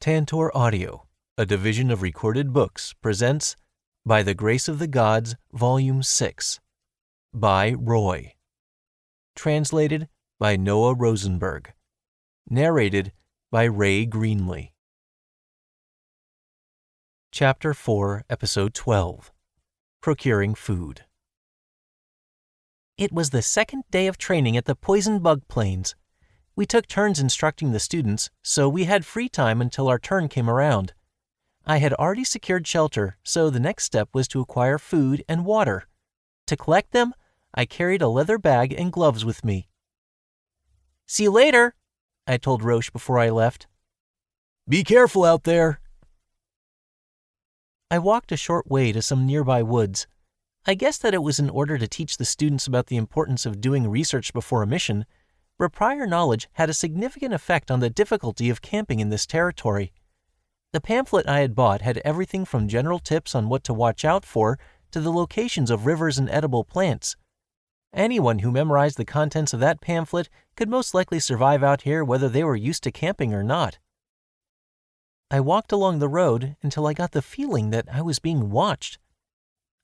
Tantor Audio, a division of Recorded Books, presents By the Grace of the Gods, Volume 6, by Roy. Translated by Noah Rosenberg. Narrated by Ray Greenlee. Chapter 4, Episode 12, Procuring Food. It was the second day of training at the Poison Bug Plains. We took turns instructing the students, so we had free time until our turn came around. I had already secured shelter, so the next step was to acquire food and water. To collect them, I carried a leather bag and gloves with me. "See you later," I told Roche before I left. "Be careful out there." I walked a short way to some nearby woods. I guessed that it was in order to teach the students about the importance of doing research before a mission, but prior knowledge had a significant effect on the difficulty of camping in this territory. The pamphlet I had bought had everything from general tips on what to watch out for to the locations of rivers and edible plants. Anyone who memorized the contents of that pamphlet could most likely survive out here whether they were used to camping or not. I walked along the road until I got the feeling that I was being watched.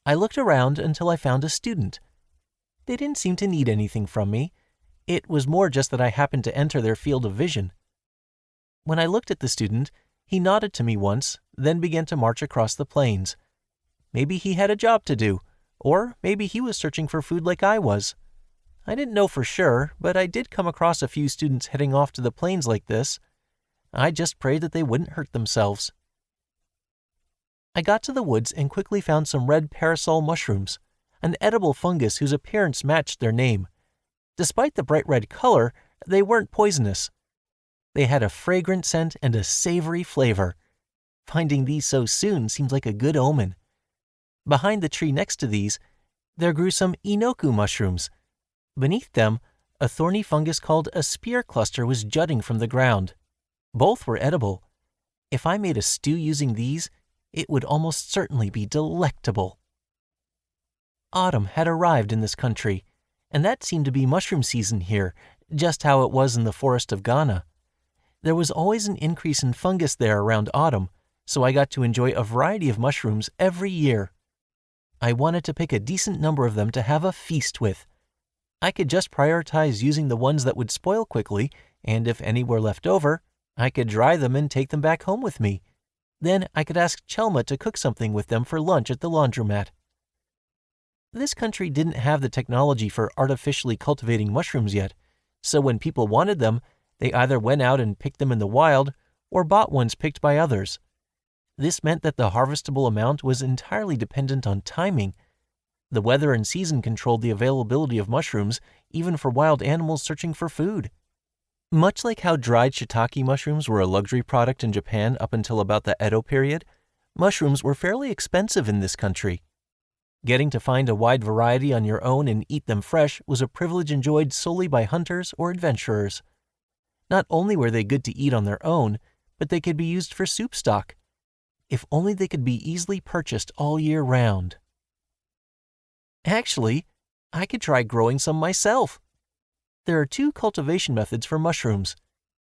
I looked around until I found a student. They didn't seem to need anything from me. It was more just that I happened to enter their field of vision. When I looked at the student, he nodded to me once, then began to march across the plains. Maybe he had a job to do, or maybe he was searching for food like I was. I didn't know for sure, but I did come across a few students heading off to the plains like this. I just prayed that they wouldn't hurt themselves. I got to the woods and quickly found some red parasol mushrooms, an edible fungus whose appearance matched their name. Despite the bright red color, they weren't poisonous. They had a fragrant scent and a savory flavor. Finding these so soon seemed like a good omen. Behind the tree next to these, there grew some enoki mushrooms. Beneath them, a thorny fungus called a spear cluster was jutting from the ground. Both were edible. If I made a stew using these, it would almost certainly be delectable. Autumn had arrived in this country, and that seemed to be mushroom season here, just how it was in the forest of Ghana. There was always an increase in fungus there around autumn, so I got to enjoy a variety of mushrooms every year. I wanted to pick a decent number of them to have a feast with. I could just prioritize using the ones that would spoil quickly, and if any were left over, I could dry them and take them back home with me. Then I could ask Chelma to cook something with them for lunch at the laundromat. This country didn't have the technology for artificially cultivating mushrooms yet, so when people wanted them, they either went out and picked them in the wild or bought ones picked by others. This meant that the harvestable amount was entirely dependent on timing. The weather and season controlled the availability of mushrooms, even for wild animals searching for food. Much like how dried shiitake mushrooms were a luxury product in Japan up until about the Edo period, mushrooms were fairly expensive in this country. Getting to find a wide variety on your own and eat them fresh was a privilege enjoyed solely by hunters or adventurers. Not only were they good to eat on their own, but they could be used for soup stock. If only they could be easily purchased all year round. Actually, I could try growing some myself. There are two cultivation methods for mushrooms,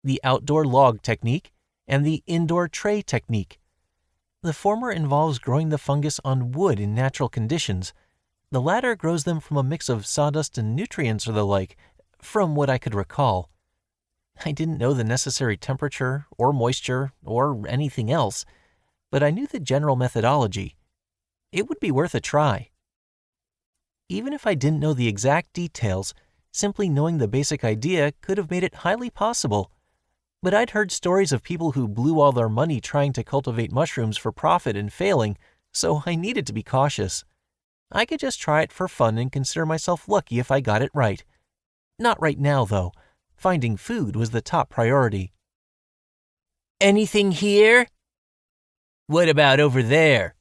the outdoor log technique and the indoor tray technique. The former involves growing the fungus on wood in natural conditions. The latter grows them from a mix of sawdust and nutrients or the like, from what I could recall. I didn't know the necessary temperature or moisture or anything else, but I knew the general methodology. It would be worth a try. Even if I didn't know the exact details, simply knowing the basic idea could have made it highly possible. But I'd heard stories of people who blew all their money trying to cultivate mushrooms for profit and failing, so I needed to be cautious. I could just try it for fun and consider myself lucky if I got it right. Not right now, though. Finding food was the top priority. "Anything here?" "What about over there?"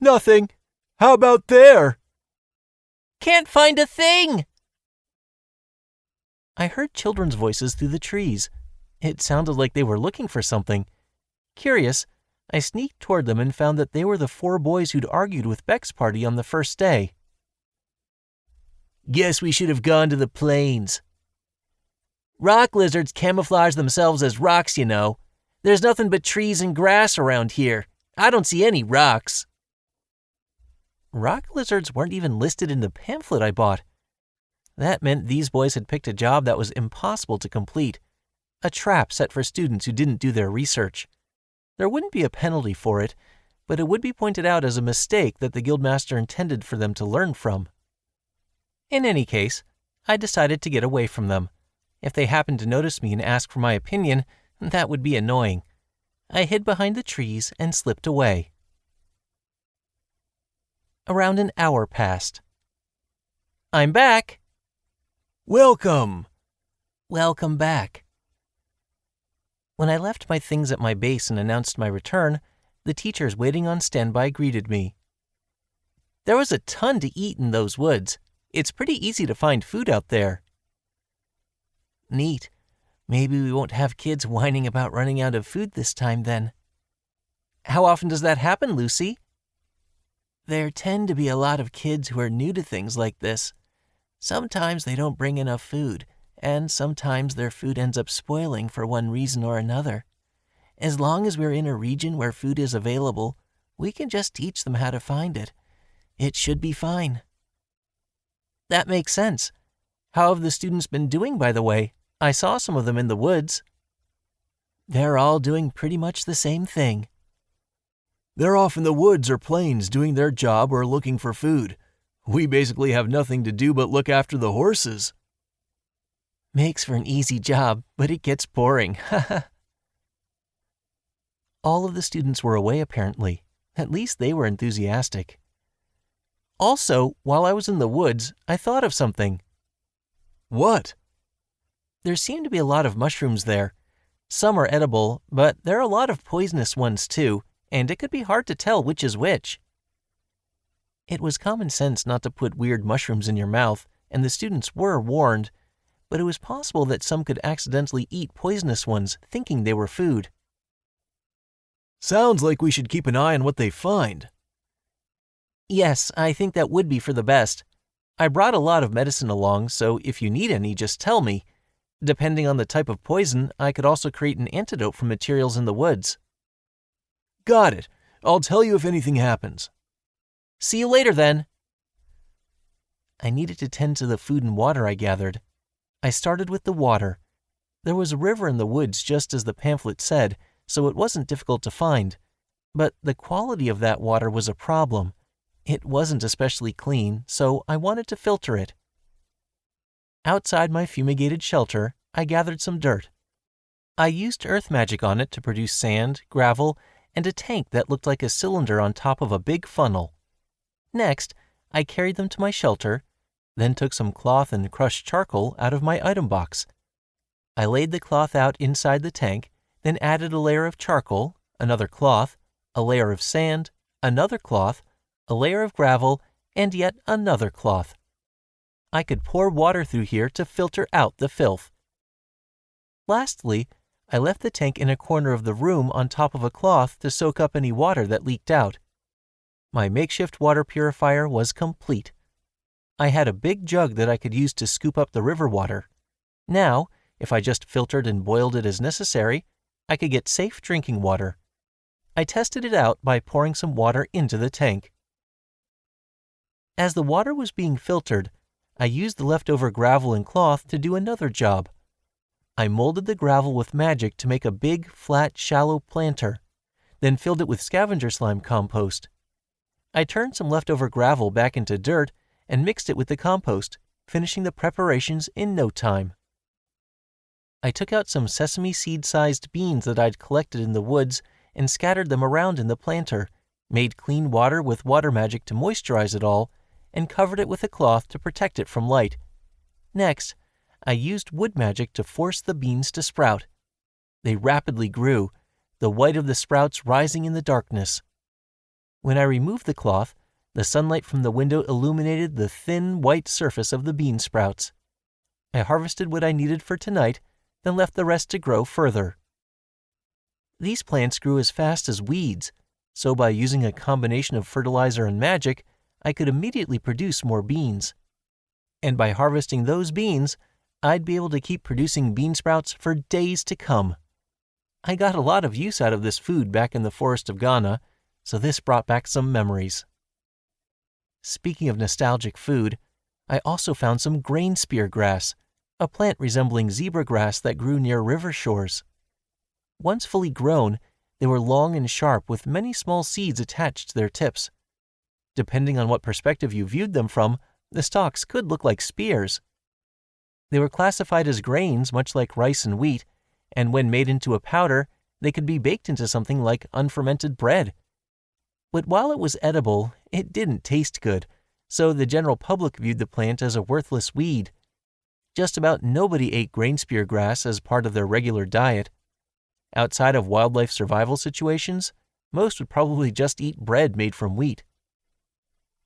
"Nothing. How about there?" "Can't find a thing." I heard children's voices through the trees. It sounded like they were looking for something. Curious, I sneaked toward them and found that they were the 4 boys who'd argued with Beck's party on the first day. "Guess we should have gone to the plains." "Rock lizards camouflage themselves as rocks, you know. There's nothing but trees and grass around here. I don't see any rocks." Rock lizards weren't even listed in the pamphlet I bought. That meant these boys had picked a job that was impossible to complete, a trap set for students who didn't do their research. There wouldn't be a penalty for it, but it would be pointed out as a mistake that the guildmaster intended for them to learn from. In any case, I decided to get away from them. If they happened to notice me and ask for my opinion, that would be annoying. I hid behind the trees and slipped away. Around an hour passed. "I'm back." "Welcome." "Welcome back." When I left my things at my base and announced my return, the teachers waiting on standby greeted me. "There was a ton to eat in those woods. It's pretty easy to find food out there." "Neat. Maybe we won't have kids whining about running out of food this time then." "How often does that happen, Lucy?" "There tend to be a lot of kids who are new to things like this. Sometimes they don't bring enough food, and sometimes their food ends up spoiling for one reason or another. As long as we're in a region where food is available, we can just teach them how to find it. It should be fine." "That makes sense. How have the students been doing, by the way? I saw some of them in the woods." "They're all doing pretty much the same thing." "They're off in the woods or plains doing their job or looking for food. We basically have nothing to do but look after the horses." "Makes for an easy job, but it gets boring." All of the students were away apparently. At least they were enthusiastic. Also, while I was in the woods, I thought of something. "What?" There seem to be a lot of mushrooms there. Some are edible, but there are a lot of poisonous ones too, and it could be hard to tell which is which. It was common sense not to put weird mushrooms in your mouth, and the students were warned, but it was possible that some could accidentally eat poisonous ones, thinking they were food. "Sounds like we should keep an eye on what they find." "Yes, I think that would be for the best. I brought a lot of medicine along, so if you need any, just tell me. Depending on the type of poison, I could also create an antidote from materials in the woods." "Got it. I'll tell you if anything happens." "See you later, then." I needed to tend to the food and water I gathered. I started with the water. There was a river in the woods just as the pamphlet said, so it wasn't difficult to find. But the quality of that water was a problem. It wasn't especially clean, so I wanted to filter it. Outside my fumigated shelter, I gathered some dirt. I used earth magic on it to produce sand, gravel, and a tank that looked like a cylinder on top of a big funnel. Next, I carried them to my shelter, then took some cloth and crushed charcoal out of my item box. I laid the cloth out inside the tank, then added a layer of charcoal, another cloth, a layer of sand, another cloth, a layer of gravel, and yet another cloth. I could pour water through here to filter out the filth. Lastly, I left the tank in a corner of the room on top of a cloth to soak up any water that leaked out. My makeshift water purifier was complete. I had a big jug that I could use to scoop up the river water. Now, if I just filtered and boiled it as necessary, I could get safe drinking water. I tested it out by pouring some water into the tank. As the water was being filtered, I used the leftover gravel and cloth to do another job. I molded the gravel with magic to make a big, flat, shallow planter, then filled it with scavenger slime compost. I turned some leftover gravel back into dirt and mixed it with the compost, finishing the preparations in no time. I took out some sesame seed-sized beans that I'd collected in the woods and scattered them around in the planter, made clean water with water magic to moisturize it all, and covered it with a cloth to protect it from light. Next, I used wood magic to force the beans to sprout. They rapidly grew, the white of the sprouts rising in the darkness. When I removed the cloth, the sunlight from the window illuminated the thin, white surface of the bean sprouts. I harvested what I needed for tonight, then left the rest to grow further. These plants grew as fast as weeds, so by using a combination of fertilizer and magic, I could immediately produce more beans. And by harvesting those beans, I'd be able to keep producing bean sprouts for days to come. I got a lot of use out of this food back in the forest of Ghana, so this brought back some memories. Speaking of nostalgic food, I also found some grain spear grass, a plant resembling zebra grass that grew near river shores. Once fully grown, they were long and sharp with many small seeds attached to their tips. Depending on what perspective you viewed them from, the stalks could look like spears. They were classified as grains much like rice and wheat, and when made into a powder, they could be baked into something like unfermented bread. But while it was edible, it didn't taste good, so the general public viewed the plant as a worthless weed. Just about nobody ate grain spear grass as part of their regular diet. Outside of wildlife survival situations, most would probably just eat bread made from wheat.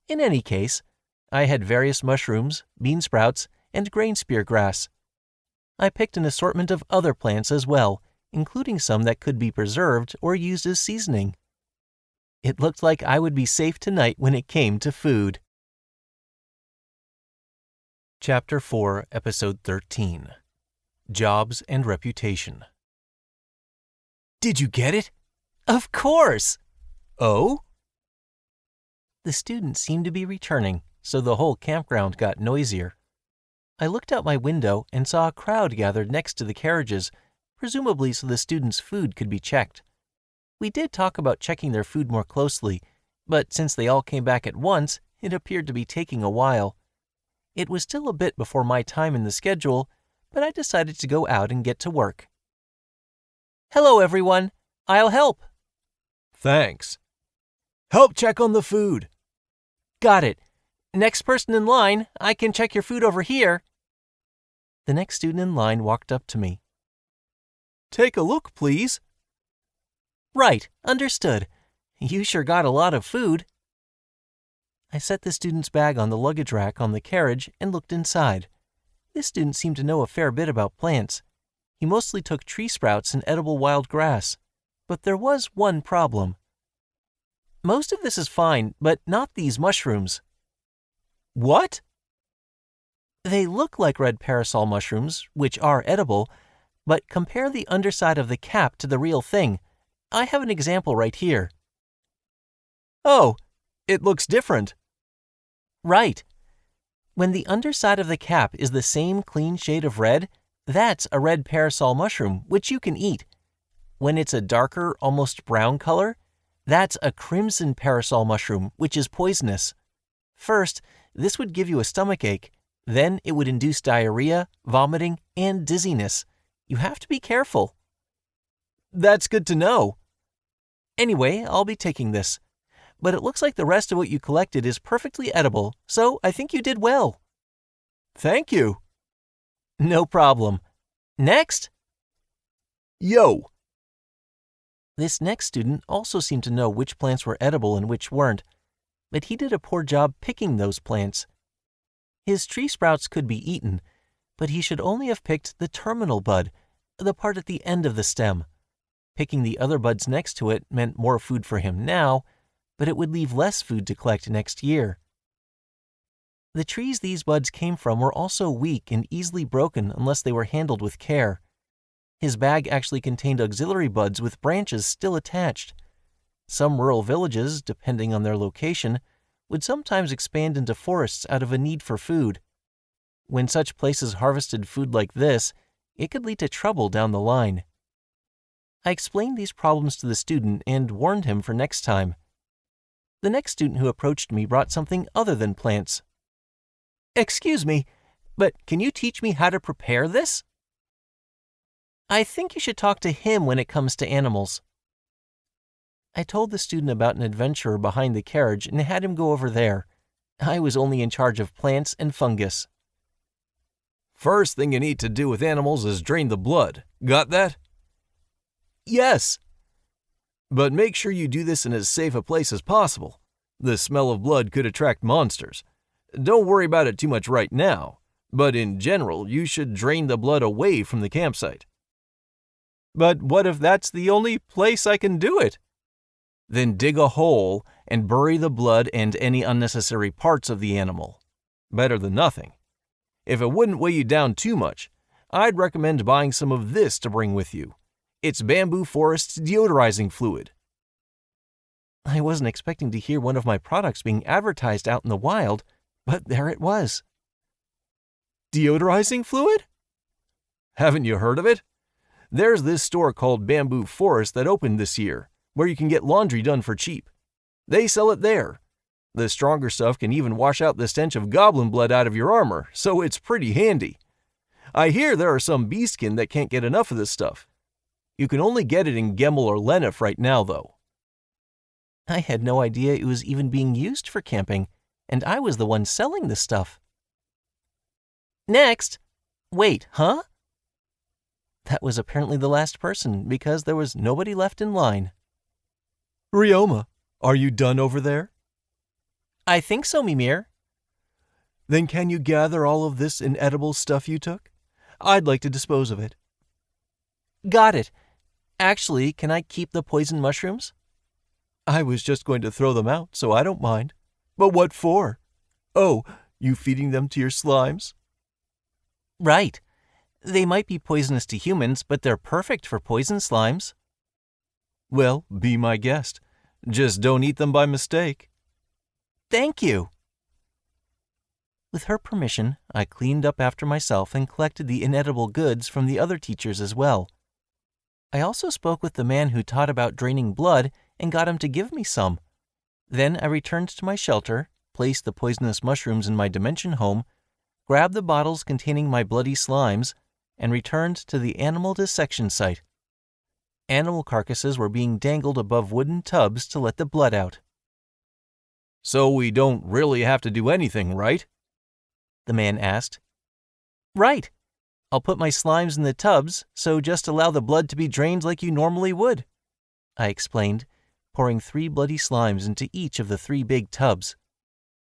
In any case, I had various mushrooms, bean sprouts, and grain spear grass. I picked an assortment of other plants as well, including some that could be preserved or used as seasoning. It looked like I would be safe tonight when it came to food. Chapter 4, Episode 13. Jobs and Reputation. Did you get it? Of course! Oh? The students seemed to be returning, so the whole campground got noisier. I looked out my window and saw a crowd gathered next to the carriages, presumably so the students' food could be checked. We did talk about checking their food more closely, but since they all came back at once, it appeared to be taking a while. It was still a bit before my time in the schedule, but I decided to go out and get to work. Hello, everyone. I'll help. Thanks. Help check on the food. Got it. Next person in line, I can check your food over here. The next student in line walked up to me. Take a look, please. Right, understood. You sure got a lot of food. I set the student's bag on the luggage rack on the carriage and looked inside. This student seemed to know a fair bit about plants. He mostly took tree sprouts and edible wild grass. But there was one problem. Most of this is fine, but not these mushrooms. What? They look like red parasol mushrooms, which are edible, but compare the underside of the cap to the real thing. I have an example right here. Oh, it looks different. Right. When the underside of the cap is the same clean shade of red, that's a red parasol mushroom, which you can eat. When it's a darker, almost brown color, that's a crimson parasol mushroom, which is poisonous. First, this would give you a stomachache. Then it would induce diarrhea, vomiting, and dizziness. You have to be careful. That's good to know. Anyway, I'll be taking this. But it looks like the rest of what you collected is perfectly edible, so I think you did well. Thank you. No problem. Next. Yo. This next student also seemed to know which plants were edible and which weren't, but he did a poor job picking those plants. His tree sprouts could be eaten, but he should only have picked the terminal bud, the part at the end of the stem. Picking the other buds next to it meant more food for him now, but it would leave less food to collect next year. The trees these buds came from were also weak and easily broken unless they were handled with care. His bag actually contained auxiliary buds with branches still attached. Some rural villages, depending on their location, would sometimes expand into forests out of a need for food. When such places harvested food like this, it could lead to trouble down the line. I explained these problems to the student and warned him for next time. The next student who approached me brought something other than plants. Excuse me, but can you teach me how to prepare this? I think you should talk to him when it comes to animals. I told the student about an adventurer behind the carriage and had him go over there. I was only in charge of plants and fungus. First thing you need to do with animals is drain the blood. Got that? Yes. But make sure you do this in as safe a place as possible. The smell of blood could attract monsters. Don't worry about it too much right now, but in general, you should drain the blood away from the campsite. But what if that's the only place I can do it? Then dig a hole and bury the blood and any unnecessary parts of the animal. Better than nothing. If it wouldn't weigh you down too much, I'd recommend buying some of this to bring with you. It's Bamboo Forest's deodorizing fluid. I wasn't expecting to hear one of my products being advertised out in the wild, but there it was. Deodorizing fluid? Haven't you heard of it? There's this store called Bamboo Forest that opened this year, where you can get laundry done for cheap. They sell it there. The stronger stuff can even wash out the stench of goblin blood out of your armor, so it's pretty handy. I hear there are some beastkin that can't get enough of this stuff. You can only get it in Gemmel or Lenif right now, though. I had no idea it was even being used for camping, and I was the one selling the stuff. Next! Wait, huh? That was apparently the last person, because there was nobody left in line. Ryoma, are you done over there? I think so, Mimir. Then can you gather all of this inedible stuff you took? I'd like to dispose of it. Got it. Actually, can I keep the poison mushrooms? I was just going to throw them out, so I don't mind. But what for? Oh, you feeding them to your slimes? Right. They might be poisonous to humans, but they're perfect for poison slimes. Well, be my guest. Just don't eat them by mistake. Thank you. With her permission, I cleaned up after myself and collected the inedible goods from the other teachers as well. I also spoke with the man who taught about draining blood and got him to give me some. Then I returned to my shelter, placed the poisonous mushrooms in my dimension home, grabbed the bottles containing my bloody slimes, and returned to the animal dissection site. Animal carcasses were being dangled above wooden tubs to let the blood out. So we don't really have to do anything, right? The man asked. Right. I'll put my slimes in the tubs, so just allow the blood to be drained like you normally would, I explained, pouring 3 bloody slimes into each of the 3 big tubs.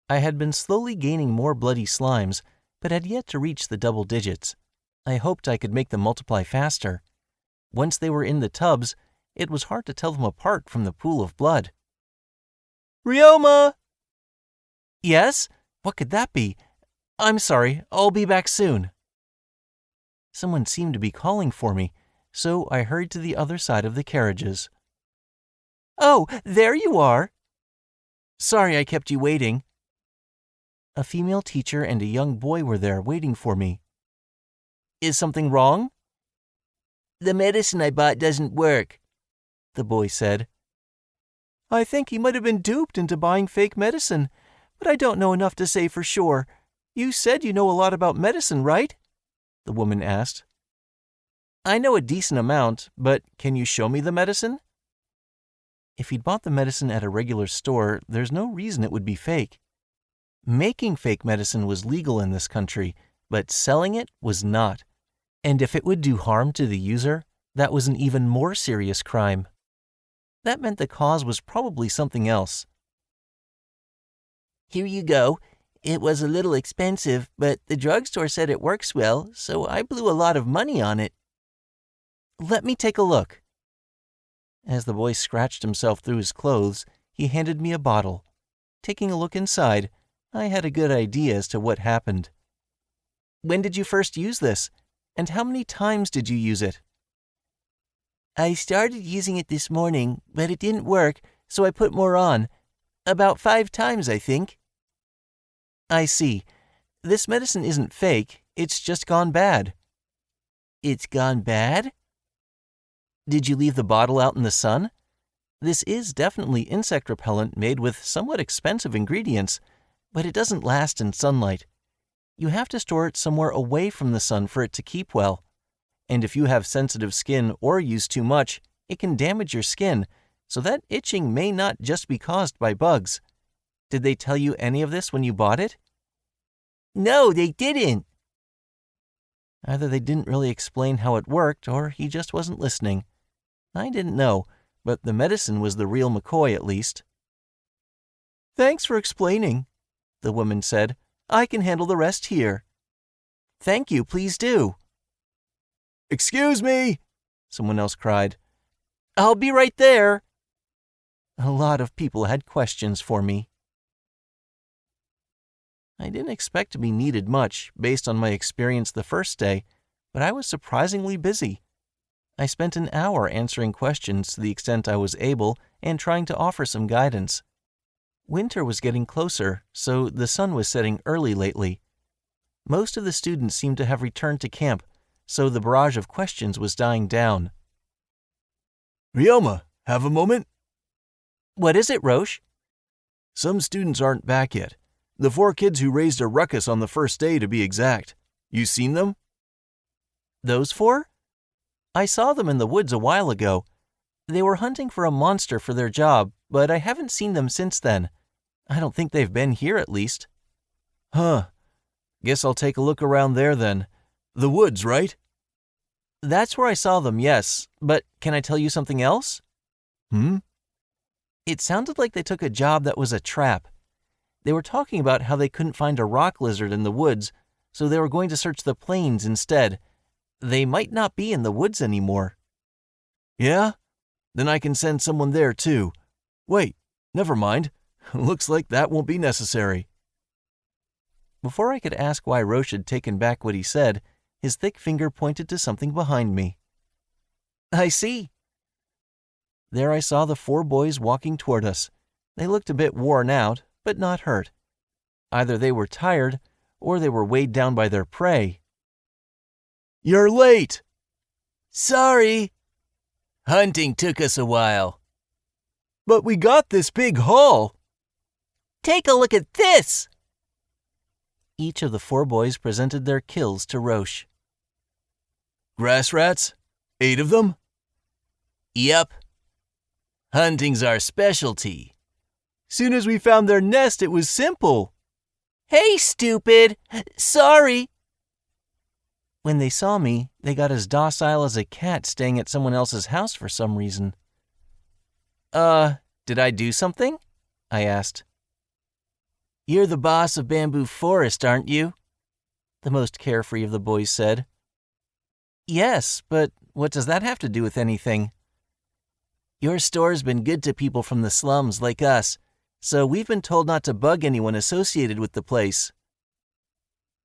I had been slowly gaining more bloody slimes, but had yet to reach the double digits. I hoped I could make them multiply faster. Once they were in the tubs, it was hard to tell them apart from the pool of blood. Ryoma! Yes? What could that be? I'm sorry, I'll be back soon. Someone seemed to be calling for me, so I hurried to the other side of the carriages. Oh, there you are! Sorry I kept you waiting. A female teacher and a young boy were there waiting for me. Is something wrong? The medicine I bought doesn't work, the boy said. I think he might have been duped into buying fake medicine, but I don't know enough to say for sure. You said you know a lot about medicine, right? The woman asked. I know a decent amount, but can you show me the medicine? If he'd bought the medicine at a regular store, there's no reason it would be fake. Making fake medicine was legal in this country, but selling it was not. And if it would do harm to the user, that was an even more serious crime. That meant the cause was probably something else. Here you go. It was a little expensive, but the drugstore said it works well, so I blew a lot of money on it. Let me take a look. As the boy scratched himself through his clothes, he handed me a bottle. Taking a look inside, I had a good idea as to what happened. When did you first use this, and how many times did you use it? I started using it this morning, but it didn't work, so I put more on. About 5 times, I think. I see. This medicine isn't fake, it's just gone bad. It's gone bad? Did you leave the bottle out in the sun? This is definitely insect repellent made with somewhat expensive ingredients, but it doesn't last in sunlight. You have to store it somewhere away from the sun for it to keep well. And if you have sensitive skin or use too much, it can damage your skin, so that itching may not just be caused by bugs. Did they tell you any of this when you bought it? No, they didn't. Either they didn't really explain how it worked, or he just wasn't listening. I didn't know, but the medicine was the real McCoy at least. Thanks for explaining, the woman said. I can handle the rest here. Thank you, please do. Excuse me, someone else cried. I'll be right there. A lot of people had questions for me. I didn't expect to be needed much based on my experience the first day, but I was surprisingly busy. I spent an hour answering questions to the extent I was able and trying to offer some guidance. Winter was getting closer, so the sun was setting early lately. Most of the students seemed to have returned to camp, so the barrage of questions was dying down. Ryoma, have a moment? What is it, Roche? Some students aren't back yet. The 4 kids who raised a ruckus on the first day, to be exact. You seen them? Those 4? I saw them in the woods a while ago. They were hunting for a monster for their job, but I haven't seen them since then. I don't think they've been here, at least. Huh. Guess I'll take a look around there then. The woods, right? That's where I saw them, yes. But can I tell you something else? It sounded like they took a job that was a trap. They were talking about how they couldn't find a rock lizard in the woods, so they were going to search the plains instead. They might not be in the woods anymore. Yeah? Then I can send someone there too. Wait, never mind. Looks like that won't be necessary. Before I could ask why Roche had taken back what he said, his thick finger pointed to something behind me. I see. There I saw the 4 boys walking toward us. They looked a bit worn out, but not hurt. Either they were tired, or they were weighed down by their prey. You're late! Sorry. Hunting took us a while. But we got this big haul! Take a look at this! Each of the 4 boys presented their kills to Roche. Grass rats? 8 of them? Yep. Hunting's our specialty. Soon as we found their nest, it was simple. Hey, stupid! Sorry! When they saw me, they got as docile as a cat staying at someone else's house for some reason. Did I do something? I asked. You're the boss of Bamboo Forest, aren't you? The most carefree of the boys said. Yes, but what does that have to do with anything? Your store's been good to people from the slums like us, so we've been told not to bug anyone associated with the place.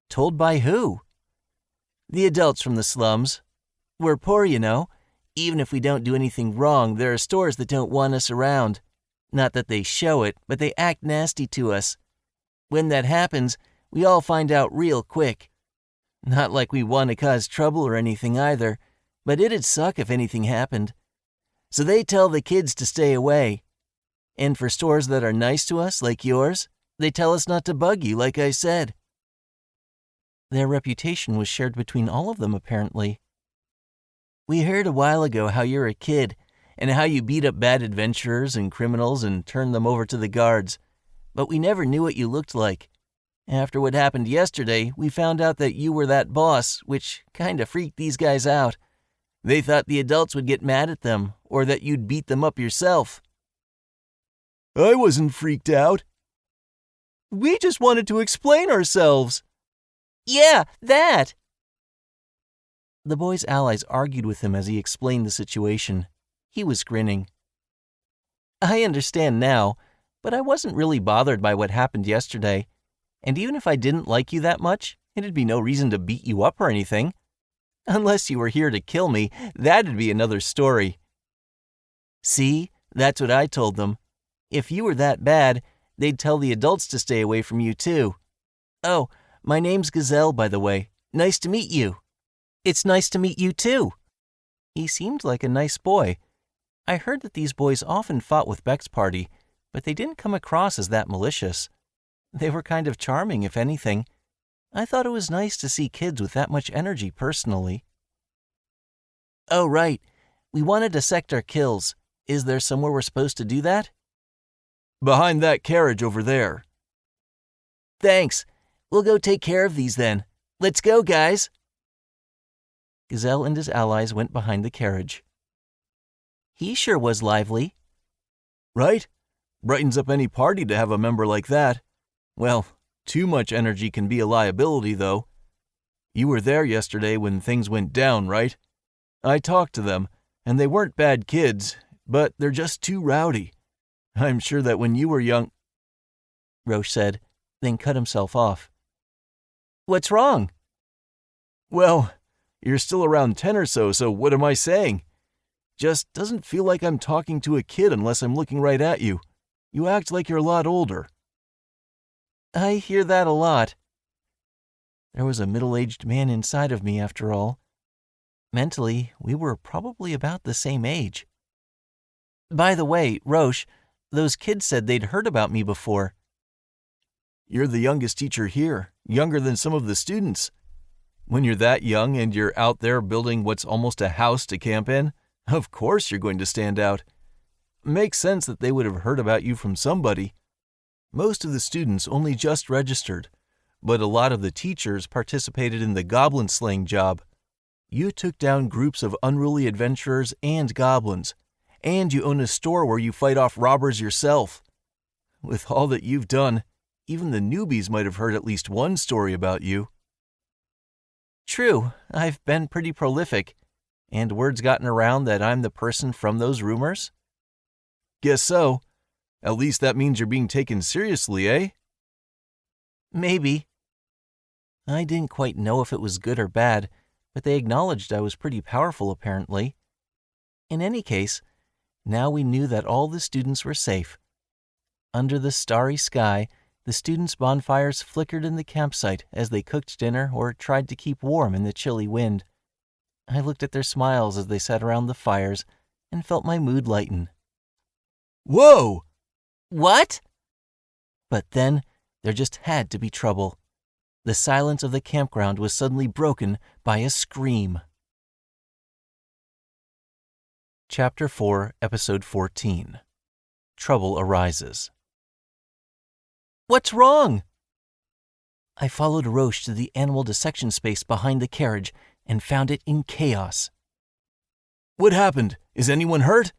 Told by who? The adults from the slums. We're poor, you know. Even if we don't do anything wrong, there are stores that don't want us around. Not that they show it, but they act nasty to us. When that happens, we all find out real quick. Not like we want to cause trouble or anything either, but it'd suck if anything happened. So they tell the kids to stay away. And for stores that are nice to us, like yours, they tell us not to bug you, like I said. Their reputation was shared between all of them, apparently. We heard a while ago how you're a kid, and how you beat up bad adventurers and criminals and turned them over to the guards, but we never knew what you looked like. After what happened yesterday, we found out that you were that boss, which kinda freaked these guys out. They thought the adults would get mad at them, or that you'd beat them up yourself. I wasn't freaked out. We just wanted to explain ourselves. Yeah, that! The boy's allies argued with him as he explained the situation. He was grinning. I understand now, but I wasn't really bothered by what happened yesterday. And even if I didn't like you that much, it'd be no reason to beat you up or anything. Unless you were here to kill me, that'd be another story. See, that's what I told them. If you were that bad, they'd tell the adults to stay away from you too. Oh, my name's Gazelle, by the way. Nice to meet you. It's nice to meet you too. He seemed like a nice boy. I heard that these boys often fought with Beck's party, but they didn't come across as that malicious. They were kind of charming, if anything. I thought it was nice to see kids with that much energy personally. Oh, right. We want to dissect our kills. Is there somewhere we're supposed to do that? Behind that carriage over there. Thanks. We'll go take care of these then. Let's go, guys. Gazelle and his allies went behind the carriage. He sure was lively. Right? Brightens up any party to have a member like that. Well, too much energy can be a liability, though. You were there yesterday when things went down, right? I talked to them, and they weren't bad kids, but they're just too rowdy. I'm sure that when you were young, Roche said, then cut himself off. What's wrong? Well, You're still around 10 or so what am I saying? Just doesn't feel like I'm talking to a kid unless I'm looking right at you. You act like you're a lot older. I hear that a lot. There was a middle-aged man inside of me, after all. Mentally, we were probably about the same age. By the way, Roche, those kids said they'd heard about me before. You're the youngest teacher here, younger than some of the students. When you're that young and you're out there building what's almost a house to camp in, of course you're going to stand out. Makes sense that they would have heard about you from somebody. Most of the students only just registered, but a lot of the teachers participated in the goblin slaying job. You took down groups of unruly adventurers and goblins, and you own a store where you fight off robbers yourself. With all that you've done, even the newbies might have heard at least one story about you. True, I've been pretty prolific, and word's gotten around that I'm the person from those rumors. Guess so. At least that means you're being taken seriously, eh? Maybe. I didn't quite know if it was good or bad, but they acknowledged I was pretty powerful apparently. In any case, now we knew that all the students were safe. Under the starry sky, the students' bonfires flickered in the campsite as they cooked dinner or tried to keep warm in the chilly wind. I looked at their smiles as they sat around the fires and felt my mood lighten. Whoa! What? But then there just had to be trouble. The silence of the campground was suddenly broken by a scream. Chapter 4, Episode 14. Trouble Arises. What's wrong? I followed Roche to the animal dissection space behind the carriage and found it in chaos. What happened? Is anyone hurt?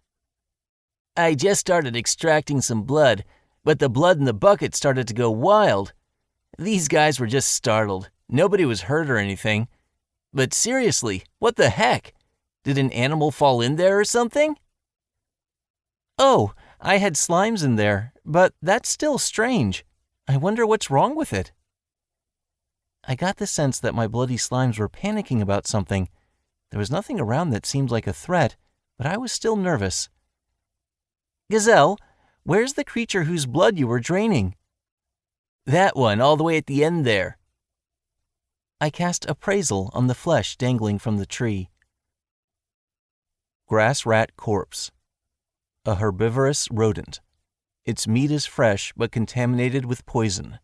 I just started extracting some blood, but the blood in the bucket started to go wild. These guys were just startled. Nobody was hurt or anything. But seriously, what the heck? Did an animal fall in there or something? Oh, I had slimes in there, but that's still strange. I wonder what's wrong with it. I got the sense that my bloody slimes were panicking about something. There was nothing around that seemed like a threat, but I was still nervous. Gazelle, where's the creature whose blood you were draining? That one, all the way at the end there. I cast appraisal on the flesh dangling from the tree. Grass rat corpse. A herbivorous rodent. Its meat is fresh but contaminated with poison.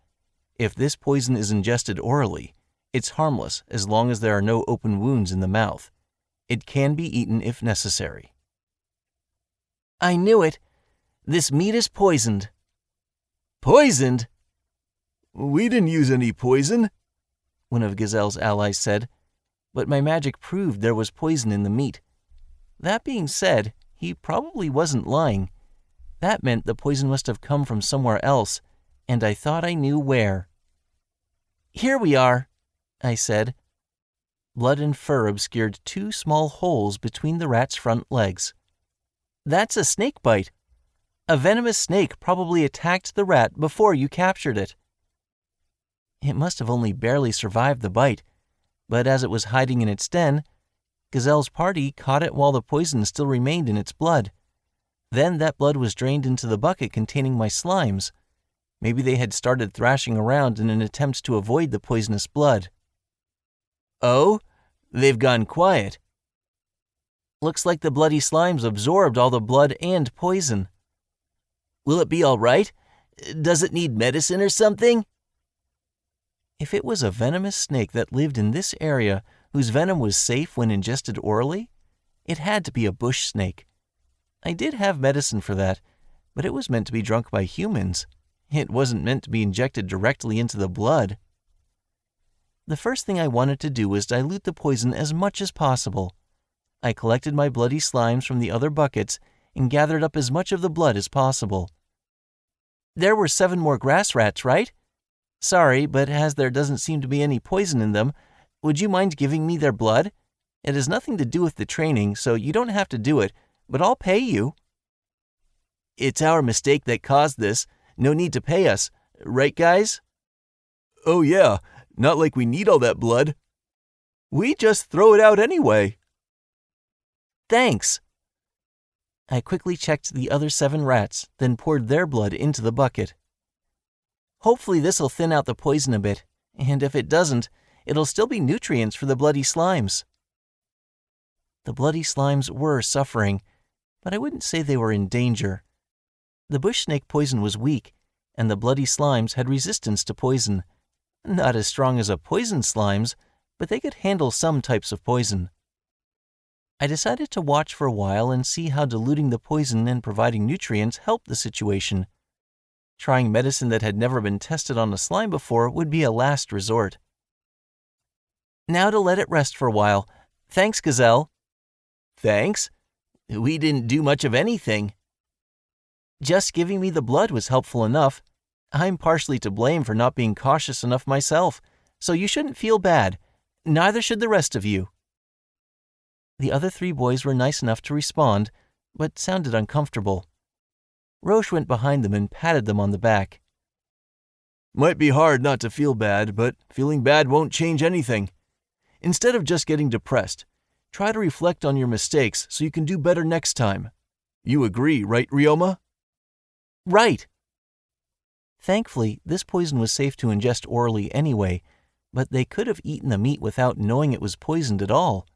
If this poison is ingested orally, it's harmless as long as there are no open wounds in the mouth. It can be eaten if necessary. I knew it. This meat is poisoned. Poisoned? We didn't use any poison, one of Gazelle's allies said, but my magic proved there was poison in the meat. That being said, he probably wasn't lying. That meant the poison must have come from somewhere else, and I thought I knew where. Here we are, I said. Blood and fur obscured 2 small holes between the rat's front legs. That's a snake bite. A venomous snake probably attacked the rat before you captured it. It must have only barely survived the bite, but as it was hiding in its den, Gazelle's party caught it while the poison still remained in its blood. Then that blood was drained into the bucket containing my slimes. Maybe they had started thrashing around in an attempt to avoid the poisonous blood. Oh, they've gone quiet. Looks like the bloody slimes absorbed all the blood and poison. Will it be all right? Does it need medicine or something? If it was a venomous snake that lived in this area whose venom was safe when ingested orally, it had to be a bush snake. I did have medicine for that, but it was meant to be drunk by humans. It wasn't meant to be injected directly into the blood. The first thing I wanted to do was dilute the poison as much as possible. I collected my bloody slimes from the other buckets and gathered up as much of the blood as possible. There were 7 more grass rats, right? Sorry, but as there doesn't seem to be any poison in them, would you mind giving me their blood? It has nothing to do with the training, so you don't have to do it, but I'll pay you. It's our mistake that caused this. No need to pay us. Right, guys? Oh yeah, not like we need all that blood. We just throw it out anyway. Thanks. I quickly checked the other 7 rats, then poured their blood into the bucket. Hopefully this'll thin out the poison a bit, and if it doesn't, it'll still be nutrients for the bloody slimes. The bloody slimes were suffering, but I wouldn't say they were in danger. The bush snake poison was weak, and the bloody slimes had resistance to poison. Not as strong as a poison slimes, but they could handle some types of poison. I decided to watch for a while and see how diluting the poison and providing nutrients helped the situation. Trying medicine that had never been tested on a slime before would be a last resort. Now to let it rest for a while. Thanks, Gazelle. Thanks? We didn't do much of anything. Just giving me the blood was helpful enough. I'm partially to blame for not being cautious enough myself, so you shouldn't feel bad. Neither should the rest of you. The other 3 boys were nice enough to respond, but sounded uncomfortable. Roche went behind them and patted them on the back. Might be hard not to feel bad, but feeling bad won't change anything. Instead of just getting depressed, try to reflect on your mistakes so you can do better next time. You agree, right, Ryoma? Right. Thankfully, this poison was safe to ingest orally anyway, but they could have eaten the meat without knowing it was poisoned at all.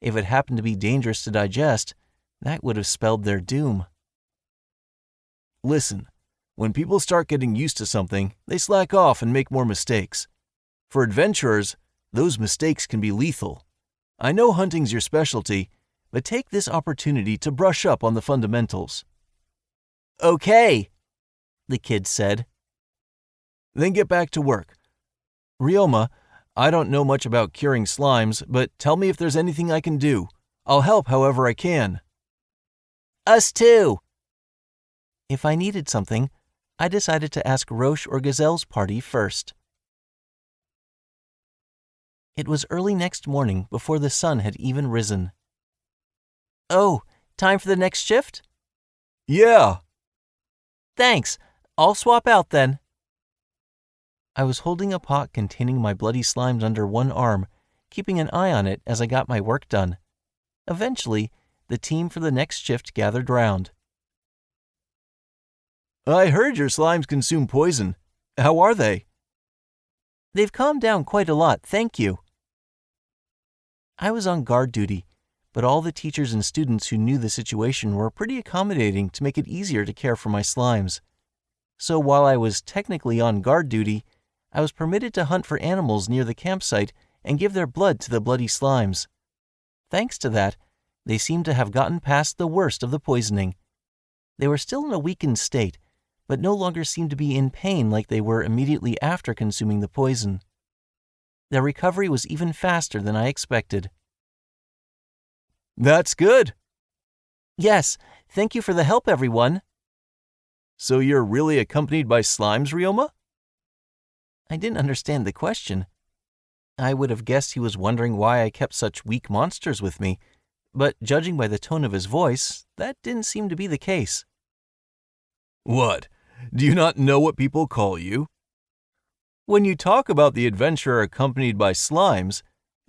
If it happened to be dangerous to digest, that would have spelled their doom. Listen, when people start getting used to something, they slack off and make more mistakes. For adventurers, those mistakes can be lethal. I know hunting's your specialty, but take this opportunity to brush up on the fundamentals. Okay, the kid said. Then get back to work. Ryoma, I don't know much about curing slimes, but tell me if there's anything I can do. I'll help however I can. Us too. If I needed something, I decided to ask Roche or Gazelle's party first. It was early next morning before the sun had even risen. Oh, time for the next shift? Yeah. Thanks. I'll swap out then. I was holding a pot containing my bloody slimes under one arm, keeping an eye on it as I got my work done. Eventually, the team for the next shift gathered round. I heard your slimes consume poison. How are they? They've calmed down quite a lot, thank you. I was on guard duty, but all the teachers and students who knew the situation were pretty accommodating to make it easier to care for my slimes. So while I was technically on guard duty, I was permitted to hunt for animals near the campsite and give their blood to the bloody slimes. Thanks to that, they seemed to have gotten past the worst of the poisoning. They were still in a weakened state, but no longer seemed to be in pain like they were immediately after consuming the poison. Their recovery was even faster than I expected. That's good. Yes, thank you for the help, everyone. So you're really accompanied by slimes, Ryoma? I didn't understand the question. I would have guessed he was wondering why I kept such weak monsters with me, but judging by the tone of his voice, that didn't seem to be the case. What? Do you not know what people call you? When you talk about the adventurer accompanied by slimes,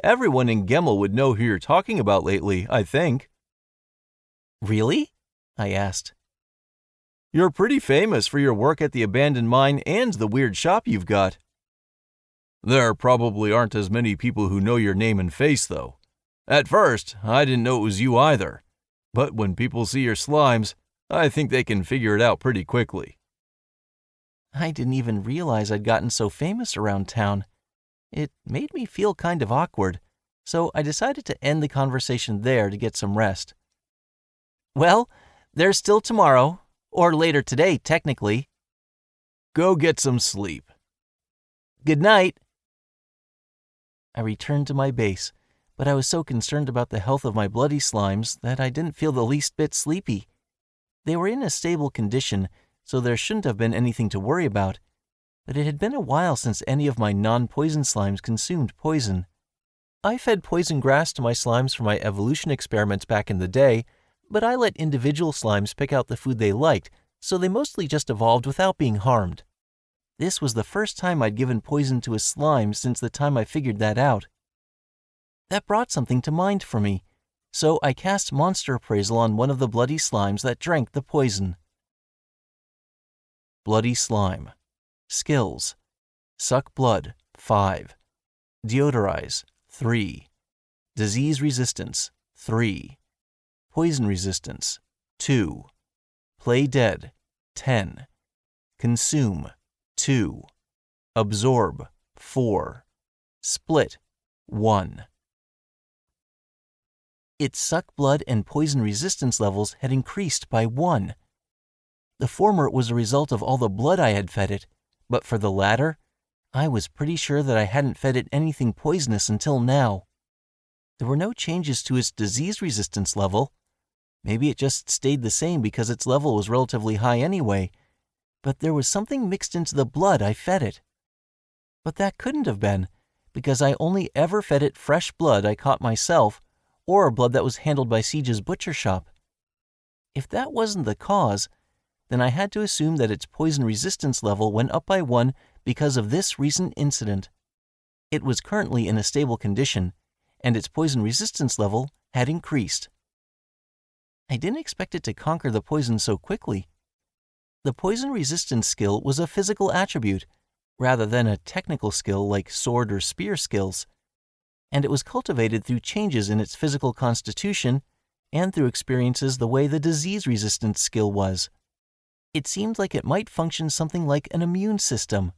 everyone in Gemmel would know who you're talking about lately, I think. Really? I asked. You're pretty famous for your work at the abandoned mine and the weird shop you've got. There probably aren't as many people who know your name and face, though. At first, I didn't know it was you either. But when people see your slimes, I think they can figure it out pretty quickly. I didn't even realize I'd gotten so famous around town. It made me feel kind of awkward, so I decided to end the conversation there to get some rest. Well, there's still tomorrow, or later today, technically. Go get some sleep. Good night. I returned to my base, but I was so concerned about the health of my bloody slimes that I didn't feel the least bit sleepy. They were in a stable condition, so there shouldn't have been anything to worry about, but it had been a while since any of my non-poison slimes consumed poison. I fed poison grass to my slimes for my evolution experiments back in the day, but I let individual slimes pick out the food they liked, so they mostly just evolved without being harmed. This was the first time I'd given poison to a slime since the time I figured that out. That brought something to mind for me, so I cast monster appraisal on one of the bloody slimes that drank the poison. Bloody slime. Skills: suck blood, 5. Deodorize, 3. Disease resistance, 3. Poison resistance, 2. Play dead, 10. Consume, 2. Absorb, 4. Split, 1. Its suck blood and poison resistance levels had increased by 1. The former was a result of all the blood I had fed it, but for the latter, I was pretty sure that I hadn't fed it anything poisonous until now. There were no changes to its disease resistance level. Maybe it just stayed the same because its level was relatively high anyway, but there was something mixed into the blood I fed it. But that couldn't have been, because I only ever fed it fresh blood I caught myself, or blood that was handled by Siege's butcher shop. If that wasn't the cause, then I had to assume that its poison resistance level went up by 1 because of this recent incident. It was currently in a stable condition, and its poison resistance level had increased. I didn't expect it to conquer the poison so quickly. The poison resistance skill was a physical attribute, rather than a technical skill like sword or spear skills, and it was cultivated through changes in its physical constitution and through experiences the way the disease resistance skill was. It seemed like it might function something like an immune system.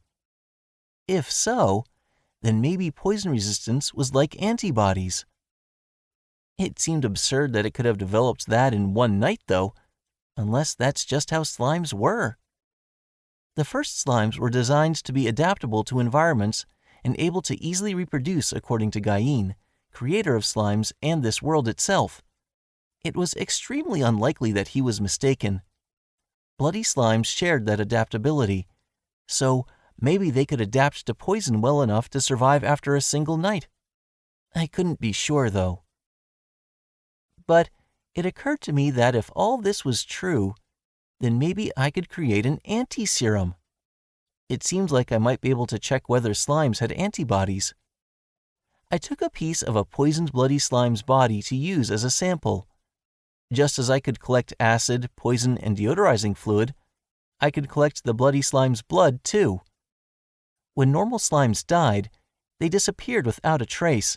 If so, then maybe poison resistance was like antibodies. It seemed absurd that it could have developed that in one night, though, unless that's just how slimes were. The first slimes were designed to be adaptable to environments and able to easily reproduce, according to Gain, creator of slimes and this world itself. It was extremely unlikely that he was mistaken. Bloody slimes shared that adaptability, so maybe they could adapt to poison well enough to survive after a single night. I couldn't be sure, though. But it occurred to me that if all this was true, then maybe I could create an anti-serum. It seems like I might be able to check whether slimes had antibodies. I took a piece of a poisoned bloody slime's body to use as a sample. Just as I could collect acid, poison, and deodorizing fluid, I could collect the bloody slime's blood too. When normal slimes died, they disappeared without a trace,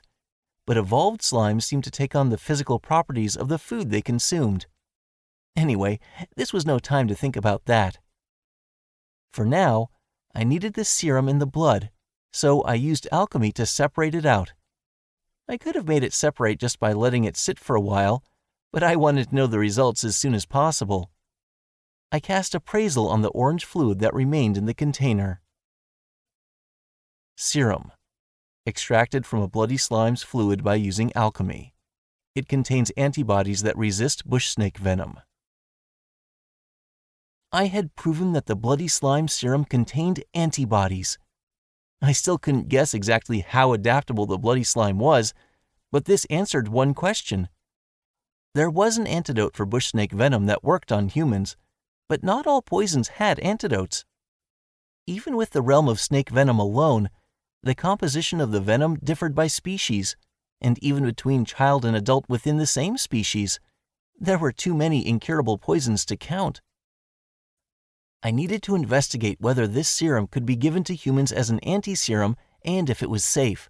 but evolved slimes seemed to take on the physical properties of the food they consumed. Anyway, this was no time to think about that. For now, I needed the serum in the blood, so I used alchemy to separate it out. I could have made it separate just by letting it sit for a while, but I wanted to know the results as soon as possible. I cast appraisal on the orange fluid that remained in the container. Serum. Extracted from a bloody slime's fluid by using alchemy. It contains antibodies that resist bush snake venom. I had proven that the bloody slime serum contained antibodies. I still couldn't guess exactly how adaptable the bloody slime was, but this answered one question. There was an antidote for bush snake venom that worked on humans, but not all poisons had antidotes. Even with the realm of snake venom alone, the composition of the venom differed by species, and even between child and adult within the same species. There were too many incurable poisons to count. I needed to investigate whether this serum could be given to humans as an anti-serum and if it was safe.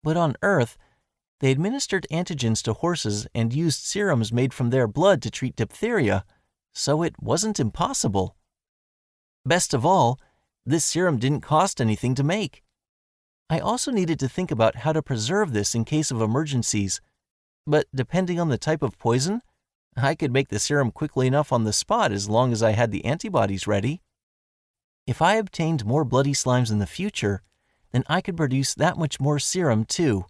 But on Earth, they administered antigens to horses and used serums made from their blood to treat diphtheria, so it wasn't impossible. Best of all, this serum didn't cost anything to make. I also needed to think about how to preserve this in case of emergencies, but depending on the type of poison, I could make the serum quickly enough on the spot as long as I had the antibodies ready. If I obtained more bloody slimes in the future, then I could produce that much more serum too.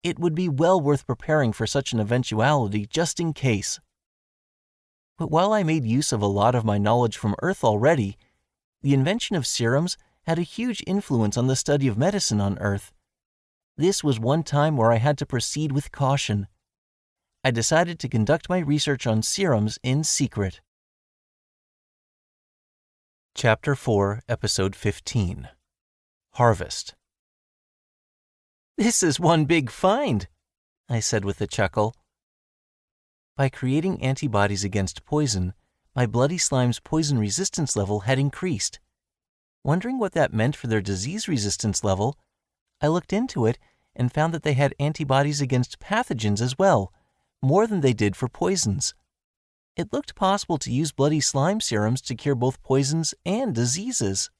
It would be well worth preparing for such an eventuality just in case. But while I made use of a lot of my knowledge from Earth already, the invention of serums had a huge influence on the study of medicine on Earth. This was one time where I had to proceed with caution. I decided to conduct my research on serums in secret. Chapter 4, Episode 15. Harvest. "This is one big find," I said with a chuckle. By creating antibodies against poison, my bloody slime's poison resistance level had increased. Wondering what that meant for their disease resistance level, I looked into it and found that they had antibodies against pathogens as well, more than they did for poisons. It looked possible to use bloody slime serums to cure both poisons and diseases.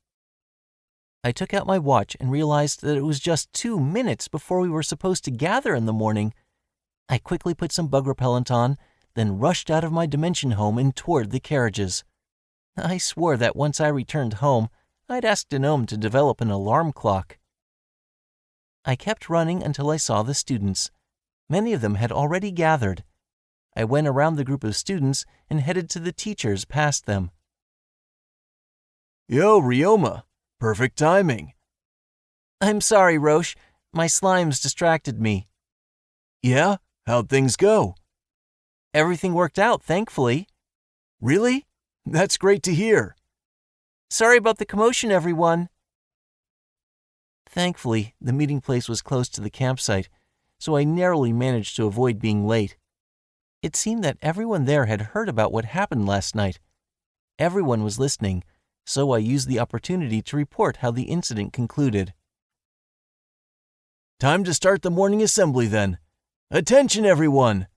I took out my watch and realized that it was just 2 minutes before we were supposed to gather in the morning. I quickly put some bug repellent on, then rushed out of my dimension home and toward the carriages. I swore that once I returned home, I'd ask Gnome to develop an alarm clock. I kept running until I saw the students. Many of them had already gathered. I went around the group of students and headed to the teachers past them. Yo, Ryoma. Perfect timing. I'm sorry, Roche. My slimes distracted me. Yeah? How'd things go? Everything worked out, thankfully. Really? That's great to hear. Sorry about the commotion, everyone. Thankfully, the meeting place was close to the campsite, so I narrowly managed to avoid being late. It seemed that everyone there had heard about what happened last night. Everyone was listening, so I used the opportunity to report how the incident concluded. Time to start the morning assembly then. Attention, everyone!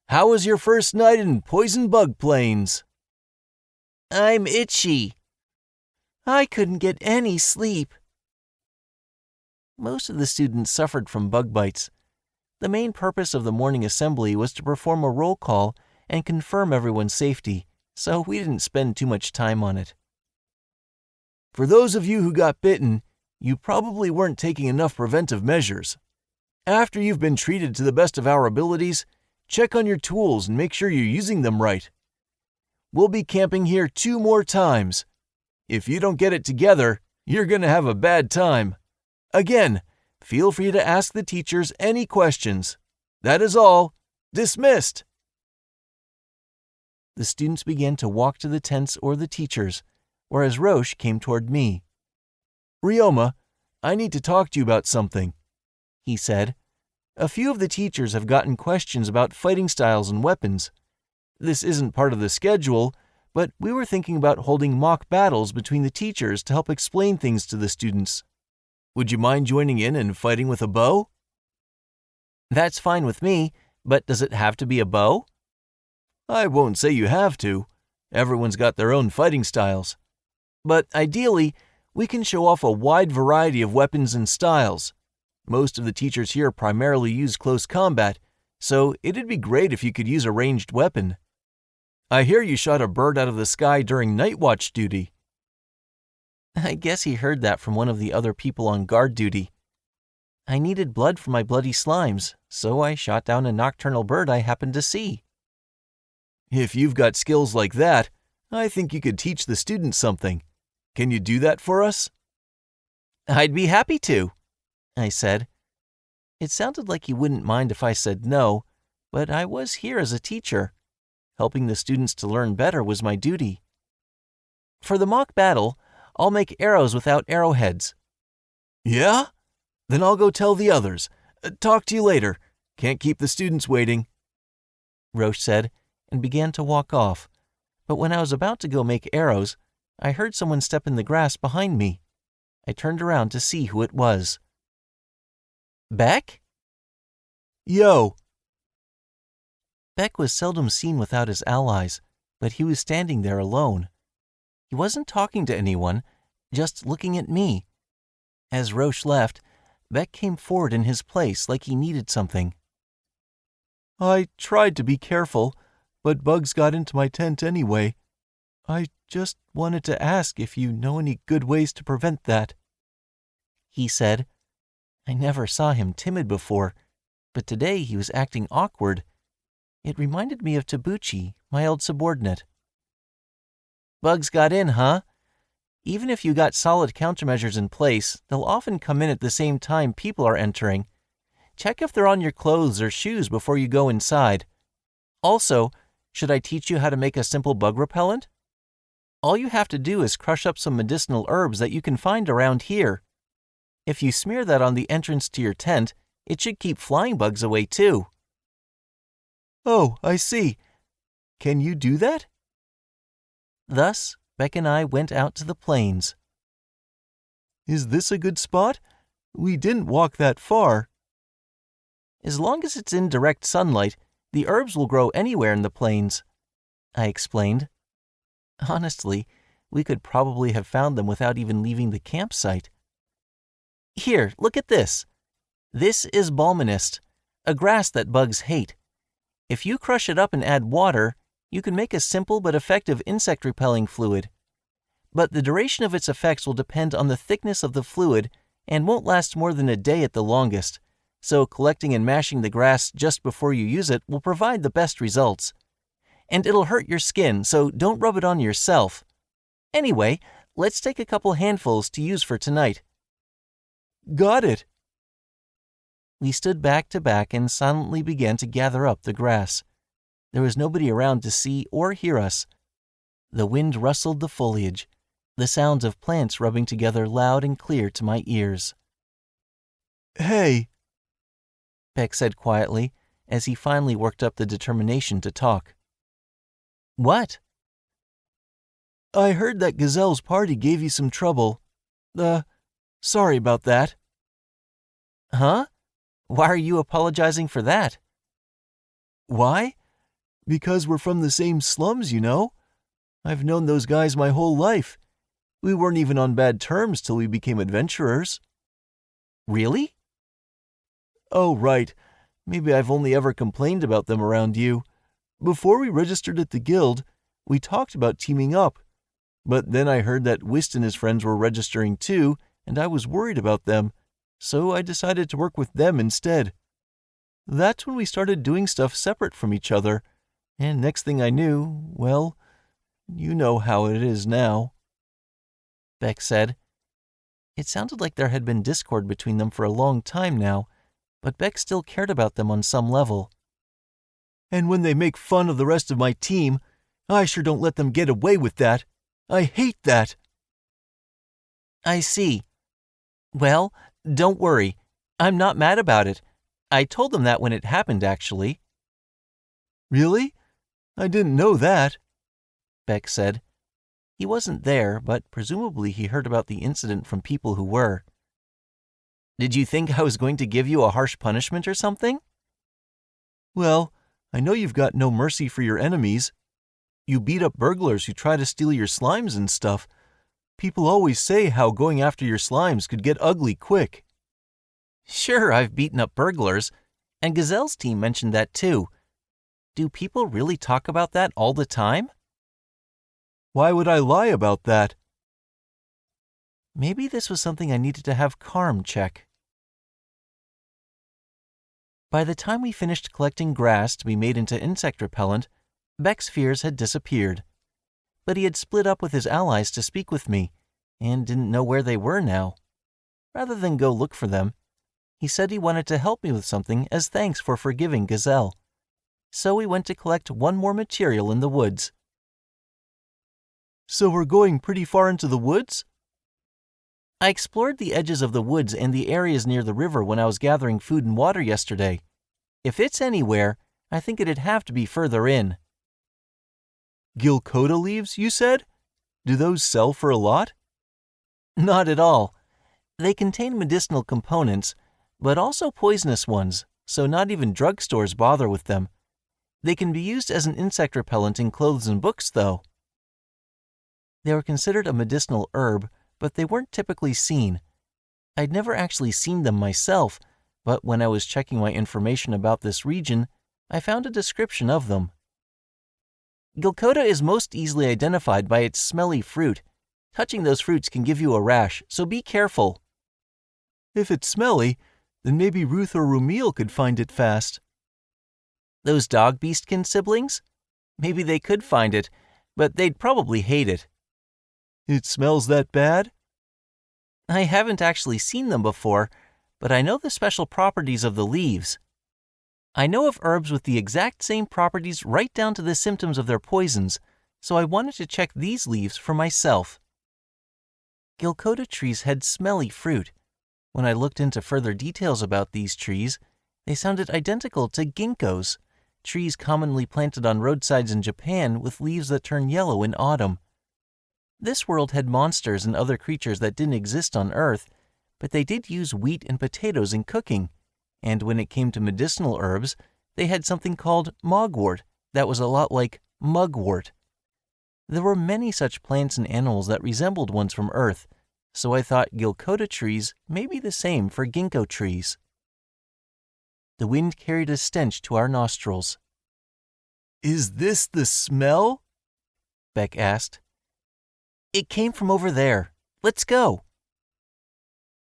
How was your first night in Poison Bug Plains? I'm itchy. I couldn't get any sleep. Most of the students suffered from bug bites. The main purpose of the morning assembly was to perform a roll call and confirm everyone's safety, so we didn't spend too much time on it. For those of you who got bitten, you probably weren't taking enough preventive measures. After you've been treated to the best of our abilities, check on your tools and make sure you're using them right. We'll be camping here 2 more times. If you don't get it together, you're going to have a bad time. Again, feel free to ask the teachers any questions. That is all. Dismissed. The students began to walk to the tents or the teachers, whereas Roche came toward me. Ryoma, I need to talk to you about something, he said. A few of the teachers have gotten questions about fighting styles and weapons. This isn't part of the schedule, but we were thinking about holding mock battles between the teachers to help explain things to the students. Would you mind joining in and fighting with a bow? That's fine with me, but does it have to be a bow? I won't say you have to. Everyone's got their own fighting styles. But ideally, we can show off a wide variety of weapons and styles. Most of the teachers here primarily use close combat, so it'd be great if you could use a ranged weapon. I hear you shot a bird out of the sky during night watch duty. I guess he heard that from one of the other people on guard duty. I needed blood for my bloody slimes, so I shot down a nocturnal bird I happened to see. If you've got skills like that, I think you could teach the students something. Can you do that for us? I'd be happy to, I said. It sounded like he wouldn't mind if I said no, but I was here as a teacher. Helping the students to learn better was my duty. For the mock battle, I'll make arrows without arrowheads. Yeah? Then I'll go tell the others. Talk to you later. Can't keep the students waiting, Roche said, and began to walk off. But when I was about to go make arrows, I heard someone step in the grass behind me. I turned around to see who it was. Beck? Yo! Beck was seldom seen without his allies, but he was standing there alone. He wasn't talking to anyone, just looking at me. As Roche left, Beck came forward in his place like he needed something. I tried to be careful, but bugs got into my tent anyway. I just wanted to ask if you know any good ways to prevent that, he said. I never saw him timid before, but today he was acting awkward. It reminded me of Tabuchi, my old subordinate. Bugs got in, huh? Even if you got solid countermeasures in place, they'll often come in at the same time people are entering. Check if they're on your clothes or shoes before you go inside. Also, should I teach you how to make a simple bug repellent? All you have to do is crush up some medicinal herbs that you can find around here. If you smear that on the entrance to your tent, It should keep flying bugs away too. Oh, I see. Can you do that? Thus, Beck and I went out to the plains. Is this a good spot? We didn't walk that far. As long as it's in direct sunlight, the herbs will grow anywhere in the plains, I explained. Honestly, we could probably have found them without even leaving the campsite. Here, look at this. This is balmanist, a grass that bugs hate. If you crush it up and add water, you can make a simple but effective insect-repelling fluid. But the duration of its effects will depend on the thickness of the fluid and won't last more than a day at the longest, so collecting and mashing the grass just before you use it will provide the best results. And it'll hurt your skin, so don't rub it on yourself. Anyway, let's take a couple handfuls to use for tonight. Got it. We stood back to back and silently began to gather up the grass. There was nobody around to see or hear us. The wind rustled the foliage, the sounds of plants rubbing together loud and clear to my ears. Hey, Beck said quietly, as he finally worked up the determination to talk. What? I heard that Gazelle's party gave you some trouble. Sorry about that. Huh? Why are you apologizing for that? Why? Because we're from the same slums, you know. I've known those guys my whole life. We weren't even on bad terms till we became adventurers. Really? Oh, right. Maybe I've only ever complained about them around you. Before we registered at the guild, we talked about teaming up. But then I heard that Whist and his friends were registering too, and I was worried about them, so I decided to work with them instead. That's when we started doing stuff separate from each other, and next thing I knew, well, you know how it is now. Beck said. It sounded like there had been discord between them for a long time now, but Beck still cared about them on some level. And when they make fun of the rest of my team, I sure don't let them get away with that. I hate that. I see. Well, don't worry. I'm not mad about it. I told them that when it happened, actually. Really? I didn't know that, Beck said. He wasn't there, but presumably he heard about the incident from people who were. Did you think I was going to give you a harsh punishment or something? Well, I know you've got no mercy for your enemies. You beat up burglars who try to steal your slimes and stuff. People always say how going after your slimes could get ugly quick. Sure, I've beaten up burglars, and Gazelle's team mentioned that too. Do people really talk about that all the time? Why would I lie about that? Maybe this was something I needed to have Carm check. By the time we finished collecting grass to be made into insect repellent, Beck's fears had disappeared. But he had split up with his allies to speak with me, and didn't know where they were now. Rather than go look for them, he said he wanted to help me with something as thanks for forgiving Gazelle. So we went to collect one more material in the woods. So we're going pretty far into the woods? I explored the edges of the woods and the areas near the river when I was gathering food and water yesterday. If it's anywhere, I think it'd have to be further in. Gilcoda leaves, you said? Do those sell for a lot? Not at all. They contain medicinal components, but also poisonous ones, so not even drugstores bother with them. They can be used as an insect repellent in clothes and books, though. They were considered a medicinal herb, but they weren't typically seen. I'd never actually seen them myself, but when I was checking my information about this region, I found a description of them. Gilcoda is most easily identified by its smelly fruit. Touching those fruits can give you a rash, so be careful. If it's smelly, then maybe Ruth or Rumil could find it fast. Those dog beastkin siblings? Maybe they could find it, but they'd probably hate it. It smells that bad? I haven't actually seen them before, but I know the special properties of the leaves. I know of herbs with the exact same properties right down to the symptoms of their poisons, so I wanted to check these leaves for myself. Gilcoda trees had smelly fruit. When I looked into further details about these trees, they sounded identical to ginkgos, trees commonly planted on roadsides in Japan with leaves that turn yellow in autumn. This world had monsters and other creatures that didn't exist on Earth, but they did use wheat and potatoes in cooking, and when it came to medicinal herbs, they had something called mogwort that was a lot like mugwort. There were many such plants and animals that resembled ones from Earth, so I thought Gilcoda trees may be the same for ginkgo trees. The wind carried a stench to our nostrils. Is this the smell? Beck asked. It came from over there. Let's go.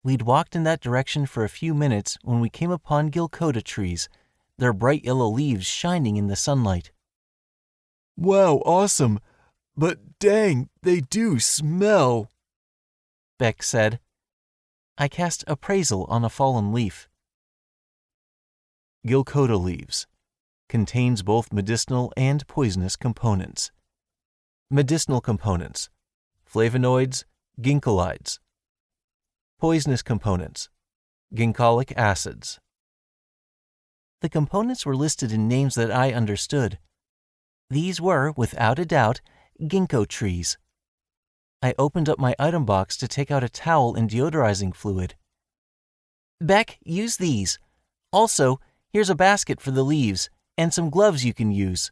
We'd walked in that direction for a few minutes when we came upon Gilcoda trees, their bright yellow leaves shining in the sunlight. Wow, awesome. But dang, they do smell, Beck said. I cast appraisal on a fallen leaf. Gilcoda leaves. Contains both medicinal and poisonous components. Medicinal components: flavonoids, ginkgolides. Poisonous components: ginkgolic acids. The components were listed in names that I understood. These were, without a doubt, ginkgo trees. I opened up my item box to take out a towel and deodorizing fluid. Beck, use these. Also, here's a basket for the leaves and some gloves you can use.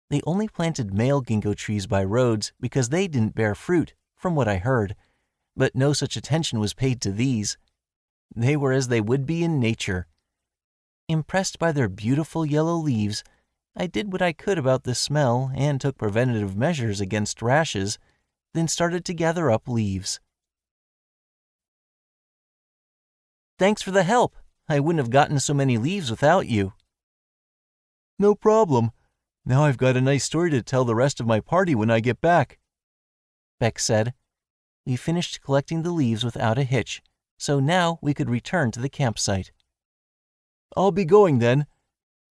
They only planted male ginkgo trees by roads because they didn't bear fruit, from what I heard, but no such attention was paid to these. They were as they would be in nature. Impressed by their beautiful yellow leaves, I did what I could about the smell and took preventative measures against rashes, then started to gather up leaves. Thanks for the help. I wouldn't have gotten so many leaves without you. No problem. Now I've got a nice story to tell the rest of my party when I get back, Beck said. We finished collecting the leaves without a hitch, so now we could return to the campsite. I'll be going then.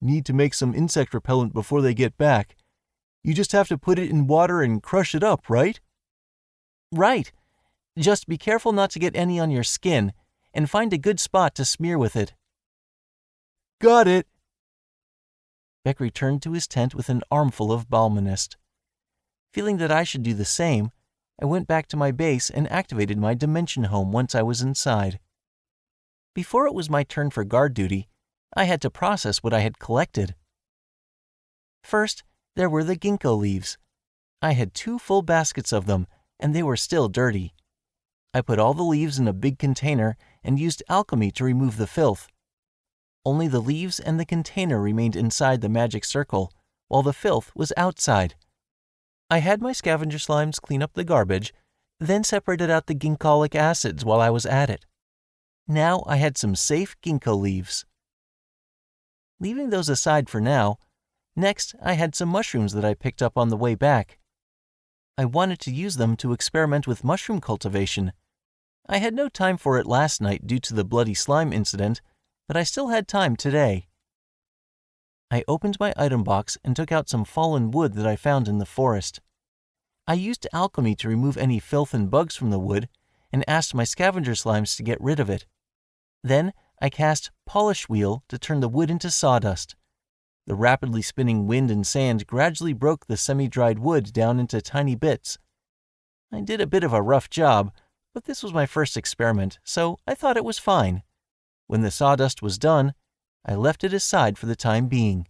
Need to make some insect repellent before they get back. You just have to put it in water and crush it up, right? Right. Just be careful not to get any on your skin, and find a good spot to smear with it. Got it. Beck returned to his tent with an armful of Balmanist. Feeling that I should do the same, I went back to my base and activated my dimension home once I was inside. Before it was my turn for guard duty, I had to process what I had collected. First, there were the ginkgo leaves. I had 2 full baskets of them, and they were still dirty. I put all the leaves in a big container and used alchemy to remove the filth. Only the leaves and the container remained inside the magic circle, while the filth was outside. I had my scavenger slimes clean up the garbage, then separated out the ginkgolic acids while I was at it. Now I had some safe ginkgo leaves. Leaving those aside for now, next I had some mushrooms that I picked up on the way back. I wanted to use them to experiment with mushroom cultivation. I had no time for it last night due to the bloody slime incident, but I still had time today. I opened my item box and took out some fallen wood that I found in the forest. I used alchemy to remove any filth and bugs from the wood and asked my scavenger slimes to get rid of it. Then I cast Polish Wheel to turn the wood into sawdust. The rapidly spinning wind and sand gradually broke the semi-dried wood down into tiny bits. I did a bit of a rough job, but this was my first experiment, so I thought it was fine. When the sawdust was done, I left it aside for the time being.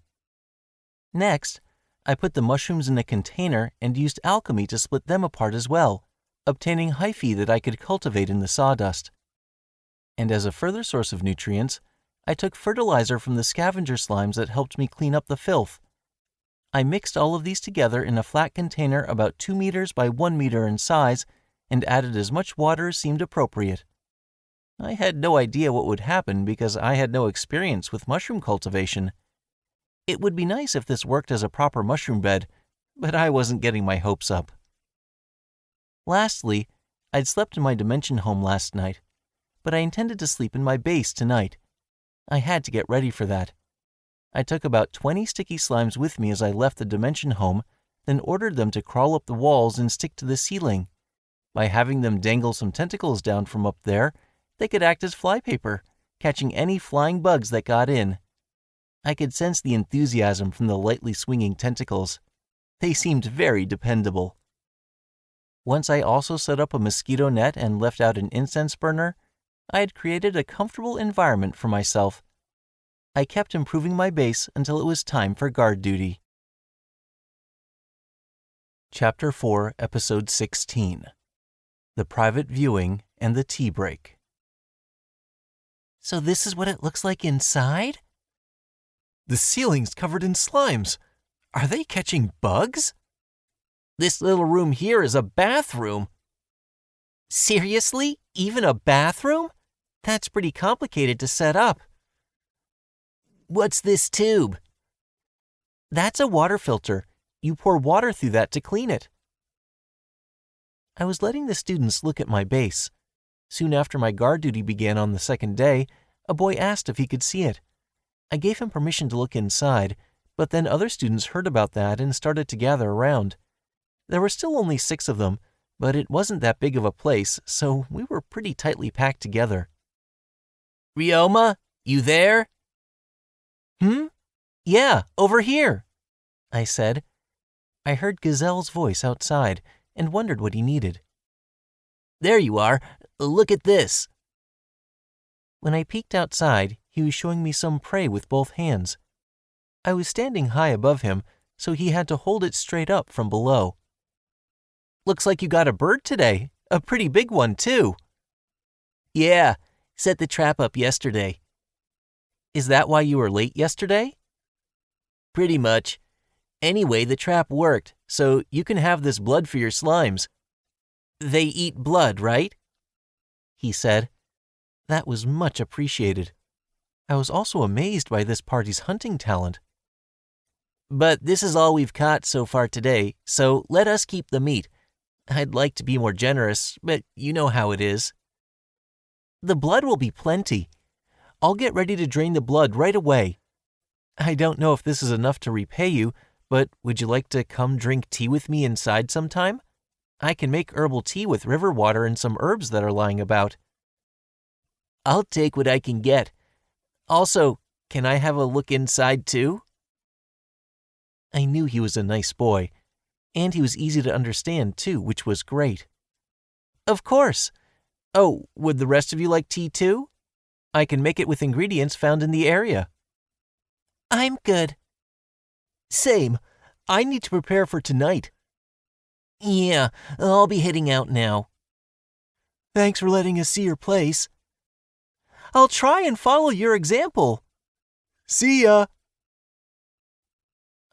Next, I put the mushrooms in a container and used alchemy to split them apart as well, obtaining hyphae that I could cultivate in the sawdust. And as a further source of nutrients, I took fertilizer from the scavenger slimes that helped me clean up the filth. I mixed all of these together in a flat container about 2 meters by 1 meter in size and added as much water as seemed appropriate. I had no idea what would happen because I had no experience with mushroom cultivation. It would be nice if this worked as a proper mushroom bed, but I wasn't getting my hopes up. Lastly, I'd slept in my dimension home last night, but I intended to sleep in my base tonight. I had to get ready for that. I took about 20 sticky slimes with me as I left the dimension home, then ordered them to crawl up the walls and stick to the ceiling. By having them dangle some tentacles down from up there, They could act as flypaper, catching any flying bugs that got in. I could sense the enthusiasm from the lightly swinging tentacles. They seemed very dependable. Once I also set up a mosquito net and left out an incense burner, I had created a comfortable environment for myself. I kept improving my base until it was time for guard duty. Chapter 4, Episode 16. The Private Viewing and the Tea Break. So this is what it looks like inside? The ceiling's covered in slimes. Are they catching bugs? This little room here is a bathroom. Seriously? Even a bathroom? That's pretty complicated to set up. What's this tube? That's a water filter. You pour water through that to clean it. I was letting the students look at my base. Soon after my guard duty began on the second day, a boy asked if he could see it. I gave him permission to look inside, but then other students heard about that and started to gather around. There were still only 6 of them, but it wasn't that big of a place, so we were pretty tightly packed together. Ryoma, you there? Yeah, over here, I said. I heard Gazelle's voice outside and wondered what he needed. There you are. Look at this. When I peeked outside, he was showing me some prey with both hands. I was standing high above him, so he had to hold it straight up from below. Looks like you got a bird today. A pretty big one, too. Yeah, set the trap up yesterday. Is that why you were late yesterday? Pretty much. Anyway, the trap worked, so you can have this blood for your slimes. They eat blood, right? He said. That was much appreciated. I was also amazed by this party's hunting talent. But this is all we've caught so far today, so let us keep the meat. I'd like to be more generous, but you know how it is. The blood will be plenty. I'll get ready to drain the blood right away. I don't know if this is enough to repay you, but would you like to come drink tea with me inside sometime? I can make herbal tea with river water and some herbs that are lying about. I'll take what I can get. Also, can I have a look inside too? I knew he was a nice boy, and he was easy to understand too, which was great. Of course. Oh, would the rest of you like tea too? I can make it with ingredients found in the area. I'm good. Same. I need to prepare for tonight. Yeah, I'll be heading out now. Thanks for letting us see your place. I'll try and follow your example. See ya.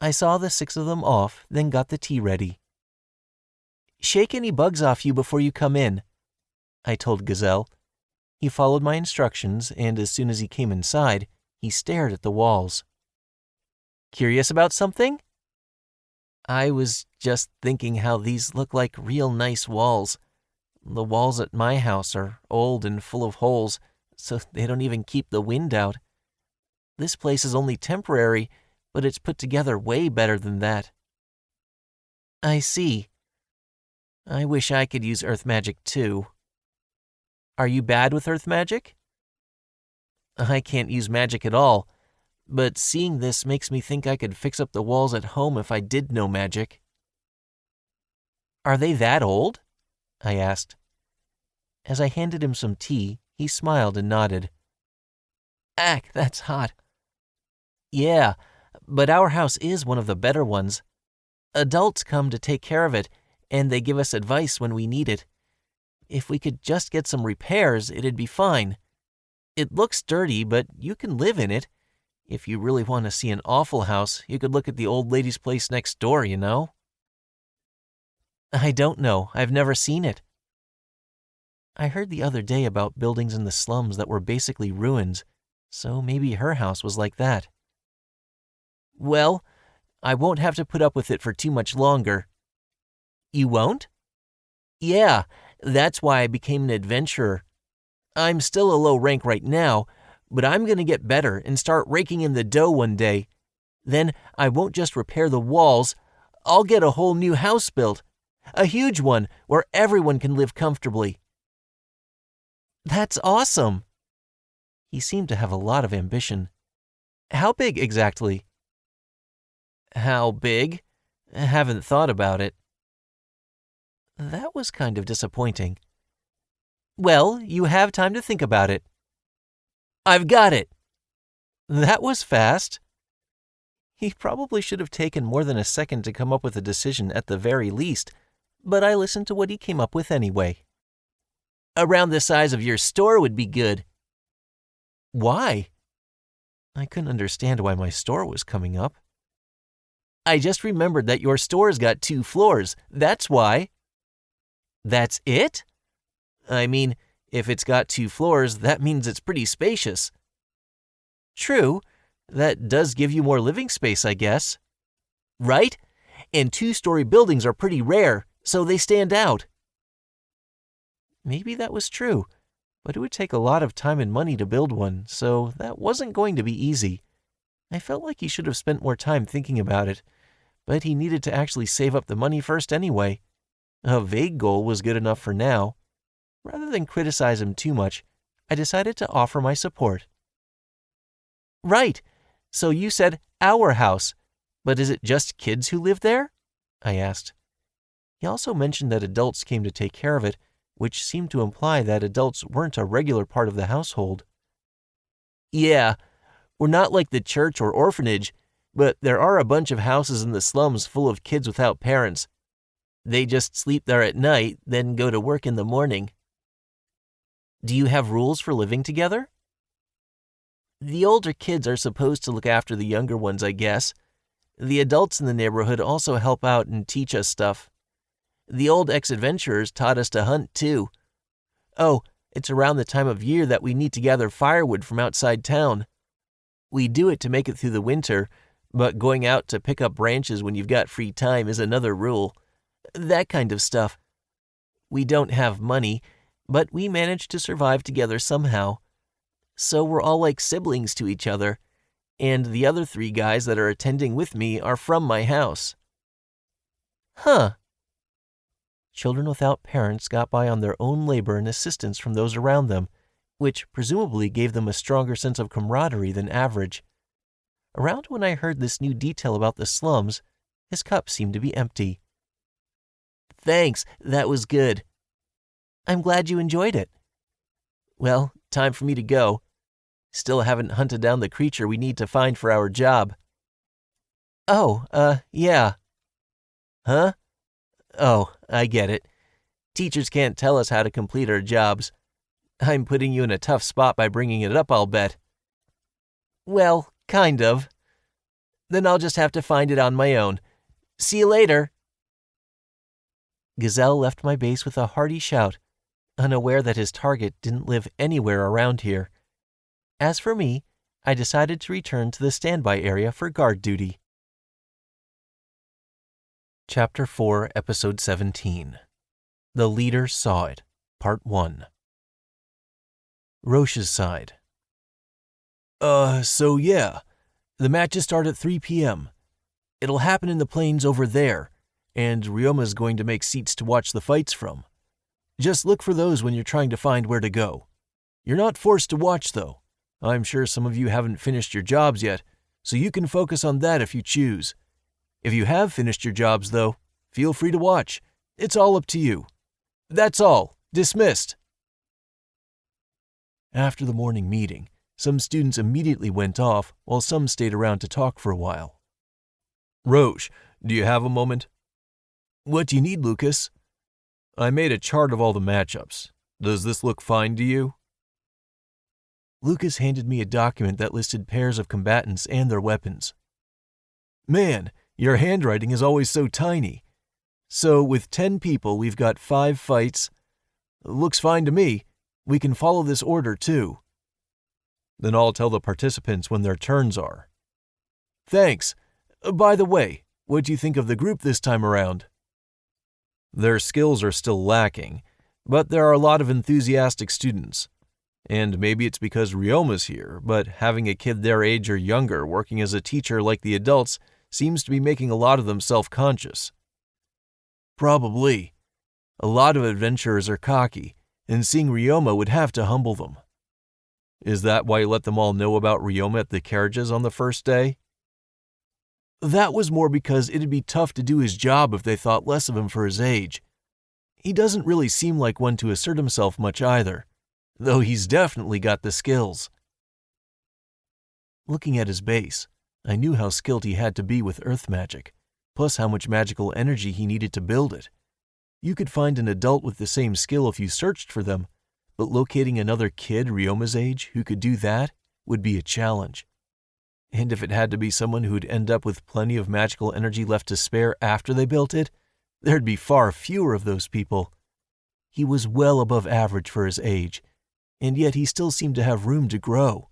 I saw the 6 of them off, then got the tea ready. Shake any bugs off you before you come in, I told Gazelle. He followed my instructions, and as soon as he came inside, he stared at the walls. Curious about something? I was just thinking how these look like real nice walls. The walls at my house are old and full of holes, so they don't even keep the wind out. This place is only temporary, but it's put together way better than that. I see. I wish I could use earth magic too. Are you bad with earth magic? I can't use magic at all, but seeing this makes me think I could fix up the walls at home if I did know magic. Are they that old? I asked. As I handed him some tea, he smiled and nodded. Ack, that's hot. Yeah, but our house is one of the better ones. Adults come to take care of it, and they give us advice when we need it. If we could just get some repairs, it'd be fine. It looks dirty, but you can live in it. If you really want to see an awful house, you could look at the old lady's place next door, you know? I don't know. I've never seen it. I heard the other day about buildings in the slums that were basically ruins, so maybe her house was like that. Well, I won't have to put up with it for too much longer. You won't? Yeah, that's why I became an adventurer. I'm still a low rank right now, but I'm going to get better and start raking in the dough one day. Then I won't just repair the walls, I'll get a whole new house built. A huge one where everyone can live comfortably. That's awesome! He seemed to have a lot of ambition. How big exactly? How big? Haven't thought about it. That was kind of disappointing. Well, you have time to think about it. I've got it! That was fast. He probably should have taken more than a second to come up with a decision at the very least, but I listened to what he came up with anyway. Around the size of your store would be good. Why? I couldn't understand why my store was coming up. I just remembered that your store's got 2 floors. That's why. That's it? I mean, if it's got 2 floors, that means it's pretty spacious. True, that does give you more living space, I guess. Right? And 2-story buildings are pretty rare, so they stand out. Maybe that was true, but it would take a lot of time and money to build one, so that wasn't going to be easy. I felt like he should have spent more time thinking about it, but he needed to actually save up the money first anyway. A vague goal was good enough for now. Rather than criticize him too much, I decided to offer my support. Right, so you said our house, but is it just kids who live there? I asked. He also mentioned that adults came to take care of it, which seemed to imply that adults weren't a regular part of the household. Yeah, we're not like the church or orphanage, but there are a bunch of houses in the slums full of kids without parents. They just sleep there at night, then go to work in the morning. Do you have rules for living together? The older kids are supposed to look after the younger ones, I guess. The adults in the neighborhood also help out and teach us stuff. The old ex-adventurers taught us to hunt, too. Oh, it's around the time of year that we need to gather firewood from outside town. We do it to make it through the winter, but going out to pick up branches when you've got free time is another rule. That kind of stuff. We don't have money, but we manage to survive together somehow. So we're all like siblings to each other, and the other 3 guys that are attending with me are from my house. Huh. Children without parents got by on their own labor and assistance from those around them, which presumably gave them a stronger sense of camaraderie than average. Around when I heard this new detail about the slums, his cup seemed to be empty. Thanks, that was good. I'm glad you enjoyed it. Well, time for me to go. Still haven't hunted down the creature we need to find for our job. Oh, yeah. Huh? Oh, I get it. Teachers can't tell us how to complete our jobs. I'm putting you in a tough spot by bringing it up, I'll bet. Well, kind of. Then I'll just have to find it on my own. See you later. Gazelle left my base with a hearty shout, unaware that his target didn't live anywhere around here. As for me, I decided to return to the standby area for guard duty. Chapter 4, Episode 17. The Leader Saw It, Part 1. Roche's side. So yeah, the matches start at 3 p.m. It'll happen in the plains over there, and Ryoma's going to make seats to watch the fights from. Just look for those when you're trying to find where to go. You're not forced to watch, though. I'm sure some of you haven't finished your jobs yet, so you can focus on that if you choose. If you have finished your jobs, though, feel free to watch. It's all up to you. That's all. Dismissed. After the morning meeting, some students immediately went off while some stayed around to talk for a while. Roche, do you have a moment? What do you need, Lucas? I made a chart of all the matchups. Does this look fine to you? Lucas handed me a document that listed pairs of combatants and their weapons. Man, your handwriting is always so tiny. So with 10 people, we've got 5 fights. Looks fine to me. We can follow this order, too. Then I'll tell the participants when their turns are. Thanks. By the way, what do you think of the group this time around? Their skills are still lacking, but there are a lot of enthusiastic students. And maybe it's because Ryoma's here, but having a kid their age or younger working as a teacher like the adults seems to be making a lot of them self-conscious. Probably. A lot of adventurers are cocky, and seeing Ryoma would have to humble them. Is that why you let them all know about Ryoma at the carriages on the first day? That was more because it'd be tough to do his job if they thought less of him for his age. He doesn't really seem like one to assert himself much either, though he's definitely got the skills. Looking at his base, I knew how skilled he had to be with earth magic, plus how much magical energy he needed to build it. You could find an adult with the same skill if you searched for them, but locating another kid Ryoma's age who could do that would be a challenge. And if it had to be someone who'd end up with plenty of magical energy left to spare after they built it, there'd be far fewer of those people. He was well above average for his age, and yet he still seemed to have room to grow.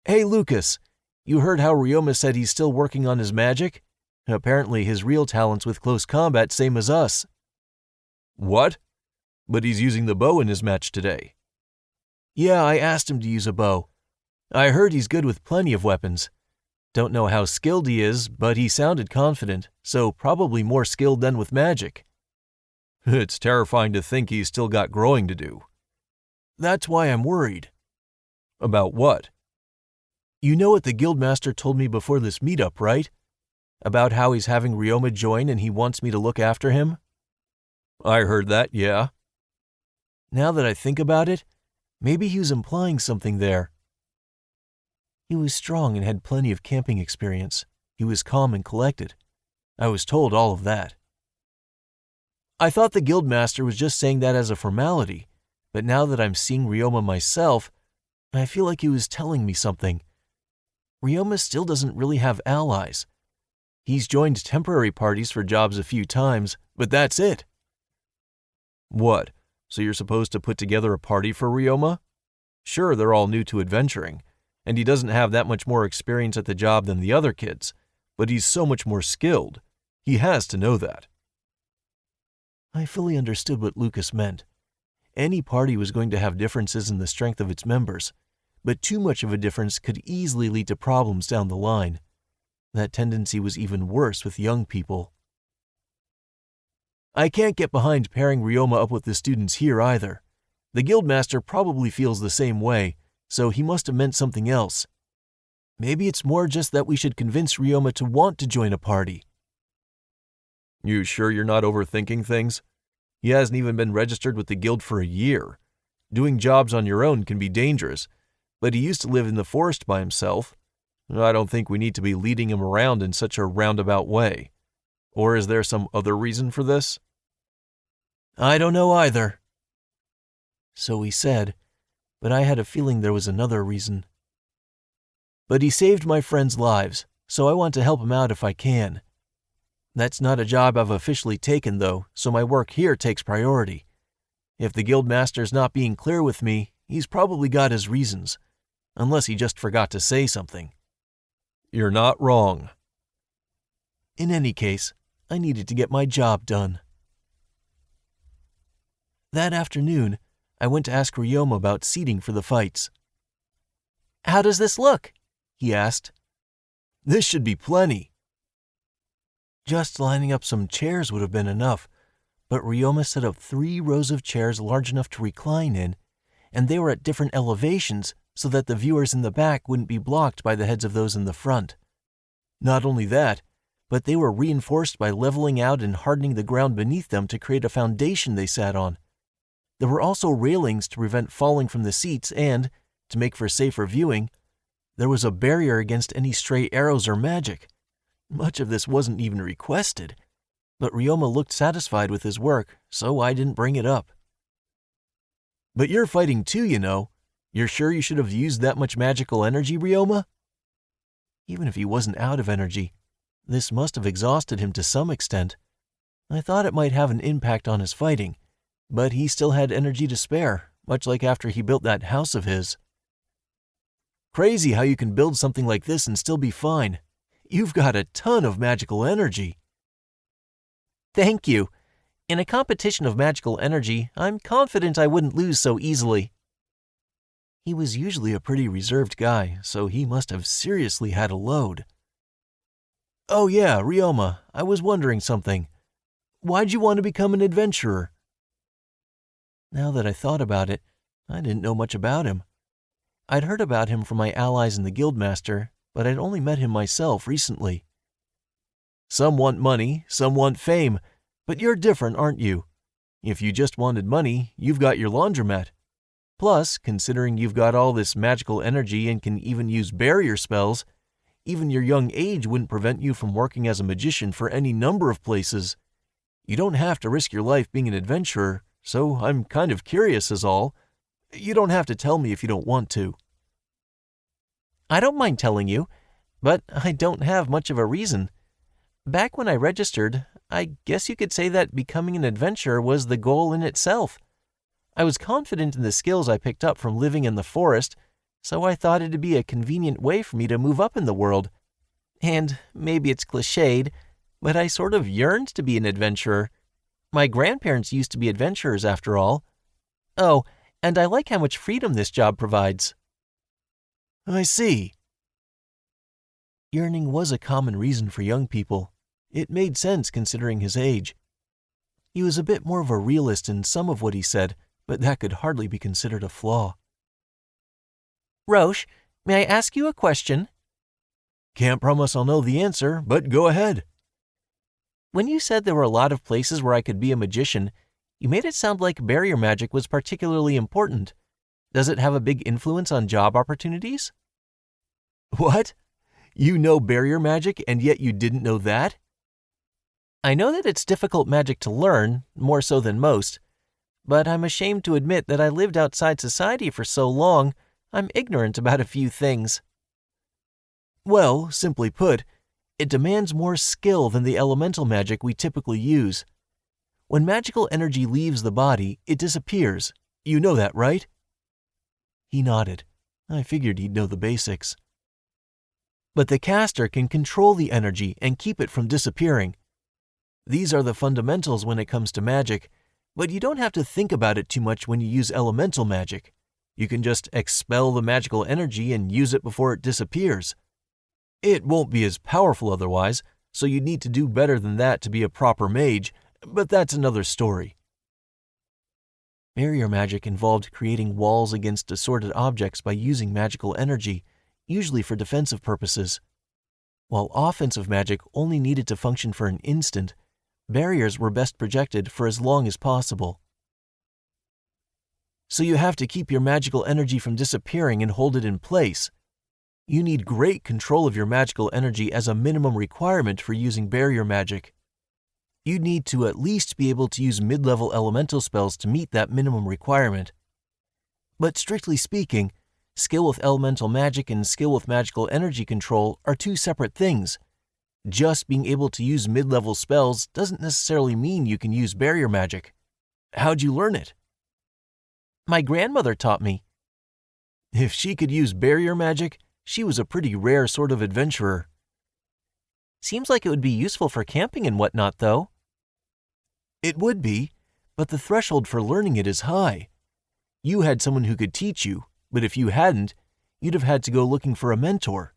Hey Lucas, you heard how Ryoma said he's still working on his magic? Apparently his real talent's with close combat, same as us. What? But he's using the bow in his match today. Yeah, I asked him to use a bow. I heard he's good with plenty of weapons. Don't know how skilled he is, but he sounded confident, so probably more skilled than with magic. It's terrifying to think he's still got growing to do. That's why I'm worried. About what? You know what the guildmaster told me before this meetup, right? About how he's having Ryoma join and he wants me to look after him? I heard that, yeah. Now that I think about it, maybe he was implying something there. He was strong and had plenty of camping experience. He was calm and collected. I was told all of that. I thought the guildmaster was just saying that as a formality, but now that I'm seeing Ryoma myself, I feel like he was telling me something. Ryoma still doesn't really have allies. He's joined temporary parties for jobs a few times, but that's it. What? So you're supposed to put together a party for Ryoma? Sure, they're all new to adventuring, and he doesn't have that much more experience at the job than the other kids, but he's so much more skilled. He has to know that. I fully understood what Lucas meant. Any party was going to have differences in the strength of its members, but too much of a difference could easily lead to problems down the line. That tendency was even worse with young people. I can't get behind pairing Ryoma up with the students here either. The guildmaster probably feels the same way, so he must have meant something else. Maybe it's more just that we should convince Ryoma to want to join a party. You sure you're not overthinking things? He hasn't even been registered with the guild for a year. Doing jobs on your own can be dangerous, but he used to live in the forest by himself. I don't think we need to be leading him around in such a roundabout way. Or is there some other reason for this? I don't know either. So he said, but I had a feeling there was another reason. But he saved my friends' lives, so I want to help him out if I can. That's not a job I've officially taken, though, so my work here takes priority. If the guildmaster's not being clear with me, he's probably got his reasons, unless he just forgot to say something. You're not wrong. In any case, I needed to get my job done. That afternoon, I went to ask Ryoma about seating for the fights. How does this look? He asked. This should be plenty. Just lining up some chairs would have been enough, but Ryoma set up 3 rows of chairs large enough to recline in, and they were at different elevations so that the viewers in the back wouldn't be blocked by the heads of those in the front. Not only that, but they were reinforced by leveling out and hardening the ground beneath them to create a foundation they sat on. There were also railings to prevent falling from the seats and, to make for safer viewing, there was a barrier against any stray arrows or magic. Much of this wasn't even requested, but Ryoma looked satisfied with his work, so I didn't bring it up. But you're fighting too, you know. You're sure you should have used that much magical energy, Ryoma? Even if he wasn't out of energy, this must have exhausted him to some extent. I thought it might have an impact on his fighting, but he still had energy to spare, much like after he built that house of his. Crazy how you can build something like this and still be fine. You've got a ton of magical energy. Thank you. In a competition of magical energy, I'm confident I wouldn't lose so easily. He was usually a pretty reserved guy, so he must have seriously had a load. Oh yeah, Ryoma, I was wondering something. Why'd you want to become an adventurer? Now that I thought about it, I didn't know much about him. I'd heard about him from my allies in the Guildmaster, but I'd only met him myself recently. Some want money, some want fame, but you're different, aren't you? If you just wanted money, you've got your laundromat. Plus, considering you've got all this magical energy and can even use barrier spells, even your young age wouldn't prevent you from working as a magician for any number of places. You don't have to risk your life being an adventurer, so I'm kind of curious is all. You don't have to tell me if you don't want to. I don't mind telling you, but I don't have much of a reason. Back when I registered, I guess you could say that becoming an adventurer was the goal in itself. I was confident in the skills I picked up from living in the forest, so I thought it'd be a convenient way for me to move up in the world. And maybe it's cliched, but I sort of yearned to be an adventurer. My grandparents used to be adventurers after all. Oh, and I like how much freedom this job provides. I see. Yearning was a common reason for young people. It made sense considering his age. He was a bit more of a realist in some of what he said, but that could hardly be considered a flaw. Roche, may I ask you a question? Can't promise I'll know the answer, but go ahead. When you said there were a lot of places where I could be a magician, you made it sound like barrier magic was particularly important. Does it have a big influence on job opportunities? What? You know barrier magic and yet you didn't know that? I know that it's difficult magic to learn, more so than most, but I'm ashamed to admit that I lived outside society for so long, I'm ignorant about a few things. Well, simply put, it demands more skill than the elemental magic we typically use. When magical energy leaves the body, it disappears. You know that, right? He nodded. I figured he'd know the basics. But the caster can control the energy and keep it from disappearing. These are the fundamentals when it comes to magic, but you don't have to think about it too much when you use elemental magic. You can just expel the magical energy and use it before it disappears. It won't be as powerful otherwise, so you'd need to do better than that to be a proper mage, but that's another story. Barrier magic involved creating walls against assorted objects by using magical energy, usually for defensive purposes. While offensive magic only needed to function for an instant, barriers were best projected for as long as possible. So you have to keep your magical energy from disappearing and hold it in place. You need great control of your magical energy as a minimum requirement for using barrier magic. You'd need to at least be able to use mid-level elemental spells to meet that minimum requirement. But strictly speaking, skill with elemental magic and skill with magical energy control are two separate things. Just being able to use mid-level spells doesn't necessarily mean you can use barrier magic. How'd you learn it? My grandmother taught me. If she could use barrier magic, she was a pretty rare sort of adventurer. Seems like it would be useful for camping and whatnot, though. It would be, but the threshold for learning it is high. You had someone who could teach you, but if you hadn't, you'd have had to go looking for a mentor.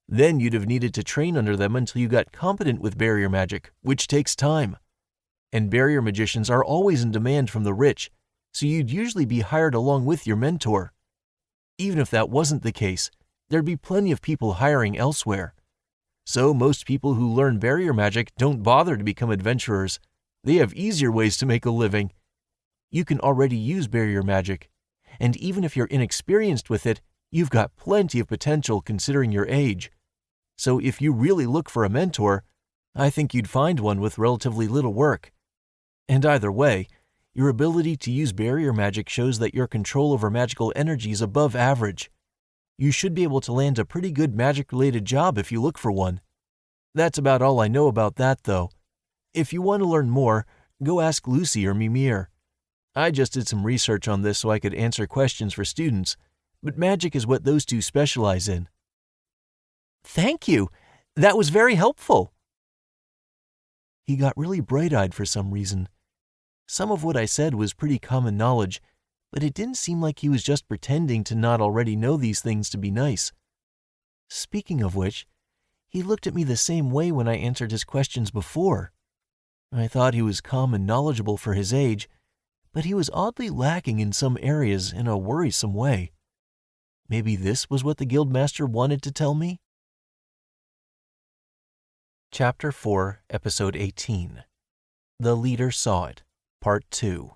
Then you'd have needed to train under them until you got competent with barrier magic, which takes time. And barrier magicians are always in demand from the rich, so you'd usually be hired along with your mentor. Even if that wasn't the case, there'd be plenty of people hiring elsewhere. So most people who learn barrier magic don't bother to become adventurers. They have easier ways to make a living. You can already use barrier magic, and even if you're inexperienced with it, you've got plenty of potential considering your age. So if you really look for a mentor, I think you'd find one with relatively little work. And either way, your ability to use barrier magic shows that your control over magical energy is above average. You should be able to land a pretty good magic-related job if you look for one. That's about all I know about that, though. If you want to learn more, go ask Lucy or Mimir. I just did some research on this so I could answer questions for students, but magic is what those two specialize in. Thank you. That was very helpful. He got really bright-eyed for some reason. Some of what I said was pretty common knowledge, but it didn't seem like he was just pretending to not already know these things to be nice. Speaking of which, he looked at me the same way when I answered his questions before. I thought he was calm and knowledgeable for his age, but he was oddly lacking in some areas in a worrisome way. Maybe this was what the Guildmaster wanted to tell me? Chapter 4, Episode 18. The Leader Saw It, Part 2.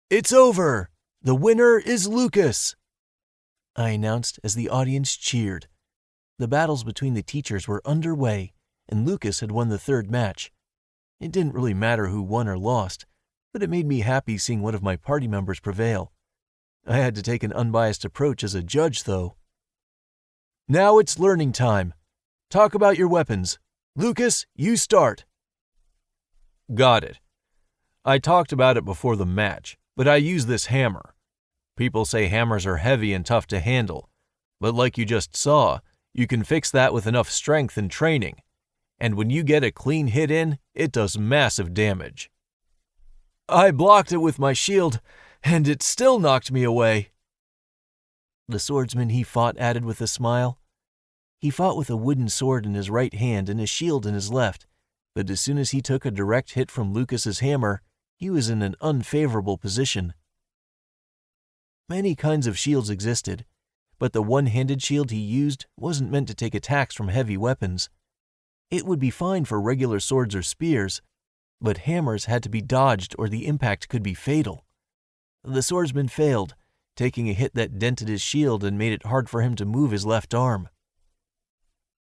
It's over! The winner is Lucas! I announced as the audience cheered. The battles between the teachers were underway, and Lucas had won the third match. It didn't really matter who won or lost, but it made me happy seeing one of my party members prevail. I had to take an unbiased approach as a judge, though. Now it's learning time. Talk about your weapons. Lucas, you start. Got it. I talked about it before the match, but I use this hammer. People say hammers are heavy and tough to handle, but like you just saw, you can fix that with enough strength and training. And when you get a clean hit in, it does massive damage. I blocked it with my shield, and it still knocked me away. The swordsman he fought added with a smile. He fought with a wooden sword in his right hand and a shield in his left, but as soon as he took a direct hit from Lucas's hammer, he was in an unfavorable position. Many kinds of shields existed, but the one-handed shield he used wasn't meant to take attacks from heavy weapons. It would be fine for regular swords or spears, but hammers had to be dodged or the impact could be fatal. The swordsman failed, taking a hit that dented his shield and made it hard for him to move his left arm.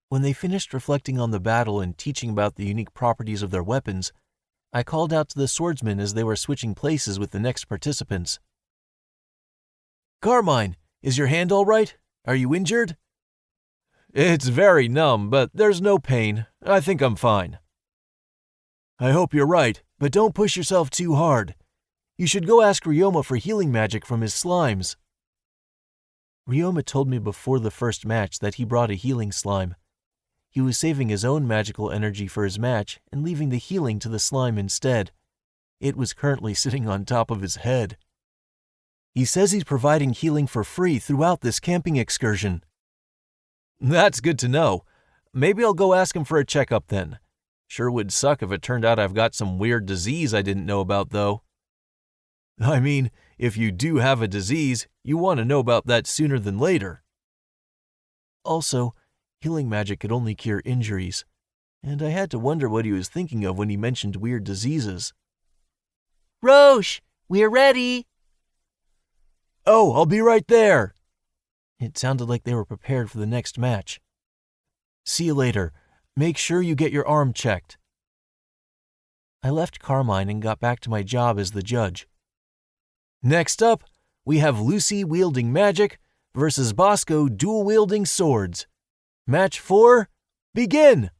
When they finished reflecting on the battle and teaching about the unique properties of their weapons, I called out to the swordsman as they were switching places with the next participants. Carmine, is your hand all right? Are you injured? It's very numb, but there's no pain. I think I'm fine. I hope you're right, but don't push yourself too hard. You should go ask Ryoma for healing magic from his slimes. Ryoma told me before the first match that he brought a healing slime. He was saving his own magical energy for his match and leaving the healing to the slime instead. It was currently sitting on top of his head. He says he's providing healing for free throughout this camping excursion. That's good to know. Maybe I'll go ask him for a checkup then. Sure would suck if it turned out I've got some weird disease I didn't know about, though. I mean, if you do have a disease, you want to know about that sooner than later. Also, healing magic could only cure injuries, and I had to wonder what he was thinking of when he mentioned weird diseases. Roche, we're ready! Oh, I'll be right there! It sounded like they were prepared for the next match. See you later. Make sure you get your arm checked. I left Carmine and got back to my job as the judge. Next up, we have Lucy wielding magic versus Bosco dual-wielding swords. Match 4, begin!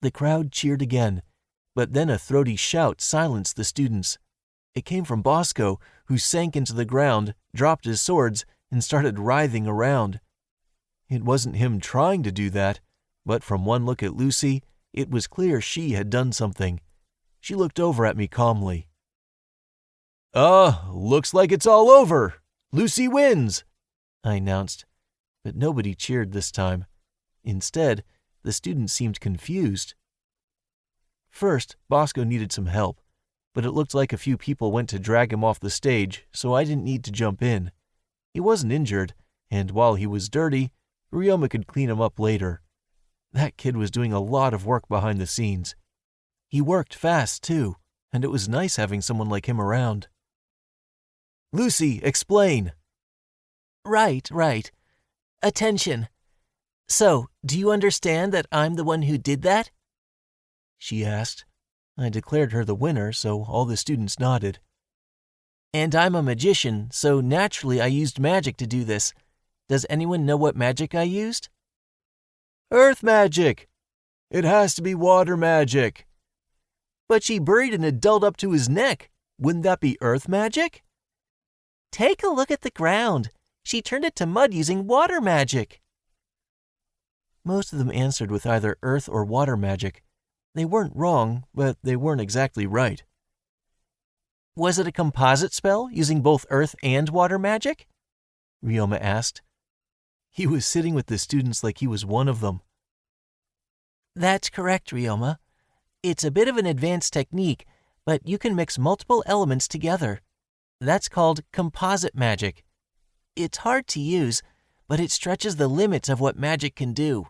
The crowd cheered again, but then a throaty shout silenced the students. It came from Bosco, who sank into the ground, dropped his swords, and started writhing around. It wasn't him trying to do that, but from one look at Lucy, it was clear she had done something. She looked over at me calmly. Looks like it's all over. Lucy wins, I announced, but nobody cheered this time. Instead, the students seemed confused. First, Bosco needed some help, but it looked like a few people went to drag him off the stage, so I didn't need to jump in. He wasn't injured, and while he was dirty, Ryoma could clean him up later. That kid was doing a lot of work behind the scenes. He worked fast, too, and it was nice having someone like him around. Lucy, explain. Right. Attention. So, do you understand that I'm the one who did that? She asked. I declared her the winner, so all the students nodded. And I'm a magician, so naturally I used magic to do this. Does anyone know what magic I used? Earth magic. It has to be water magic. But she buried an adult up to his neck. Wouldn't that be earth magic? Take a look at the ground. She turned it to mud using water magic. Most of them answered with either earth or water magic. They weren't wrong, but they weren't exactly right. Was it a composite spell using both earth and water magic? Ryoma asked. He was sitting with the students like he was one of them. That's correct, Ryoma. It's a bit of an advanced technique, but you can mix multiple elements together. That's called composite magic. It's hard to use, but it stretches the limits of what magic can do.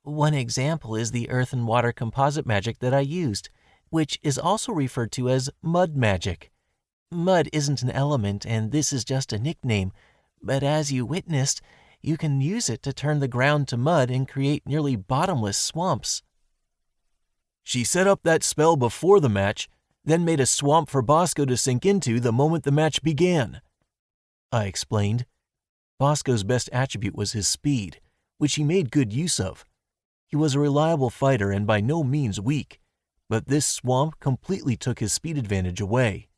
One example is the earth and water composite magic that I used, which is also referred to as mud magic. Mud isn't an element, and this is just a nickname, but as you witnessed, you can use it to turn the ground to mud and create nearly bottomless swamps. She set up that spell before the match, then made a swamp for Bosco to sink into the moment the match began, I explained. Bosco's best attribute was his speed, which he made good use of. He was a reliable fighter and by no means weak, but this swamp completely took his speed advantage away.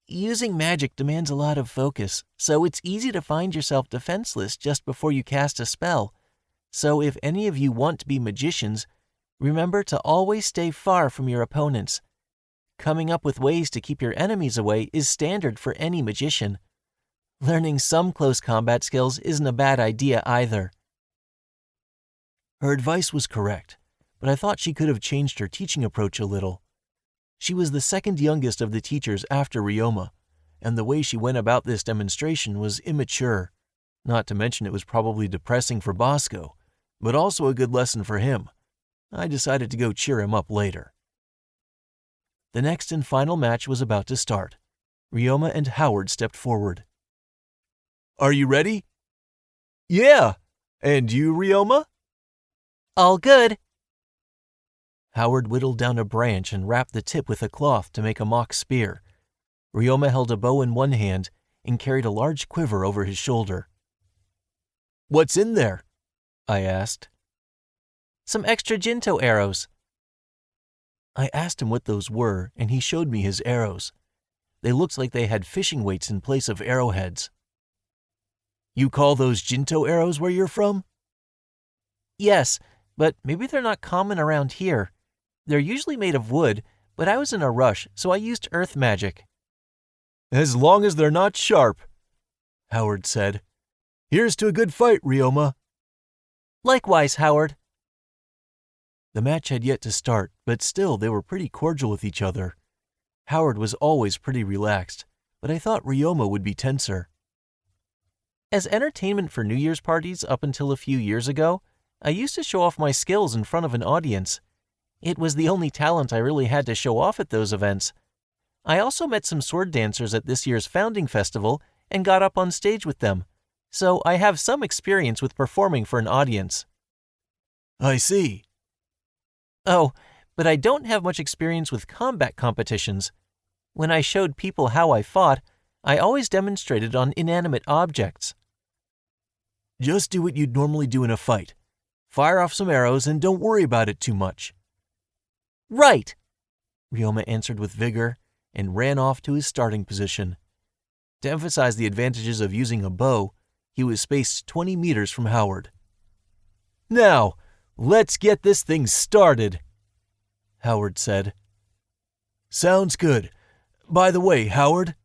Using magic demands a lot of focus, so it's easy to find yourself defenseless just before you cast a spell. So if any of you want to be magicians, remember to always stay far from your opponents. Coming up with ways to keep your enemies away is standard for any magician. Learning some close combat skills isn't a bad idea either. Her advice was correct, but I thought she could have changed her teaching approach a little. She was the second youngest of the teachers after Ryoma, and the way she went about this demonstration was immature. Not to mention it was probably depressing for Bosco, but also a good lesson for him. I decided to go cheer him up later. The next and final match was about to start. Ryoma and Howard stepped forward. "Are you ready?" "Yeah. And you, Ryoma?" All good. Howard whittled down a branch and wrapped the tip with a cloth to make a mock spear. Ryoma held a bow in one hand and carried a large quiver over his shoulder. "What's in there?" I asked. Some extra Jinto arrows. I asked him what those were, and he showed me his arrows. They looked like they had fishing weights in place of arrowheads. "You call those Jinto arrows where you're from?" Yes, but maybe they're not common around here. They're usually made of wood, but I was in a rush, so I used earth magic. "As long as they're not sharp," Howard said. "Here's to a good fight, Ryoma." Likewise, Howard. The match had yet to start, but still they were pretty cordial with each other. Howard was always pretty relaxed, but I thought Ryoma would be tenser. As entertainment for New Year's parties up until a few years ago, I used to show off my skills in front of an audience. It was the only talent I really had to show off at those events. I also met some sword dancers at this year's founding festival and got up on stage with them, so I have some experience with performing for an audience. I see. Oh, but I don't have much experience with combat competitions. When I showed people how I fought, I always demonstrated on inanimate objects. Just do what you'd normally do in a fight. Fire off some arrows and don't worry about it too much. Right, Ryoma answered with vigor and ran off to his starting position. To emphasize the advantages of using a bow, he was spaced 20 meters from Howard. "Now, let's get this thing started," Howard said. "Sounds good. By the way, Howard."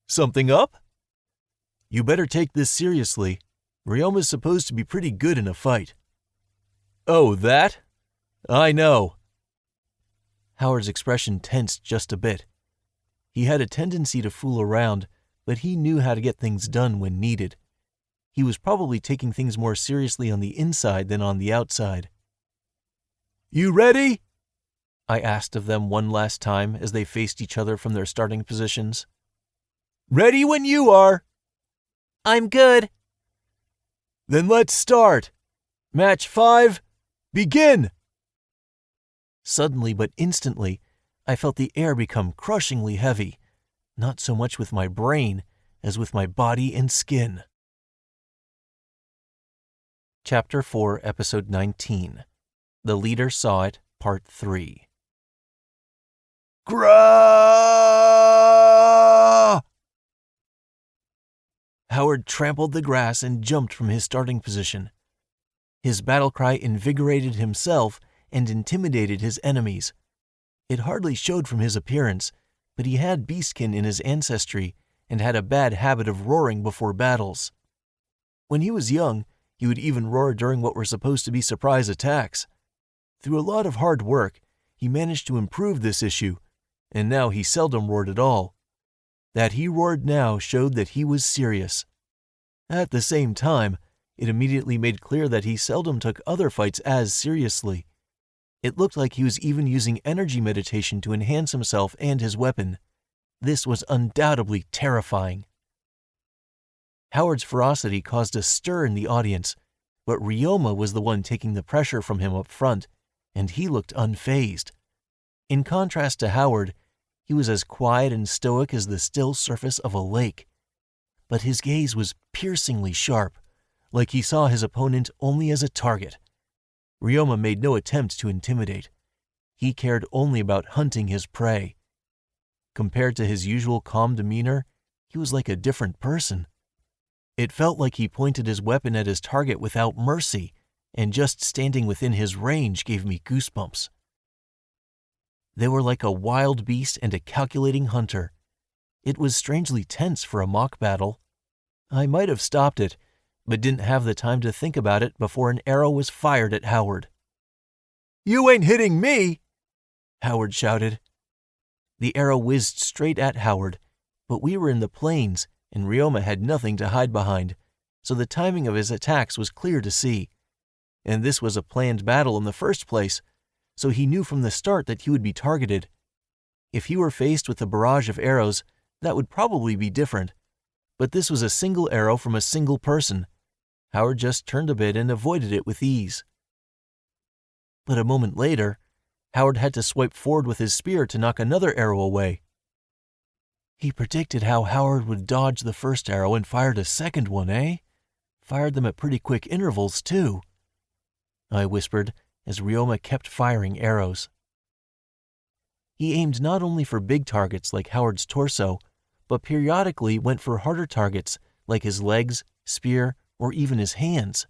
Something up?" "You better take this seriously. Ryoma's supposed to be pretty good in a fight." "Oh, that? I know." Howard's expression tensed just a bit. He had a tendency to fool around, but he knew how to get things done when needed. He was probably taking things more seriously on the inside than on the outside. "You ready?" I asked of them one last time as they faced each other from their starting positions. "Ready when you are." I'm good. "Then let's start. Match 5, begin." Suddenly but instantly, I felt the air become crushingly heavy, not so much with my brain as with my body and skin. Chapter 4, Episode 19. The Leader Saw It, Part 3. Grah! Howard trampled the grass and jumped from his starting position. His battle cry invigorated himself and intimidated his enemies. It hardly showed from his appearance, but he had beastkin in his ancestry and had a bad habit of roaring before battles. When he was young, he would even roar during what were supposed to be surprise attacks. Through a lot of hard work, he managed to improve this issue, and now he seldom roared at all. That he roared now showed that he was serious. At the same time, it immediately made clear that he seldom took other fights as seriously. It looked like he was even using energy meditation to enhance himself and his weapon. This was undoubtedly terrifying. Howard's ferocity caused a stir in the audience, but Ryoma was the one taking the pressure from him up front, and he looked unfazed. In contrast to Howard, he was as quiet and stoic as the still surface of a lake. But his gaze was piercingly sharp, like he saw his opponent only as a target. Ryoma made no attempt to intimidate. He cared only about hunting his prey. Compared to his usual calm demeanor, he was like a different person. It felt like he pointed his weapon at his target without mercy, and just standing within his range gave me goosebumps. They were like a wild beast and a calculating hunter. It was strangely tense for a mock battle. I might have stopped it, but didn't have the time to think about it before an arrow was fired at Howard. "You ain't hitting me!" Howard shouted. The arrow whizzed straight at Howard, but we were in the plains, and Ryoma had nothing to hide behind, so the timing of his attacks was clear to see. And this was a planned battle in the first place, so he knew from the start that he would be targeted. If he were faced with a barrage of arrows, that would probably be different. But this was a single arrow from a single person. Howard just turned a bit and avoided it with ease. But a moment later, Howard had to swipe forward with his spear to knock another arrow away. He predicted how Howard would dodge the first arrow and fired a second one, eh? Fired them at pretty quick intervals, too, I whispered as Ryoma kept firing arrows. He aimed not only for big targets like Howard's torso, but periodically went for harder targets like his legs, spear, or even his hands.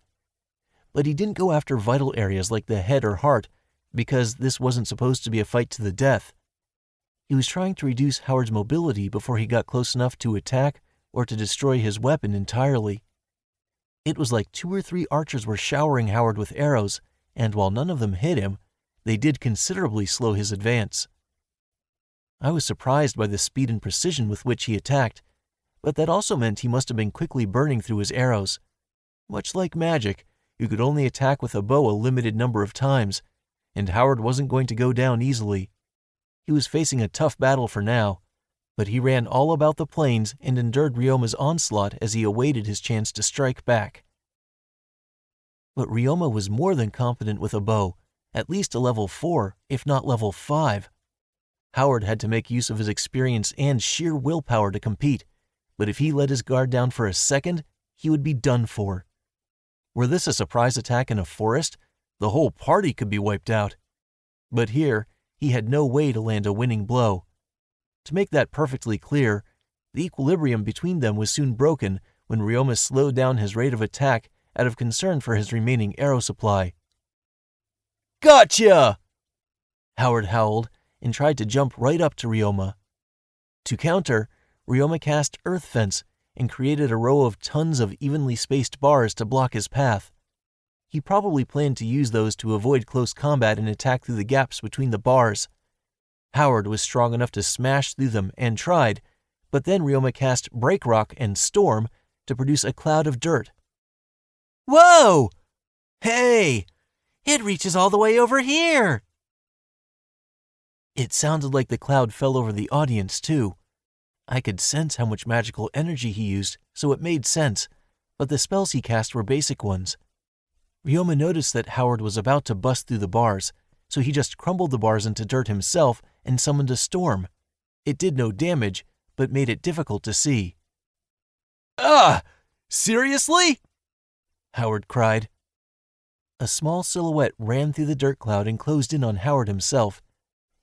But he didn't go after vital areas like the head or heart, because this wasn't supposed to be a fight to the death. He was trying to reduce Howard's mobility before he got close enough to attack or to destroy his weapon entirely. It was like 2 or 3 archers were showering Howard with arrows, and while none of them hit him, they did considerably slow his advance. I was surprised by the speed and precision with which he attacked, but that also meant he must have been quickly burning through his arrows. Much like magic, you could only attack with a bow a limited number of times, and Howard wasn't going to go down easily. He was facing a tough battle for now, but he ran all about the plains and endured Ryoma's onslaught as he awaited his chance to strike back. But Ryoma was more than competent with a bow, at least a level 4, if not level 5. Howard had to make use of his experience and sheer willpower to compete, but if he let his guard down for a second, he would be done for. Were this a surprise attack in a forest, the whole party could be wiped out. But here, he had no way to land a winning blow. To make that perfectly clear, the equilibrium between them was soon broken when Ryoma slowed down his rate of attack out of concern for his remaining arrow supply. "Gotcha!" Howard howled and tried to jump right up to Ryoma. To counter, Ryoma cast Earth Fence and created a row of tons of evenly spaced bars to block his path. He probably planned to use those to avoid close combat and attack through the gaps between the bars. Howard was strong enough to smash through them and tried, but then Ryoma cast Break Rock and Storm to produce a cloud of dirt. "Whoa! Hey! It reaches all the way over here!" It sounded like the cloud fell over the audience, too. I could sense how much magical energy he used, so it made sense, but the spells he cast were basic ones. Ryoma noticed that Howard was about to bust through the bars, so he just crumbled the bars into dirt himself and summoned a storm. It did no damage, but made it difficult to see. "Ah! Seriously?" Howard cried. A small silhouette ran through the dirt cloud and closed in on Howard himself.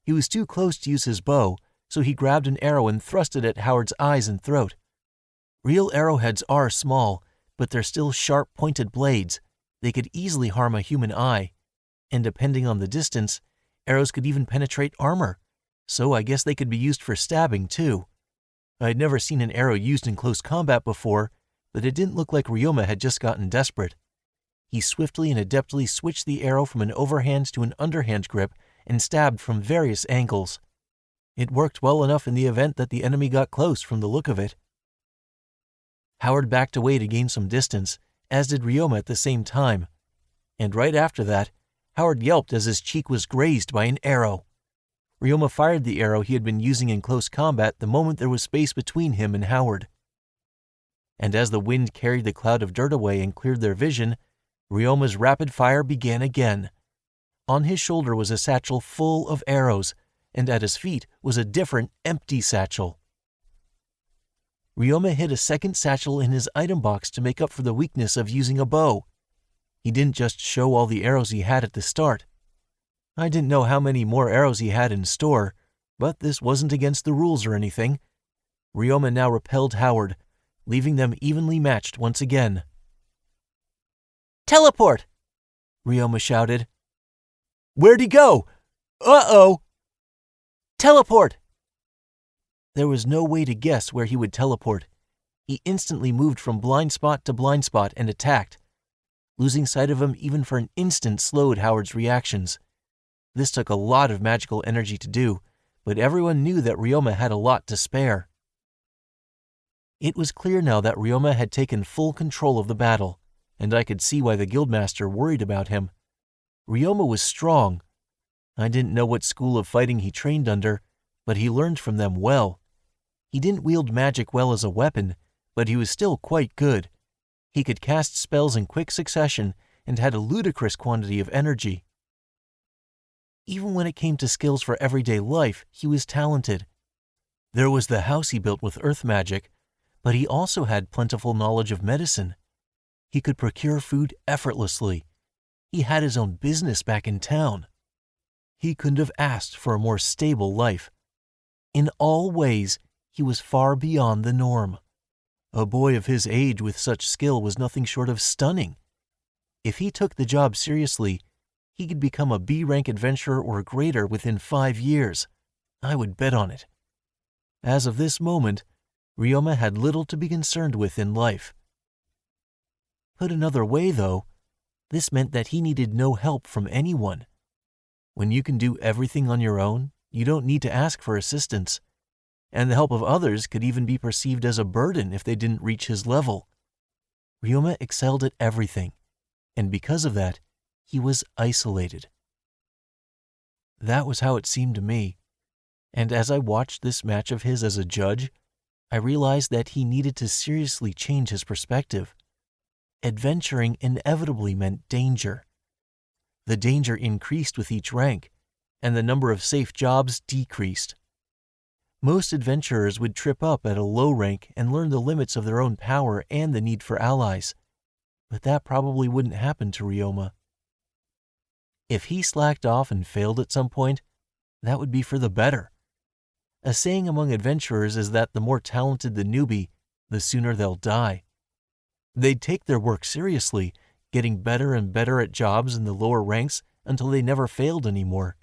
He was too close to use his bow, so he grabbed an arrow and thrust it at Howard's eyes and throat. Real arrowheads are small, but they're still sharp, pointed blades. They could easily harm a human eye, and depending on the distance, arrows could even penetrate armor, so I guess they could be used for stabbing too. I'd never seen an arrow used in close combat before, but it didn't look like Ryoma had just gotten desperate. He swiftly and adeptly switched the arrow from an overhand to an underhand grip and stabbed from various angles. It worked well enough in the event that the enemy got close from the look of it. Howard backed away to gain some distance, as did Ryoma at the same time. And right after that, Howard yelped as his cheek was grazed by an arrow. Ryoma fired the arrow he had been using in close combat the moment there was space between him and Howard. And as the wind carried the cloud of dirt away and cleared their vision, Ryoma's rapid fire began again. On his shoulder was a satchel full of arrows, and at his feet was a different, empty satchel. Ryoma hid a second satchel in his item box to make up for the weakness of using a bow. He didn't just show all the arrows he had at the start. I didn't know how many more arrows he had in store, but this wasn't against the rules or anything. Ryoma now repelled Howard, leaving them evenly matched once again. "Teleport!" Ryoma shouted. "Where'd he go? Uh-oh!" "Teleport!" There was no way to guess where he would teleport. He instantly moved from blind spot to blind spot and attacked. Losing sight of him even for an instant slowed Howard's reactions. This took a lot of magical energy to do, but everyone knew that Ryoma had a lot to spare. It was clear now that Ryoma had taken full control of the battle, and I could see why the guildmaster worried about him. Ryoma was strong. I didn't know what school of fighting he trained under, but he learned from them well. He didn't wield magic well as a weapon, but he was still quite good. He could cast spells in quick succession and had a ludicrous quantity of energy. Even when it came to skills for everyday life, he was talented. There was the house he built with earth magic, but he also had plentiful knowledge of medicine. He could procure food effortlessly. He had his own business back in town. He couldn't have asked for a more stable life. In all ways, he was far beyond the norm. A boy of his age with such skill was nothing short of stunning. If he took the job seriously, he could become a B-rank adventurer or greater within 5 years. I would bet on it. As of this moment, Ryoma had little to be concerned with in life. Put another way, though, this meant that he needed no help from anyone. When you can do everything on your own, you don't need to ask for assistance, and the help of others could even be perceived as a burden if they didn't reach his level. Ryoma excelled at everything, and because of that, he was isolated. That was how it seemed to me, and as I watched this match of his as a judge, I realized that he needed to seriously change his perspective. Adventuring inevitably meant danger. The danger increased with each rank, and the number of safe jobs decreased. Most adventurers would trip up at a low rank and learn the limits of their own power and the need for allies, but that probably wouldn't happen to Ryoma. If he slacked off and failed at some point, that would be for the better. A saying among adventurers is that the more talented the newbie, the sooner they'll die. They'd take their work seriously, getting better and better at jobs in the lower ranks until they never failed anymore.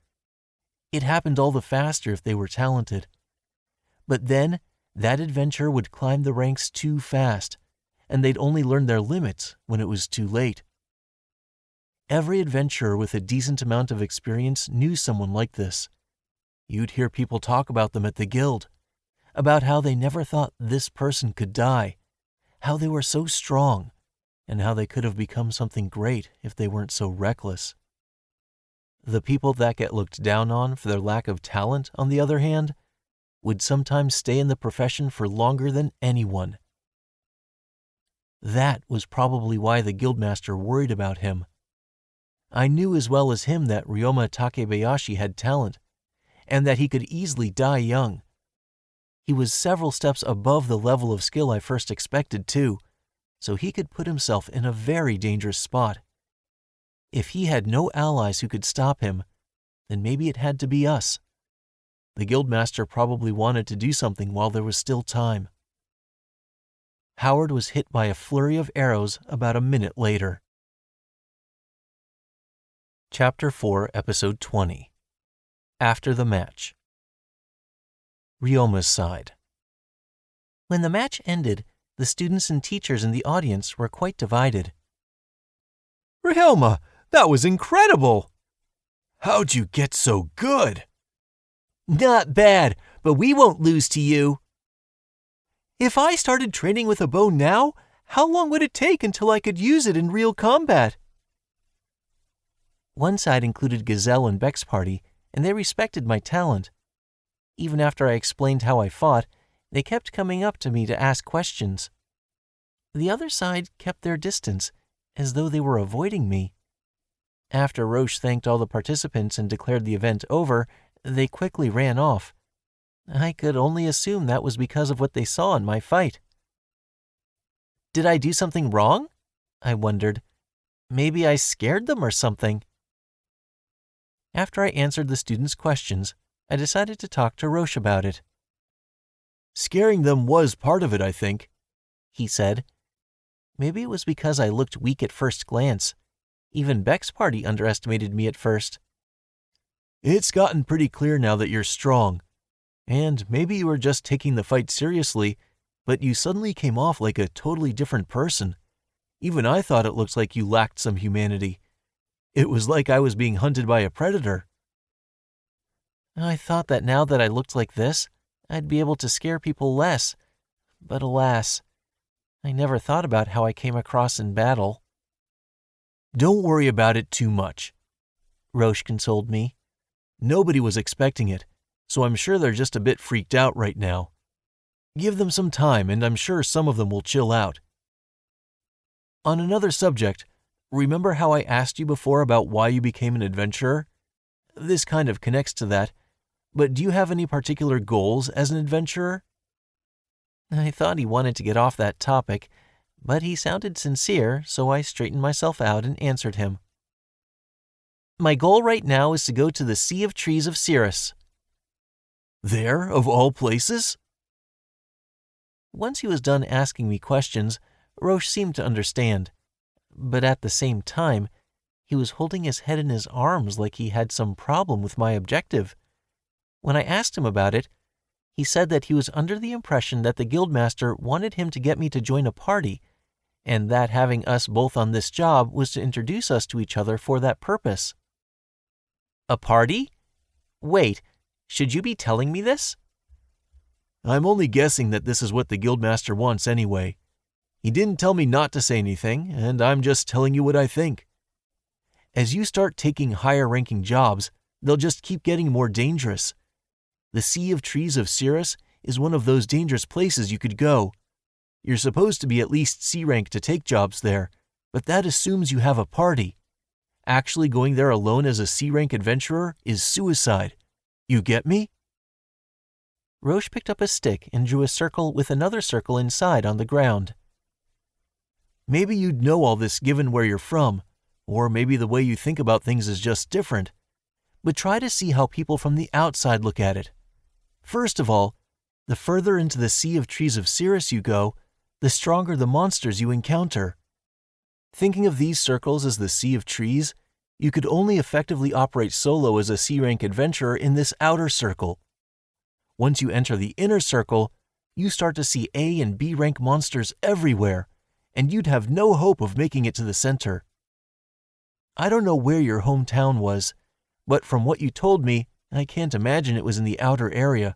It happened all the faster if they were talented. But then, that adventurer would climb the ranks too fast, and they'd only learn their limits when it was too late. Every adventurer with a decent amount of experience knew someone like this. You'd hear people talk about them at the guild, about how they never thought this person could die, how they were so strong, and how they could have become something great if they weren't so reckless. The people that get looked down on for their lack of talent, on the other hand, would sometimes stay in the profession for longer than anyone. That was probably why the guildmaster worried about him. I knew as well as him that Ryoma Takebayashi had talent, and that he could easily die young. He was several steps above the level of skill I first expected, too, so he could put himself in a very dangerous spot. If he had no allies who could stop him, then maybe it had to be us. The guildmaster probably wanted to do something while there was still time. Howard was hit by a flurry of arrows about a minute later. Chapter 4, Episode 20. After the match. Ryoma's side. When the match ended, the students and teachers in the audience were quite divided. "Ryoma, that was incredible!" How'd you get so good? Not bad, but we won't lose to you. If I started training with a bow now, how long would it take until I could use it in real combat? One side included Gazelle and Beck's party, and they respected my talent. Even after I explained how I fought, they kept coming up to me to ask questions. The other side kept their distance, as though they were avoiding me. After Roche thanked all the participants and declared the event over, they quickly ran off. I could only assume that was because of what they saw in my fight. Did I do something wrong? I wondered. Maybe I scared them or something. After I answered the students' questions, I decided to talk to Roche about it. Scaring them was part of it, I think, he said. Maybe it was because I looked weak at first glance. Even Beck's party underestimated me at first. It's gotten pretty clear now that you're strong. And maybe you were just taking the fight seriously, but you suddenly came off like a totally different person. Even I thought it looked like you lacked some humanity. It was like I was being hunted by a predator. I thought that now that I looked like this, I'd be able to scare people less. But alas, I never thought about how I came across in battle. Don't worry about it too much, Roche consoled me. Nobody was expecting it, so I'm sure they're just a bit freaked out right now. Give them some time, and I'm sure some of them will chill out. On another subject, remember how I asked you before about why you became an adventurer? This kind of connects to that, but do you have any particular goals as an adventurer? I thought he wanted to get off that topic, but he sounded sincere, so I straightened myself out and answered him. My goal right now is to go to the Sea of Trees of Cirrus. There, of all places? Once he was done asking me questions, Roche seemed to understand. But at the same time, he was holding his head in his arms like he had some problem with my objective. When I asked him about it, he said that he was under the impression that the guildmaster wanted him to get me to join a party, and that having us both on this job was to introduce us to each other for that purpose. A party? Wait, should you be telling me this? I'm only guessing that this is what the guildmaster wants anyway. He didn't tell me not to say anything, and I'm just telling you what I think. As you start taking higher-ranking jobs, they'll just keep getting more dangerous. The Sea of Trees of Cirrus is one of those dangerous places you could go. You're supposed to be at least C rank to take jobs there, but that assumes you have a party. Actually going there alone as a C rank adventurer is suicide. You get me? Roche picked up a stick and drew a circle with another circle inside on the ground. Maybe you'd know all this given where you're from, or maybe the way you think about things is just different. But try to see how people from the outside look at it. First of all, the further into the Sea of Trees of Cirrus you go, the stronger the monsters you encounter. Thinking of these circles as the Sea of Trees, you could only effectively operate solo as a C-rank adventurer in this outer circle. Once you enter the inner circle, you start to see A and B rank monsters everywhere, and you'd have no hope of making it to the center. I don't know where your hometown was, but from what you told me, I can't imagine it was in the outer area.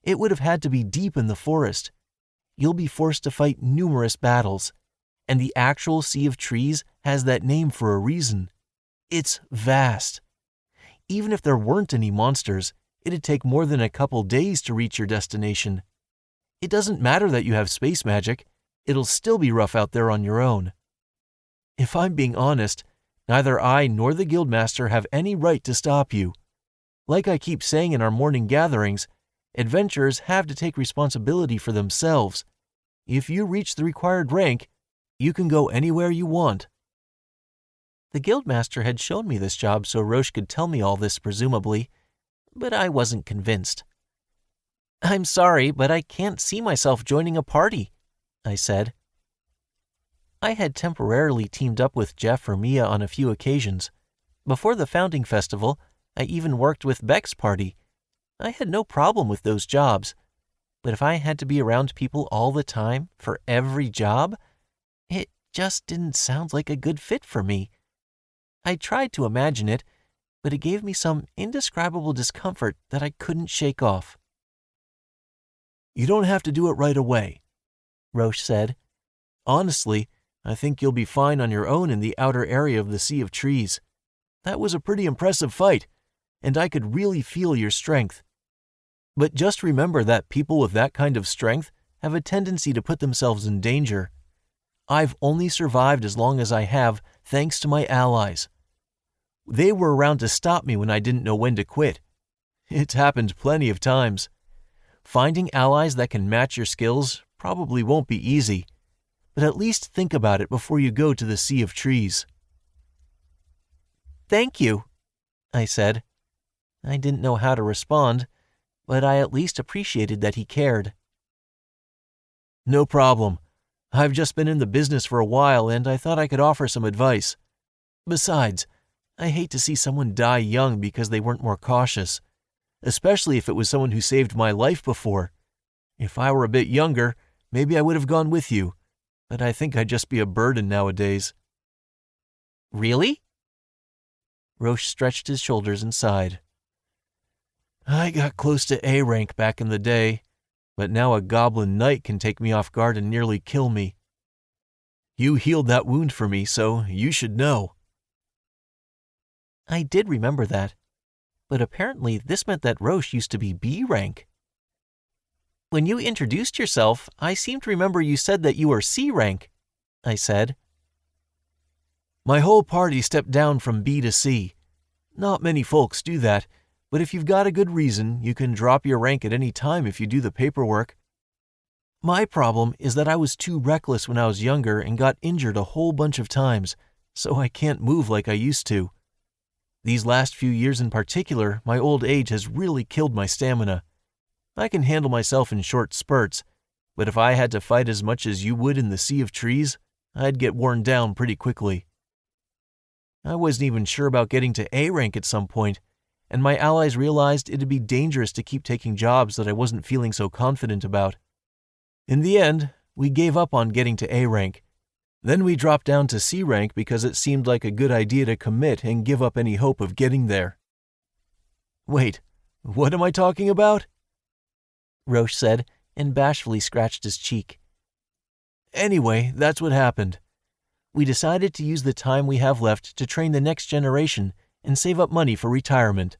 It would have had to be deep in the forest. You'll be forced to fight numerous battles, and the actual Sea of Trees has that name for a reason. It's vast. Even if there weren't any monsters, it'd take more than a couple days to reach your destination. It doesn't matter that you have space magic, it'll still be rough out there on your own. If I'm being honest, neither I nor the guildmaster have any right to stop you. Like I keep saying in our morning gatherings, adventurers have to take responsibility for themselves. If you reach the required rank, you can go anywhere you want. The guildmaster had shown me this job so Roche could tell me all this presumably, but I wasn't convinced. I'm sorry, but I can't see myself joining a party, I said. I had temporarily teamed up with Jeff or Mia on a few occasions. Before the founding festival, I even worked with Beck's party. I had no problem with those jobs, but if I had to be around people all the time for every job, it just didn't sound like a good fit for me. I tried to imagine it, but it gave me some indescribable discomfort that I couldn't shake off. You don't have to do it right away, Roche said. Honestly, I think you'll be fine on your own in the outer area of the Sea of Trees. That was a pretty impressive fight, and I could really feel your strength. But just remember that people with that kind of strength have a tendency to put themselves in danger. I've only survived as long as I have thanks to my allies. They were around to stop me when I didn't know when to quit. It's happened plenty of times. Finding allies that can match your skills probably won't be easy, but at least think about it before you go to the Sea of Trees. Thank you, I said. I didn't know how to respond, but I at least appreciated that he cared. No problem. I've just been in the business for a while and I thought I could offer some advice. Besides, I hate to see someone die young because they weren't more cautious, especially if it was someone who saved my life before. If I were a bit younger, maybe I would have gone with you, but I think I'd just be a burden nowadays. Really? Roche stretched his shoulders and sighed. I got close to A rank back in the day, but now a goblin knight can take me off guard and nearly kill me. You healed that wound for me, so you should know. I did remember that, but apparently this meant that Roche used to be B rank. When you introduced yourself, I seem to remember you said that you were C rank, I said. My whole party stepped down from B to C. Not many folks do that, but if you've got a good reason, you can drop your rank at any time if you do the paperwork. My problem is that I was too reckless when I was younger and got injured a whole bunch of times, so I can't move like I used to. These last few years in particular, my old age has really killed my stamina. I can handle myself in short spurts, but if I had to fight as much as you would in the Sea of Trees, I'd get worn down pretty quickly. I wasn't even sure about getting to A rank at some point, and my allies realized it'd be dangerous to keep taking jobs that I wasn't feeling so confident about. In the end, we gave up on getting to A rank. Then we dropped down to C rank because it seemed like a good idea to commit and give up any hope of getting there. Wait, what am I talking about? Roche said, and bashfully scratched his cheek. Anyway, that's what happened. We decided to use the time we have left to train the next generation and save up money for retirement.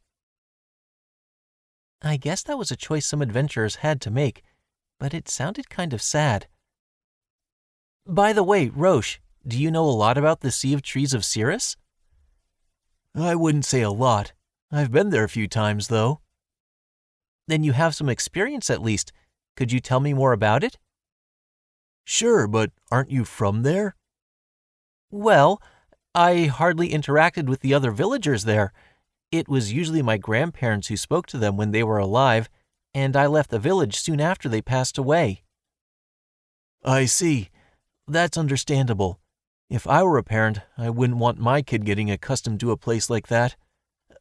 I guess that was a choice some adventurers had to make, but it sounded kind of sad. By the way, Roche, do you know a lot about the Sea of Trees of Cirrus? I wouldn't say a lot. I've been there a few times, though. Then you have some experience at least. Could you tell me more about it? Sure, but aren't you from there? Well, I hardly interacted with the other villagers there. It was usually my grandparents who spoke to them when they were alive, and I left the village soon after they passed away. I see. That's understandable. If I were a parent, I wouldn't want my kid getting accustomed to a place like that.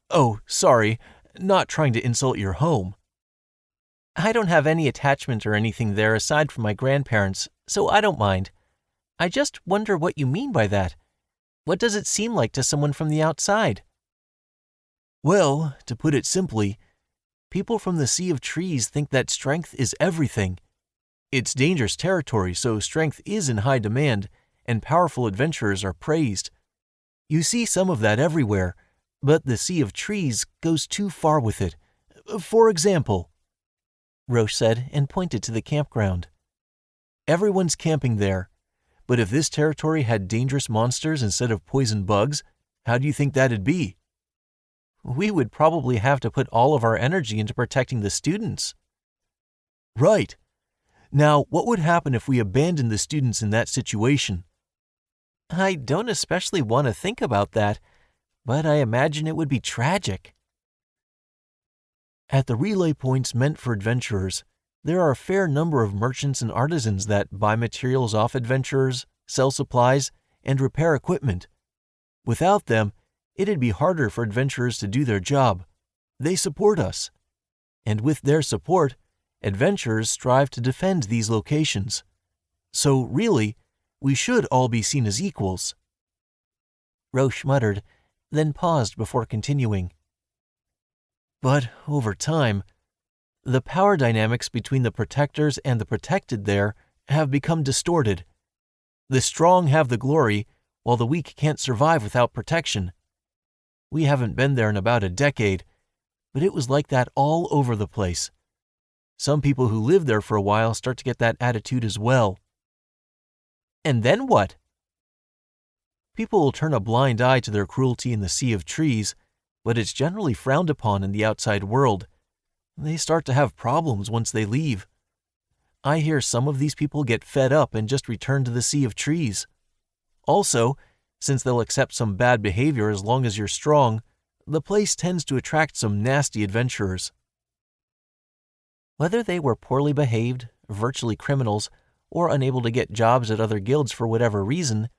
Oh, sorry, not trying to insult your home. I don't have any attachment or anything there aside from my grandparents, so I don't mind. I just wonder what you mean by that. What does it seem like to someone from the outside? Well, to put it simply, people from the Sea of Trees think that strength is everything. It's dangerous territory, so strength is in high demand, and powerful adventurers are praised. You see some of that everywhere, but the Sea of Trees goes too far with it. For example, Roche said and pointed to the campground. Everyone's camping there, but if this territory had dangerous monsters instead of poison bugs, how do you think that'd be? We would probably have to put all of our energy into protecting the students. Right. Now, what would happen if we abandoned the students in that situation? I don't especially want to think about that, but I imagine it would be tragic. At the relay points meant for adventurers, there are a fair number of merchants and artisans that buy materials off adventurers, sell supplies, and repair equipment. Without them, it'd be harder for adventurers to do their job. They support us. And with their support, adventurers strive to defend these locations. So really, we should all be seen as equals. Roche muttered, then paused before continuing. But over time, the power dynamics between the protectors and the protected there have become distorted. The strong have the glory, while the weak can't survive without protection. We haven't been there in about a decade, but it was like that all over the place. Some people who live there for a while start to get that attitude as well. And then what? People will turn a blind eye to their cruelty in the Sea of Trees, but it's generally frowned upon in the outside world. They start to have problems once they leave. I hear some of these people get fed up and just return to the Sea of Trees. Also, since they'll accept some bad behavior as long as you're strong, the place tends to attract some nasty adventurers. Whether they were poorly behaved, virtually criminals, or unable to get jobs at other guilds for whatever reason,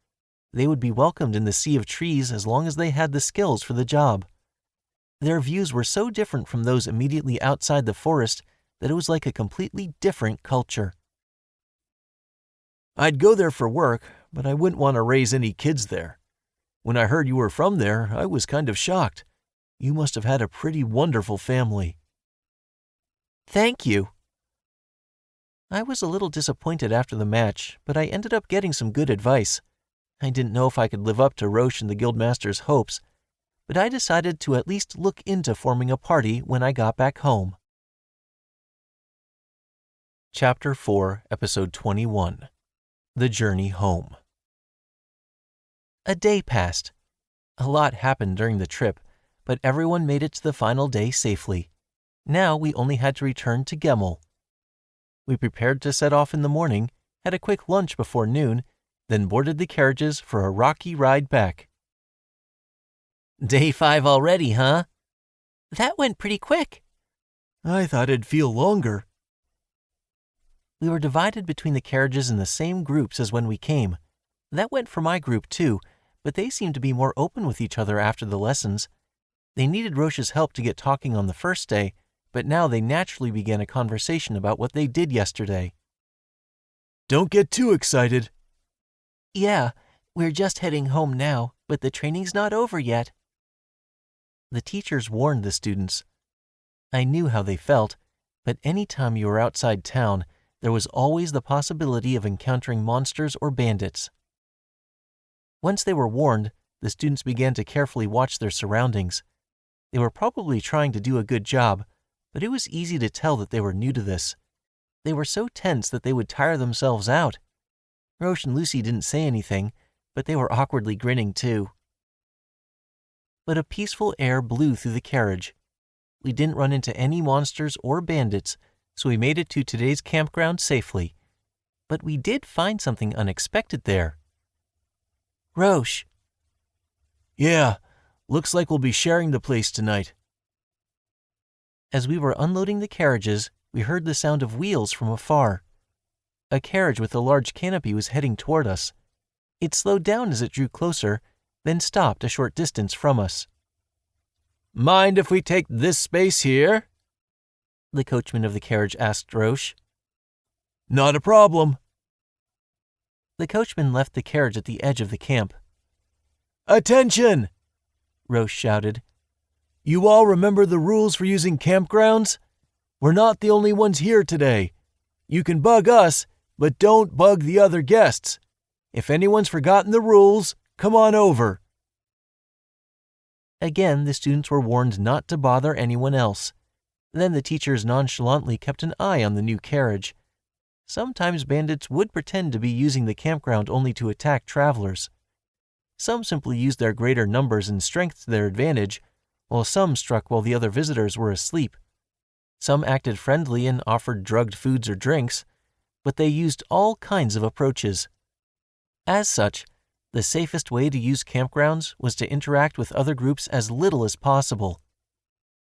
they would be welcomed in the Sea of Trees as long as they had the skills for the job. Their views were so different from those immediately outside the forest that it was like a completely different culture. I'd go there for work, but I wouldn't want to raise any kids there. When I heard you were from there, I was kind of shocked. You must have had a pretty wonderful family. Thank you. I was a little disappointed after the match, but I ended up getting some good advice. I didn't know if I could live up to Roche and the Guildmaster's hopes, but I decided to at least look into forming a party when I got back home. Chapter 4, Episode 21. The Journey Home. A day passed. A lot happened during the trip, but everyone made it to the final day safely. Now we only had to return to Gemmel. We prepared to set off in the morning, had a quick lunch before noon, then boarded the carriages for a rocky ride back. Day 5 already, huh? That went pretty quick. I thought it'd feel longer. We were divided between the carriages in the same groups as when we came. That went for my group too, but they seemed to be more open with each other after the lessons. They needed Roche's help to get talking on the first day, but now they naturally began a conversation about what they did yesterday. Don't get too excited. Yeah, we're just heading home now, but the training's not over yet. The teachers warned the students. I knew how they felt, but any time you were outside town, there was always the possibility of encountering monsters or bandits. Once they were warned, the students began to carefully watch their surroundings. They were probably trying to do a good job, but it was easy to tell that they were new to this. They were so tense that they would tire themselves out. Roche and Lucy didn't say anything, but they were awkwardly grinning too. But a peaceful air blew through the carriage. We didn't run into any monsters or bandits, so we made it to today's campground safely. But we did find something unexpected there. Roche. Yeah, looks like we'll be sharing the place tonight. As we were unloading the carriages, we heard the sound of wheels from afar. A carriage with a large canopy was heading toward us. It slowed down as it drew closer, then stopped a short distance from us. Mind if we take this space here? The coachman of the carriage asked Roche. Not a problem. The coachman left the carriage at the edge of the camp. Attention! Roche shouted. You all remember the rules for using campgrounds? We're not the only ones here today. You can bug us, but don't bug the other guests. If anyone's forgotten the rules, come on over. Again, the students were warned not to bother anyone else. Then the teachers nonchalantly kept an eye on the new carriage. Sometimes bandits would pretend to be using the campground only to attack travelers. Some simply used their greater numbers and strength to their advantage, while some struck while the other visitors were asleep. Some acted friendly and offered drugged foods or drinks, but they used all kinds of approaches. As such, the safest way to use campgrounds was to interact with other groups as little as possible.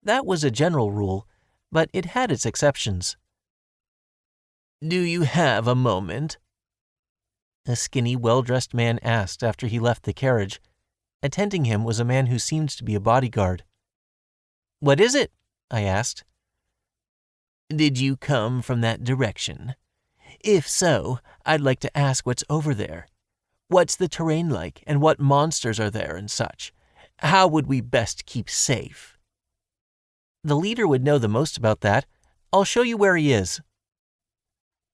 That was a general rule, but it had its exceptions. Do you have a moment? A skinny, well-dressed man asked after he left the carriage. Attending him was a man who seemed to be a bodyguard. What is it? I asked. Did you come from that direction? If so, I'd like to ask what's over there. What's the terrain like, and what monsters are there and such? How would we best keep safe? The leader would know the most about that. I'll show you where he is.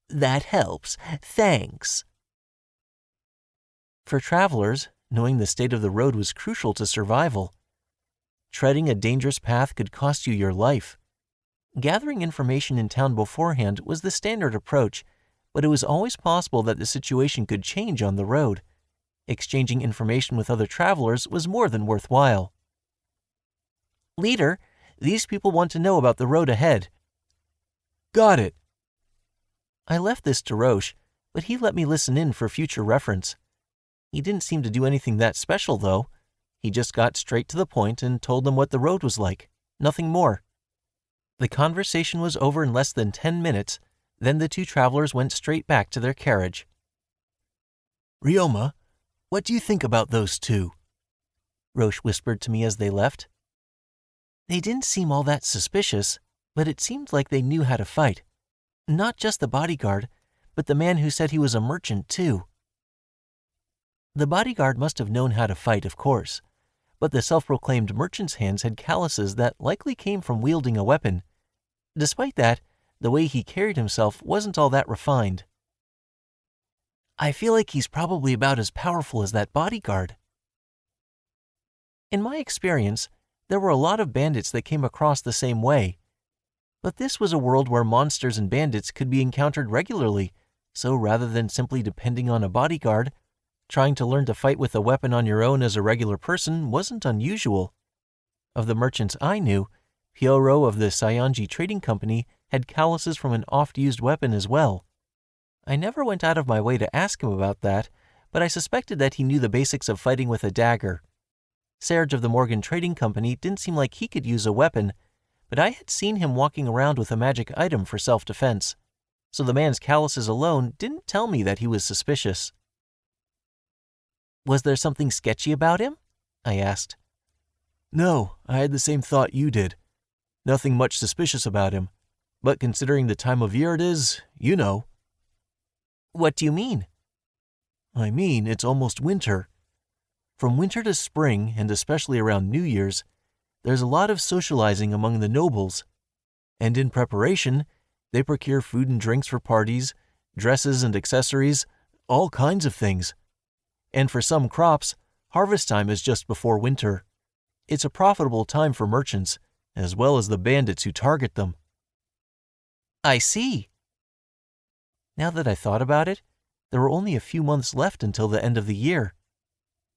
That helps. Thanks. For travelers, knowing the state of the road was crucial to survival. Treading a dangerous path could cost you your life. Gathering information in town beforehand was the standard approach, but it was always possible that the situation could change on the road. Exchanging information with other travelers was more than worthwhile. Leader, these people want to know about the road ahead. Got it. I left this to Roche, but he let me listen in for future reference. He didn't seem to do anything that special, though. He just got straight to the point and told them what the road was like. Nothing more. The conversation was over in less than 10 minutes. Then the two travelers went straight back to their carriage. Ryoma, what do you think about those two? Roche whispered to me as they left. They didn't seem all that suspicious, but it seemed like they knew how to fight. Not just the bodyguard, but the man who said he was a merchant, too. The bodyguard must have known how to fight, of course, but the self-proclaimed merchant's hands had calluses that likely came from wielding a weapon. Despite that, the way he carried himself wasn't all that refined. I feel like he's probably about as powerful as that bodyguard. In my experience, there were a lot of bandits that came across the same way. But this was a world where monsters and bandits could be encountered regularly, so rather than simply depending on a bodyguard, trying to learn to fight with a weapon on your own as a regular person wasn't unusual. Of the merchants I knew, Pyoro of the Saionji Trading Company had calluses from an oft-used weapon as well. I never went out of my way to ask him about that, but I suspected that he knew the basics of fighting with a dagger. Serge of the Morgan Trading Company didn't seem like he could use a weapon, but I had seen him walking around with a magic item for self-defense, so the man's calluses alone didn't tell me that he was suspicious. Was there something sketchy about him? I asked. No, I had the same thought you did. Nothing much suspicious about him. But considering the time of year it is, you know. What do you mean? I mean, it's almost winter. From winter to spring, and especially around New Year's, there's a lot of socializing among the nobles. And in preparation, they procure food and drinks for parties, dresses and accessories, all kinds of things. And for some crops, harvest time is just before winter. It's a profitable time for merchants, as well as the bandits who target them. I see. Now that I thought about it, there were only a few months left until the end of the year.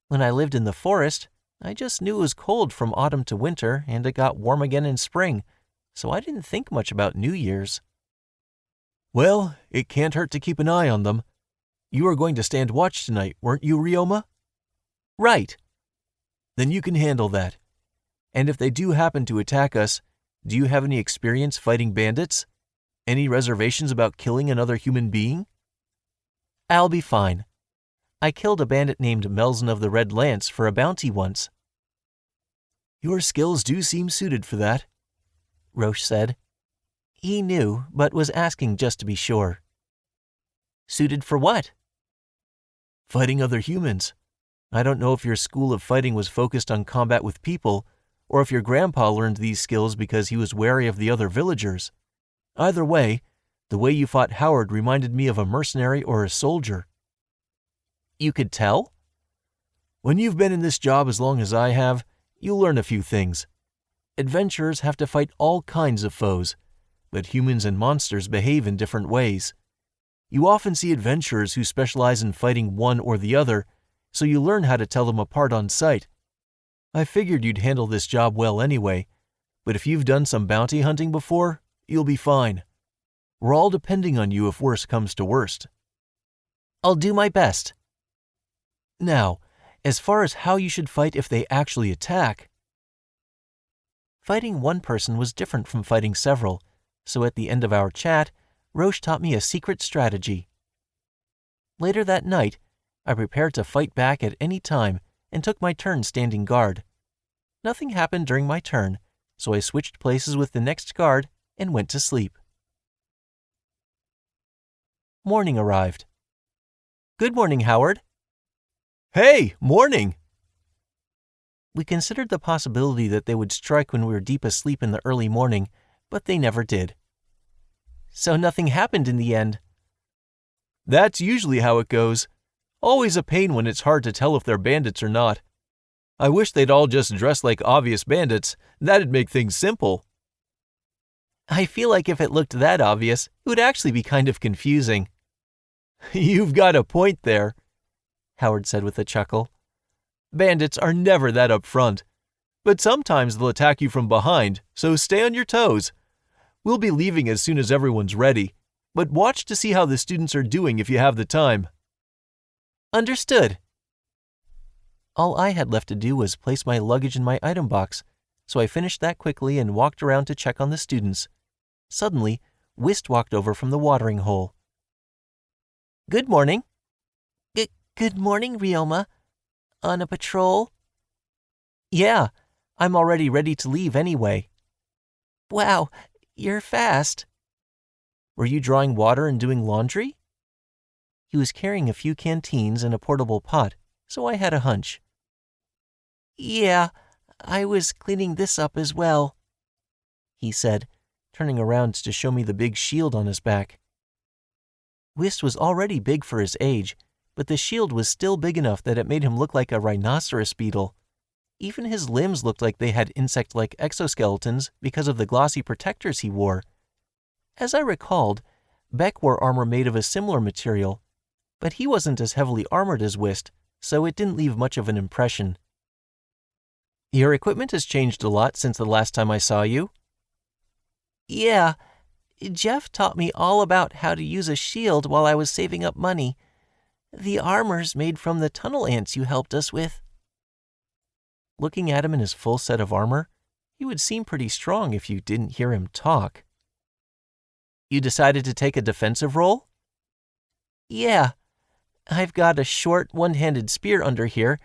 When I lived in the forest, I just knew it was cold from autumn to winter and it got warm again in spring, so I didn't think much about New Year's. Well, it can't hurt to keep an eye on them. You were going to stand watch tonight, weren't you, Ryoma? Right. Then you can handle that. And if they do happen to attack us, do you have any experience fighting bandits? Any reservations about killing another human being? I'll be fine. I killed a bandit named Melzen of the Red Lance for a bounty once. Your skills do seem suited for that, Roche said. He knew, but was asking just to be sure. Suited for what? Fighting other humans. I don't know if your school of fighting was focused on combat with people, or if your grandpa learned these skills because he was wary of the other villagers. Either way, the way you fought Howard reminded me of a mercenary or a soldier. You could tell? When you've been in this job as long as I have, you'll learn a few things. Adventurers have to fight all kinds of foes, but humans and monsters behave in different ways. You often see adventurers who specialize in fighting one or the other, so you learn how to tell them apart on sight. I figured you'd handle this job well anyway, but if you've done some bounty hunting before, you'll be fine. We're all depending on you if worst comes to worst. I'll do my best. Now, as far as how you should fight if they actually attack. Fighting one person was different from fighting several, so at the end of our chat, Roche taught me a secret strategy. Later that night, I prepared to fight back at any time and took my turn standing guard. Nothing happened during my turn, so I switched places with the next guard and went to sleep. Morning arrived. Good morning, Howard. Hey, morning! We considered the possibility that they would strike when we were deep asleep in the early morning, but they never did. So nothing happened in the end. That's usually how it goes. Always a pain when it's hard to tell if they're bandits or not. I wish they'd all just dress like obvious bandits. That'd make things simple. I feel like if it looked that obvious, it would actually be kind of confusing. You've got a point there, Howard said with a chuckle. Bandits are never that upfront. But sometimes they'll attack you from behind, so stay on your toes. We'll be leaving as soon as everyone's ready, but watch to see how the students are doing if you have the time. Understood. All I had left to do was place my luggage in my item box, so I finished that quickly and walked around to check on the students. Suddenly, Whist walked over from the watering hole. Good morning. Good morning, Ryoma. On a patrol? Yeah, I'm already ready to leave anyway. Wow, you're fast. Were you drawing water and doing laundry? He was carrying a few canteens and a portable pot, so I had a hunch. Yeah, I was cleaning this up as well, he said, turning around to show me the big shield on his back. Whist was already big for his age, but the shield was still big enough that it made him look like a rhinoceros beetle. Even his limbs looked like they had insect-like exoskeletons because of the glossy protectors he wore. As I recalled, Beck wore armor made of a similar material, but he wasn't as heavily armored as Whist, so it didn't leave much of an impression. Your equipment has changed a lot since the last time I saw you. Yeah, Jeff taught me all about how to use a shield while I was saving up money. The armor's made from the tunnel ants you helped us with. Looking at him in his full set of armor, he would seem pretty strong if you didn't hear him talk. You decided to take a defensive role? Yeah. I've got a short, one-handed spear under here,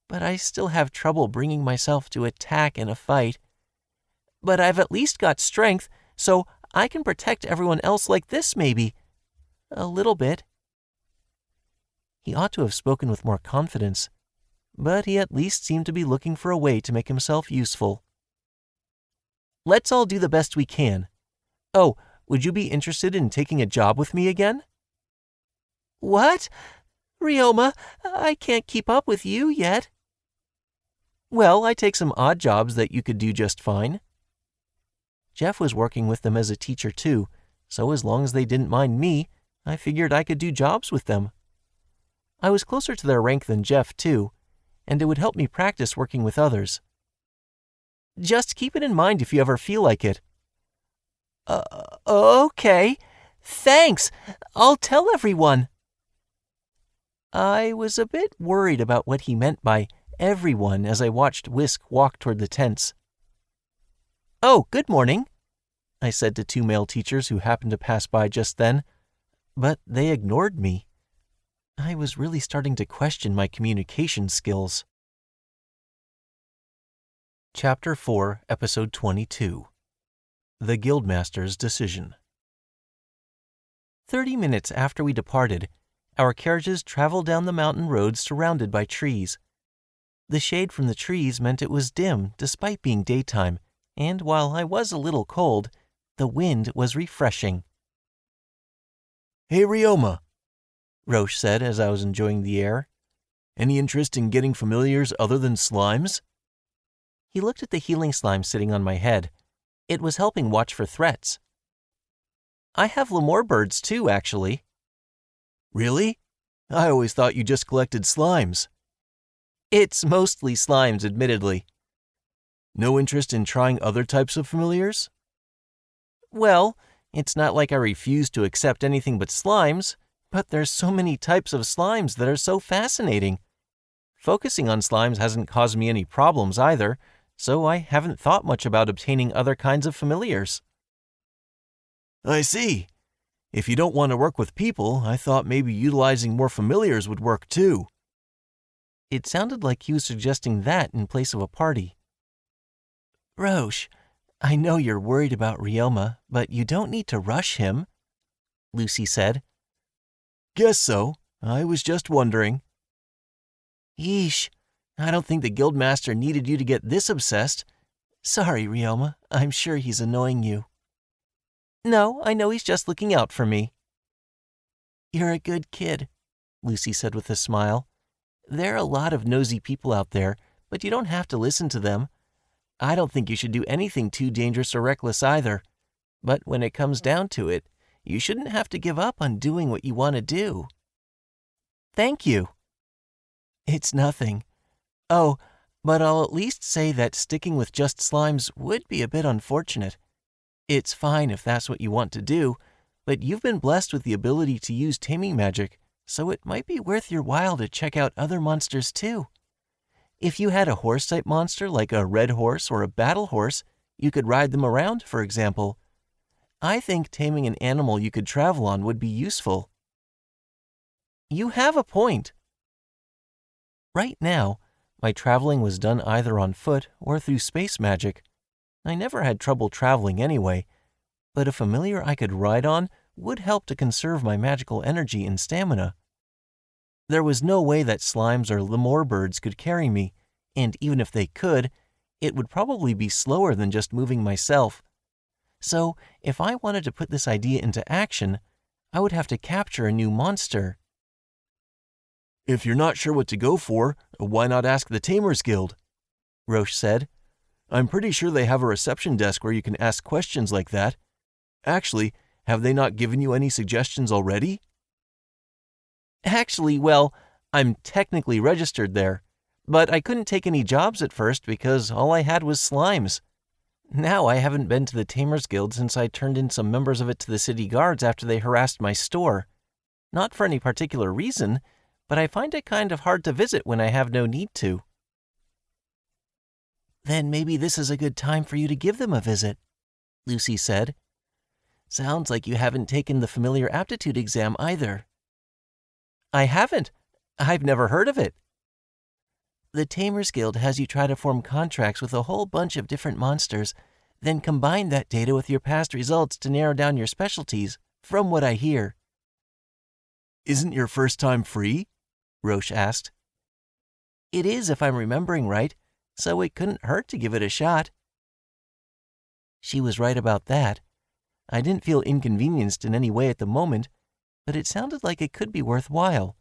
but I still have trouble bringing myself to attack in a fight. But I've at least got strength, so I can protect everyone else like this, maybe. A little bit. He ought to have spoken with more confidence, but he at least seemed to be looking for a way to make himself useful. Let's all do the best we can. Oh, would you be interested in taking a job with me again? What? Ryoma, I can't keep up with you yet. Well, I take some odd jobs that you could do just fine. Jeff was working with them as a teacher too, so as long as they didn't mind me, I figured I could do jobs with them. I was closer to their rank than Jeff too, and it would help me practice working with others. Just keep it in mind if you ever feel like it. Okay. Thanks. I'll tell everyone. I was a bit worried about what he meant by everyone as I watched Whisk walk toward the tents. Oh, good morning, I said to two male teachers who happened to pass by just then, but they ignored me. I was really starting to question my communication skills. Chapter 4, Episode 22. The Guildmaster's Decision. 30 minutes after we departed, our carriages traveled down the mountain road surrounded by trees. The shade from the trees meant it was dim despite being daytime, and while I was a little cold, the wind was refreshing. Hey, Ryoma, Roche said as I was enjoying the air. Any interest in getting familiars other than slimes? He looked at the healing slime sitting on my head. It was helping watch for threats. I have Lemur birds too, actually. Really? I always thought you just collected slimes. It's mostly slimes, admittedly. No interest in trying other types of familiars? Well, it's not like I refuse to accept anything but slimes, but there's so many types of slimes that are so fascinating. Focusing on slimes hasn't caused me any problems either, so I haven't thought much about obtaining other kinds of familiars. I see. If you don't want to work with people, I thought maybe utilizing more familiars would work too. It sounded like he was suggesting that in place of a party. Roche, I know you're worried about Ryoma, but you don't need to rush him, Lucy said. Guess so. I was just wondering. Yeesh, I don't think the guildmaster needed you to get this obsessed. Sorry, Ryoma. I'm sure he's annoying you. No, I know he's just looking out for me. You're a good kid, Lucy said with a smile. There are a lot of nosy people out there, but you don't have to listen to them. I don't think you should do anything too dangerous or reckless either. But when it comes down to it, you shouldn't have to give up on doing what you want to do. Thank you. It's nothing. Oh, but I'll at least say that sticking with just slimes would be a bit unfortunate. It's fine if that's what you want to do, but you've been blessed with the ability to use taming magic, so it might be worth your while to check out other monsters too. If you had a horse-type monster like a red horse or a battle horse, you could ride them around, for example. I think taming an animal you could travel on would be useful. You have a point. Right now, my traveling was done either on foot or through space magic. I never had trouble traveling anyway, but a familiar I could ride on would help to conserve my magical energy and stamina. There was no way that slimes or lemur birds could carry me, and even if they could, it would probably be slower than just moving myself. So, if I wanted to put this idea into action, I would have to capture a new monster. If you're not sure what to go for, why not ask the Tamers Guild? Roche said. I'm pretty sure they have a reception desk where you can ask questions like that. Actually, have they not given you any suggestions already? Actually, well, I'm technically registered there, but I couldn't take any jobs at first because all I had was slimes. Now I haven't been to the Tamers Guild since I turned in some members of it to the city guards after they harassed my store. Not for any particular reason, but I find it kind of hard to visit when I have no need to. Then maybe this is a good time for you to give them a visit, Lucy said. Sounds like you haven't taken the familiar aptitude exam either. I haven't. I've never heard of it. The Tamers Guild has you try to form contracts with a whole bunch of different monsters, then combine that data with your past results to narrow down your specialties, from what I hear. Isn't your first time free? Roche asked. It is if I'm remembering right, so it couldn't hurt to give it a shot. She was right about that. I didn't feel inconvenienced in any way at the moment, but it sounded like it could be worthwhile.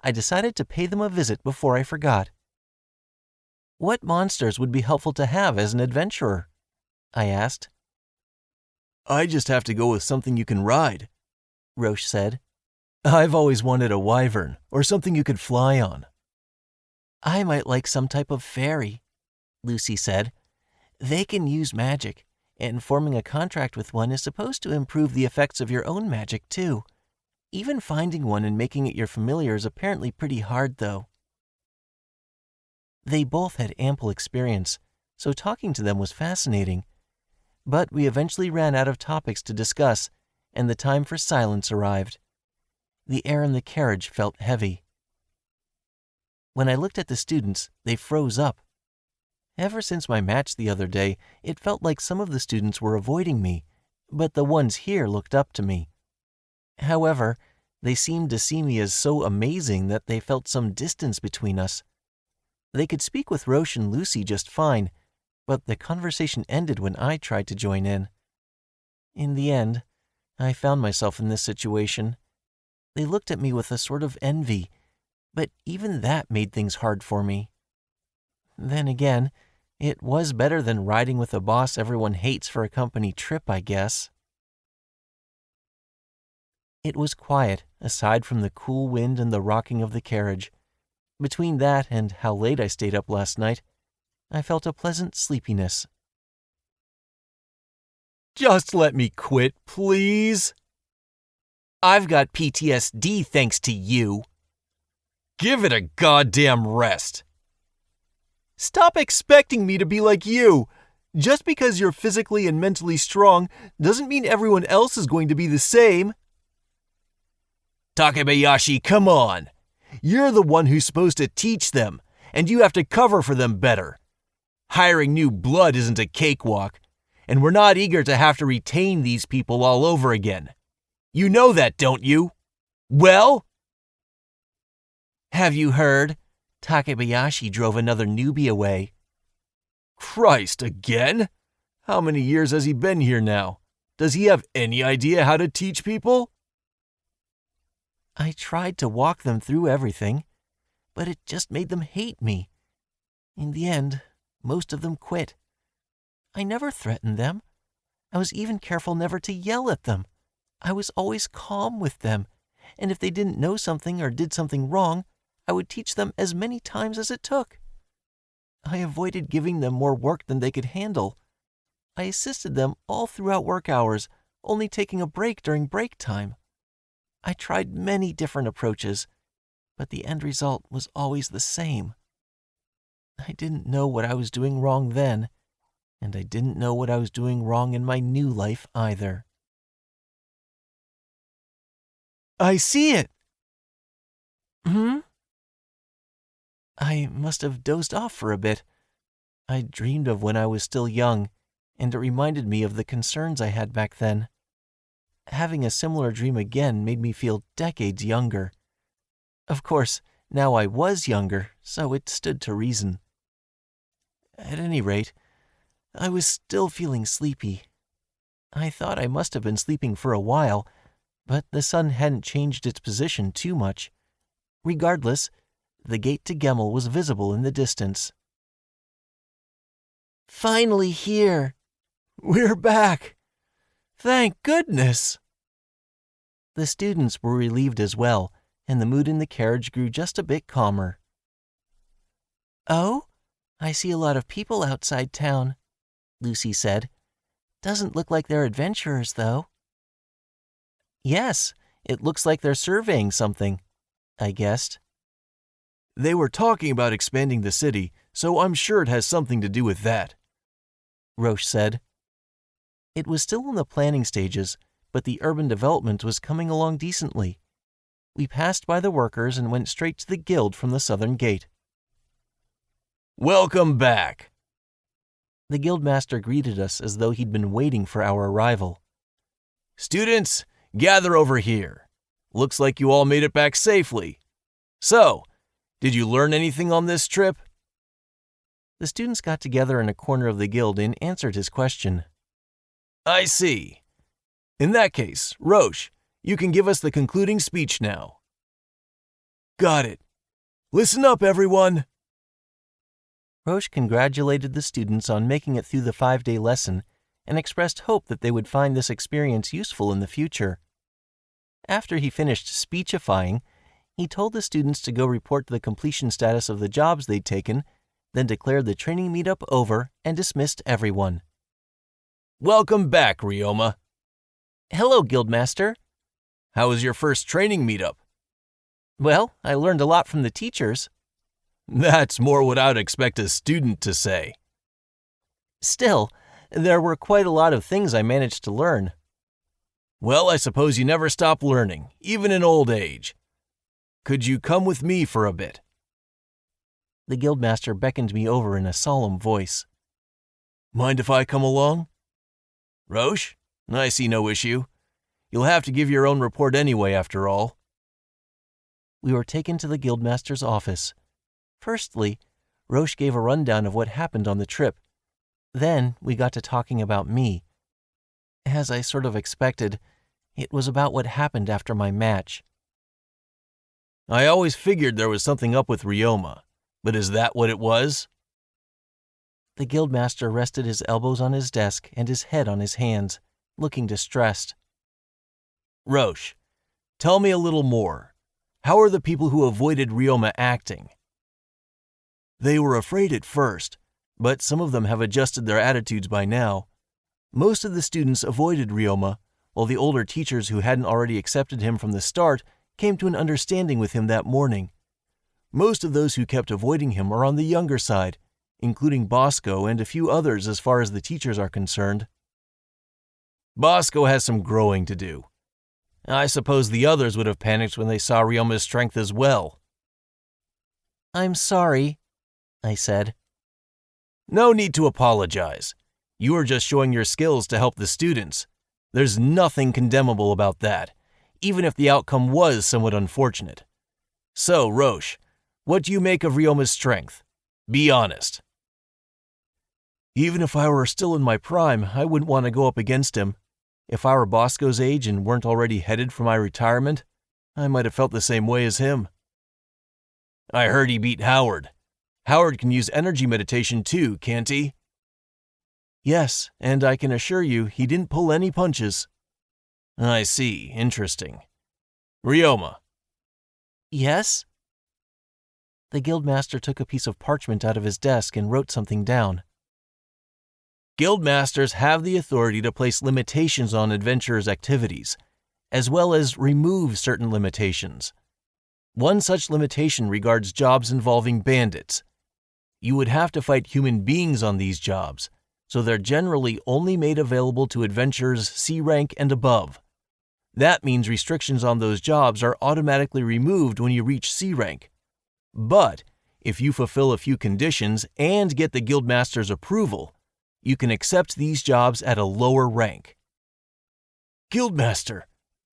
I decided to pay them a visit before I forgot. What monsters would be helpful to have as an adventurer? I asked. I just have to go with something you can ride, Roche said. I've always wanted a wyvern, or something you could fly on. I might like some type of fairy, Lucy said. They can use magic, and forming a contract with one is supposed to improve the effects of your own magic, too. Even finding one and making it your familiar is apparently pretty hard, though. They both had ample experience, so talking to them was fascinating. But we eventually ran out of topics to discuss, and the time for silence arrived. The air in the carriage felt heavy. When I looked at the students, they froze up. Ever since my match the other day, it felt like some of the students were avoiding me, but the ones here looked up to me. However, they seemed to see me as so amazing that they felt some distance between us. They could speak with Roche and Lucy just fine, but the conversation ended when I tried to join in. In the end, I found myself in this situation. They looked at me with a sort of envy, but even that made things hard for me. Then again, it was better than riding with a boss everyone hates for a company trip, I guess. It was quiet, aside from the cool wind and the rocking of the carriage. Between that and how late I stayed up last night, I felt a pleasant sleepiness. Just let me quit, please. I've got PTSD thanks to you. Give it a goddamn rest. Stop expecting me to be like you. Just because you're physically and mentally strong doesn't mean everyone else is going to be the same. Takebayashi, come on. You're the one who's supposed to teach them, and you have to cover for them better. Hiring new blood isn't a cakewalk, and we're not eager to have to retain these people all over again. You know that, don't you? Well? Have you heard? Takebayashi drove another newbie away. Christ, again? How many years has he been here now? Does he have any idea how to teach people? I tried to walk them through everything, but it just made them hate me. In the end, most of them quit. I never threatened them. I was even careful never to yell at them. I was always calm with them, and if they didn't know something or did something wrong, I would teach them as many times as it took. I avoided giving them more work than they could handle. I assisted them all throughout work hours, only taking a break during break time. I tried many different approaches, but the end result was always the same. I didn't know what I was doing wrong then, and I didn't know what I was doing wrong in my new life either. I see it. I must have dozed off for a bit. I dreamed of when I was still young, and it reminded me of the concerns I had back then. Having a similar dream again made me feel decades younger. Of course, now I was younger, so it stood to reason. At any rate, I was still feeling sleepy. I thought I must have been sleeping for a while, but the sun hadn't changed its position too much. Regardless, the gate to Gemmel was visible in the distance. Finally here! We're back! Thank goodness! The students were relieved as well, and the mood in the carriage grew just a bit calmer. Oh, I see a lot of people outside town, Lucy said. Doesn't look like they're adventurers, though. Yes, it looks like they're surveying something, I guessed. They were talking about expanding the city, so I'm sure it has something to do with that, Roche said. It was still in the planning stages, but the urban development was coming along decently. We passed by the workers and went straight to the guild from the southern gate. Welcome back! The guildmaster greeted us as though he'd been waiting for our arrival. Students, gather over here. Looks like you all made it back safely. So, did you learn anything on this trip? The students got together in a corner of the guild and answered his question. I see. In that case, Roche, you can give us the concluding speech now. Got it. Listen up, everyone. Roche congratulated the students on making it through the 5-day lesson and expressed hope that they would find this experience useful in the future. After he finished speechifying, he told the students to go report the completion status of the jobs they'd taken, then declared the training meetup over and dismissed everyone. Welcome back, Ryoma. Hello, Guildmaster. How was your first training meetup? Well, I learned a lot from the teachers. That's more what I'd expect a student to say. Still, there were quite a lot of things I managed to learn. Well, I suppose you never stop learning, even in old age. Could you come with me for a bit? The Guildmaster beckoned me over in a solemn voice. Mind if I come along? Roche? I see no issue. You'll have to give your own report anyway, after all. We were taken to the Guildmaster's office. Firstly, Roche gave a rundown of what happened on the trip. Then we got to talking about me. As I sort of expected, it was about what happened after my match. I always figured there was something up with Ryoma, but is that what it was? The Guildmaster rested his elbows on his desk and his head on his hands, looking distressed. Roche, tell me a little more. How are the people who avoided Ryoma acting? They were afraid at first, but some of them have adjusted their attitudes by now. Most of the students avoided Ryoma, while the older teachers who hadn't already accepted him from the start came to an understanding with him that morning. Most of those who kept avoiding him are on the younger side, including Bosco and a few others as far as the teachers are concerned. Bosco has some growing to do. I suppose the others would have panicked when they saw Ryoma's strength as well. I'm sorry, I said. No need to apologize. You are just showing your skills to help the students. There's nothing condemnable about that, even if the outcome was somewhat unfortunate. So, Roche, What do you make of Ryoma's strength? Be honest. Even if I were still in my prime, I wouldn't want to go up against him. If I were Bosco's age and weren't already headed for my retirement, I might have felt the same way as him. I heard he beat Howard. Howard can use energy meditation too, can't he? Yes, and I can assure you he didn't pull any punches. I see. Interesting. Ryoma. Yes? The Guildmaster took a piece of parchment out of his desk and wrote something down. Guildmasters have the authority to place limitations on adventurers' activities, as well as remove certain limitations. One such limitation regards jobs involving bandits. You would have to fight human beings on these jobs, so they're generally only made available to adventurers C rank and above. That means restrictions on those jobs are automatically removed when you reach C rank. But if you fulfill a few conditions and get the Guildmaster's approval, you can accept these jobs at a lower rank. Guildmaster,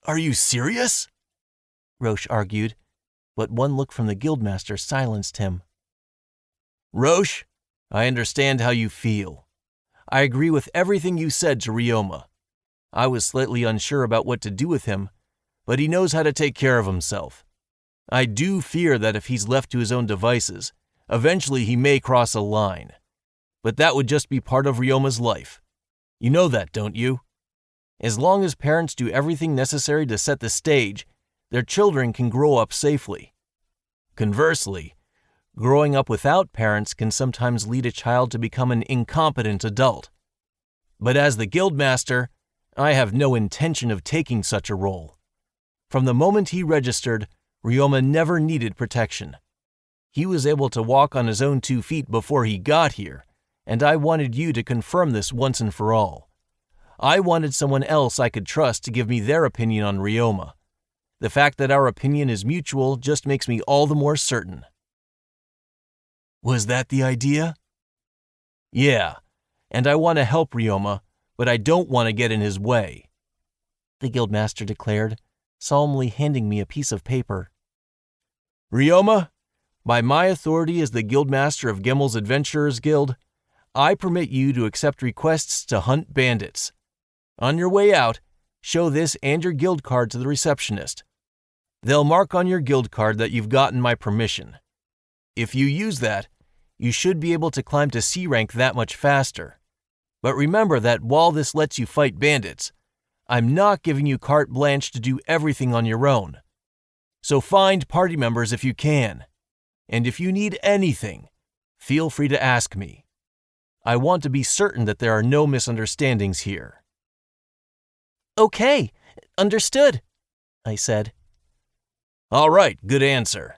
are you serious? Roche argued, but one look from the Guildmaster silenced him. Roche, I understand how you feel. I agree with everything you said to Ryoma. I was slightly unsure about what to do with him, but he knows how to take care of himself. I do fear that if he's left to his own devices, eventually he may cross a line. But that would just be part of Ryoma's life. You know that, don't you? As long as parents do everything necessary to set the stage, their children can grow up safely. Conversely, growing up without parents can sometimes lead a child to become an incompetent adult. But as the Guildmaster, I have no intention of taking such a role. From the moment he registered, Ryoma never needed protection. He was able to walk on his own 2 feet before he got here, and I wanted you to confirm this once and for all. I wanted someone else I could trust to give me their opinion on Ryoma. The fact that our opinion is mutual just makes me all the more certain. Was that the idea? Yeah, and I want to help Ryoma, but I don't want to get in his way, the Guildmaster declared, solemnly handing me a piece of paper. Ryoma, by my authority as the Guildmaster of Gemmel's Adventurers Guild, I permit you to accept requests to hunt bandits. On your way out, show this and your guild card to the receptionist. They'll mark on your guild card that you've gotten my permission. If you use that, you should be able to climb to C rank that much faster. But remember that while this lets you fight bandits, I'm not giving you carte blanche to do everything on your own. So find party members if you can. And if you need anything, feel free to ask me. I want to be certain that there are no misunderstandings here. Okay, understood, I said. All right, good answer,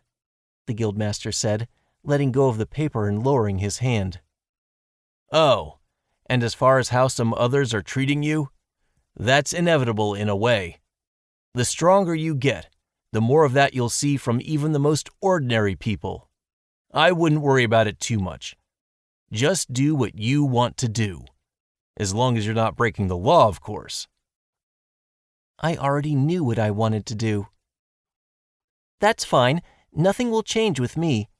the Guildmaster said, letting go of the paper and lowering his hand. Oh, and as far as how some others are treating you, that's inevitable in a way. The stronger you get, the more of that you'll see from even the most ordinary people. I wouldn't worry about it too much. Just do what you want to do. As long as you're not breaking the law, of course. I already knew what I wanted to do. That's fine. Nothing will change with me.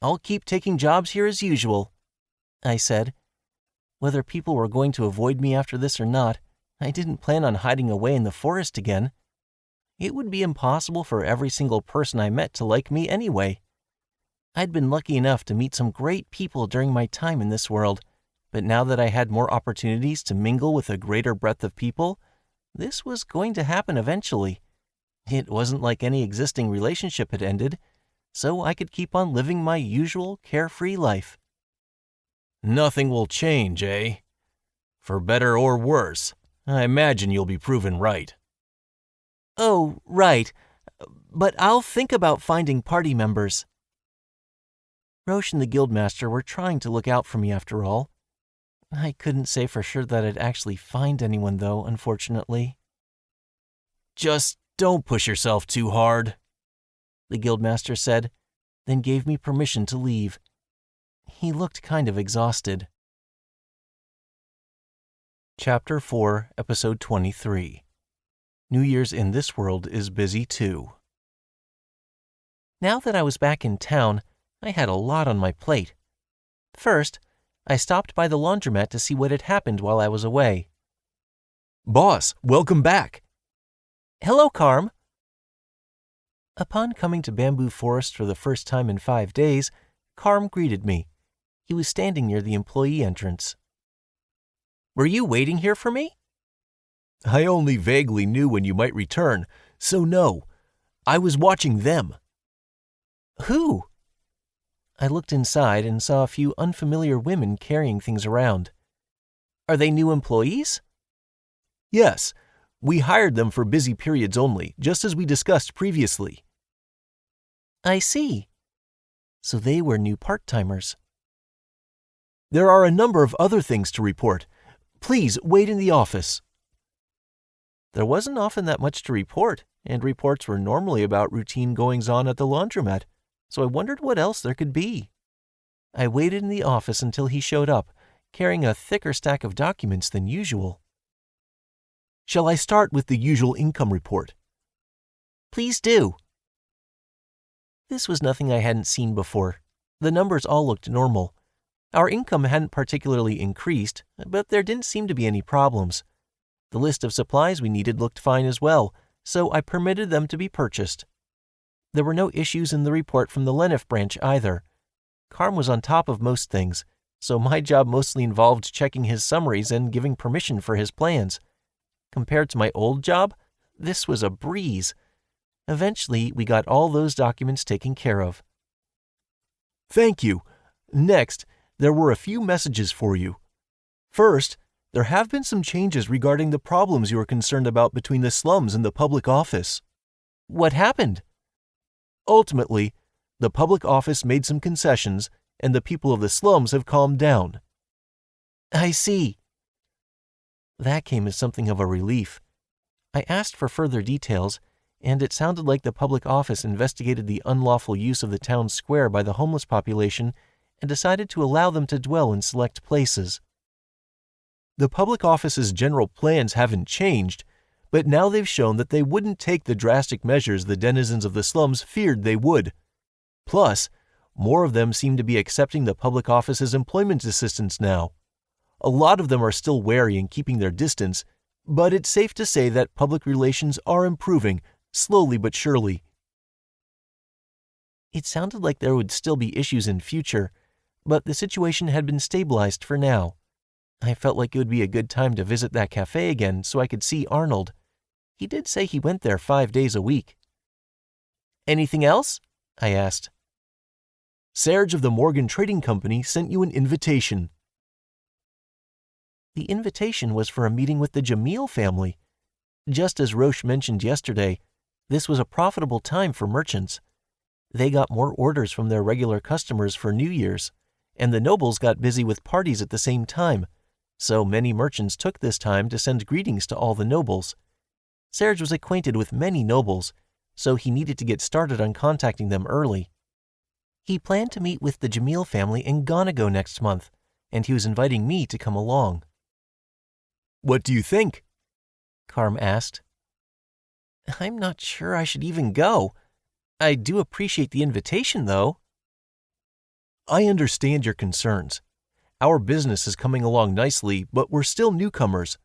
I'll keep taking jobs here as usual, I said. Whether people were going to avoid me after this or not, I didn't plan on hiding away in the forest again. It would be impossible for every single person I met to like me anyway. I'd been lucky enough to meet some great people during my time in this world, but now that I had more opportunities to mingle with a greater breadth of people, this was going to happen eventually. It wasn't like any existing relationship had ended, so I could keep on living my usual carefree life. Nothing will change, eh? For better or worse, I imagine you'll be proven right. Oh, right. But I'll think about finding party members. Roche and the Guildmaster were trying to look out for me after all. I couldn't say for sure that I'd actually find anyone, though, unfortunately. Just don't push yourself too hard, the Guildmaster said, then gave me permission to leave. He looked kind of exhausted. Chapter 4, Episode 23. New Year's in this world is busy too. Now that I was back in town, I had a lot on my plate. First, I stopped by the laundromat to see what had happened while I was away. Boss, welcome back. Hello, Carm. Upon coming to Bamboo Forest for the first time in 5 days, Carm greeted me. He was standing near the employee entrance. Were you waiting here for me? I only vaguely knew when you might return, so no. I was watching them. Who? I looked inside and saw a few unfamiliar women carrying things around. Are they new employees? Yes, we hired them for busy periods only, just as we discussed previously. I see. So they were new part-timers. There are a number of other things to report. Please wait in the office. There wasn't often that much to report, and reports were normally about routine goings-on at the laundromat, so I wondered what else there could be. I waited in the office until he showed up, carrying a thicker stack of documents than usual. Shall I start with the usual income report? Please do. This was nothing I hadn't seen before. The numbers all looked normal. Our income hadn't particularly increased, but there didn't seem to be any problems. The list of supplies we needed looked fine as well, so I permitted them to be purchased. There were no issues in the report from the Lenif branch either. Carm was on top of most things, so my job mostly involved checking his summaries and giving permission for his plans. Compared to my old job, this was a breeze. Eventually, we got all those documents taken care of. Thank you. Next, there were a few messages for you. First, there have been some changes regarding the problems you were concerned about between the slums and the public office. What happened? Ultimately, the public office made some concessions, and the people of the slums have calmed down. I see. That came as something of a relief. I asked for further details, and it sounded like the public office investigated the unlawful use of the town square by the homeless population and decided to allow them to dwell in select places. The public office's general plans haven't changed, but now they've shown that they wouldn't take the drastic measures the denizens of the slums feared they would. Plus, more of them seem to be accepting the public office's employment assistance now. A lot of them are still wary and keeping their distance, but it's safe to say that public relations are improving, slowly but surely. It sounded like there would still be issues in future, but the situation had been stabilized for now. I felt like it would be a good time to visit that cafe again so I could see Arnold. He did say he went there 5 days a week. Anything else? I asked. Serge of the Morgan Trading Company sent you an invitation. The invitation was for a meeting with the Jamil family. Just as Roche mentioned yesterday, this was a profitable time for merchants. They got more orders from their regular customers for New Year's, and the nobles got busy with parties at the same time, so many merchants took this time to send greetings to all the nobles. Serge was acquainted with many nobles, so he needed to get started on contacting them early. He planned to meet with the Jamil family in Gonago next month, and he was inviting me to come along. What do you think? Carm asked. I'm not sure I should even go. I do appreciate the invitation, though. I understand your concerns. Our business is coming along nicely, but we're still newcomers.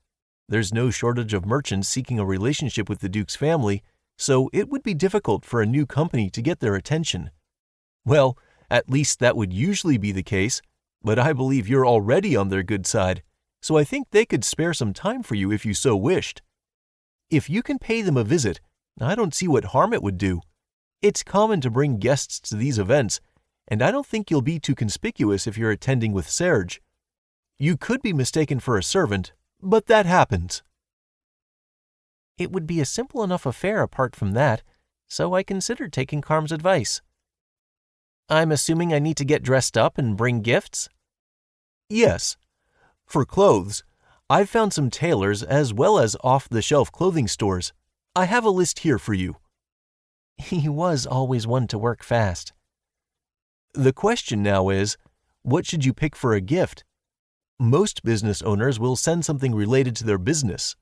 There's no shortage of merchants seeking a relationship with the Duke's family, so it would be difficult for a new company to get their attention. Well, at least that would usually be the case, but I believe you're already on their good side, so I think they could spare some time for you if you so wished. If you can pay them a visit, I don't see what harm it would do. It's common to bring guests to these events, and I don't think you'll be too conspicuous if you're attending with Serge. You could be mistaken for a servant, but that happens. It would be a simple enough affair apart from that, so I considered taking Carm's advice. I'm assuming I need to get dressed up and bring gifts? Yes. For clothes, I've found some tailors as well as off-the-shelf clothing stores. I have a list here for you. He was always one to work fast. The question now is, what should you pick for a gift? Most business owners will send something related to their business.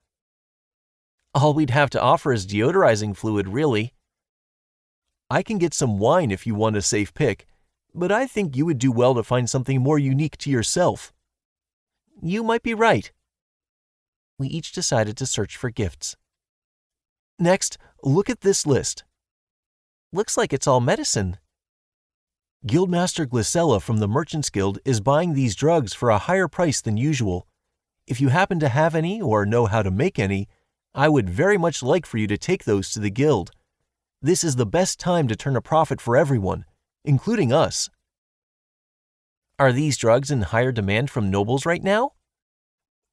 All we'd have to offer is deodorizing fluid, really. I can get some wine if you want a safe pick, but I think you would do well to find something more unique to yourself. You might be right. We each decided to search for gifts. Next, look at this list. Looks like it's all medicine. Guildmaster Glycella from the Merchants Guild is buying these drugs for a higher price than usual. If you happen to have any or know how to make any, I would very much like for you to take those to the guild. This is the best time to turn a profit for everyone, including us. Are these drugs in higher demand from nobles right now?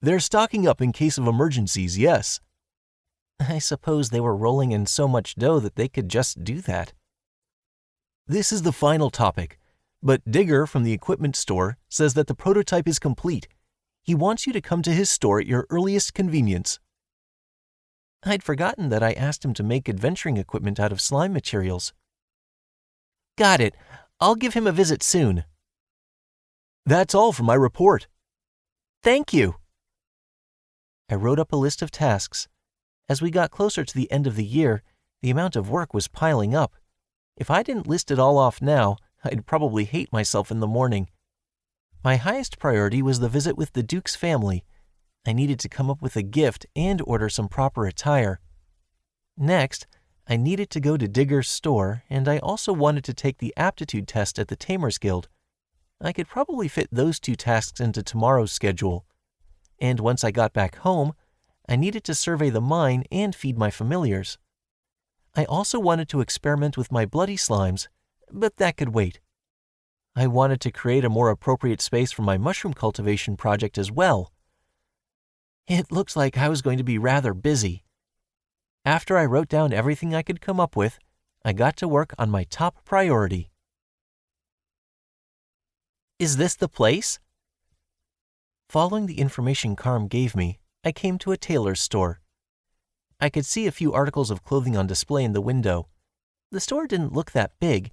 They're stocking up in case of emergencies, yes. I suppose they were rolling in so much dough that they could just do that. This is the final topic, but Digger from the equipment store says that the prototype is complete. He wants you to come to his store at your earliest convenience. I'd forgotten that I asked him to make adventuring equipment out of slime materials. Got it. I'll give him a visit soon. That's all for my report. Thank you. I wrote up a list of tasks. As we got closer to the end of the year, the amount of work was piling up. If I didn't list it all off now, I'd probably hate myself in the morning. My highest priority was the visit with the Duke's family. I needed to come up with a gift and order some proper attire. Next, I needed to go to Digger's store, and I also wanted to take the aptitude test at the Tamers Guild. I could probably fit those 2 tasks into tomorrow's schedule. And once I got back home, I needed to survey the mine and feed my familiars. I also wanted to experiment with my bloody slimes, but that could wait. I wanted to create a more appropriate space for my mushroom cultivation project as well. It looked like I was going to be rather busy. After I wrote down everything I could come up with, I got to work on my top priority. Is this the place? Following the information Carm gave me, I came to a tailor's store. I could see a few articles of clothing on display in the window. The store didn't look that big,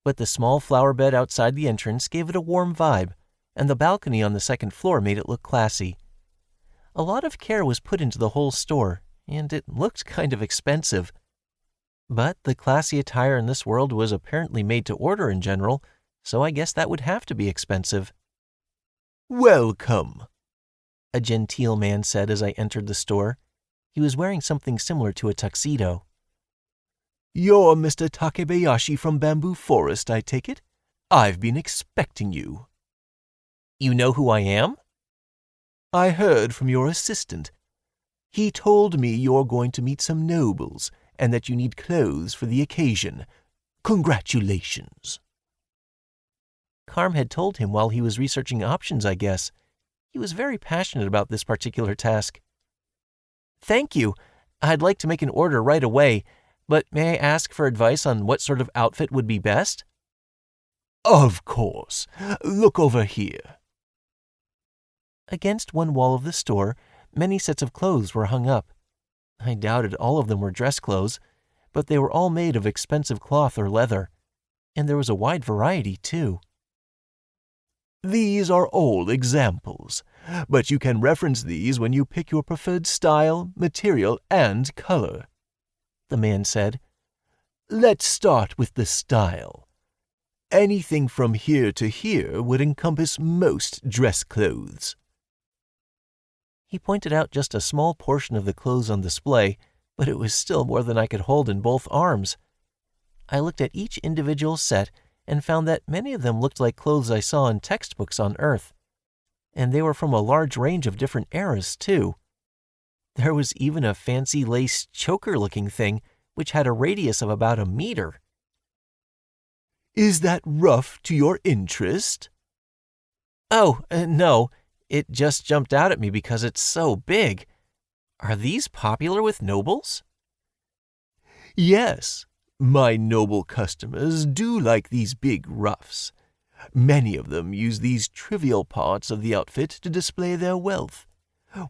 but the small flower bed outside the entrance gave it a warm vibe, and the balcony on the second floor made it look classy. A lot of care was put into the whole store, and it looked kind of expensive. But the classy attire in this world was apparently made to order in general, so I guess that would have to be expensive. Welcome, a genteel man said as I entered the store. He was wearing something similar to a tuxedo. You're Mr. Takebayashi from Bamboo Forest, I take it? I've been expecting you. You know who I am? I heard from your assistant. He told me you're going to meet some nobles and that you need clothes for the occasion. Congratulations. Carm had told him while he was researching options, I guess. He was very passionate about this particular task. Thank you. I'd like to make an order right away, but may I ask for advice on what sort of outfit would be best? Of course. Look over here. Against one wall of the store, many sets of clothes were hung up. I doubted all of them were dress clothes, but they were all made of expensive cloth or leather, and there was a wide variety, too. These are all examples, but you can reference these when you pick your preferred style, material, and color, the man said. Let's start with the style. Anything from here to here would encompass most dress clothes. He pointed out just a small portion of the clothes on display, but it was still more than I could hold in both arms. I looked at each individual set and found that many of them looked like clothes I saw in textbooks on Earth. And they were from a large range of different eras, too. There was even a fancy lace choker-looking thing, which had a radius of about 1 meter. Is that rough to your interest? Oh, no. It just jumped out at me because it's so big. Are these popular with nobles? Yes, my noble customers do like these big ruffs. Many of them use these trivial parts of the outfit to display their wealth.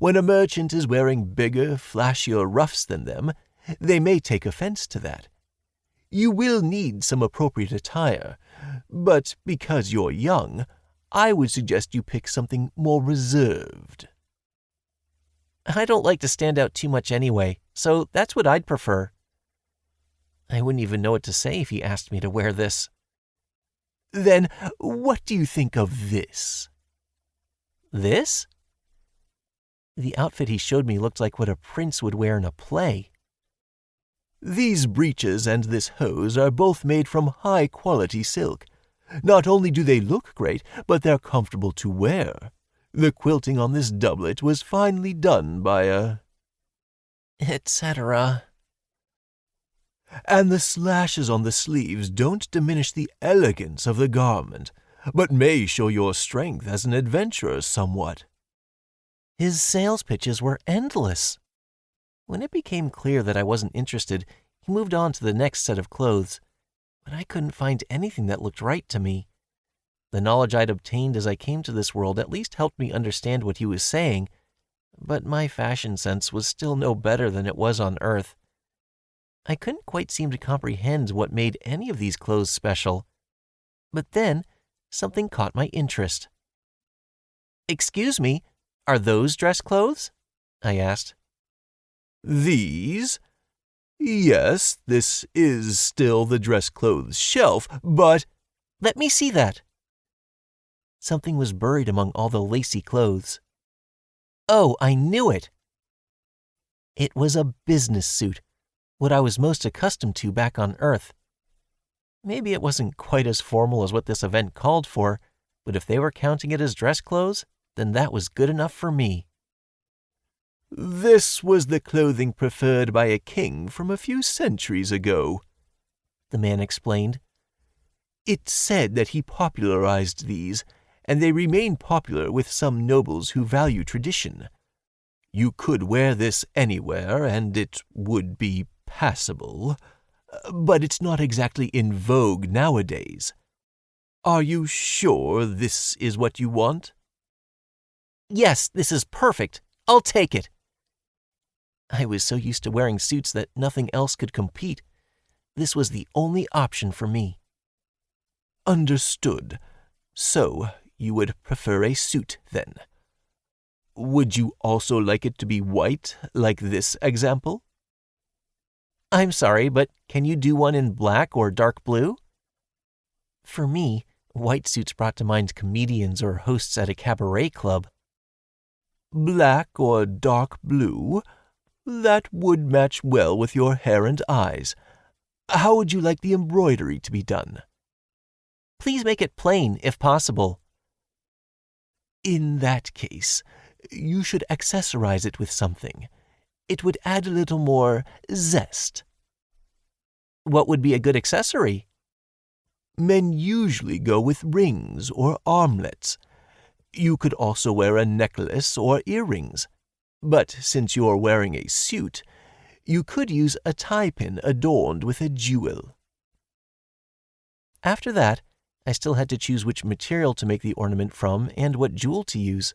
When a merchant is wearing bigger, flashier ruffs than them, they may take offense to that. You will need some appropriate attire, but because you're young, I would suggest you pick something more reserved. I don't like to stand out too much anyway, so that's what I'd prefer. I wouldn't even know what to say if he asked me to wear this. Then what do you think of this? This? The outfit he showed me looked like what a prince would wear in a play. These breeches and this hose are both made from high-quality silk. Not only do they look great, but they're comfortable to wear. The quilting on this doublet was finely done by a... etc. And the slashes on the sleeves don't diminish the elegance of the garment, but may show your strength as an adventurer somewhat. His sales pitches were endless. When it became clear that I wasn't interested, he moved on to the next set of clothes, but I couldn't find anything that looked right to me. The knowledge I'd obtained as I came to this world at least helped me understand what he was saying, but my fashion sense was still no better than it was on Earth. I couldn't quite seem to comprehend what made any of these clothes special. But then, something caught my interest. "Excuse me, are those dress clothes?" I asked. These? Yes, this is still the dress clothes shelf, but... Let me see that. Something was buried among all the lacy clothes. Oh, I knew it. It was a business suit, what I was most accustomed to back on Earth. Maybe it wasn't quite as formal as what this event called for, but if they were counting it as dress clothes, then that was good enough for me. This was the clothing preferred by a king from a few centuries ago, the man explained. It's said that he popularized these, and they remain popular with some nobles who value tradition. You could wear this anywhere, and it would be passable, but it's not exactly in vogue nowadays. Are you sure this is what you want? Yes, this is perfect. I'll take it. I was so used to wearing suits that nothing else could compete. This was the only option for me. Understood. So, you would prefer a suit, then? Would you also like it to be white, like this example? I'm sorry, but can you do one in black or dark blue? For me, white suits brought to mind comedians or hosts at a cabaret club. Black or dark blue? That would match well with your hair and eyes. How would you like the embroidery to be done? Please make it plain, if possible. In that case, you should accessorize it with something. It would add a little more zest. What would be a good accessory? Men usually go with rings or armlets. You could also wear a necklace or earrings. But since you're wearing a suit, you could use a tie pin adorned with a jewel. After that, I still had to choose which material to make the ornament from and what jewel to use.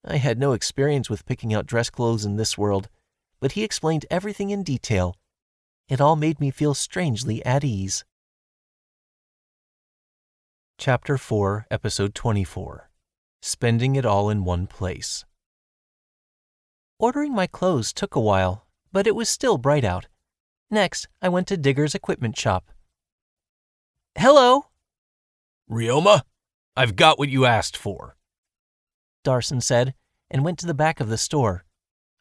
I had no experience with picking out dress clothes in this world, but he explained everything in detail. It all made me feel strangely at ease. Chapter 4, Episode 24. Spending it all in one place. Ordering my clothes took a while, but it was still bright out. Next, I went to Digger's equipment shop. Hello? Ryoma, I've got what you asked for, Darson said, and went to the back of the store.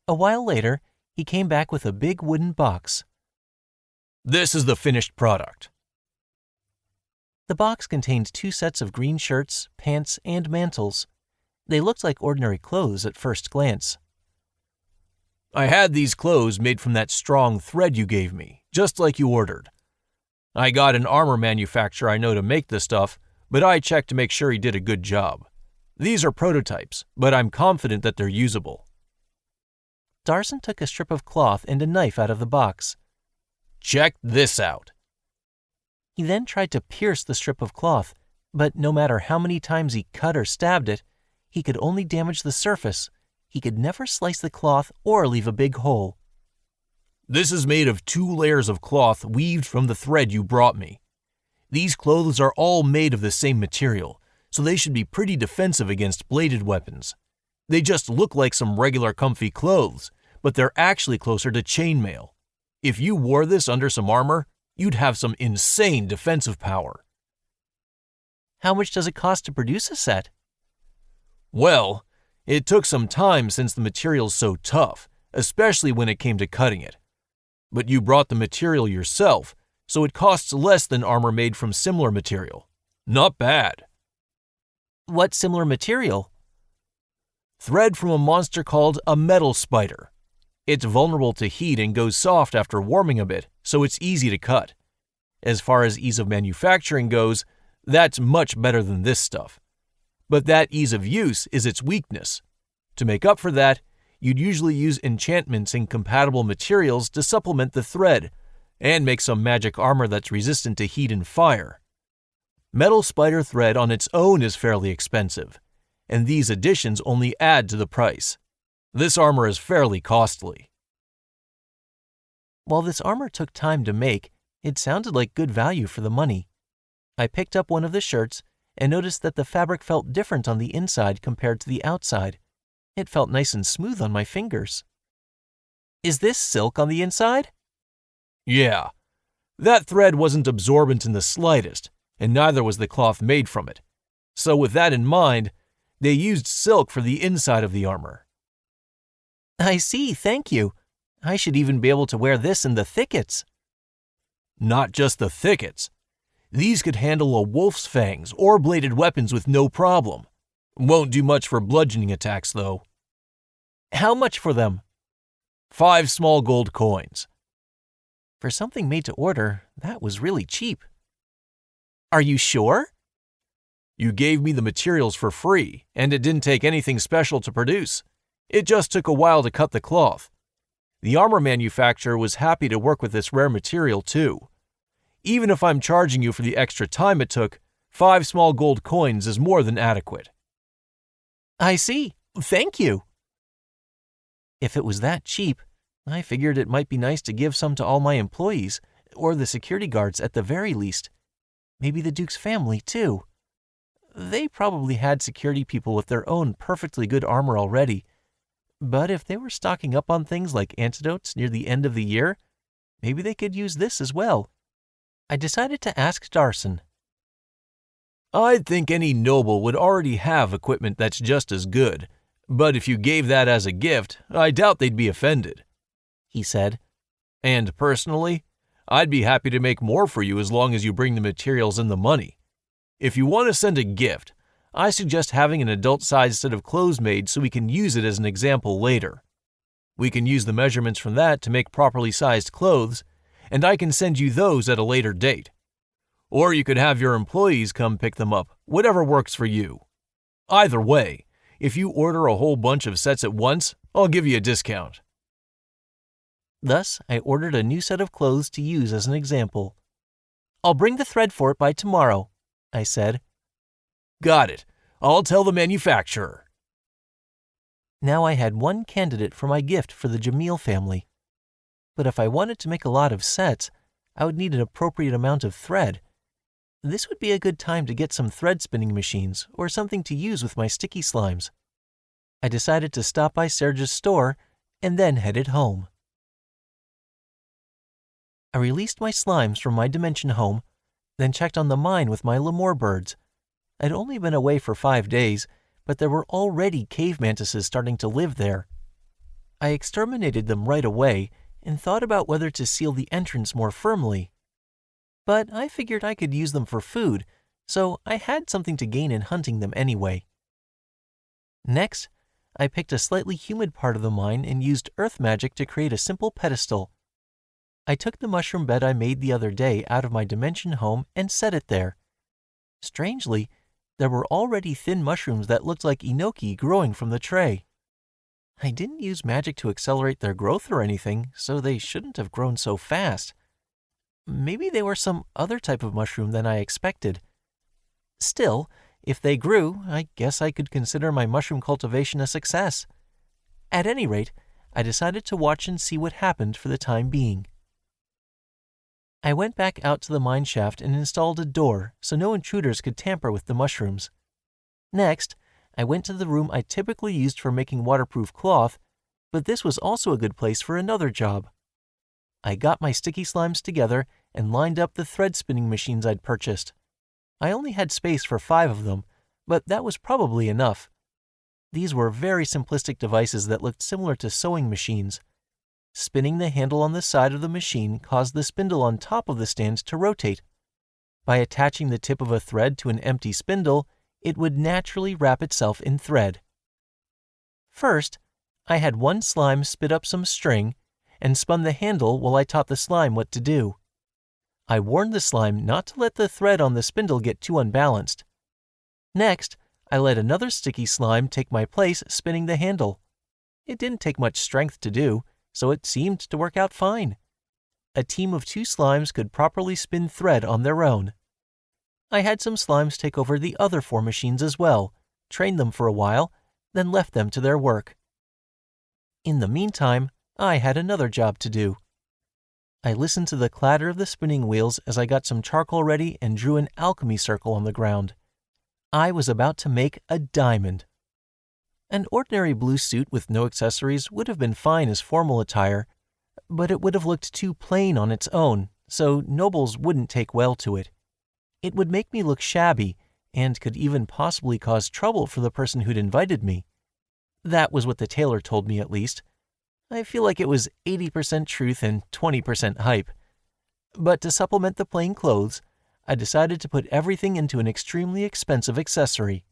A while later, he came back with a big wooden box. This is the finished product. The box contained 2 sets of green shirts, pants, and mantles. They looked like ordinary clothes at first glance. I had these clothes made from that strong thread you gave me, just like you ordered. I got an armor manufacturer I know to make this stuff, but I checked to make sure he did a good job. These are prototypes, but I'm confident that they're usable. Darson took a strip of cloth and a knife out of the box. Check this out. He then tried to pierce the strip of cloth, but no matter how many times he cut or stabbed it, he could only damage the surface. He could never slice the cloth or leave a big hole. This is made of 2 layers of cloth weaved from the thread you brought me. These clothes are all made of the same material, so they should be pretty defensive against bladed weapons. They just look like some regular comfy clothes, but they're actually closer to chainmail. If you wore this under some armor, you'd have some insane defensive power. How much does it cost to produce a set? Well, it took some time since the material's so tough, especially when it came to cutting it. But you brought the material yourself, so it costs less than armor made from similar material. Not bad. What similar material? Thread from a monster called a metal spider. It's vulnerable to heat and goes soft after warming a bit, so it's easy to cut. As far as ease of manufacturing goes, that's much better than this stuff. But that ease of use is its weakness. To make up for that, you'd usually use enchantments and compatible materials to supplement the thread, and make some magic armor that's resistant to heat and fire. Metal spider thread on its own is fairly expensive, and these additions only add to the price. This armor is fairly costly. While this armor took time to make, it sounded like good value for the money. I picked up one of the shirts and noticed that the fabric felt different on the inside compared to the outside. It felt nice and smooth on my fingers. Is this silk on the inside? Yeah. That thread wasn't absorbent in the slightest, and neither was the cloth made from it. So with that in mind, they used silk for the inside of the armor. I see, thank you. I should even be able to wear this in the thickets. Not just the thickets. These could handle a wolf's fangs or bladed weapons with no problem. Won't do much for bludgeoning attacks, though. How much for them? 5 small gold coins. For something made to order, that was really cheap. Are you sure? You gave me the materials for free, and it didn't take anything special to produce. It just took a while to cut the cloth. The armor manufacturer was happy to work with this rare material, too. Even if I'm charging you for the extra time it took, 5 small gold coins is more than adequate. I see. Thank you. If it was that cheap, I figured it might be nice to give some to all my employees, or the security guards at the very least. Maybe the Duke's family, too. They probably had security people with their own perfectly good armor already. But if they were stocking up on things like antidotes near the end of the year, maybe they could use this as well. I decided to ask Darson. I'd think any noble would already have equipment that's just as good, but if you gave that as a gift, I doubt they'd be offended, he said. And personally, I'd be happy to make more for you as long as you bring the materials and the money. If you want to send a gift, I suggest having an adult-sized set of clothes made so we can use it as an example later. We can use the measurements from that to make properly sized clothes, and I can send you those at a later date. Or you could have your employees come pick them up, whatever works for you. Either way, if you order a whole bunch of sets at once, I'll give you a discount. Thus, I ordered a new set of clothes to use as an example. I'll bring the thread for it by tomorrow, I said. Got it. I'll tell the manufacturer. Now I had one candidate for my gift for the Jamil family. But if I wanted to make a lot of sets, I would need an appropriate amount of thread. This would be a good time to get some thread spinning machines or something to use with my sticky slimes. I decided to stop by Serge's store and then headed home. I released my slimes from my dimension home, then checked on the mine with my lemur birds. I'd only been away for 5 days, but there were already cave mantises starting to live there. I exterminated them right away and thought about whether to seal the entrance more firmly. But I figured I could use them for food, so I had something to gain in hunting them anyway. Next, I picked a slightly humid part of the mine and used earth magic to create a simple pedestal. I took the mushroom bed I made the other day out of my dimension home and set it there. Strangely, there were already thin mushrooms that looked like enoki growing from the tray. I didn't use magic to accelerate their growth or anything, so they shouldn't have grown so fast. Maybe they were some other type of mushroom than I expected. Still, if they grew, I guess I could consider my mushroom cultivation a success. At any rate, I decided to watch and see what happened for the time being. I went back out to the mine shaft and installed a door so no intruders could tamper with the mushrooms. Next, I went to the room I typically used for making waterproof cloth, but this was also a good place for another job. I got my sticky slimes together and lined up the thread spinning machines I'd purchased. I only had space for 5 of them, but that was probably enough. These were very simplistic devices that looked similar to sewing machines. Spinning the handle on the side of the machine caused the spindle on top of the stand to rotate. By attaching the tip of a thread to an empty spindle, it would naturally wrap itself in thread. First, I had one slime spit up some string and spun the handle while I taught the slime what to do. I warned the slime not to let the thread on the spindle get too unbalanced. Next, I let another sticky slime take my place spinning the handle. It didn't take much strength to do, so it seemed to work out fine. A team of 2 slimes could properly spin thread on their own. I had some slimes take over the other 4 machines as well, trained them for a while, then left them to their work. In the meantime, I had another job to do. I listened to the clatter of the spinning wheels as I got some charcoal ready and drew an alchemy circle on the ground. I was about to make a diamond. An ordinary blue suit with no accessories would have been fine as formal attire, but it would have looked too plain on its own, so nobles wouldn't take well to it. It would make me look shabby, and could even possibly cause trouble for the person who'd invited me. That was what the tailor told me, at least. I feel like it was 80% truth and 20% hype. But to supplement the plain clothes, I decided to put everything into an extremely expensive accessory.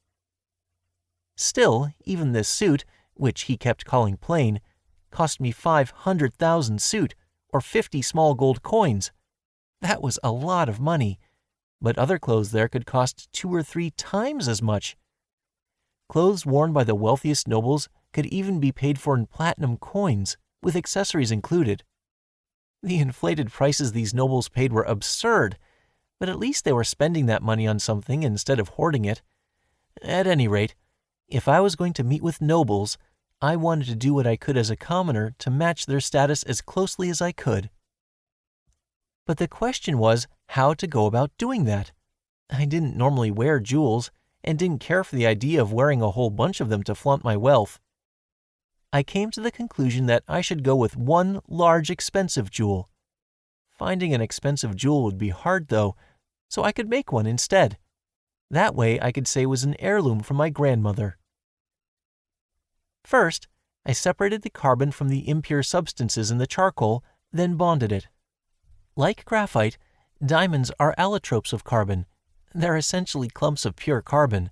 Still, even this suit, which he kept calling plain, cost me 500,000 suit, or 50 small gold coins. That was a lot of money, but other clothes there could cost 2 or 3 times as much. Clothes worn by the wealthiest nobles could even be paid for in platinum coins, with accessories included. The inflated prices these nobles paid were absurd, but at least they were spending that money on something instead of hoarding it. At any rate, if I was going to meet with nobles, I wanted to do what I could as a commoner to match their status as closely as I could. But the question was how to go about doing that. I didn't normally wear jewels and didn't care for the idea of wearing a whole bunch of them to flaunt my wealth. I came to the conclusion that I should go with one large expensive jewel. Finding an expensive jewel would be hard though, so I could make one instead. That way I could say it was an heirloom from my grandmother. First, I separated the carbon from the impure substances in the charcoal, then bonded it. Like graphite, diamonds are allotropes of carbon. They're essentially clumps of pure carbon.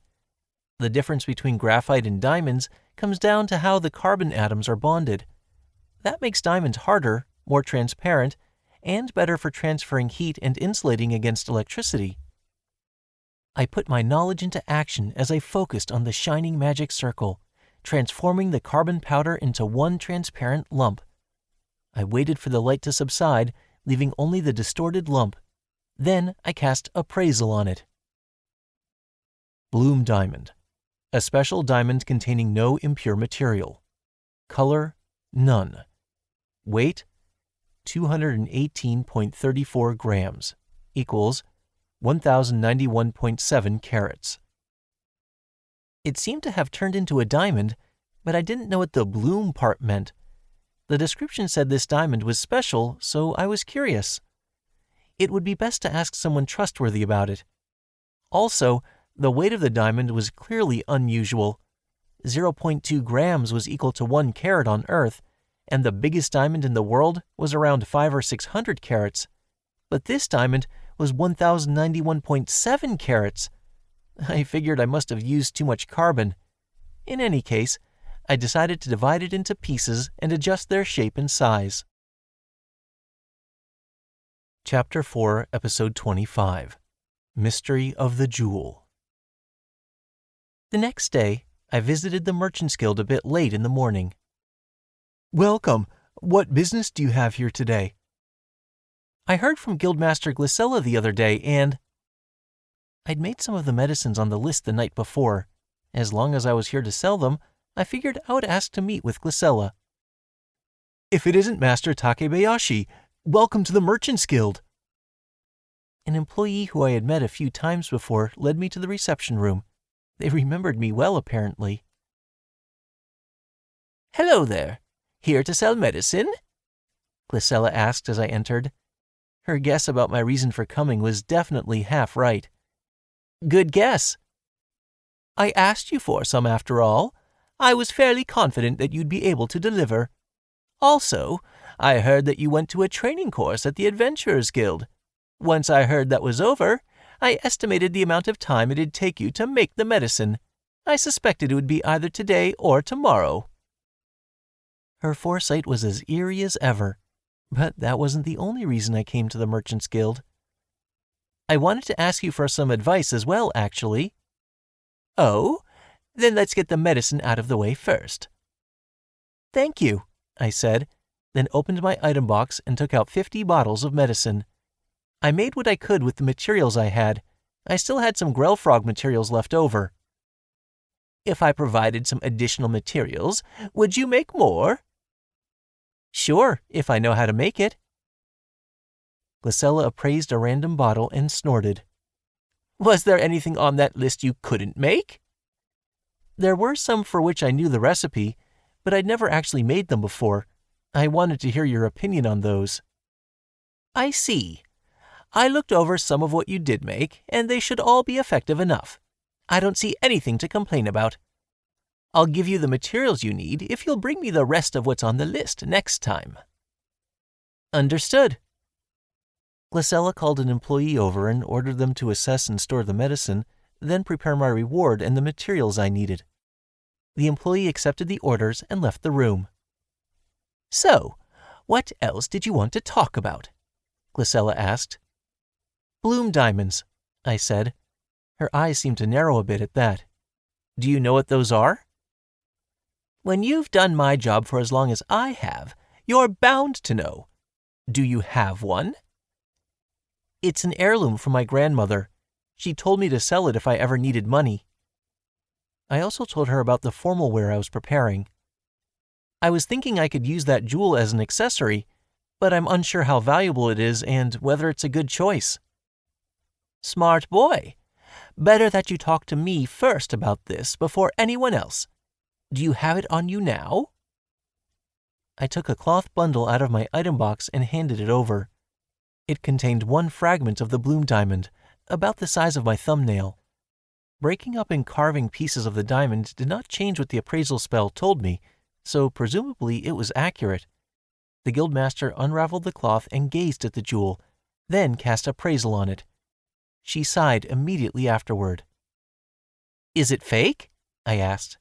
The difference between graphite and diamonds comes down to how the carbon atoms are bonded. That makes diamonds harder, more transparent, and better for transferring heat and insulating against electricity. I put my knowledge into action as I focused on the shining magic circle, transforming the carbon powder into one transparent lump. I waited for the light to subside, leaving only the distorted lump. Then I cast appraisal on it. Bloom diamond. A special diamond containing no impure material. Color, none. Weight, 218.34 grams, equals 1,091.7 carats. It seemed to have turned into a diamond, but I didn't know what the bloom part meant. The description said this diamond was special, so I was curious. It would be best to ask someone trustworthy about it. Also, the weight of the diamond was clearly unusual. 0.2 grams was equal to 1 carat on Earth, and the biggest diamond in the world was around 500 or 600 carats. But this diamond was 1,091.7 carats. I figured I must have used too much carbon. In any case, I decided to divide it into pieces and adjust their shape and size. Chapter 4, Episode 25. Mystery of the Jewel. The next day, I visited the Merchants Guild a bit late in the morning. "Welcome. What business do you have here today?" "I heard from Guildmaster Glycella the other day and—" I'd made some of the medicines on the list the night before. As long as I was here to sell them, I figured I would ask to meet with Glycella. "If it isn't Master Takebayashi, welcome to the Merchants Guild." An employee who I had met a few times before led me to the reception room. They remembered me well, apparently. "Hello there. Here to sell medicine?" Glycella asked as I entered. Her guess about my reason for coming was definitely half right. Good guess. I asked you for some after all. I was fairly confident that you'd be able to deliver. Also, I heard that you went to a training course at the Adventurers Guild. Once I heard that was over, I estimated the amount of time it'd take you to make the medicine. I suspected it would be either today or tomorrow. Her foresight was as eerie as ever, but that wasn't the only reason I came to the Merchants Guild. I wanted to ask you for some advice as well, actually. Oh, then let's get the medicine out of the way first. Thank you, I said, then opened my item box and took out 50 bottles of medicine. I made what I could with the materials I had. I still had some Grellfrog materials left over. If I provided some additional materials, would you make more? Sure, if I know how to make it. Glycella appraised a random bottle and snorted. Was there anything on that list you couldn't make? There were some for which I knew the recipe, but I'd never actually made them before. I wanted to hear your opinion on those. I see. I looked over some of what you did make, and they should all be effective enough. I don't see anything to complain about. I'll give you the materials you need if you'll bring me the rest of what's on the list next time. Understood. Glycella called an employee over and ordered them to assess and store the medicine, then prepare my reward and the materials I needed. The employee accepted the orders and left the room. So, what else did you want to talk about? Glycella asked. Bloom diamonds, I said. Her eyes seemed to narrow a bit at that. Do you know what those are? When you've done my job for as long as I have, you're bound to know. Do you have one? It's an heirloom from my grandmother. She told me to sell it if I ever needed money. I also told her about the formal wear I was preparing. I was thinking I could use that jewel as an accessory, but I'm unsure how valuable it is and whether it's a good choice. Smart boy. Better that you talk to me first about this before anyone else. Do you have it on you now? I took a cloth bundle out of my item box and handed it over. It contained one fragment of the Bloom diamond, about the size of my thumbnail. Breaking up and carving pieces of the diamond did not change what the appraisal spell told me, so presumably it was accurate. The guildmaster unraveled the cloth and gazed at the jewel, then cast appraisal on it. She sighed immediately afterward. Is it fake? I asked.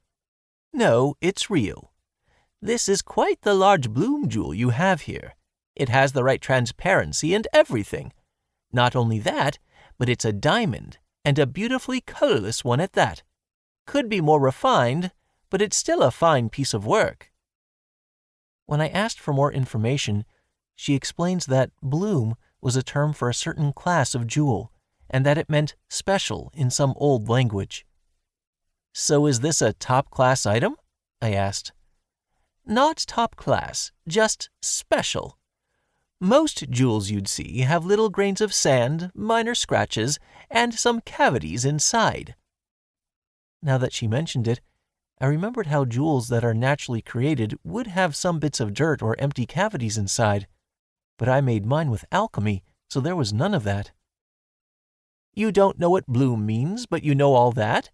No, it's real. This is quite the large Bloom jewel you have here. It has the right transparency and everything. Not only that, but it's a diamond, and a beautifully colorless one at that. Could be more refined, but it's still a fine piece of work. When I asked for more information, she explains that Bloom was a term for a certain class of jewel, and that it meant special in some old language. So is this a top-class item? I asked. Not top class, just special. Most jewels you'd see have little grains of sand, minor scratches, and some cavities inside. Now that she mentioned it, I remembered how jewels that are naturally created would have some bits of dirt or empty cavities inside, but I made mine with alchemy, so there was none of that. You don't know what Bloom means, but you know all that?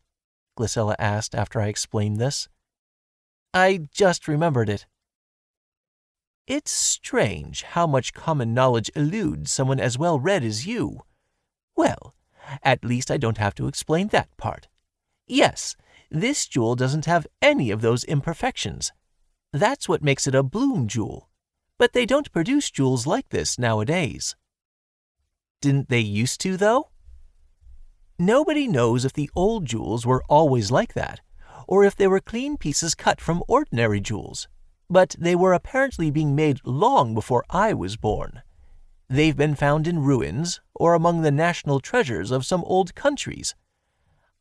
Glycella asked after I explained this. I just remembered it. It's strange how much common knowledge eludes someone as well-read as you. Well, at least I don't have to explain that part. Yes, this jewel doesn't have any of those imperfections. That's what makes it a Bloom jewel. But they don't produce jewels like this nowadays. Didn't they used to, though? Nobody knows if the old jewels were always like that, or if they were clean pieces cut from ordinary jewels, but they were apparently being made long before I was born. They've been found in ruins or among the national treasures of some old countries.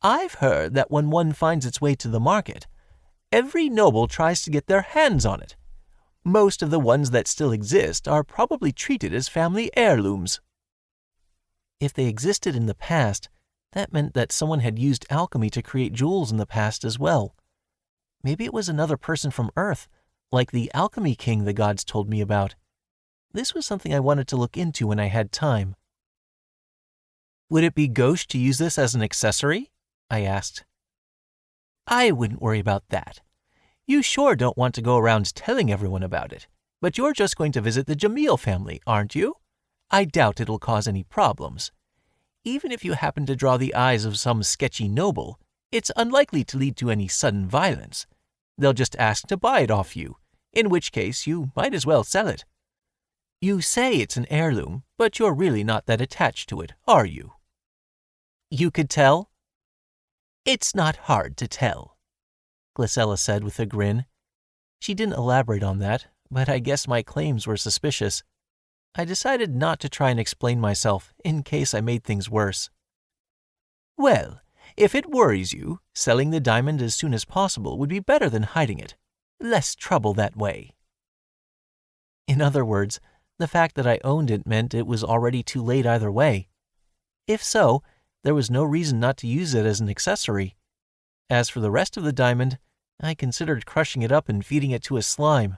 I've heard that when one finds its way to the market, every noble tries to get their hands on it. Most of the ones that still exist are probably treated as family heirlooms. If they existed in the past, that meant that someone had used alchemy to create jewels in the past as well. Maybe it was another person from Earth, like the Alchemy King the gods told me about. This was something I wanted to look into when I had time. Would it be gauche to use this as an accessory? I asked. I wouldn't worry about that. You sure don't want to go around telling everyone about it, but you're just going to visit the Jamil family, aren't you? I doubt it'll cause any problems. Even if you happen to draw the eyes of some sketchy noble, it's unlikely to lead to any sudden violence. They'll just ask to buy it off you, in which case you might as well sell it. You say it's an heirloom, but you're really not that attached to it, are you? You could tell? It's not hard to tell, Glycella said with a grin. She didn't elaborate on that, but I guess my claims were suspicious. I decided not to try and explain myself in case I made things worse. Well, if it worries you, selling the diamond as soon as possible would be better than hiding it. Less trouble that way. In other words, the fact that I owned it meant it was already too late either way. If so, there was no reason not to use it as an accessory. As for the rest of the diamond, I considered crushing it up and feeding it to a slime.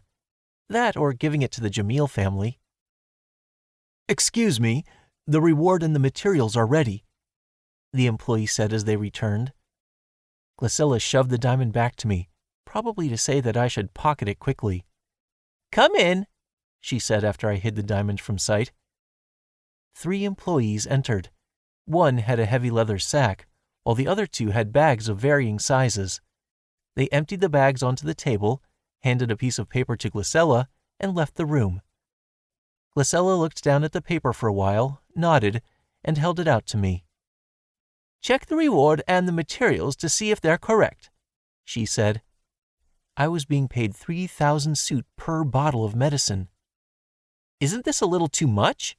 That or giving it to the Jamil family. Excuse me, the reward and the materials are ready, the employee said as they returned. Glycella shoved the diamond back to me, probably to say that I should pocket it quickly. Come in, she said after I hid the diamond from sight. 3 employees entered. One had a heavy leather sack, while the other 2 had bags of varying sizes. They emptied the bags onto the table, handed a piece of paper to Glycella, and left the room. Glycella looked down at the paper for a while, nodded, and held it out to me. Check the reward and the materials to see if they're correct, she said. I was being paid 3,000 suit per bottle of medicine. Isn't this a little too much?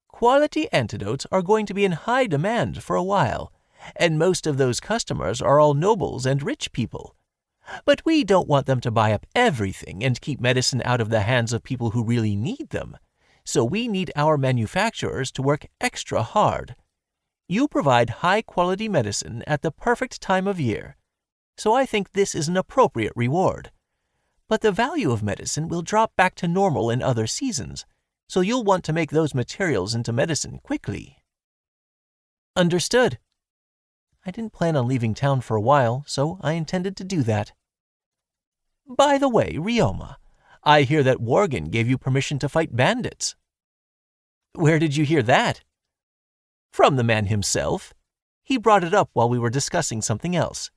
Quality antidotes are going to be in high demand for a while, and most of those customers are all nobles and rich people. But we don't want them to buy up everything and keep medicine out of the hands of people who really need them, so we need our manufacturers to work extra hard. You provide high-quality medicine at the perfect time of year, so I think this is an appropriate reward. But the value of medicine will drop back to normal in other seasons, so you'll want to make those materials into medicine quickly. Understood. I didn't plan on leaving town for a while, so I intended to do that. By the way, Ryoma, I hear that Worgen gave you permission to fight bandits. Where did you hear that? From the man himself. He brought it up while we were discussing something else.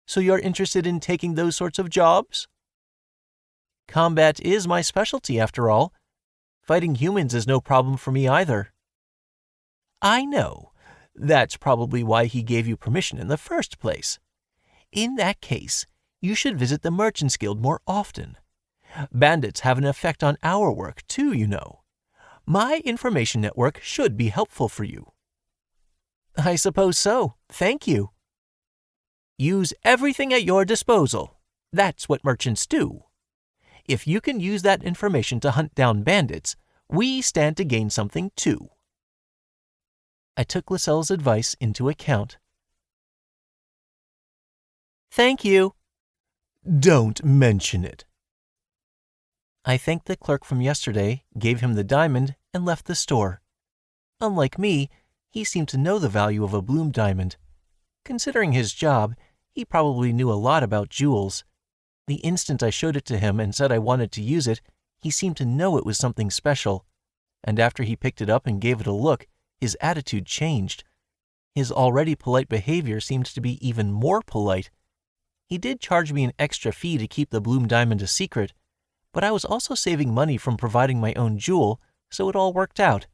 So you're interested in taking those sorts of jobs? Combat is my specialty, after all. Fighting humans is no problem for me either. I know. That's probably why he gave you permission in the first place. In that case, you should visit the Merchants Guild more often. Bandits have an effect on our work, too, you know. My information network should be helpful for you. I suppose so. Thank you. Use everything at your disposal. That's what merchants do. If you can use that information to hunt down bandits, we stand to gain something, too. I took Glycella's advice into account. Thank you. Don't mention it. I thanked the clerk from yesterday, gave him the diamond, and left the store. Unlike me, he seemed to know the value of a Bloom diamond. Considering his job, he probably knew a lot about jewels. The instant I showed it to him and said I wanted to use it, he seemed to know it was something special. And after he picked it up and gave it a look, his attitude changed. His already polite behavior seemed to be even more polite. He did charge me an extra fee to keep the Bloom diamond a secret, but I was also saving money from providing my own jewel, so it all worked out.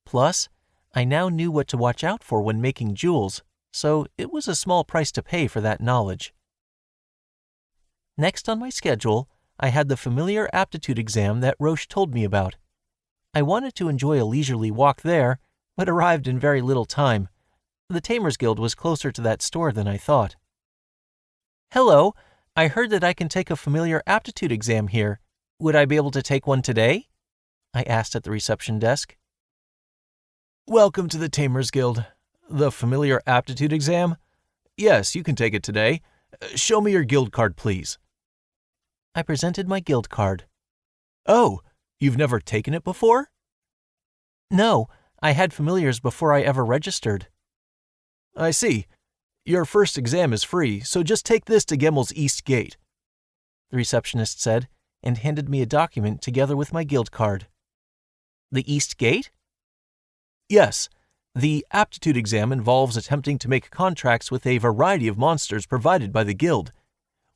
Plus, I now knew what to watch out for when making jewels, so it was a small price to pay for that knowledge. Next on my schedule, I had the familiar aptitude exam that Roche told me about. I wanted to enjoy a leisurely walk there, but arrived in very little time. The Tamers Guild was closer to that store than I thought. Hello, I heard that I can take a familiar aptitude exam here. Would I be able to take one today? I asked at the reception desk. Welcome to the Tamers Guild. The familiar aptitude exam? Yes, you can take it today. Show me your guild card, please. I presented my guild card. Oh, you've never taken it before? No, I had familiars before I ever registered. I see. Your first exam is free, so just take this to Gemmel's East Gate, the receptionist said, and handed me a document together with my guild card. The East Gate? Yes. The aptitude exam involves attempting to make contracts with a variety of monsters provided by the guild.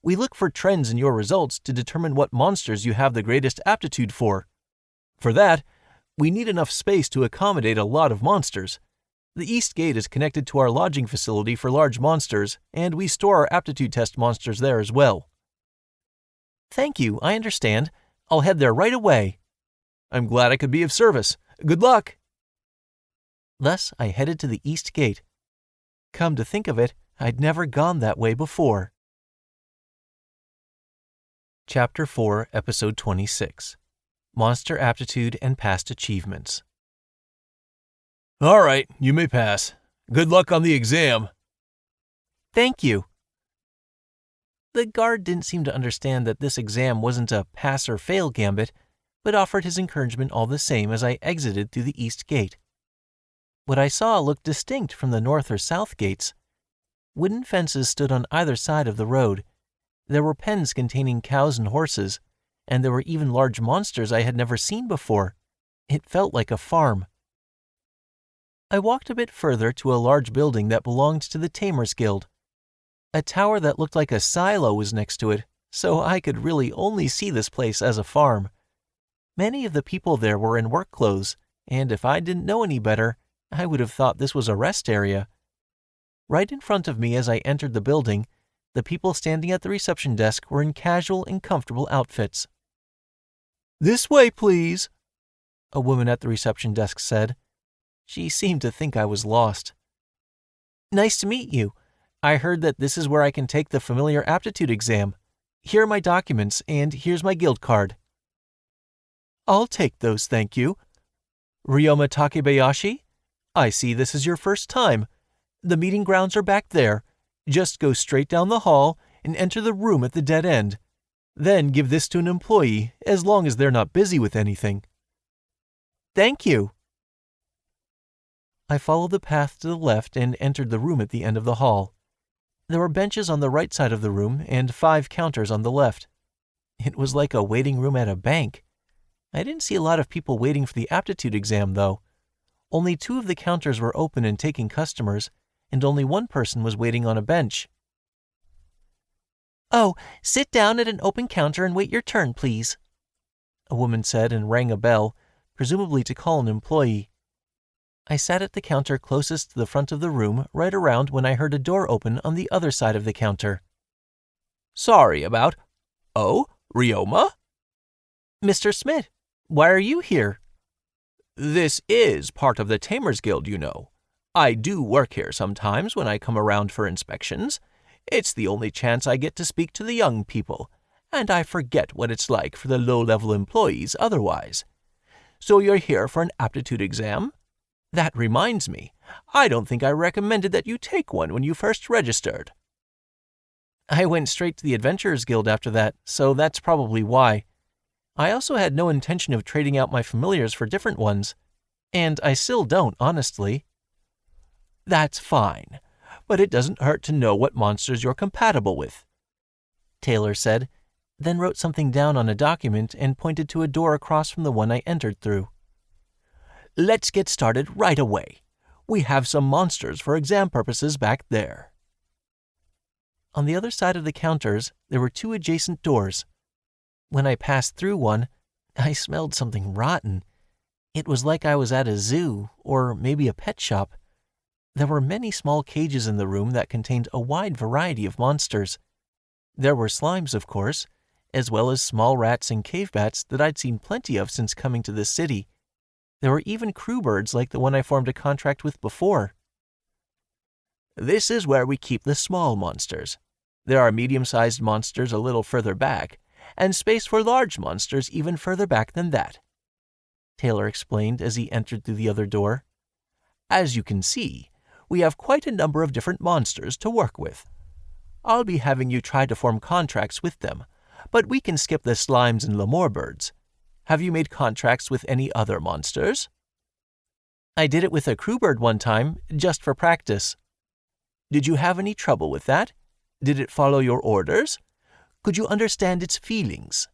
We look for trends in your results to determine what monsters you have the greatest aptitude for. For that, we need enough space to accommodate a lot of monsters. The East Gate is connected to our lodging facility for large monsters, and we store our aptitude test monsters there as well. Thank you, I understand. I'll head there right away. I'm glad I could be of service. Good luck! Thus, I headed to the East Gate. Come to think of it, I'd never gone that way before. Chapter 4, Episode 26. Monster Aptitude and Past Achievements. All right, you may pass. Good luck on the exam. Thank you. The guard didn't seem to understand that this exam wasn't a pass-or-fail gambit, but offered his encouragement all the same as I exited through the East Gate. What I saw looked distinct from the North or South gates. Wooden fences stood on either side of the road. There were pens containing cows and horses, and there were even large monsters I had never seen before. It felt like a farm. I walked a bit further to a large building that belonged to the Tamers Guild. A tower that looked like a silo was next to it, so I could really only see this place as a farm. Many of the people there were in work clothes, and if I didn't know any better, I would have thought this was a rest area. Right in front of me as I entered the building, the people standing at the reception desk were in casual and comfortable outfits. This way, please, a woman at the reception desk said. She seemed to think I was lost. Nice to meet you. I heard that this is where I can take the familiar aptitude exam. Here are my documents, and here's my guild card. I'll take those, thank you. Ryoma Takebayashi? I see this is your first time. The meeting grounds are back there. Just go straight down the hall and enter the room at the dead end. Then give this to an employee, as long as they're not busy with anything. Thank you. I followed the path to the left and entered the room at the end of the hall. There were benches on the right side of the room and 5 counters on the left. It was like a waiting room at a bank. I didn't see a lot of people waiting for the aptitude exam, though. Only 2 of the counters were open and taking customers, and only 1 person was waiting on a bench. Oh, sit down at an open counter and wait your turn, please, a woman said and rang a bell, presumably to call an employee. I sat at the counter closest to the front of the room right around when I heard a door open on the other side of the counter. Sorry about... Oh, Ryoma? Mr. Smith, why are you here? This is part of the Tamers Guild, you know. I do work here sometimes when I come around for inspections. It's the only chance I get to speak to the young people, and I forget what it's like for the low-level employees otherwise. So you're here for an aptitude exam? That reminds me, I don't think I recommended that you take one when you first registered. I went straight to the Adventurers Guild after that, so that's probably why. I also had no intention of trading out my familiars for different ones, and I still don't, honestly. That's fine, but it doesn't hurt to know what monsters you're compatible with, Taylor said, then wrote something down on a document and pointed to a door across from the one I entered through. Let's get started right away. We have some monsters for exam purposes back there. On the other side of the counters, there were 2 adjacent doors. When I passed through one, I smelled something rotten. It was like I was at a zoo, or maybe a pet shop. There were many small cages in the room that contained a wide variety of monsters. There were slimes, of course, as well as small rats and cave bats that I'd seen plenty of since coming to this city. There were even crew birds like the one I formed a contract with before. This is where we keep the small monsters. There are medium-sized monsters a little further back, and space for large monsters even further back than that, Taylor explained as he entered through the other door. As you can see, we have quite a number of different monsters to work with. I'll be having you try to form contracts with them, but we can skip the slimes and lemur birds. Have you made contracts with any other monsters? I did it with a crewbird one time, just for practice. Did you have any trouble with that? Did it follow your orders? Could you understand its feelings?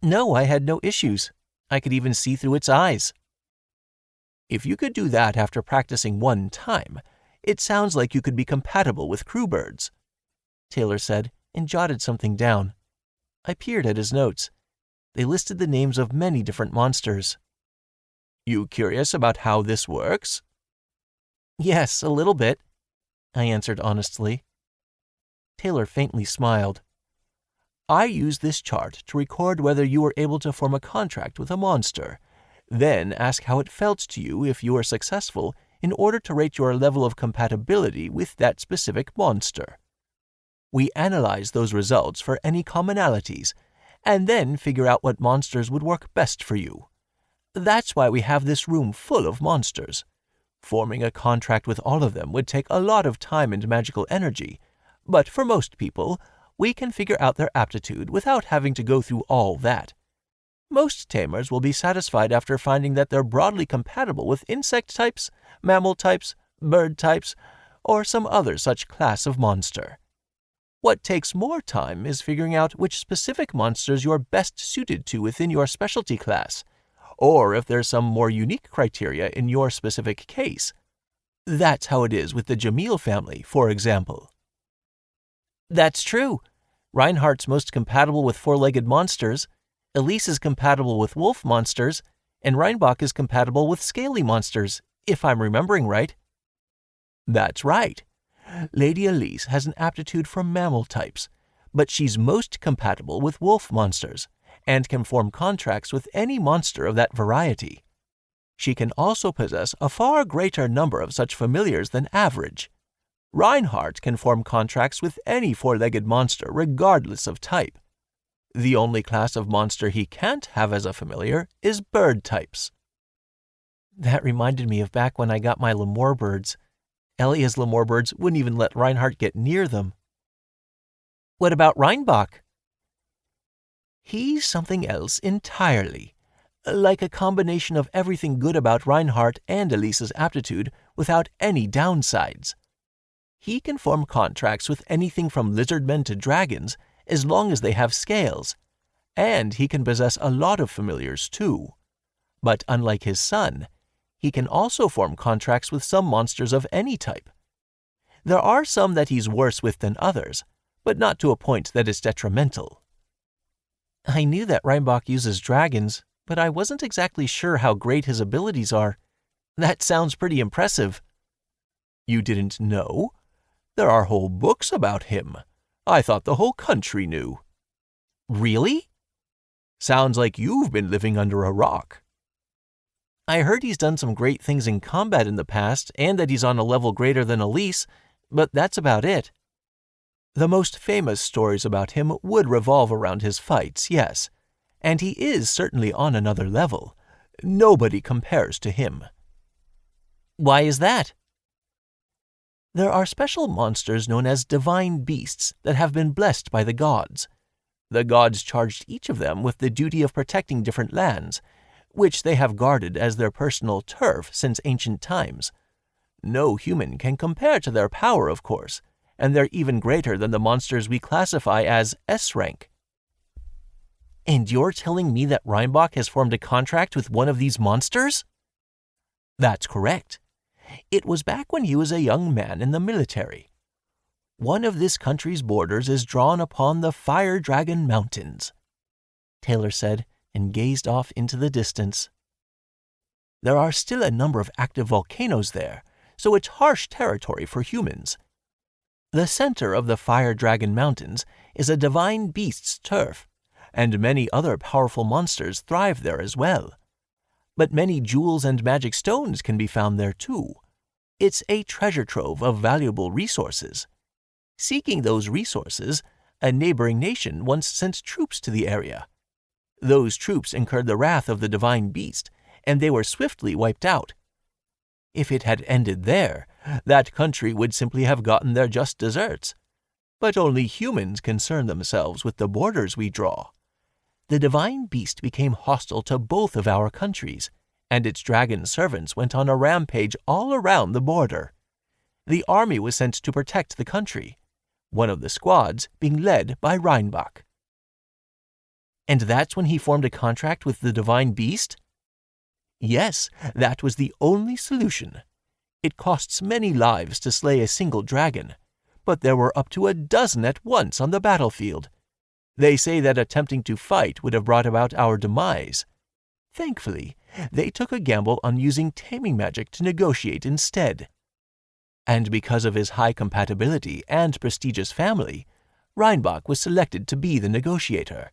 No, I had no issues. I could even see through its eyes. If you could do that after practicing one time, it sounds like you could be compatible with crewbirds, Taylor said, and jotted something down. I peered at his notes. They listed the names of many different monsters. You curious about how this works? Yes, a little bit, I answered honestly. Taylor faintly smiled. I use this chart to record whether you were able to form a contract with a monster, then ask how it felt to you if you were successful in order to rate your level of compatibility with that specific monster. We analyze those results for any commonalities, and then figure out what monsters would work best for you. That's why we have this room full of monsters. Forming a contract with all of them would take a lot of time and magical energy, but for most people, we can figure out their aptitude without having to go through all that. Most tamers will be satisfied after finding that they're broadly compatible with insect types, mammal types, bird types, or some other such class of monster. What takes more time is figuring out which specific monsters you're best suited to within your specialty class, or if there's some more unique criteria in your specific case. That's how it is with the Jamil family, for example. That's true. Reinhardt's most compatible with four-legged monsters, Elise is compatible with wolf monsters, and Reinbach is compatible with scaly monsters, if I'm remembering right. That's right. Lady Elise has an aptitude for mammal types, but she's most compatible with wolf monsters, and can form contracts with any monster of that variety. She can also possess a far greater number of such familiars than average. Reinhardt can form contracts with any four-legged monster regardless of type. The only class of monster he can't have as a familiar is bird types. That reminded me of back when I got my Lemur birds. Elia's Lemur birds wouldn't even let Reinhardt get near them. What about Reinbach? He's something else entirely, like a combination of everything good about Reinhardt and Elisa's aptitude without any downsides. He can form contracts with anything from lizardmen to dragons as long as they have scales, and he can possess a lot of familiars too. But unlike his son, he can also form contracts with some monsters of any type. There are some that he's worse with than others, but not to a point that is detrimental. I knew that Reinbach uses dragons, but I wasn't exactly sure how great his abilities are. That sounds pretty impressive. You didn't know? There are whole books about him. I thought the whole country knew. Really? Sounds like you've been living under a rock. I heard he's done some great things in combat in the past and that he's on a level greater than Elise, but that's about it. The most famous stories about him would revolve around his fights, yes, and he is certainly on another level. Nobody compares to him. Why is that? There are special monsters known as divine beasts that have been blessed by the gods. The gods charged each of them with the duty of protecting different lands, which they have guarded as their personal turf since ancient times. No human can compare to their power, of course, and they're even greater than the monsters we classify as S-rank. And you're telling me that Reinbach has formed a contract with one of these monsters? That's correct. It was back when he was a young man in the military. One of this country's borders is drawn upon the Fire Dragon Mountains, Taylor said, and gazed off into the distance. There are still a number of active volcanoes there, so it's harsh territory for humans. The center of the Fire Dragon Mountains is a divine beast's turf, and many other powerful monsters thrive there as well. But many jewels and magic stones can be found there too. It's a treasure trove of valuable resources. Seeking those resources, a neighboring nation once sent troops to the area. Those troops incurred the wrath of the divine beast, and they were swiftly wiped out. If it had ended there, that country would simply have gotten their just deserts. But only humans concern themselves with the borders we draw. The divine beast became hostile to both of our countries, and its dragon servants went on a rampage all around the border. The army was sent to protect the country, one of the squads being led by Reinbach. And that's when he formed a contract with the divine beast? Yes, that was the only solution. It costs many lives to slay a single dragon, but there were up to a dozen at once on the battlefield. They say that attempting to fight would have brought about our demise. Thankfully, they took a gamble on using taming magic to negotiate instead. And because of his high compatibility and prestigious family, Reinbach was selected to be the negotiator.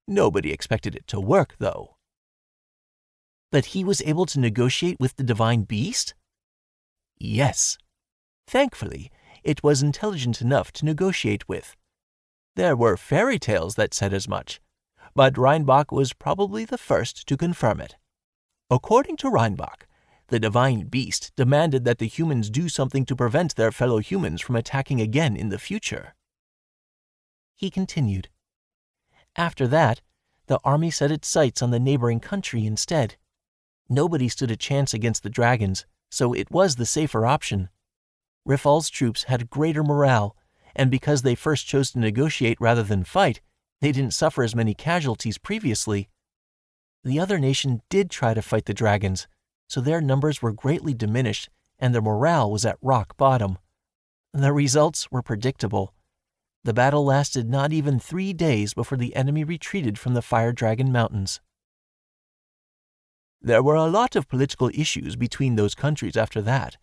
Nobody expected it to work, though. But he was able to negotiate with the divine beast? Yes. Thankfully, it was intelligent enough to negotiate with. There were fairy tales that said as much, but Reinbach was probably the first to confirm it. According to Reinbach, the divine beast demanded that the humans do something to prevent their fellow humans from attacking again in the future. He continued. After that, the army set its sights on the neighboring country instead. Nobody stood a chance against the dragons, so it was the safer option. Rifal's troops had greater morale, and because they first chose to negotiate rather than fight, they didn't suffer as many casualties previously. The other nation did try to fight the dragons, so their numbers were greatly diminished and their morale was at rock bottom. The results were predictable. The battle lasted not even 3 days before the enemy retreated from the Fire Dragon Mountains. There were a lot of political issues between those countries after that,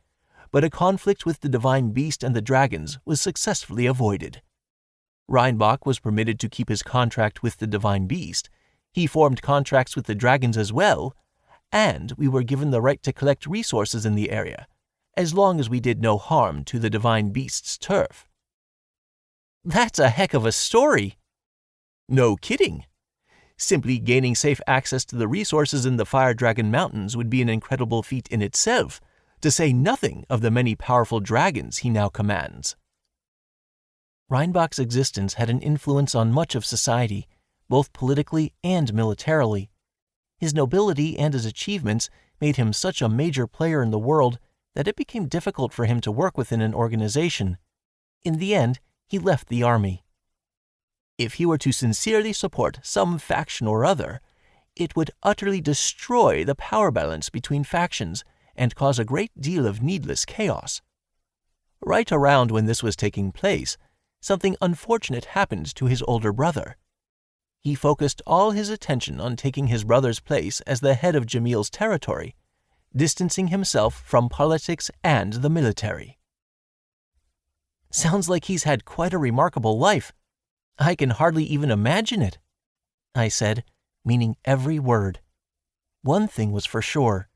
but a conflict with the divine beast and the dragons was successfully avoided. Reinbach was permitted to keep his contract with the divine beast, he formed contracts with the dragons as well, and we were given the right to collect resources in the area, as long as we did no harm to the divine beast's turf. That's a heck of a story. No kidding. Simply gaining safe access to the resources in the Fire Dragon Mountains would be an incredible feat in itself, to say nothing of the many powerful dragons he now commands. Reinbach's existence had an influence on much of society, both politically and militarily. His nobility and his achievements made him such a major player in the world that it became difficult for him to work within an organization. In the end, he left the army. If he were to sincerely support some faction or other, it would utterly destroy the power balance between factions and cause a great deal of needless chaos. Right around when this was taking place, something unfortunate happened to his older brother. He focused all his attention on taking his brother's place as the head of Jamil's territory, distancing himself from politics and the military. Sounds like he's had quite a remarkable life. I can hardly even imagine it, I said, meaning every word. One thing was for sure.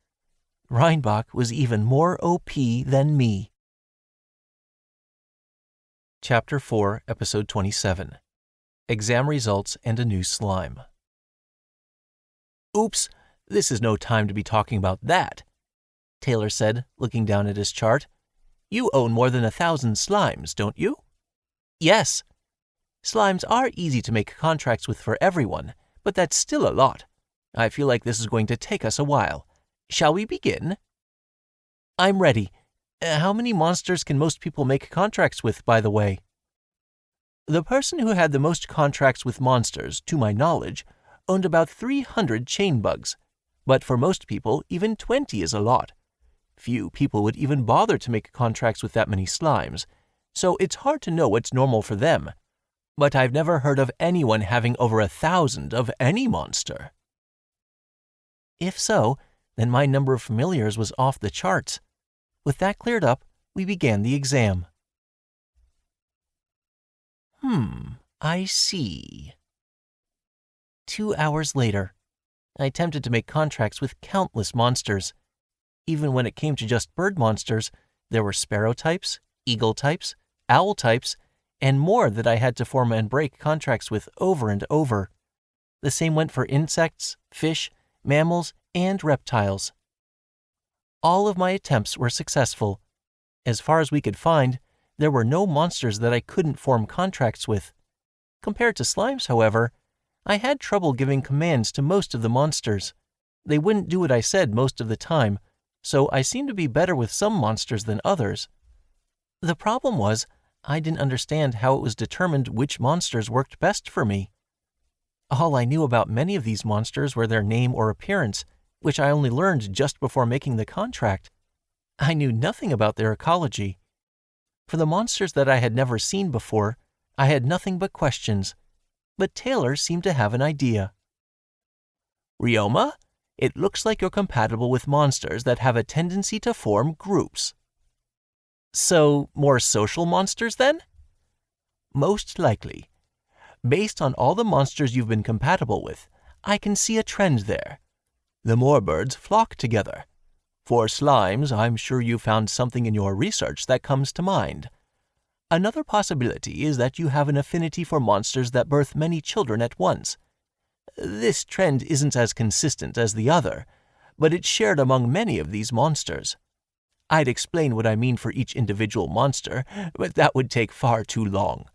Reinbach was even more OP than me. Chapter 4, Episode 27. Exam Results and a New Slime. Oops, this is no time to be talking about that, Taylor said, looking down at his chart. You own more than 1,000 slimes, don't you? Yes. Slimes are easy to make contracts with for everyone, but that's still a lot. I feel like this is going to take us a while. Shall we begin? I'm ready. How many monsters can most people make contracts with, by the way? The person who had the most contracts with monsters, to my knowledge, owned about 300 chain bugs, but for most people, even 20 is a lot. Few people would even bother to make contracts with that many slimes, so it's hard to know what's normal for them. But I've never heard of anyone having over 1,000 of any monster. If so, then my number of familiars was off the charts. With that cleared up, we began the exam. I see. 2 hours later, I attempted to make contracts with countless monsters. Even when it came to just bird monsters, there were sparrow types, eagle types, owl types, and more that I had to form and break contracts with over and over. The same went for insects, fish, mammals, and reptiles. All of my attempts were successful. As far as we could find, there were no monsters that I couldn't form contracts with. Compared to slimes, however, I had trouble giving commands to most of the monsters. They wouldn't do what I said most of the time, so I seemed to be better with some monsters than others. The problem was, I didn't understand how it was determined which monsters worked best for me. All I knew about many of these monsters were their name or appearance, which I only learned just before making the contract. I knew nothing about their ecology. For the monsters that I had never seen before, I had nothing but questions, but Taylor seemed to have an idea. Ryoma, it looks like you're compatible with monsters that have a tendency to form groups. So, more social monsters then? Most likely. Based on all the monsters you've been compatible with, I can see a trend there. The more birds flock together. For slimes, I'm sure you found something in your research that comes to mind. Another possibility is that you have an affinity for monsters that birth many children at once. This trend isn't as consistent as the other, but it's shared among many of these monsters. I'd explain what I mean for each individual monster, but that would take far too long.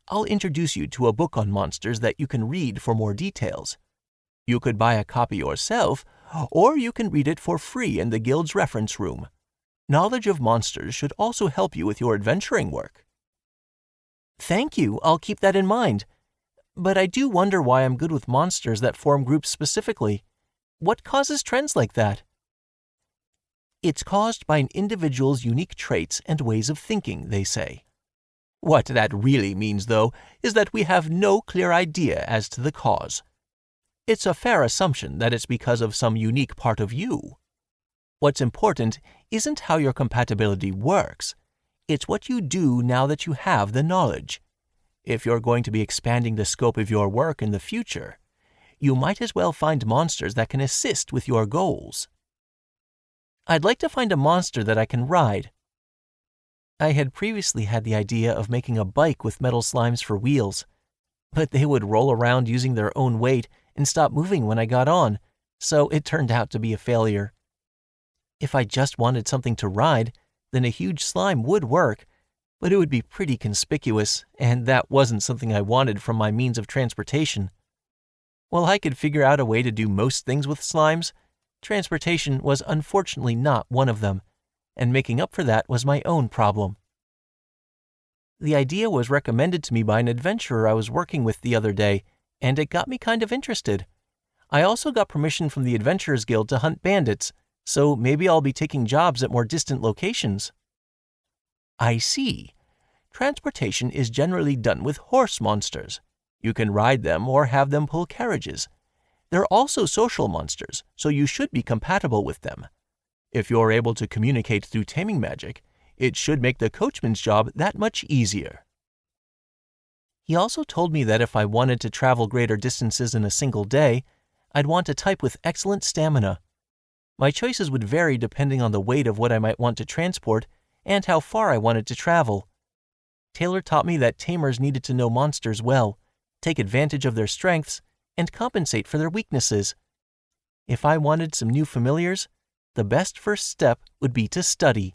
I'll introduce you to a book on monsters that you can read for more details. You could buy a copy yourself, or you can read it for free in the Guild's reference room. Knowledge of monsters should also help you with your adventuring work. Thank you, I'll keep that in mind. But I do wonder why I'm good with monsters that form groups specifically. What causes trends like that? It's caused by an individual's unique traits and ways of thinking, they say. What that really means, though, is that we have no clear idea as to the cause. It's a fair assumption that it's because of some unique part of you. What's important isn't how your compatibility works. It's what you do now that you have the knowledge. If you're going to be expanding the scope of your work in the future, you might as well find monsters that can assist with your goals. I'd like to find a monster that I can ride. I had previously had the idea of making a bike with metal slimes for wheels, but they would roll around using their own weight and stop moving when I got on, so it turned out to be a failure. If I just wanted something to ride, then a huge slime would work, but it would be pretty conspicuous, and that wasn't something I wanted from my means of transportation. While I could figure out a way to do most things with slimes, transportation was unfortunately not one of them, and making up for that was my own problem. The idea was recommended to me by an adventurer I was working with the other day, and it got me kind of interested. I also got permission from the Adventurers Guild to hunt bandits, so maybe I'll be taking jobs at more distant locations. I see. Transportation is generally done with horse monsters. You can ride them or have them pull carriages. They're also social monsters, so you should be compatible with them. If you're able to communicate through taming magic, it should make the coachman's job that much easier. He also told me that if I wanted to travel greater distances in a single day, I'd want a type with excellent stamina. My choices would vary depending on the weight of what I might want to transport and how far I wanted to travel. Taylor taught me that tamers needed to know monsters well, take advantage of their strengths, and compensate for their weaknesses. If I wanted some new familiars, the best first step would be to study.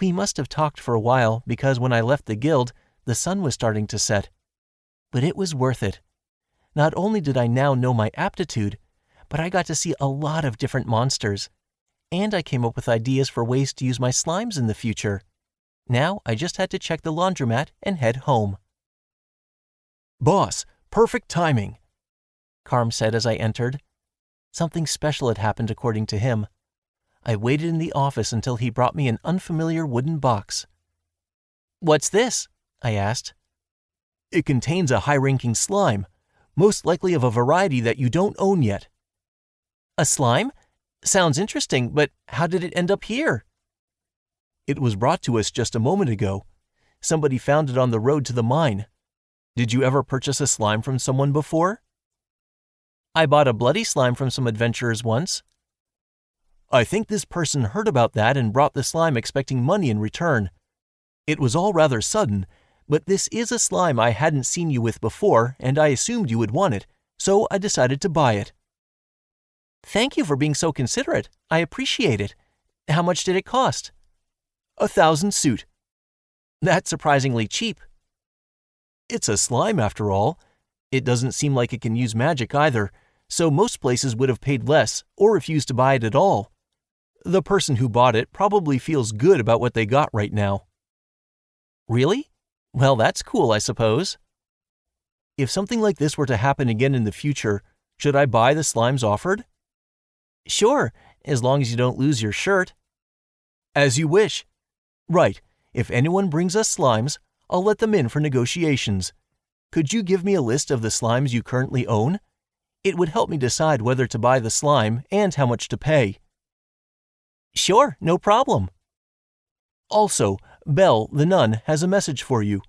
We must have talked for a while because when I left the guild, the sun was starting to set. But it was worth it. Not only did I now know my aptitude, but I got to see a lot of different monsters. And I came up with ideas for ways to use my slimes in the future. Now I just had to check the laundromat and head home. Boss, perfect timing, Carm said as I entered. Something special had happened according to him. I waited in the office until he brought me an unfamiliar wooden box. "What's this?" I asked. It contains a high-ranking slime, most likely of a variety that you don't own yet. A slime? Sounds interesting, but how did it end up here? It was brought to us just a moment ago. Somebody found it on the road to the mine. Did you ever purchase a slime from someone before? I bought a bloody slime from some adventurers once. I think this person heard about that and brought the slime expecting money in return. It was all rather sudden, but this is a slime I hadn't seen you with before, and I assumed you would want it, so I decided to buy it. Thank you for being so considerate. I appreciate it. How much did it cost? 1,000 suit. That's surprisingly cheap. It's a slime after all. It doesn't seem like it can use magic either, so most places would have paid less or refused to buy it at all. The person who bought it probably feels good about what they got right now. Really? Well, that's cool, I suppose. If something like this were to happen again in the future, should I buy the slimes offered? Sure, as long as you don't lose your shirt. As you wish. Right, if anyone brings us slimes, I'll let them in for negotiations. Could you give me a list of the slimes you currently own? It would help me decide whether to buy the slime and how much to pay. Sure, no problem. Also, Belle, the nun, has a message for you.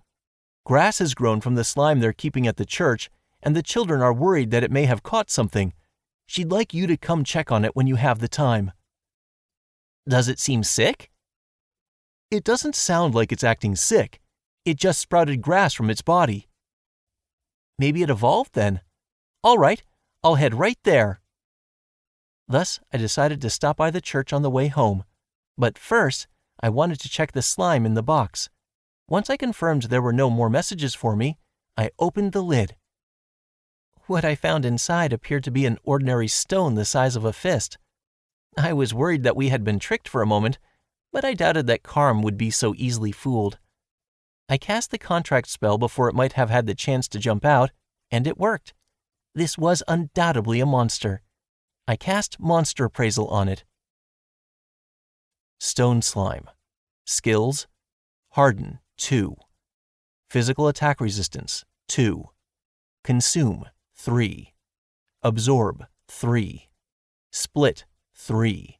Grass has grown from the slime they're keeping at the church, and the children are worried that it may have caught something. She'd like you to come check on it when you have the time. Does it seem sick? It doesn't sound like it's acting sick. It just sprouted grass from its body. Maybe it evolved then. All right, I'll head right there. Thus, I decided to stop by the church on the way home. But first, I wanted to check the slime in the box. Once I confirmed there were no more messages for me, I opened the lid. What I found inside appeared to be an ordinary stone the size of a fist. I was worried that we had been tricked for a moment, but I doubted that Carm would be so easily fooled. I cast the contract spell before it might have had the chance to jump out, and it worked. This was undoubtedly a monster. I cast Monster Appraisal on it. Stone Slime. Skills: Harden, 2. Physical attack resistance, 2. Consume, 3. Absorb, 3. Split, 3.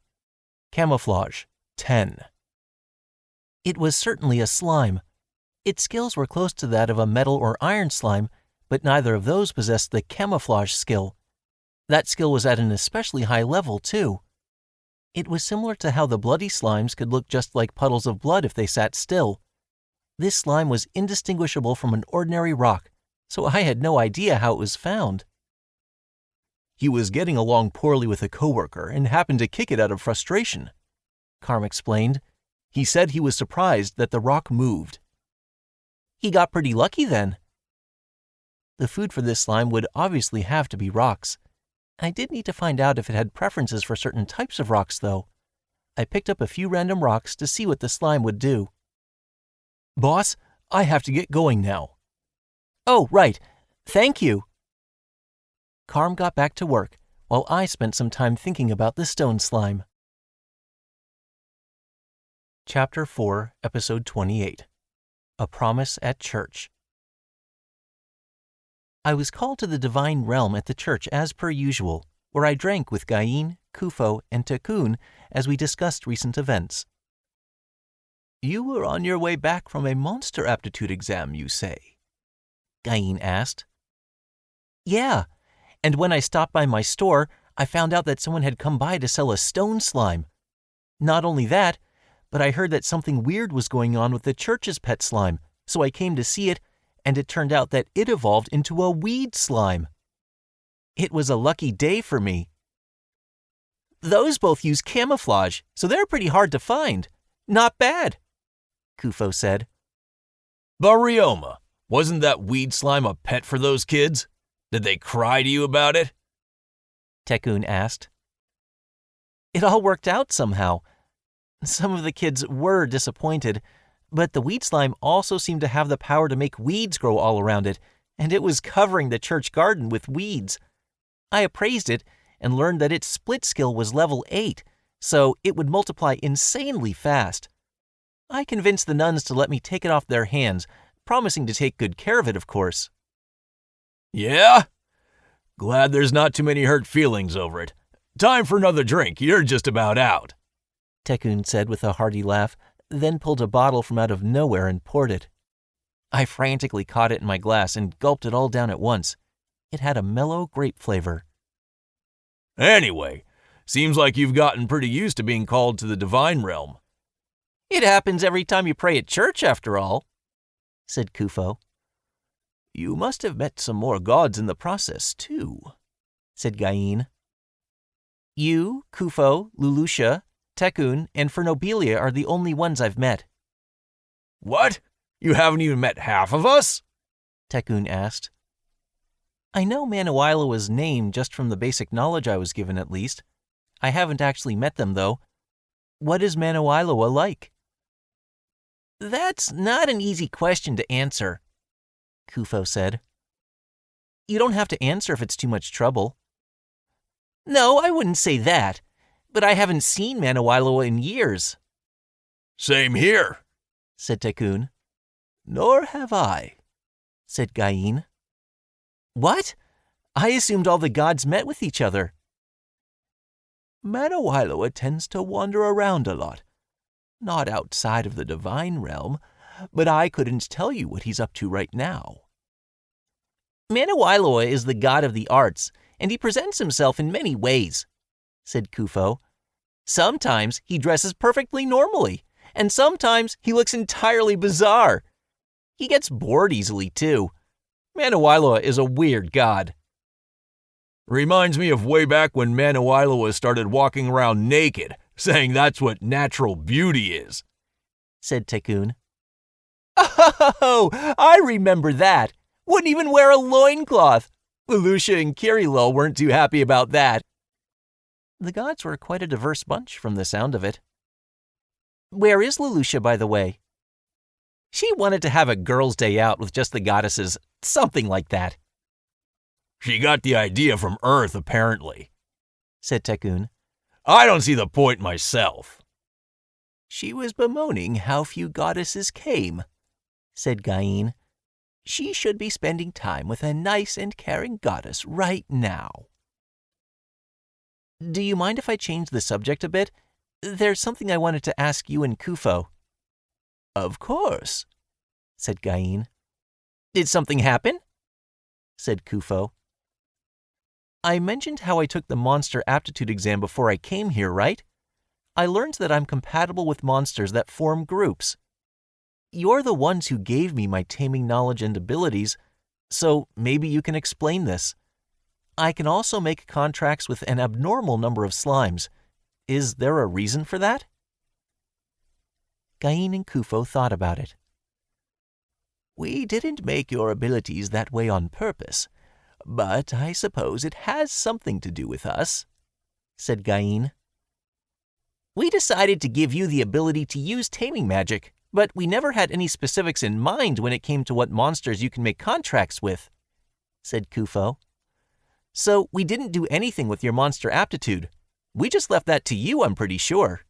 Camouflage, 10. It was certainly a slime. Its skills were close to that of a metal or iron slime, but neither of those possessed the camouflage skill. That skill was at an especially high level, too. It was similar to how the bloody slimes could look just like puddles of blood if they sat still. This slime was indistinguishable from an ordinary rock, so I had no idea how it was found. He was getting along poorly with a coworker and happened to kick it out of frustration, Carm explained. He said he was surprised that the rock moved. He got pretty lucky then. The food for this slime would obviously have to be rocks. I did need to find out if it had preferences for certain types of rocks, though. I picked up a few random rocks to see what the slime would do. Boss, I have to get going now. Oh, right. Thank you. Carm got back to work, while I spent some time thinking about the stone slime. Chapter 4, Episode 28. A Promise at Church. I was called to the Divine Realm at the church as per usual, where I drank with Gain, Kufo, and Takun as we discussed recent events. You were on your way back from a monster aptitude exam, you say? Gain asked. Yeah, and when I stopped by my store, I found out that someone had come by to sell a stone slime. Not only that, but I heard that something weird was going on with the church's pet slime, so I came to see it, and it turned out that it evolved into a weed slime. It was a lucky day for me. Those both use camouflage, so they're pretty hard to find. Not bad, Kufo said. Barioma, wasn't that weed slime a pet for those kids? Did they cry to you about it? Takun asked. It all worked out somehow. Some of the kids were disappointed, but the weed slime also seemed to have the power to make weeds grow all around it, and it was covering the church garden with weeds. I appraised it and learned that its split skill was level 8, so it would multiply insanely fast. I convinced the nuns to let me take it off their hands, promising to take good care of it, of course. Yeah? Glad there's not too many hurt feelings over it. Time for another drink, you're just about out, Takun said with a hearty laugh, then pulled a bottle from out of nowhere and poured it. I frantically caught it in my glass and gulped it all down at once. It had a mellow grape flavor. Anyway, seems like you've gotten pretty used to being called to the Divine Realm. It happens every time you pray at church, after all, said Kufo. You must have met some more gods in the process, too, said Gain. You, Kufo, Lulusha, Takun, and Fernobelia are the only ones I've met. What? You haven't even met half of us? Takun asked. I know Manoiloa's name just from the basic knowledge I was given, at least. I haven't actually met them, though. What is Manoiloa like? That's not an easy question to answer, Kufo said. You don't have to answer if it's too much trouble. No, I wouldn't say that, but I haven't seen Manoiloa in years. Same here, said Tekun. Nor have I, said Gain. What? I assumed all the gods met with each other. Manoiloa tends to wander around a lot. Not outside of the divine realm, but I couldn't tell you what he's up to right now. Manoiloa is the god of the arts, and he presents himself in many ways, said Kufo. Sometimes he dresses perfectly normally, and sometimes he looks entirely bizarre. He gets bored easily, too. Manoiloa is a weird god. Reminds me of way back when Manoiloa started walking around naked, saying that's what natural beauty is, said Tekun. Oh, I remember that. Wouldn't even wear a loincloth. Lelouch and Kirilo weren't too happy about that. The gods were quite a diverse bunch from the sound of it. Where is Lelouch, by the way? She wanted to have a girls' day out with just the goddesses, something like that. She got the idea from Earth, apparently, said Tekun. I don't see the point myself. She was bemoaning how few goddesses came, said Gain. She should be spending time with a nice and caring goddess right now. Do you mind if I change the subject a bit? There's something I wanted to ask you and Kufo. Of course, said Gain. Did something happen? Said Kufo. I mentioned how I took the monster aptitude exam before I came here, right? I learned that I'm compatible with monsters that form groups. You're the ones who gave me my taming knowledge and abilities, so maybe you can explain this. I can also make contracts with an abnormal number of slimes. Is there a reason for that? Gain and Kufo thought about it. We didn't make your abilities that way on purpose, but I suppose it has something to do with us, said Gain. We decided to give you the ability to use taming magic, but we never had any specifics in mind when it came to what monsters you can make contracts with, said Kufo. So we didn't do anything with your monster aptitude. We just left that to you, I'm pretty sure.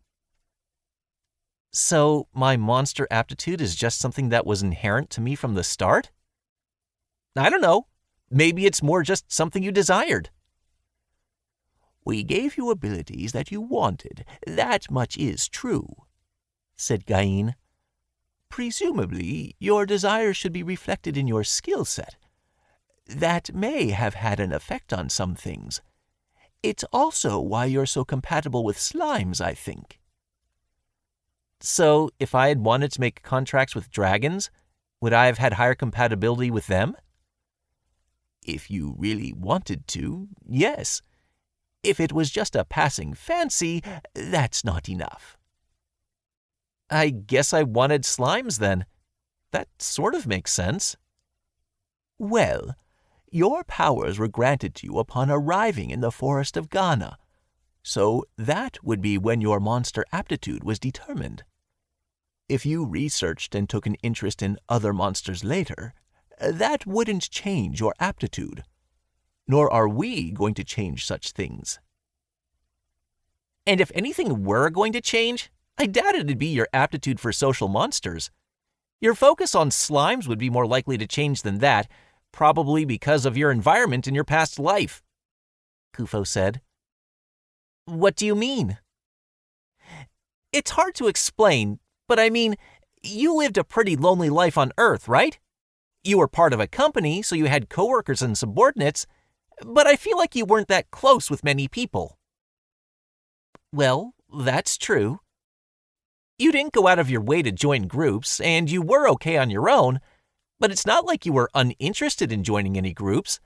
So my monster aptitude is just something that was inherent to me from the start? I don't know. Maybe it's more just something you desired. We gave you abilities that you wanted. That much is true, said Gain. Presumably, your desires should be reflected in your skill set. That may have had an effect on some things. It's also why you're so compatible with slimes, I think. So, if I had wanted to make contracts with dragons, would I have had higher compatibility with them? If you really wanted to, yes. If it was just a passing fancy, that's not enough. I guess I wanted slimes then. That sort of makes sense. Well, your powers were granted to you upon arriving in the forest of Ghana, so that would be when your monster aptitude was determined. If you researched and took an interest in other monsters later, that wouldn't change your aptitude. Nor are we going to change such things. And if anything were going to change, I doubt it'd be your aptitude for social monsters. Your focus on slimes would be more likely to change than that, probably because of your environment in your past life, Kufo said. What do you mean? It's hard to explain, but I mean, you lived a pretty lonely life on Earth, right? You were part of a company, so you had coworkers and subordinates, but I feel like you weren't that close with many people. Well, that's true. You didn't go out of your way to join groups, and you were okay on your own, but it's not like you were uninterested in joining any groups.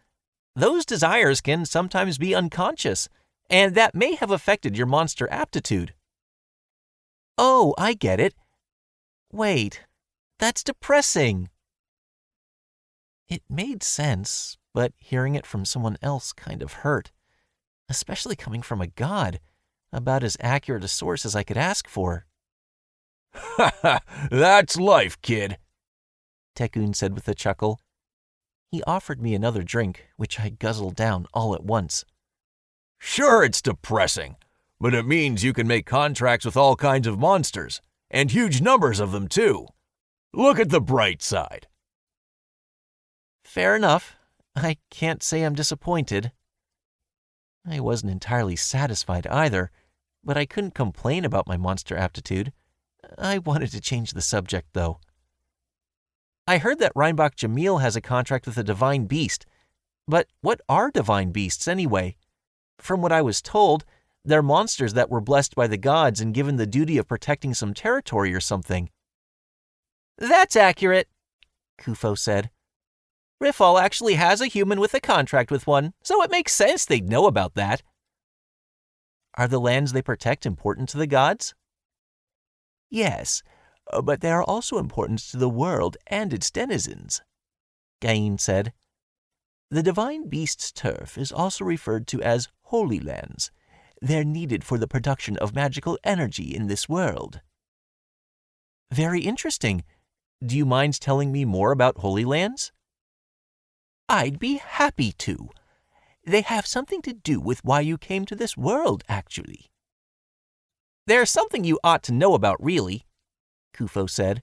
Those desires can sometimes be unconscious, and that may have affected your monster aptitude. Oh, I get it. Wait, that's depressing. It made sense, but hearing it from someone else kind of hurt, especially coming from a god, about as accurate a source as I could ask for. Ha ha, that's life, kid, Tekun said with a chuckle. He offered me another drink, which I guzzled down all at once. Sure, it's depressing, but it means you can make contracts with all kinds of monsters, and huge numbers of them too. Look at the bright side. Fair enough. I can't say I'm disappointed. I wasn't entirely satisfied either, but I couldn't complain about my monster aptitude. I wanted to change the subject, though. I heard that Reinbach Jamil has a contract with a divine beast. But what are divine beasts, anyway? From what I was told, they're monsters that were blessed by the gods and given the duty of protecting some territory or something. That's accurate, Kufo said. Riffall actually has a human with a contract with one, so it makes sense they'd know about that. Are the lands they protect important to the gods? Yes, but they are also important to the world and its denizens, Gain said. The divine beast's turf is also referred to as holy lands. They're needed for the production of magical energy in this world. Very interesting. Do you mind telling me more about holy lands? I'd be happy to. They have something to do with why you came to this world, actually. There's something you ought to know about, really, Kufo said.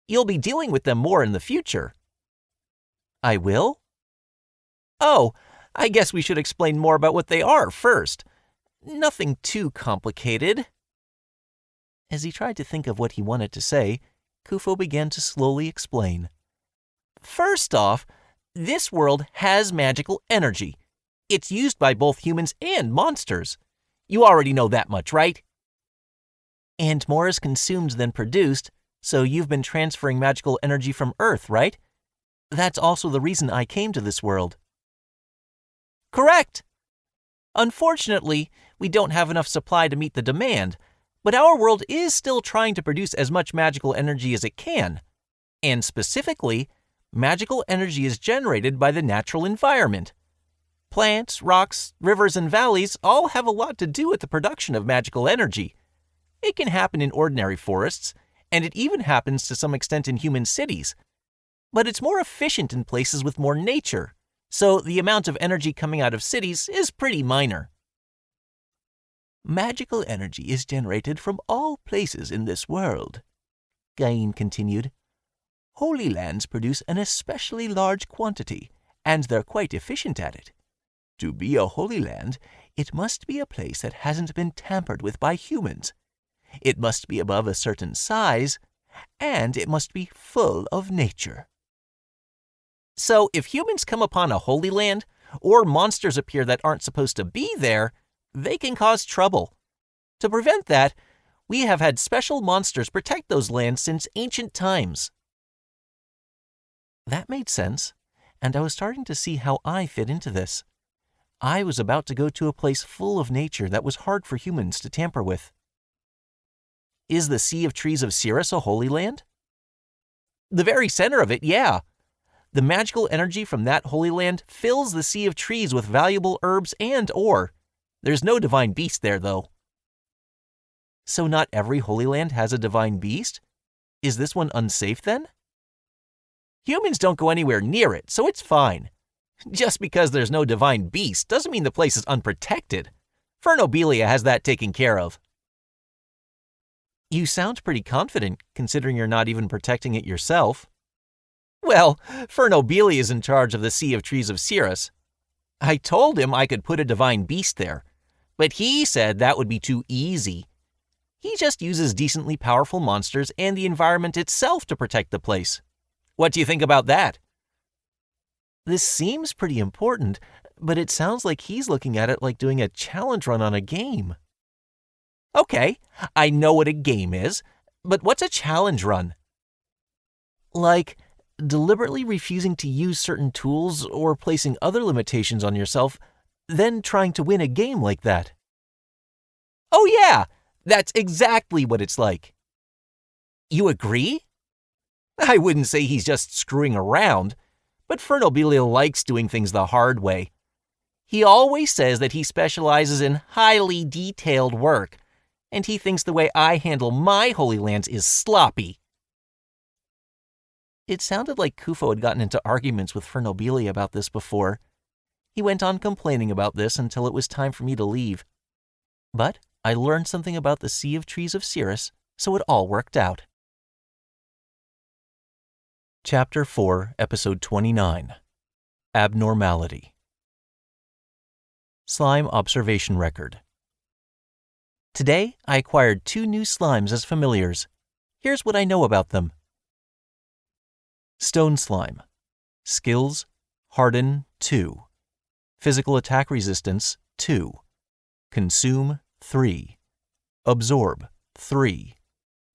You'll be dealing with them more in the future. I will? Oh, I guess we should explain more about what they are first. Nothing too complicated. As he tried to think of what he wanted to say, Kufo began to slowly explain. First off, this world has magical energy. It's used by both humans and monsters. You already know that much, right? And more is consumed than produced, so you've been transferring magical energy from Earth, right? That's also the reason I came to this world. Correct! Unfortunately, we don't have enough supply to meet the demand, but our world is still trying to produce as much magical energy as it can. And specifically, magical energy is generated by the natural environment. Plants, rocks, rivers, and valleys all have a lot to do with the production of magical energy. It can happen in ordinary forests, and it even happens to some extent in human cities. But it's more efficient in places with more nature, so the amount of energy coming out of cities is pretty minor. Magical energy is generated from all places in this world, Gain continued. Holy lands produce an especially large quantity, and they're quite efficient at it. To be a holy land, it must be a place that hasn't been tampered with by humans. It must be above a certain size, and it must be full of nature. So if humans come upon a holy land, or monsters appear that aren't supposed to be there, they can cause trouble. To prevent that, we have had special monsters protect those lands since ancient times. That made sense, and I was starting to see how I fit into this. I was about to go to a place full of nature that was hard for humans to tamper with. Is the Sea of Trees of Cirrus a holy land? The very center of it, yeah. The magical energy from that holy land fills the Sea of Trees with valuable herbs and ore. There's no divine beast there, though. So not every holy land has a divine beast? Is this one unsafe, then? Humans don't go anywhere near it, so it's fine. Just because there's no divine beast doesn't mean the place is unprotected. Fernobelia has that taken care of. You sound pretty confident, considering you're not even protecting it yourself. Well, Fernobelia is in charge of the Sea of Trees of Cirrus. I told him I could put a divine beast there, but he said that would be too easy. He just uses decently powerful monsters and the environment itself to protect the place. What do you think about that? This seems pretty important, but it sounds like he's looking at it like doing a challenge run on a game. Okay, I know what a game is, but what's a challenge run? Like deliberately refusing to use certain tools or placing other limitations on yourself, then trying to win a game like that. Oh yeah, that's exactly what it's like. You agree? I wouldn't say he's just screwing around, but Fernobili likes doing things the hard way. He always says that he specializes in highly detailed work, and he thinks the way I handle my Holy Lands is sloppy. It sounded like Kufo had gotten into arguments with Fernobili about this before. He went on complaining about this until it was time for me to leave. But I learned something about the Sea of Trees of Cirrus, so it all worked out. Chapter 4, Episode 29. Abnormality. Slime Observation Record. Today, I acquired 2 new slimes as familiars. Here's what I know about them. Stone Slime. Skills, Harden 2. Physical attack resistance 2. Consume 3. Absorb 3.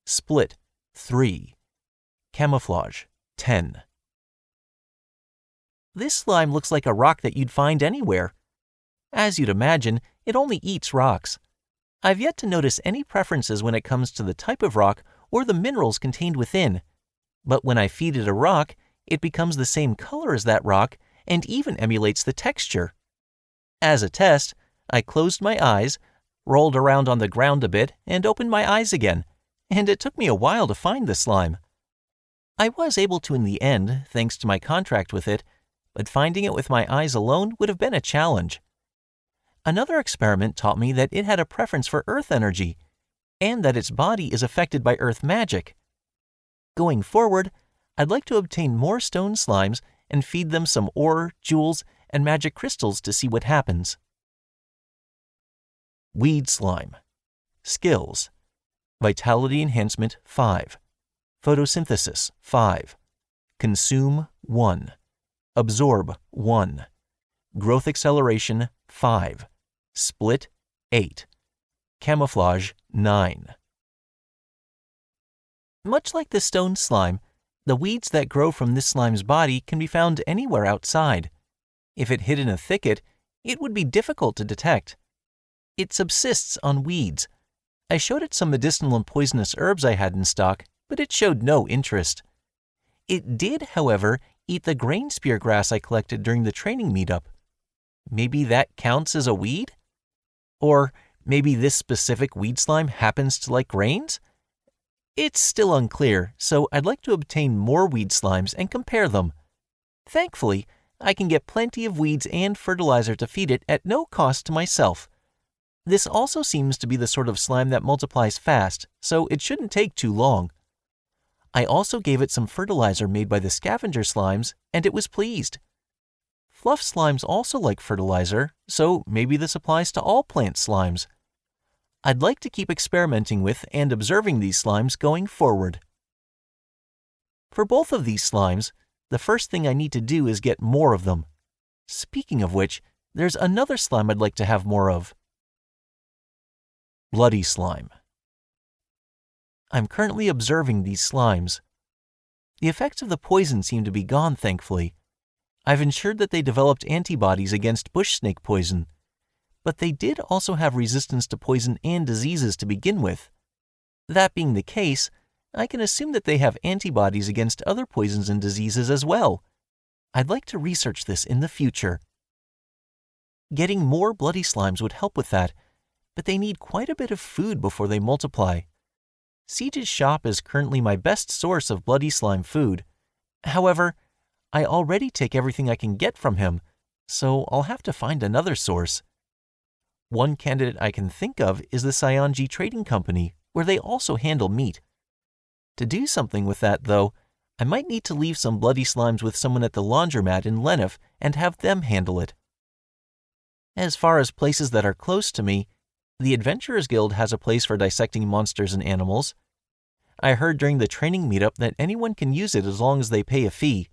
Split 3. Camouflage 10. This slime looks like a rock that you'd find anywhere. As you'd imagine, it only eats rocks. I've yet to notice any preferences when it comes to the type of rock or the minerals contained within. But when I feed it a rock, it becomes the same color as that rock and even emulates the texture. As a test, I closed my eyes, rolled around on the ground a bit, and opened my eyes again, and it took me a while to find the slime. I was able to in the end, thanks to my contract with it, but finding it with my eyes alone would have been a challenge. Another experiment taught me that it had a preference for earth energy, and that its body is affected by earth magic. Going forward, I'd like to obtain more stone slimes and feed them some ore, jewels, and magic crystals to see what happens. Weed Slime. Skills. Vitality Enhancement 5. Photosynthesis 5. Consume 1. Absorb 1. Growth Acceleration 5. Split 8. Camouflage 9. Much like the stone slime, the weeds that grow from this slime's body can be found anywhere outside. If it hid in a thicket, it would be difficult to detect. It subsists on weeds. I showed it some medicinal and poisonous herbs I had in stock, but it showed no interest. It did, however, eat the grain spear grass I collected during the training meetup. Maybe that counts as a weed? Or maybe this specific weed slime happens to like grains? It's still unclear, so I'd like to obtain more weed slimes and compare them. Thankfully, I can get plenty of weeds and fertilizer to feed it at no cost to myself. This also seems to be the sort of slime that multiplies fast, so it shouldn't take too long. I also gave it some fertilizer made by the scavenger slimes, and it was pleased. Fluff slimes also like fertilizer, so maybe this applies to all plant slimes. I'd like to keep experimenting with and observing these slimes going forward. For both of these slimes, the first thing I need to do is get more of them. Speaking of which, there's another slime I'd like to have more of. Bloody Slime. I'm currently observing these slimes. The effects of the poison seem to be gone, thankfully. I've ensured that they developed antibodies against bush snake poison, but they did also have resistance to poison and diseases to begin with. That being the case, I can assume that they have antibodies against other poisons and diseases as well. I'd like to research this in the future. Getting more bloody slimes would help with that, but they need quite a bit of food before they multiply. Siege's shop is currently my best source of bloody slime food. However, I already take everything I can get from him, so I'll have to find another source. One candidate I can think of is the Saionji Trading Company, where they also handle meat. To do something with that, though, I might need to leave some bloody slimes with someone at the laundromat in Lenif and have them handle it. As far as places that are close to me, the Adventurers Guild has a place for dissecting monsters and animals. I heard during the training meetup that anyone can use it as long as they pay a fee.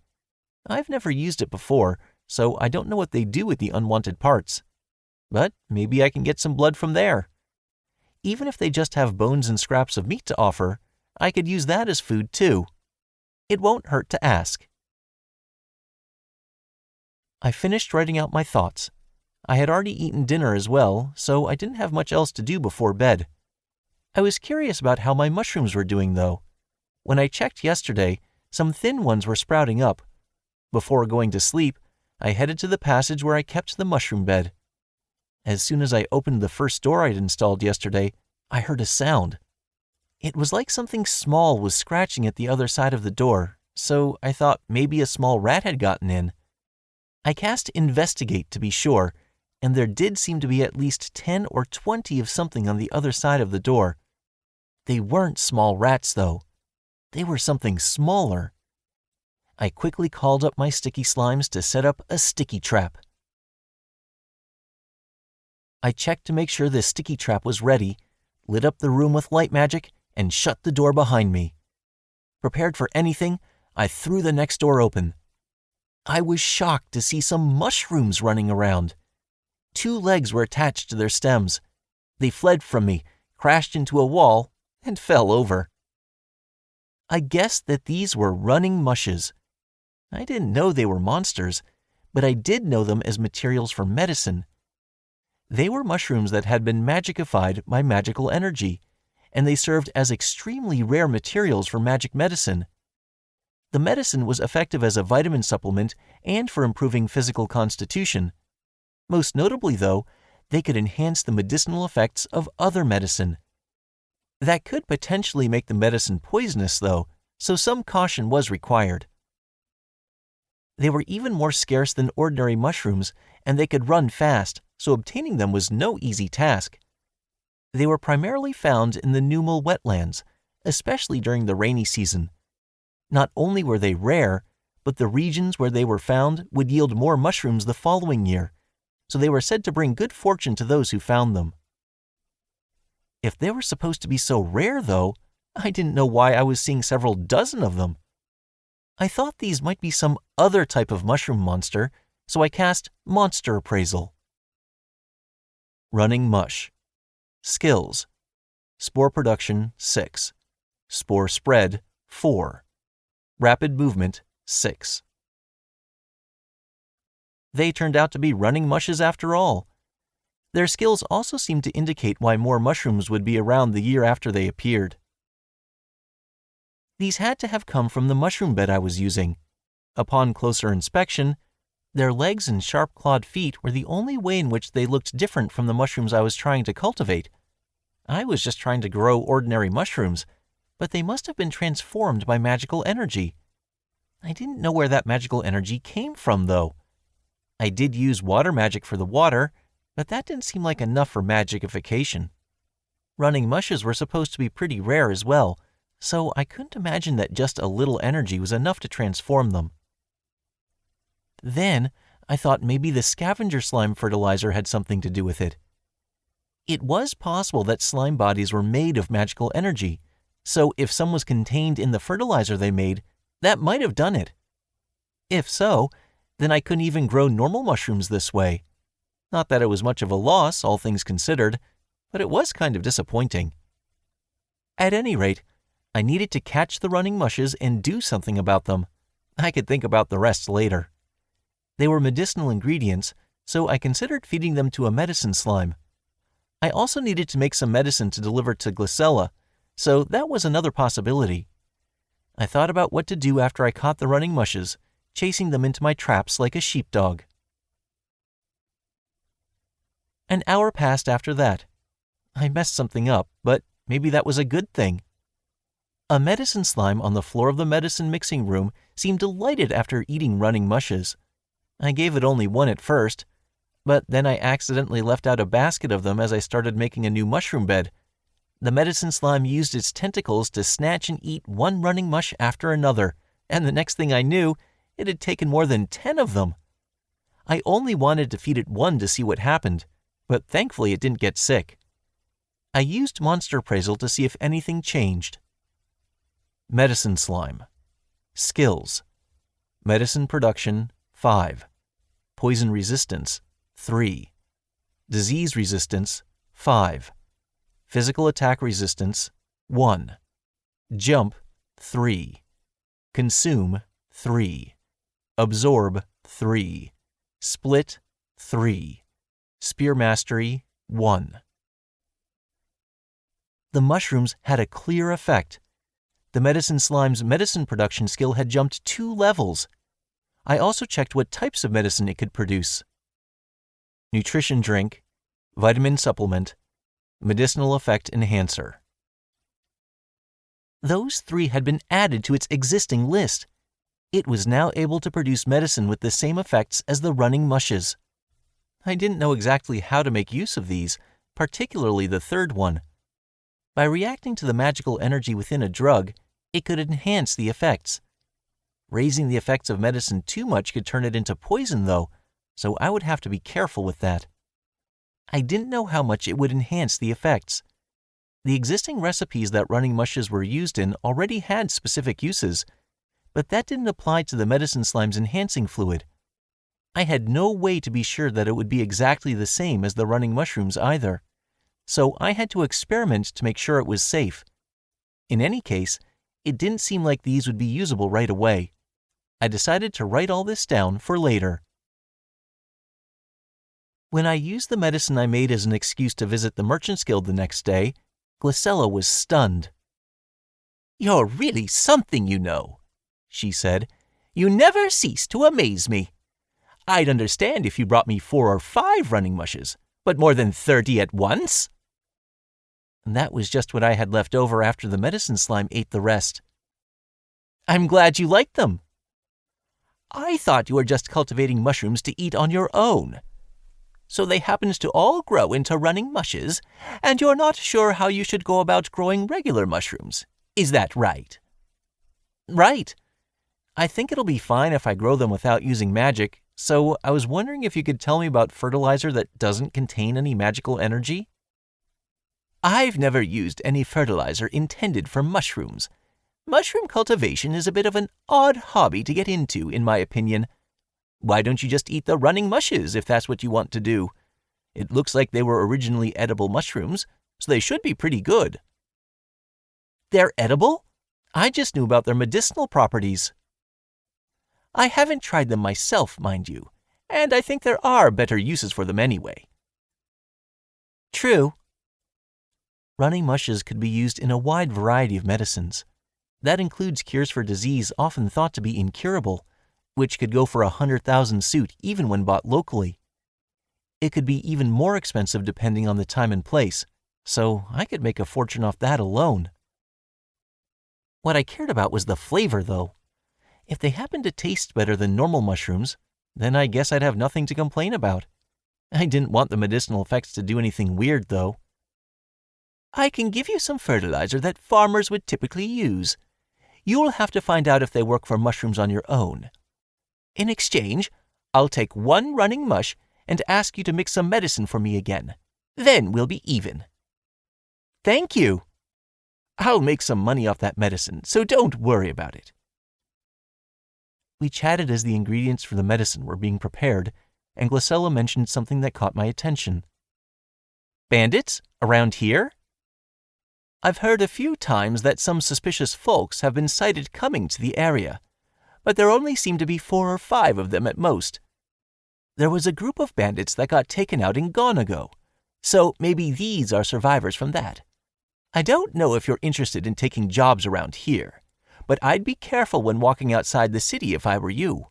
I've never used it before, so I don't know what they do with the unwanted parts. But maybe I can get some blood from there. Even if they just have bones and scraps of meat to offer, I could use that as food too. It won't hurt to ask. I finished writing out my thoughts. I had already eaten dinner as well, so I didn't have much else to do before bed. I was curious about how my mushrooms were doing, though. When I checked yesterday, some thin ones were sprouting up. Before going to sleep, I headed to the passage where I kept the mushroom bed. As soon as I opened the first door I'd installed yesterday, I heard a sound. It was like something small was scratching at the other side of the door, so I thought maybe a small rat had gotten in. I cast Investigate to be sure, and there did seem to be at least 10 or 20 of something on the other side of the door. They weren't small rats, though. They were something smaller. I quickly called up my sticky slimes to set up a sticky trap. I checked to make sure the sticky trap was ready, lit up the room with light magic, and shut the door behind me. Prepared for anything, I threw the next door open. I was shocked to see some mushrooms running around. 2 legs were attached to their stems. They fled from me, crashed into a wall, and fell over. I guessed that these were running mushes. I didn't know they were monsters, but I did know them as materials for medicine. They were mushrooms that had been magicified by magical energy, and they served as extremely rare materials for magic medicine. The medicine was effective as a vitamin supplement and for improving physical constitution. Most notably, though, they could enhance the medicinal effects of other medicine. That could potentially make the medicine poisonous, though, so some caution was required. They were even more scarce than ordinary mushrooms, and they could run fast, so obtaining them was no easy task. They were primarily found in the Numel wetlands, especially during the rainy season. Not only were they rare, but the regions where they were found would yield more mushrooms the following year, so they were said to bring good fortune to those who found them. If they were supposed to be so rare, though, I didn't know why I was seeing several dozen of them. I thought these might be some other type of mushroom monster, so I cast Monster Appraisal. Running Mush. Skills: Spore Production 6, Spore Spread 4, Rapid Movement 6. They turned out to be running mushes after all. Their skills also seemed to indicate why more mushrooms would be around the year after they appeared. These had to have come from the mushroom bed I was using. Upon closer inspection, their legs and sharp-clawed feet were the only way in which they looked different from the mushrooms I was trying to cultivate. I was just trying to grow ordinary mushrooms, but they must have been transformed by magical energy. I didn't know where that magical energy came from, though. I did use water magic for the water, but that didn't seem like enough for magicification. Running mushes were supposed to be pretty rare as well, so I couldn't imagine that just a little energy was enough to transform them. Then, I thought maybe the scavenger slime fertilizer had something to do with it. It was possible that slime bodies were made of magical energy, so if some was contained in the fertilizer they made, that might have done it. If so, then I couldn't even grow normal mushrooms this way. Not that it was much of a loss, all things considered, but it was kind of disappointing. At any rate, I needed to catch the running mushes and do something about them. I could think about the rest later. They were medicinal ingredients, so I considered feeding them to a medicine slime. I also needed to make some medicine to deliver to Glycella, so that was another possibility. I thought about what to do after I caught the running mushes, chasing them into my traps like a sheepdog. An hour passed after that. I messed something up, but maybe that was a good thing. A medicine slime on the floor of the medicine mixing room seemed delighted after eating running mushes. I gave it only one at first, but then I accidentally left out a basket of them as I started making a new mushroom bed. The medicine slime used its tentacles to snatch and eat one running mush after another, and the next thing I knew, it had taken more than 10 of them. I only wanted to feed it one to see what happened, but thankfully it didn't get sick. I used Monster Appraisal to see if anything changed. Medicine Slime. Skills: Medicine Production 5, Poison Resistance 3, Disease Resistance 5, Physical Attack Resistance 1, Jump 3, Consume 3, Absorb 3, Split 3, Spear Mastery 1. The mushrooms had a clear effect. The medicine slime's medicine production skill had jumped 2 levels. I also checked what types of medicine it could produce: nutrition drink, vitamin supplement, medicinal effect enhancer. Those 3 had been added to its existing list. It was now able to produce medicine with the same effects as the running mushes. I didn't know exactly how to make use of these, particularly the third one. By reacting to the magical energy within a drug, it could enhance the effects. Raising the effects of medicine too much could turn it into poison, though, so I would have to be careful with that. I didn't know how much it would enhance the effects. The existing recipes that running mushes were used in already had specific uses, but that didn't apply to the medicine slime's enhancing fluid. I had no way to be sure that it would be exactly the same as the running mushrooms either, so I had to experiment to make sure it was safe. In any case, it didn't seem like these would be usable right away. I decided to write all this down for later. When I used the medicine I made as an excuse to visit the Merchants Guild the next day, Glycella was stunned. "You're really something, you know," she said. "You never cease to amaze me. I'd understand if you brought me 4 or 5 running mushes, but more than 30 at once?" And that was just what I had left over after the medicine slime ate the rest. "I'm glad you liked them." "I thought you were just cultivating mushrooms to eat on your own. So they happened to all grow into running mushes, and you're not sure how you should go about growing regular mushrooms. Is that right?" "Right. I think it'll be fine if I grow them without using magic, so I was wondering if you could tell me about fertilizer that doesn't contain any magical energy?" "I've never used any fertilizer intended for mushrooms. Mushroom cultivation is a bit of an odd hobby to get into, in my opinion. Why don't you just eat the running mushes if that's what you want to do? It looks like they were originally edible mushrooms, so they should be pretty good." "They're edible? I just knew about their medicinal properties." "I haven't tried them myself, mind you, and I think there are better uses for them anyway." "True." Running mushes could be used in a wide variety of medicines. That includes cures for disease often thought to be incurable, which could go for 100,000 suit even when bought locally. It could be even more expensive depending on the time and place, so I could make a fortune off that alone. What I cared about was the flavor, though. If they happened to taste better than normal mushrooms, then I guess I'd have nothing to complain about. I didn't want the medicinal effects to do anything weird, though. "I can give you some fertilizer that farmers would typically use. You'll have to find out if they work for mushrooms on your own. In exchange, I'll take 1 running mush and ask you to mix some medicine for me again. Then we'll be even." "Thank you." "I'll make some money off that medicine, so don't worry about it." We chatted as the ingredients for the medicine were being prepared, and Glycella mentioned something that caught my attention. "Bandits? Around here?" "I've heard a few times that some suspicious folks have been sighted coming to the area, but there only seem to be 4 or 5 of them at most. There was a group of bandits that got taken out in Gone ago, so maybe these are survivors from that. I don't know if you're interested in taking jobs around here, but I'd be careful when walking outside the city if I were you.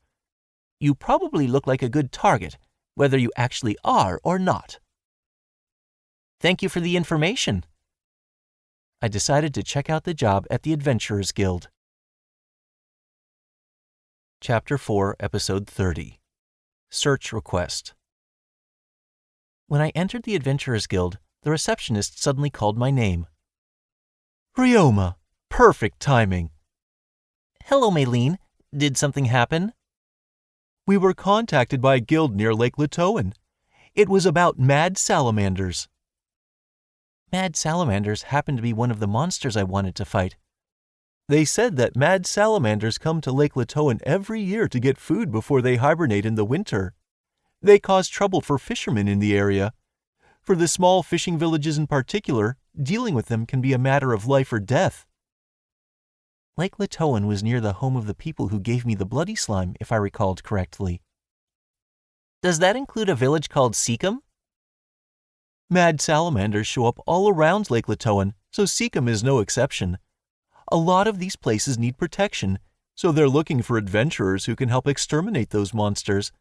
You probably look like a good target, whether you actually are or not." "Thank you for the information." I decided to check out the job at the Adventurers Guild. Chapter 4, Episode 30. Search Request. When I entered the Adventurers Guild, the receptionist suddenly called my name. Ryoma, perfect timing. "Hello, Maylene. Did something happen?" We were contacted by a guild near Lake Latoan. It was about mad salamanders. Mad salamanders happened to be one of the monsters I wanted to fight. They said that mad salamanders come to Lake Latoan every year to get food before they hibernate in the winter. They cause trouble for fishermen in the area. For the small fishing villages in particular, dealing with them can be a matter of life or death. Lake Latoan was near the home of the people who gave me the bloody slime, if I recalled correctly. Does that include a village called Seacom? Mad salamanders show up all around Lake Latoan, so Seacom is no exception. A lot of these places need protection, so they're looking for adventurers who can help exterminate those monsters.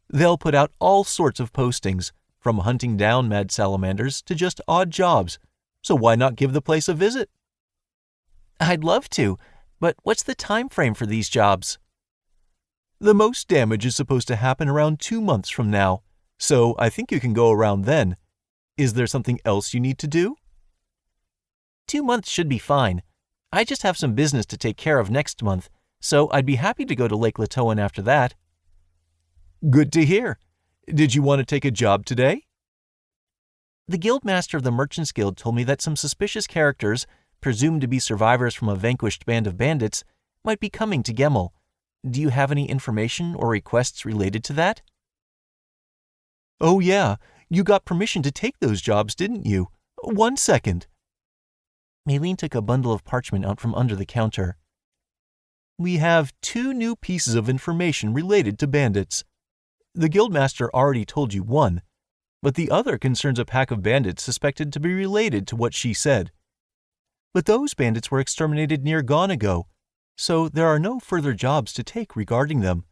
They'll put out all sorts of postings, from hunting down mad salamanders to just odd jobs, so why not give the place a visit? I'd love to, but what's the time frame for these jobs? The most damage is supposed to happen around 2 months from now, so I think you can go around then. Is there something else you need to do? 2 months should be fine. I just have some business to take care of next month, so I'd be happy to go to Lake Latoan after that. Good to hear. Did you want to take a job today? The guildmaster of the Merchants Guild told me that some suspicious characters, presumed to be survivors from a vanquished band of bandits, might be coming to Gemmel. Do you have any information or requests related to that? Oh yeah, you got permission to take those jobs, didn't you? 1 second. Maylene took a bundle of parchment out from under the counter. We have 2 new pieces of information related to bandits. The guildmaster already told you one, but the other concerns a pack of bandits suspected to be related to what she said. But those bandits were exterminated near gone ago, so there are no further jobs to take regarding them.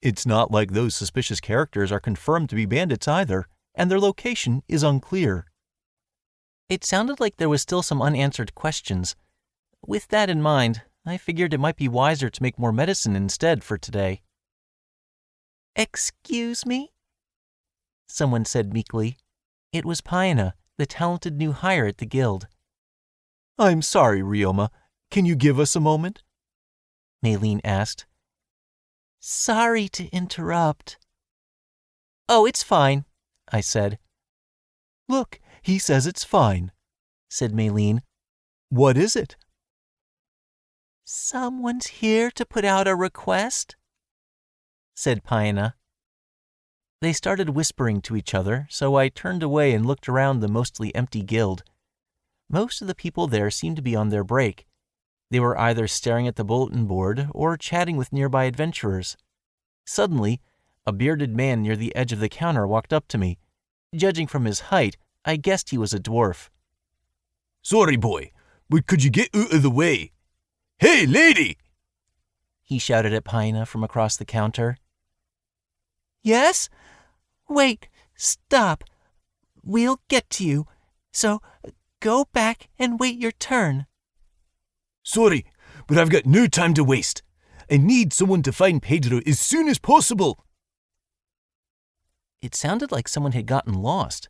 It's not like those suspicious characters are confirmed to be bandits either, and their location is unclear. It sounded like there was still some unanswered questions. With that in mind, I figured it might be wiser to make more medicine instead for today. Excuse me? Someone said meekly. It was Paina, the talented new hire at the guild. I'm sorry, Ryoma. Can you give us a moment? Maylene asked. Sorry to interrupt. Oh, it's fine, I said. Look, he says it's fine, said Maylene. What is it? Someone's here to put out a request, said Paina. They started whispering to each other, so I turned away and looked around the mostly empty guild. Most of the people there seemed to be on their break. They were either staring at the bulletin board or chatting with nearby adventurers. Suddenly, a bearded man near the edge of the counter walked up to me. Judging from his height, I guessed he was a dwarf. Sorry, boy, but could you get out of the way? Hey, lady! He shouted at Paina from across the counter. Yes? Wait, stop. We'll get to you, so go back and wait your turn. Sorry, but I've got no time to waste. I need someone to find Pedro as soon as possible. It sounded like someone had gotten lost.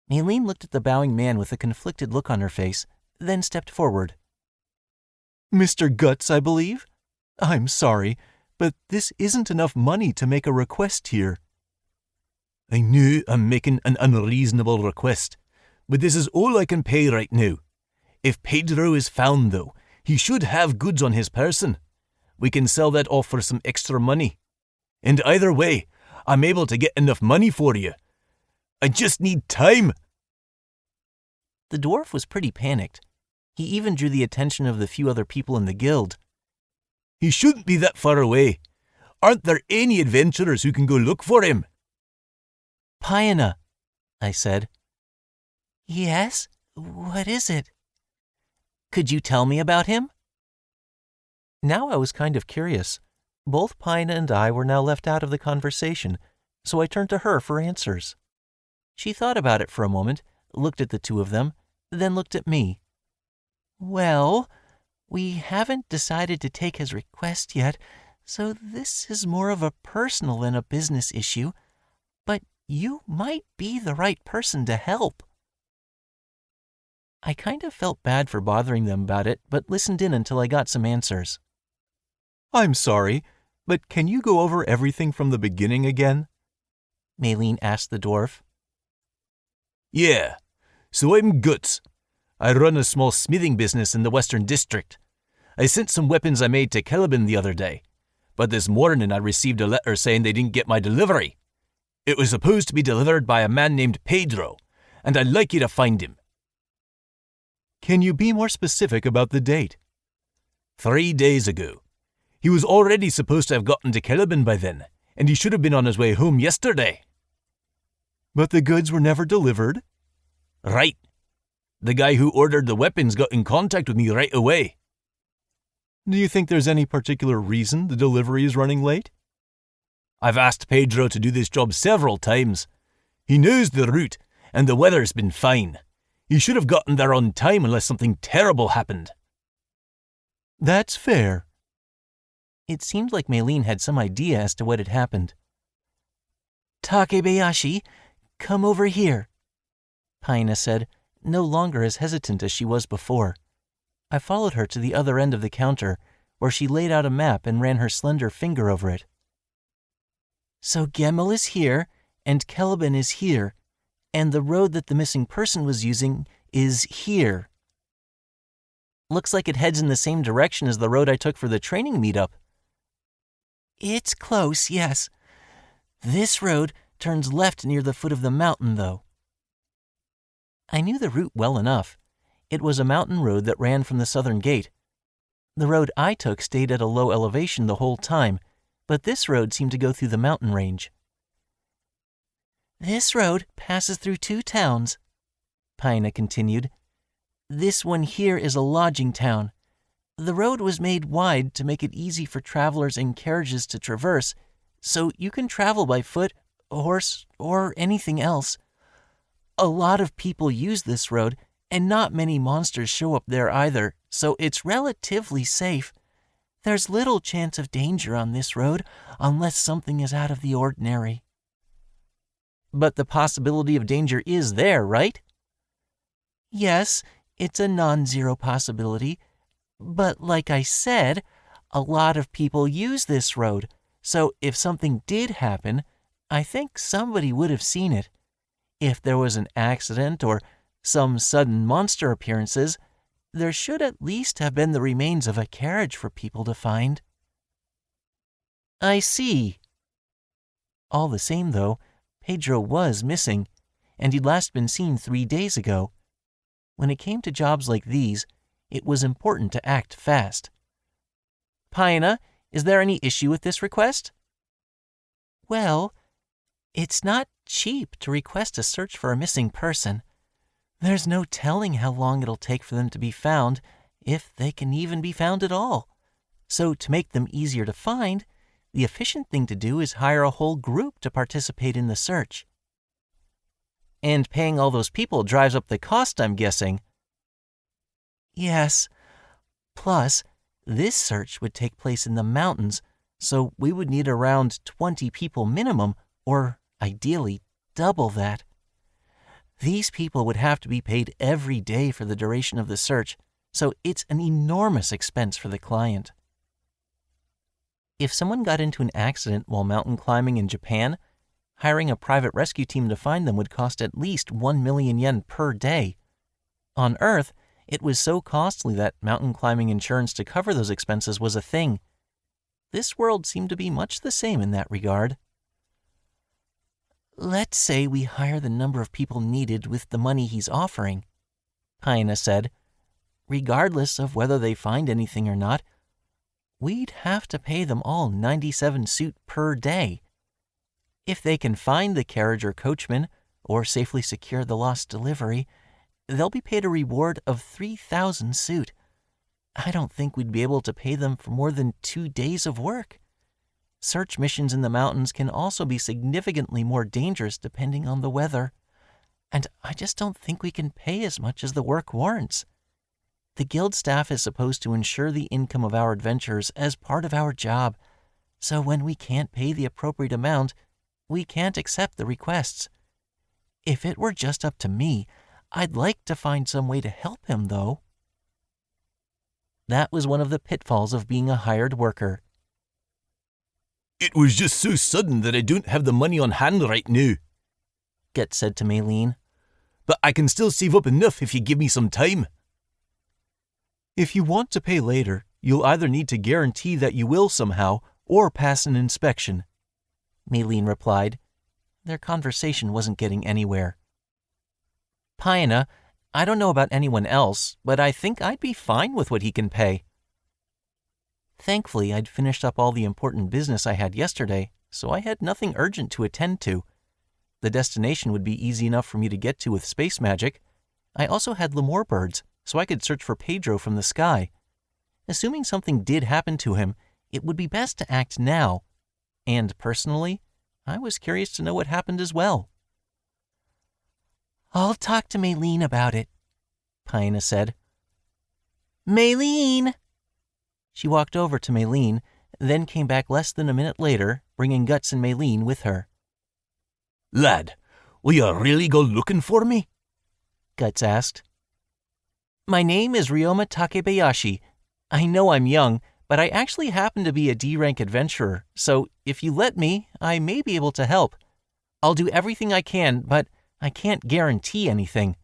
Maylene looked at the bowing man with a conflicted look on her face, then stepped forward. Mr. Guts, I believe? I'm sorry, but this isn't enough money to make a request here. I know I'm making an unreasonable request, but this is all I can pay right now. If Pedro is found, though, he should have goods on his person. We can sell that off for some extra money. And either way, I'm able to get enough money for you. I just need time. The dwarf was pretty panicked. He even drew the attention of the few other people in the guild. He shouldn't be that far away. Aren't there any adventurers who can go look for him? Paina, I said. Yes? What is it? Could you tell me about him? Now I was kind of curious. Both Paina and I were now left out of the conversation, so I turned to her for answers. She thought about it for a moment, looked at the two of them, then looked at me. Well, we haven't decided to take his request yet, so this is more of a personal than a business issue, but you might be the right person to help. I kind of felt bad for bothering them about it, but listened in until I got some answers. I'm sorry, but can you go over everything from the beginning again? Maylene asked the dwarf. Yeah, so I'm Guts. I run a small smithing business in the Western District. I sent some weapons I made to Caliban the other day, but this morning I received a letter saying they didn't get my delivery. It was supposed to be delivered by a man named Pedro, and I'd like you to find him. Can you be more specific about the date? 3 days ago. He was already supposed to have gotten to Caliban by then, and he should have been on his way home yesterday. But the goods were never delivered? Right. The guy who ordered the weapons got in contact with me right away. Do you think there's any particular reason the delivery is running late? I've asked Pedro to do this job several times. He knows the route, and the weather's been fine. He should have gotten there on time unless something terrible happened. That's fair. It seemed like Maylene had some idea as to what had happened. Takebayashi, come over here, Paina said, no longer as hesitant as she was before. I followed her to the other end of the counter, where she laid out a map and ran her slender finger over it. So Gemel is here, and Caliban is here, and the road that the missing person was using is here. Looks like it heads in the same direction as the road I took for the training meetup. It's close, yes. This road turns left near the foot of the mountain, though. I knew the route well enough. It was a mountain road that ran from the southern gate. The road I took stayed at a low elevation the whole time, but this road seemed to go through the mountain range. This road passes through 2 towns, Paina continued. This one here is a lodging town. The road was made wide to make it easy for travelers and carriages to traverse, so you can travel by foot, horse, or anything else. A lot of people use this road, and not many monsters show up there either, so it's relatively safe. There's little chance of danger on this road unless something is out of the ordinary. But the possibility of danger is there, right? Yes, it's a non-zero possibility. But like I said, a lot of people use this road, so if something did happen, I think somebody would have seen it. If there was an accident or some sudden monster appearances, there should at least have been the remains of a carriage for people to find. I see. All the same, though, Pedro was missing, and he'd last been seen 3 days ago. When it came to jobs like these, it was important to act fast. Paina, is there any issue with this request? Well, it's not cheap to request a search for a missing person. There's no telling how long it'll take for them to be found, if they can even be found at all. So to make them easier to find, the efficient thing to do is hire a whole group to participate in the search. And paying all those people drives up the cost, I'm guessing. Yes. Plus, this search would take place in the mountains, so we would need around 20 people minimum, or ideally double that. These people would have to be paid every day for the duration of the search, so it's an enormous expense for the client. If someone got into an accident while mountain climbing in Japan, hiring a private rescue team to find them would cost at least 1 million yen per day. On Earth, it was so costly that mountain climbing insurance to cover those expenses was a thing. This world seemed to be much the same in that regard. Let's say we hire the number of people needed with the money he's offering, Paina said. Regardless of whether they find anything or not, we'd have to pay them all 97 suit per day. If they can find the carriage or coachman, or safely secure the lost delivery, they'll be paid a reward of 3,000 suit. I don't think we'd be able to pay them for more than 2 days of work. Search missions in the mountains can also be significantly more dangerous depending on the weather, and I just don't think we can pay as much as the work warrants. The guild staff is supposed to ensure the income of our adventurers as part of our job, so when we can't pay the appropriate amount, we can't accept the requests. If it were just up to me, I'd like to find some way to help him, though. That was one of the pitfalls of being a hired worker. It was just so sudden that I don't have the money on hand right now, Get said to Maylene. But I can still save up enough if you give me some time. If you want to pay later, you'll either need to guarantee that you will somehow or pass an inspection, Maylene replied. Their conversation wasn't getting anywhere. Paina, I don't know about anyone else, but I think I'd be fine with what he can pay. Thankfully, I'd finished up all the important business I had yesterday, so I had nothing urgent to attend to. The destination would be easy enough for me to get to with space magic. I also had Lemur birds, so I could search for Pedro from the sky. Assuming something did happen to him, it would be best to act now. And personally, I was curious to know what happened as well. I'll talk to Maylene about it, Piana said. Maylene! She walked over to Maylene, then came back less than a minute later, bringing Guts and Maylene with her. Lad, will you really go looking for me? Guts asked. My name is Ryoma Takebayashi. I know I'm young, but I actually happen to be a D-rank adventurer, so if you let me, I may be able to help. I'll do everything I can, but I can't guarantee anything.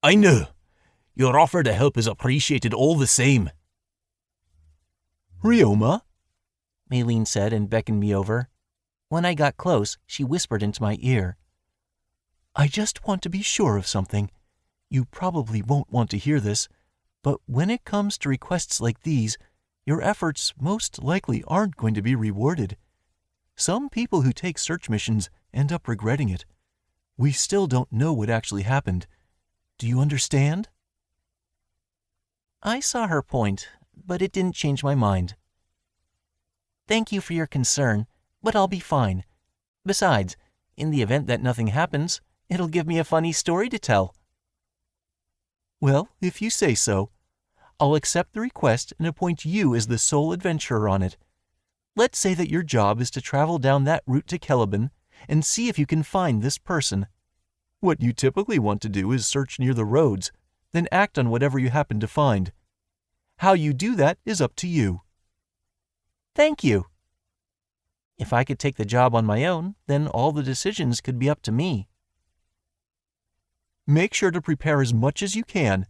I know. Your offer to help is appreciated all the same. Ryoma? Maylene said and beckoned me over. When I got close, she whispered into my ear. I just want to be sure of something. You probably won't want to hear this, but when it comes to requests like these, your efforts most likely aren't going to be rewarded. Some people who take search missions end up regretting it. We still don't know what actually happened. Do you understand? I saw her point, but it didn't change my mind. Thank you for your concern, but I'll be fine. Besides, in the event that nothing happens, it'll give me a funny story to tell. Well, if you say so, I'll accept the request and appoint you as the sole adventurer on it. Let's say that your job is to travel down that route to Caliban and see if you can find this person. What you typically want to do is search near the roads, then act on whatever you happen to find. How you do that is up to you. Thank you. If I could take the job on my own, then all the decisions could be up to me. Make sure to prepare as much as you can,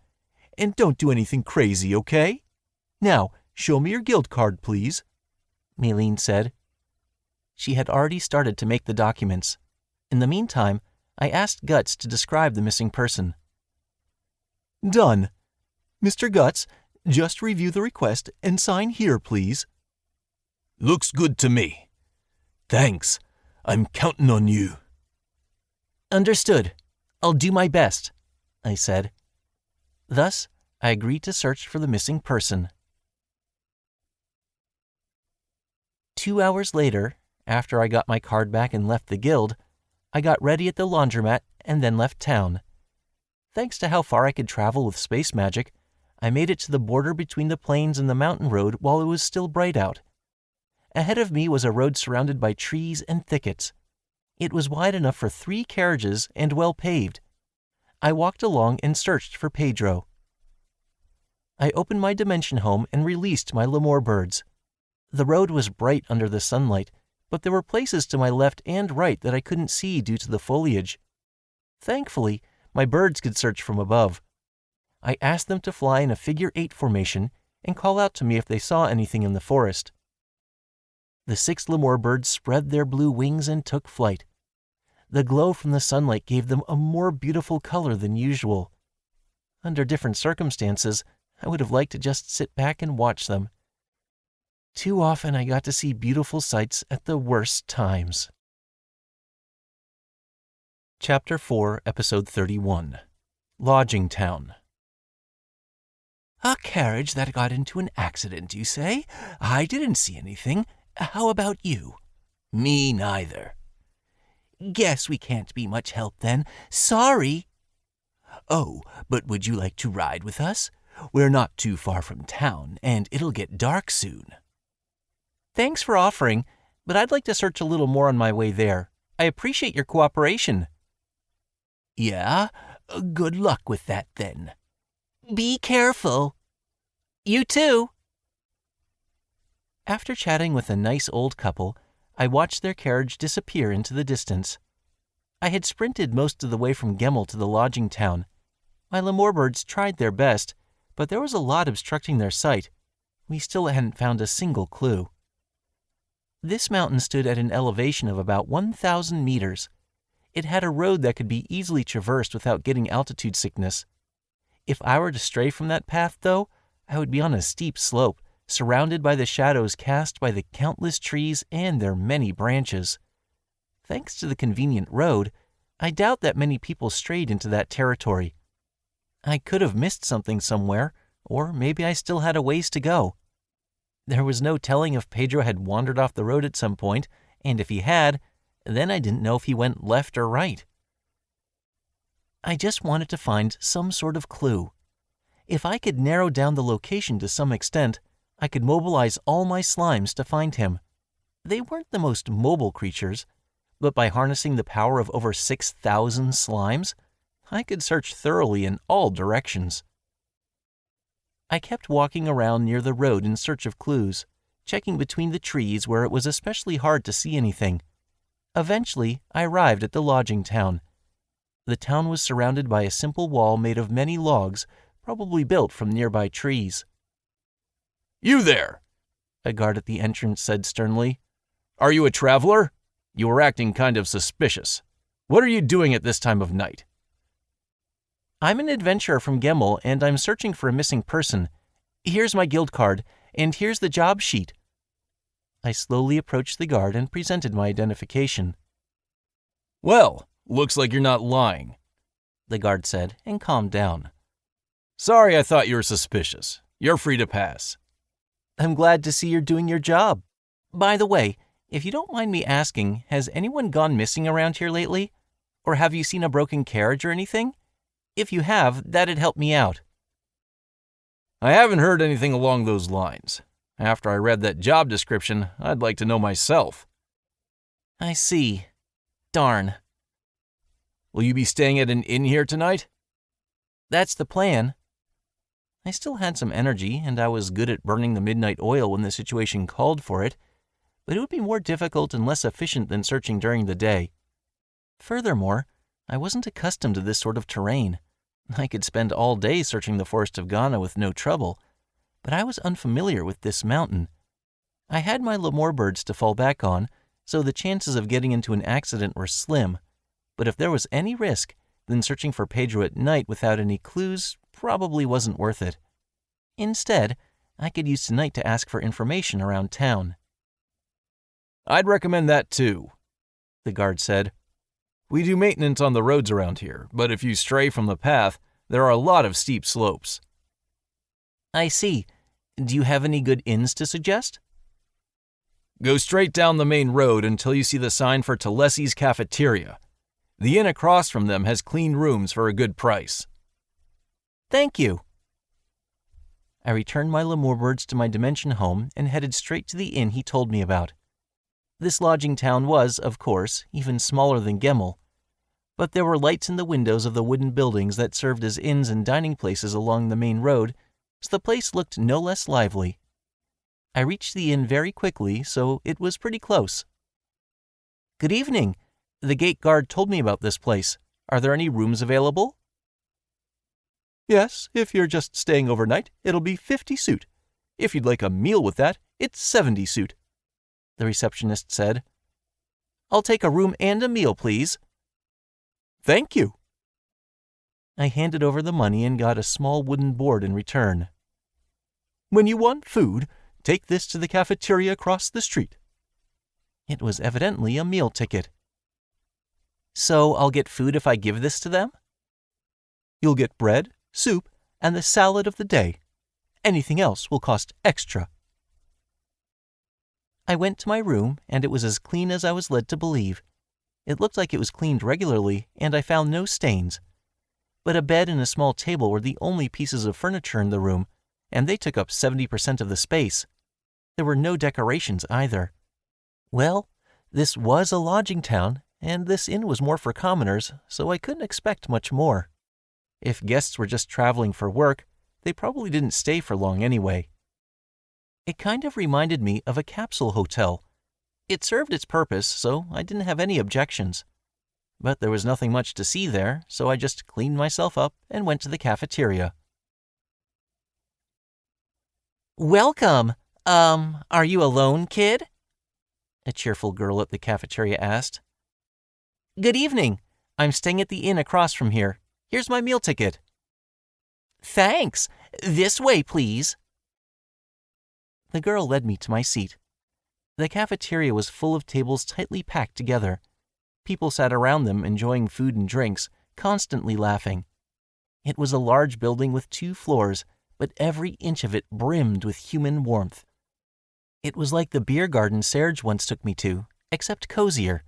and don't do anything crazy, okay? Now, show me your guild card, please, Maylene said. She had already started to make the documents. In the meantime, I asked Guts to describe the missing person. Done. Mr. Guts, just review the request and sign here, please. Looks good to me. Thanks. I'm counting on you. Understood. I'll do my best, I said. Thus, I agreed to search for the missing person. 2 hours later, after I got my card back and left the guild, I got ready at the laundromat and then left town. Thanks to how far I could travel with space magic, I made it to the border between the plains and the mountain road while it was still bright out. Ahead of me was a road surrounded by trees and thickets. It was wide enough for 3 carriages and well paved. I walked along and searched for Pedro. I opened my dimension home and released my lemur birds. The road was bright under the sunlight, but there were places to my left and right that I couldn't see due to the foliage. Thankfully, my birds could search from above. I asked them to fly in a figure 8 formation and call out to me if they saw anything in the forest. The 6 lemur birds spread their blue wings and took flight. The glow from the sunlight gave them a more beautiful color than usual. Under different circumstances, I would have liked to just sit back and watch them. Too often I got to see beautiful sights at the worst times. Chapter 4, Episode 31. Lodging Town. A carriage that got into an accident, you say? I didn't see anything. How about you? Me neither. Guess we can't be much help then. Sorry. Oh, but would you like to ride with us? We're not too far from town, and it'll get dark soon. Thanks for offering, but I'd like to search a little more on my way there. I appreciate your cooperation. Yeah? Good luck with that then. Be careful. You too. After chatting with a nice old couple, I watched their carriage disappear into the distance. I had sprinted most of the way from Gemmel to the lodging town. My lemur birds tried their best, but there was a lot obstructing their sight. We still hadn't found a single clue. This mountain stood at an elevation of about 1,000 meters. It had a road that could be easily traversed without getting altitude sickness. If I were to stray from that path, though, I would be on a steep slope, surrounded by the shadows cast by the countless trees and their many branches. Thanks to the convenient road, I doubt that many people strayed into that territory. I could have missed something somewhere, or maybe I still had a ways to go. There was no telling if Pedro had wandered off the road at some point, and if he had, then I didn't know if he went left or right. I just wanted to find some sort of clue. If I could narrow down the location to some extent, I could mobilize all my slimes to find him. They weren't the most mobile creatures, but by harnessing the power of over 6,000 slimes, I could search thoroughly in all directions. I kept walking around near the road in search of clues, checking between the trees where it was especially hard to see anything. Eventually, I arrived at the lodging town. The town was surrounded by a simple wall made of many logs, probably built from nearby trees. "You there!" A guard at the entrance said sternly. "Are you a traveler? You were acting kind of suspicious. What are you doing at this time of night?" "I'm an adventurer from Gemmel, and I'm searching for a missing person. Here's my guild card, and here's the job sheet." I slowly approached the guard and presented my identification. "Well, looks like you're not lying," the guard said, and calmed down. "Sorry, I thought you were suspicious. You're free to pass." "I'm glad to see you're doing your job. By the way, if you don't mind me asking, has anyone gone missing around here lately? Or have you seen a broken carriage or anything? If you have, that'd help me out." "I haven't heard anything along those lines. After I read that job description, I'd like to know myself." "I see. Darn." "Will you be staying at an inn here tonight?" "That's the plan." I still had some energy, and I was good at burning the midnight oil when the situation called for it, but it would be more difficult and less efficient than searching during the day. Furthermore, I wasn't accustomed to this sort of terrain. I could spend all day searching the forest of Ghana with no trouble, but I was unfamiliar with this mountain. I had my lemur birds to fall back on, so the chances of getting into an accident were slim, but if there was any risk, then searching for Pedro at night without any clues probably wasn't worth it. Instead, I could use tonight to ask for information around town. "I'd recommend that too," the guard said. "We do maintenance on the roads around here, but if you stray from the path, there are a lot of steep slopes." "I see. Do you have any good inns to suggest?" "Go straight down the main road until you see the sign for Talesi's Cafeteria. The inn across from them has clean rooms for a good price." "Thank you." I returned my lemur birds to my dimension home and headed straight to the inn he told me about. This lodging town was, of course, even smaller than Gemmel, but there were lights in the windows of the wooden buildings that served as inns and dining places along the main road, so the place looked no less lively. I reached the inn very quickly, so it was pretty close. "Good evening. The gate guard told me about this place. Are there any rooms available?" "Yes, if you're just staying overnight, it'll be 50 suit. If you'd like a meal with that, it's 70 suit," the receptionist said. "I'll take a room and a meal, please." "Thank you." I handed over the money and got a small wooden board in return. "When you want food, take this to the cafeteria across the street." It was evidently a meal ticket. "So I'll get food if I give this to them?" "You'll get bread, soup, and the salad of the day. Anything else will cost extra." I went to my room, and it was as clean as I was led to believe. It looked like it was cleaned regularly, and I found no stains. But a bed and a small table were the only pieces of furniture in the room, and they took up 70% of the space. There were no decorations either. Well, this was a lodging town, and this inn was more for commoners, so I couldn't expect much more. If guests were just traveling for work, they probably didn't stay for long anyway. It kind of reminded me of a capsule hotel. It served its purpose, so I didn't have any objections. But there was nothing much to see there, so I just cleaned myself up and went to the cafeteria. "Welcome. Are you alone, kid?" a cheerful girl at the cafeteria asked. "Good evening. I'm staying at the inn across from here. Here's my meal ticket." "Thanks. This way, please." The girl led me to my seat. The cafeteria was full of tables tightly packed together. People sat around them enjoying food and drinks, constantly laughing. It was a large building with 2 floors, but every inch of it brimmed with human warmth. It was like the beer garden Serge once took me to, except cozier.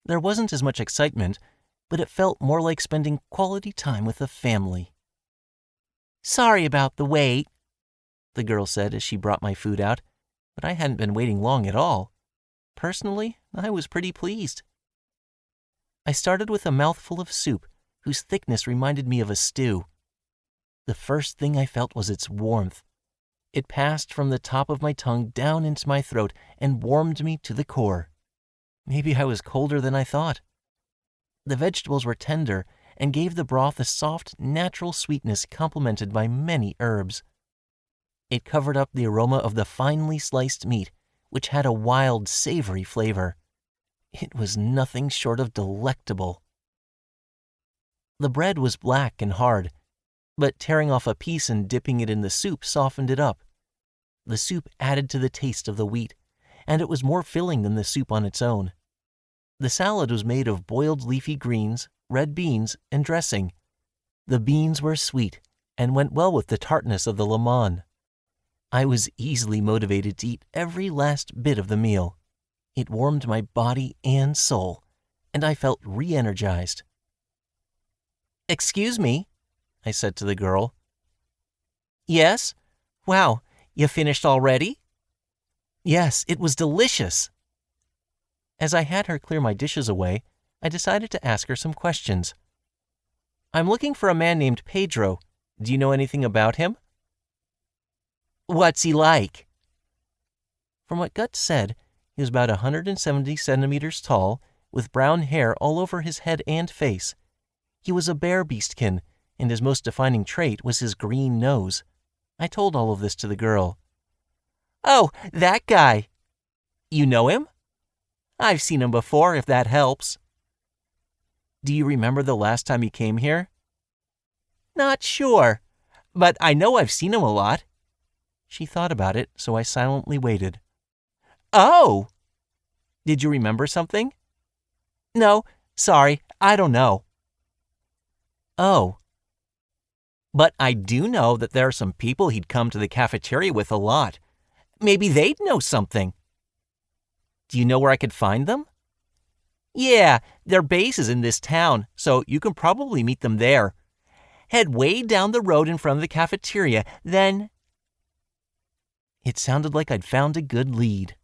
There wasn't as much excitement, but it felt more like spending quality time with a family. "Sorry about the wait," the girl said as she brought my food out, but I hadn't been waiting long at all. Personally, I was pretty pleased. I started with a mouthful of soup, whose thickness reminded me of a stew. The first thing I felt was its warmth. It passed from the top of my tongue down into my throat and warmed me to the core. Maybe I was colder than I thought. The vegetables were tender and gave the broth a soft, natural sweetness complemented by many herbs. It covered up the aroma of the finely sliced meat, which had a wild, savory flavor. It was nothing short of delectable. The bread was black and hard, but tearing off a piece and dipping it in the soup softened it up. The soup added to the taste of the wheat, and it was more filling than the soup on its own. The salad was made of boiled leafy greens, red beans, and dressing. The beans were sweet and went well with the tartness of the lemon. I was easily motivated to eat every last bit of the meal. It warmed my body and soul, and I felt re-energized. "Excuse me," I said to the girl. "Yes? Wow, you finished already?" "Yes, it was delicious." As I had her clear my dishes away, I decided to ask her some questions. "I'm looking for a man named Pedro. Do you know anything about him?" "What's he like?" From what Guts said, he was about 170 centimeters tall, with brown hair all over his head and face. He was a bear beastkin, and his most defining trait was his green nose. I told all of this to the girl. "Oh, that guy. You know him?" "I've seen him before, if that helps." "Do you remember the last time he came here?" "Not sure, but I know I've seen him a lot." She thought about it, so I silently waited. "Oh! Did you remember something?" "No, sorry, I don't know." "Oh. But I do know that there are some people he'd come to the cafeteria with a lot. Maybe they'd know something." "Do you know where I could find them?" "Yeah, their base is in this town, so you can probably meet them there. Head way down the road in front of the cafeteria, then—" It sounded like I'd found a good lead.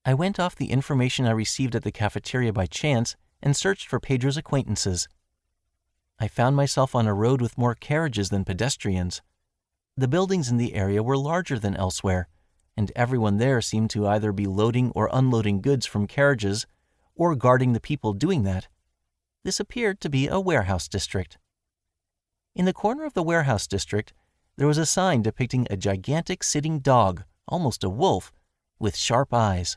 I went off the information I received at the cafeteria by chance and searched for Pedro's acquaintances. I found myself on a road with more carriages than pedestrians. The buildings in the area were larger than elsewhere, and everyone there seemed to either be loading or unloading goods from carriages or guarding the people doing that. This appeared to be a warehouse district. In the corner of the warehouse district, there was a sign depicting a gigantic sitting dog, almost a wolf, with sharp eyes.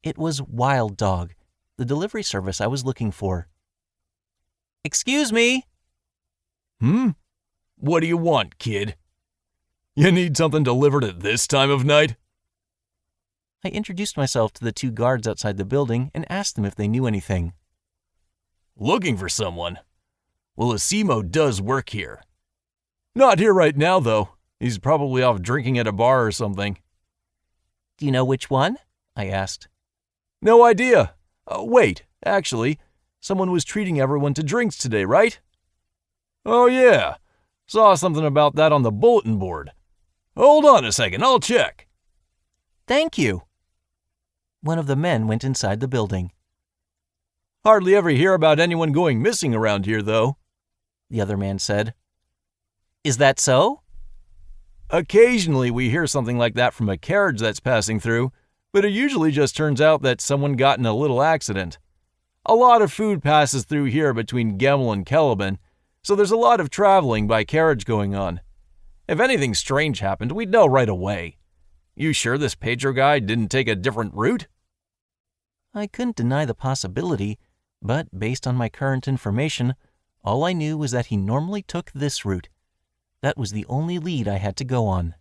It was Wild Dog, the delivery service I was looking for. "Excuse me." What do you want, kid? You need something delivered at this time of night? I introduced myself to the two guards outside the building and asked them if they knew anything. Looking for someone? Well, Asimo does work here. Not here right now, though. He's probably off drinking at a bar or something. "Do you know which one?" I asked. No idea. Wait, actually, someone was treating everyone to drinks today, right? Oh yeah, saw something about that on the bulletin board. Hold on a second, I'll check. "Thank you." One of the men went inside the building. Hardly ever hear about anyone going missing around here, though, the other man said. "Is that so?" Occasionally we hear something like that from a carriage that's passing through, but it usually just turns out that someone got in a little accident. A lot of food passes through here between Gemmel and Caliban, so there's a lot of traveling by carriage going on. If anything strange happened, we'd know right away. You sure this Pedro guy didn't take a different route? I couldn't deny the possibility, but based on my current information, all I knew was that he normally took this route. That was the only lead I had to go on.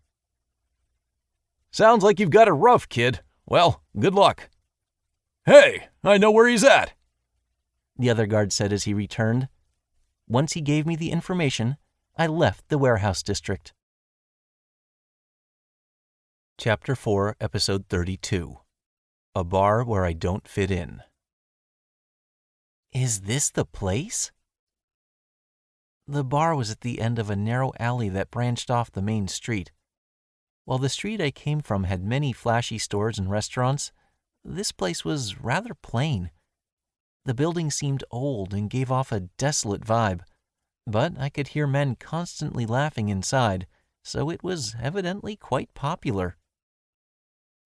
Sounds like you've got it rough, kid. Well, good luck. Hey, I know where he's at, the other guard said as he returned. Once he gave me the information, I left the warehouse district. Chapter 4, Episode 32. A Bar Where I Don't Fit In. Is this the place? The bar was at the end of a narrow alley that branched off the main street. While the street I came from had many flashy stores and restaurants, this place was rather plain. The building seemed old and gave off a desolate vibe, but I could hear men constantly laughing inside, so it was evidently quite popular.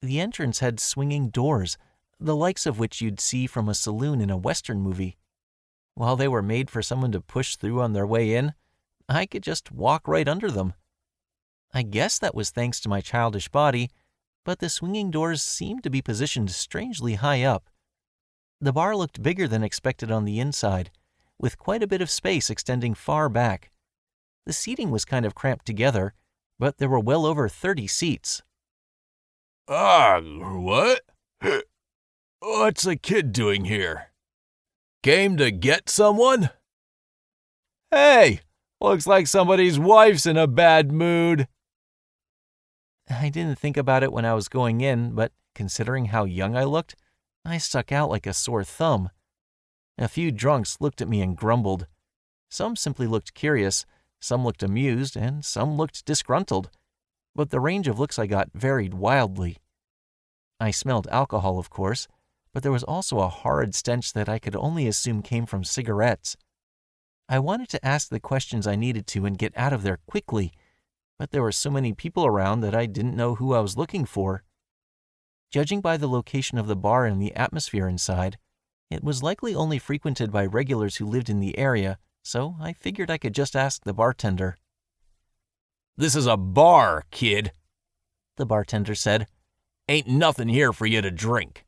The entrance had swinging doors, the likes of which you'd see from a saloon in a Western movie. While they were made for someone to push through on their way in, I could just walk right under them. I guess that was thanks to my childish body, but the swinging doors seemed to be positioned strangely high up. The bar looked bigger than expected on the inside, with quite a bit of space extending far back. The seating was kind of cramped together, but there were well over 30 seats. What? What's the kid doing here? Came to get someone? Hey, looks like somebody's wife's in a bad mood. I didn't think about it when I was going in, but considering how young I looked, I stuck out like a sore thumb. A few drunks looked at me and grumbled. Some simply looked curious, some looked amused, and some looked disgruntled. But the range of looks I got varied wildly. I smelled alcohol, of course, but there was also a horrid stench that I could only assume came from cigarettes. I wanted to ask the questions I needed to and get out of there quickly, but there were so many people around that I didn't know who I was looking for. Judging by the location of the bar and the atmosphere inside, it was likely only frequented by regulars who lived in the area, so I figured I could just ask the bartender. This is a bar, kid, the bartender said. Ain't nothing here for you to drink.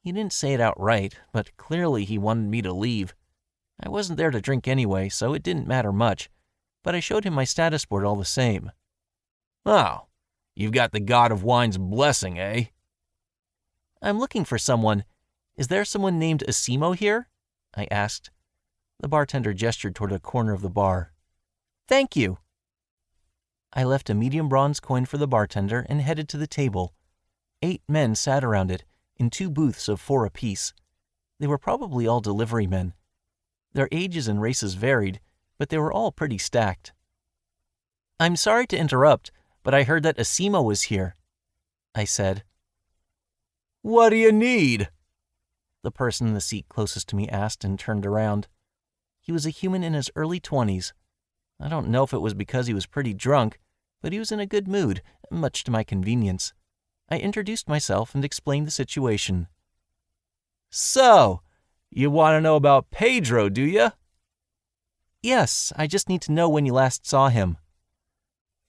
He didn't say it outright, but clearly he wanted me to leave. I wasn't there to drink anyway, so it didn't matter much, but I showed him my status board all the same. Oh, you've got the God of Wine's blessing, eh? I'm looking for someone. Is there someone named Asimo here? I asked. The bartender gestured toward a corner of the bar. Thank you. I left a medium bronze coin for the bartender and headed to the table. 8 men sat around it, in 2 booths of 4 apiece. They were probably all delivery men. Their ages and races varied, but they were all pretty stacked. I'm sorry to interrupt, but I heard that Asimo was here, I said. What do you need? The person in the seat closest to me asked and turned around. He was a human in his early 20s. I don't know if it was because he was pretty drunk, but he was in a good mood, much to my convenience. I introduced myself and explained the situation. So, you want to know about Pedro, do you? Yes, I just need to know when you last saw him.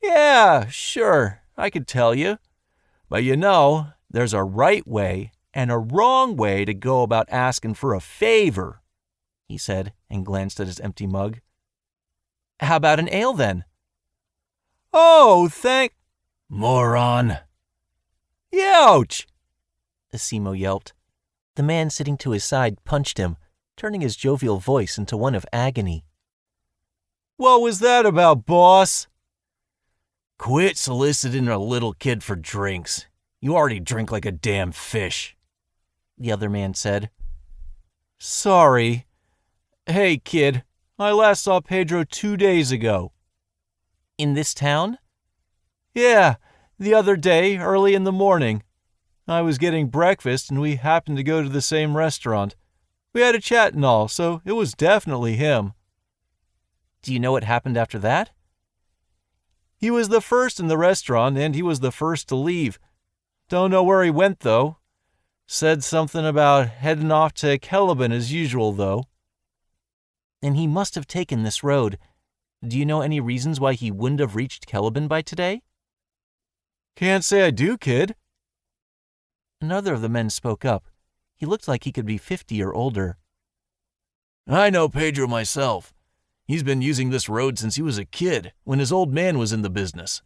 Yeah, sure, I could tell you. But you know, there's a right way and a wrong way to go about asking for a favor, he said and glanced at his empty mug. How about an ale then? Oh, moron. Youch! Asimo yelped. The man sitting to his side punched him, turning his jovial voice into one of agony. What was that about, boss? Quit soliciting a little kid for drinks. You already drink like a damn fish, the other man said. Sorry. Hey, kid, I last saw Pedro 2 days ago. In this town? Yeah, the other day, early in the morning. I was getting breakfast and we happened to go to the same restaurant. We had a chat and all, so it was definitely him. Do you know what happened after that? He was the first in the restaurant and he was the first to leave. Don't know where he went, though. Said something about heading off to Caliban as usual, though. And he must have taken this road. Do you know any reasons why he wouldn't have reached Caliban by today? Can't say I do, kid. Another of the men spoke up. He looked like he could be 50 or older. I know Pedro myself. He's been using this road since he was a kid, when his old man was in the business.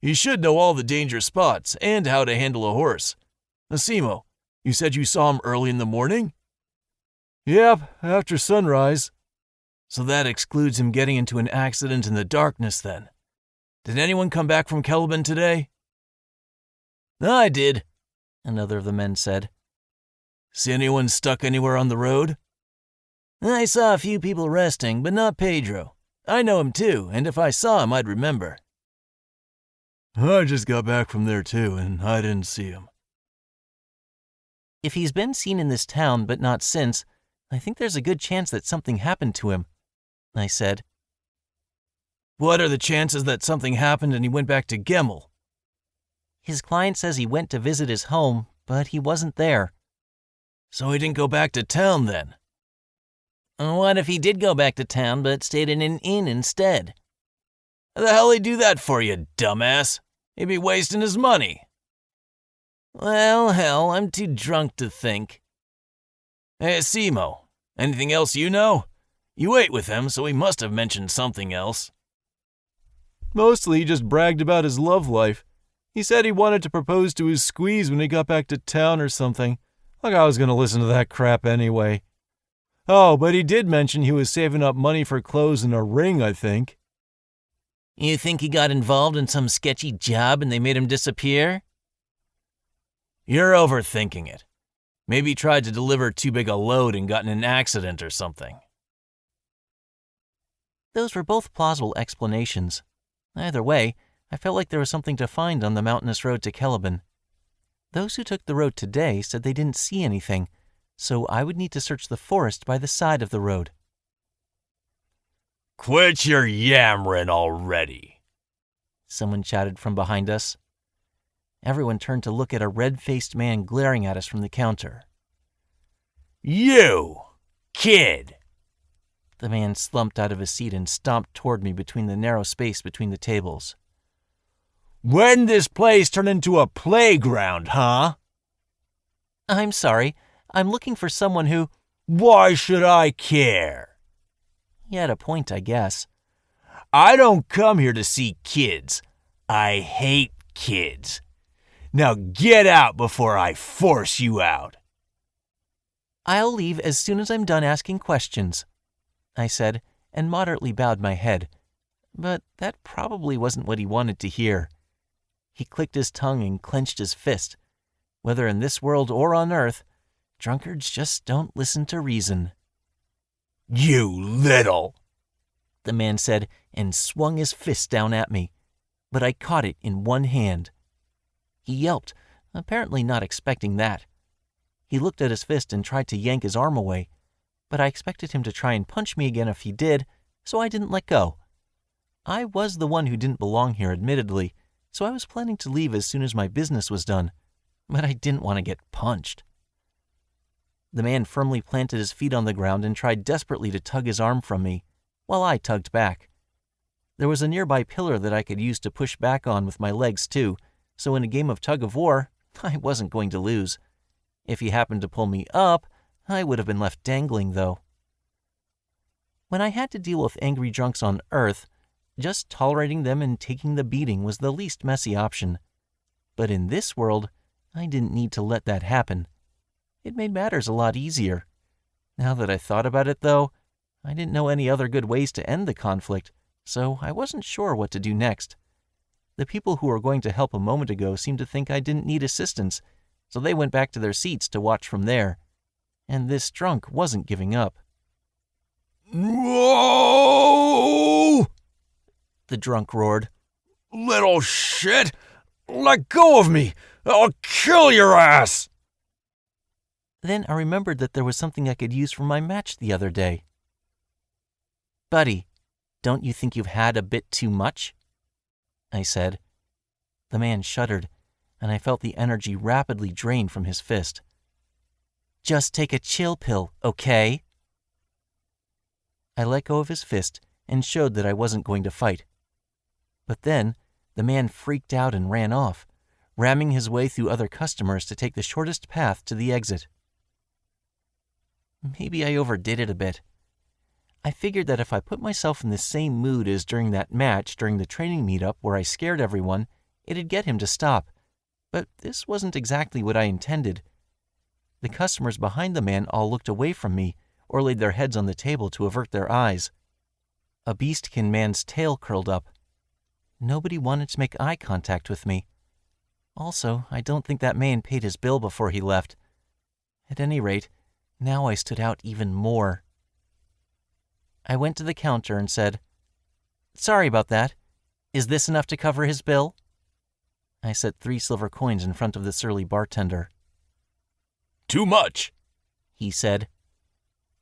He should know all the danger spots and how to handle a horse. Asimo, you said you saw him early in the morning? Yep, after sunrise. So that excludes him getting into an accident in the darkness then. Did anyone come back from Caliban today? I did, another of the men said. See anyone stuck anywhere on the road? I saw a few people resting, but not Pedro. I know him too, and if I saw him, I'd remember. I just got back from there too, and I didn't see him. If he's been seen in this town but not since, I think there's a good chance that something happened to him, I said. What are the chances that something happened and he went back to Gemmel? His client says he went to visit his home, but he wasn't there. So he didn't go back to town then? What if he did go back to town but stayed in an inn instead? How the hell he do that for you, dumbass? He'd be wasting his money. Well, hell, I'm too drunk to think. Hey, Simo, anything else you know? You ate with him, so he must have mentioned something else. Mostly he just bragged about his love life. He said he wanted to propose to his squeeze when he got back to town or something. Like I was going to listen to that crap anyway. Oh, but he did mention he was saving up money for clothes and a ring, I think. You think he got involved in some sketchy job and they made him disappear? You're overthinking it. Maybe he tried to deliver too big a load and got in an accident or something. Those were both plausible explanations. Either way, I felt like there was something to find on the mountainous road to Caliban. Those who took the road today said they didn't see anything, so I would need to search the forest by the side of the road. Quit your yammering already, someone shouted from behind us. Everyone turned to look at a red-faced man glaring at us from the counter. You, kid! The man slumped out of his seat and stomped toward me between the narrow space between the tables. When this place turn into a playground, huh? I'm sorry. I'm looking for someone who... Why should I care? He had a point, I guess. I don't come here to see kids. I hate kids. Now get out before I force you out. I'll leave as soon as I'm done asking questions, I said, and moderately bowed my head. But that probably wasn't what he wanted to hear. He clicked his tongue and clenched his fist. Whether in this world or on Earth, drunkards just don't listen to reason. You little, the man said and swung his fist down at me, but I caught it in one hand. He yelped, apparently not expecting that. He looked at his fist and tried to yank his arm away, but I expected him to try and punch me again if he did, so I didn't let go. I was the one who didn't belong here, admittedly, so I was planning to leave as soon as my business was done, but I didn't want to get punched. The man firmly planted his feet on the ground and tried desperately to tug his arm from me, while I tugged back. There was a nearby pillar that I could use to push back on with my legs too, so in a game of tug-of-war, I wasn't going to lose. If he happened to pull me up, I would have been left dangling, though. When I had to deal with angry drunks on Earth, just tolerating them and taking the beating was the least messy option. But in this world, I didn't need to let that happen. It made matters a lot easier. Now that I thought about it, though, I didn't know any other good ways to end the conflict, so I wasn't sure what to do next. The people who were going to help a moment ago seemed to think I didn't need assistance, so they went back to their seats to watch from there. And this drunk wasn't giving up. Whoa! The drunk roared. Little shit! Let go of me! I'll kill your ass! Then I remembered that there was something I could use for my match the other day. Buddy, don't you think you've had a bit too much? I said. The man shuddered, and I felt the energy rapidly drain from his fist. Just take a chill pill, okay? I let go of his fist and showed that I wasn't going to fight. But then, the man freaked out and ran off, ramming his way through other customers to take the shortest path to the exit. Maybe I overdid it a bit. I figured that if I put myself in the same mood as during that match during the training meetup where I scared everyone, it'd get him to stop. But this wasn't exactly what I intended. The customers behind the man all looked away from me or laid their heads on the table to avert their eyes. A beastkin man's tail curled up. Nobody wanted to make eye contact with me. Also, I don't think that man paid his bill before he left. At any rate, now I stood out even more. I went to the counter and said, "Sorry about that. Is this enough to cover his bill?" I set 3 silver coins in front of the surly bartender. "Too much," he said.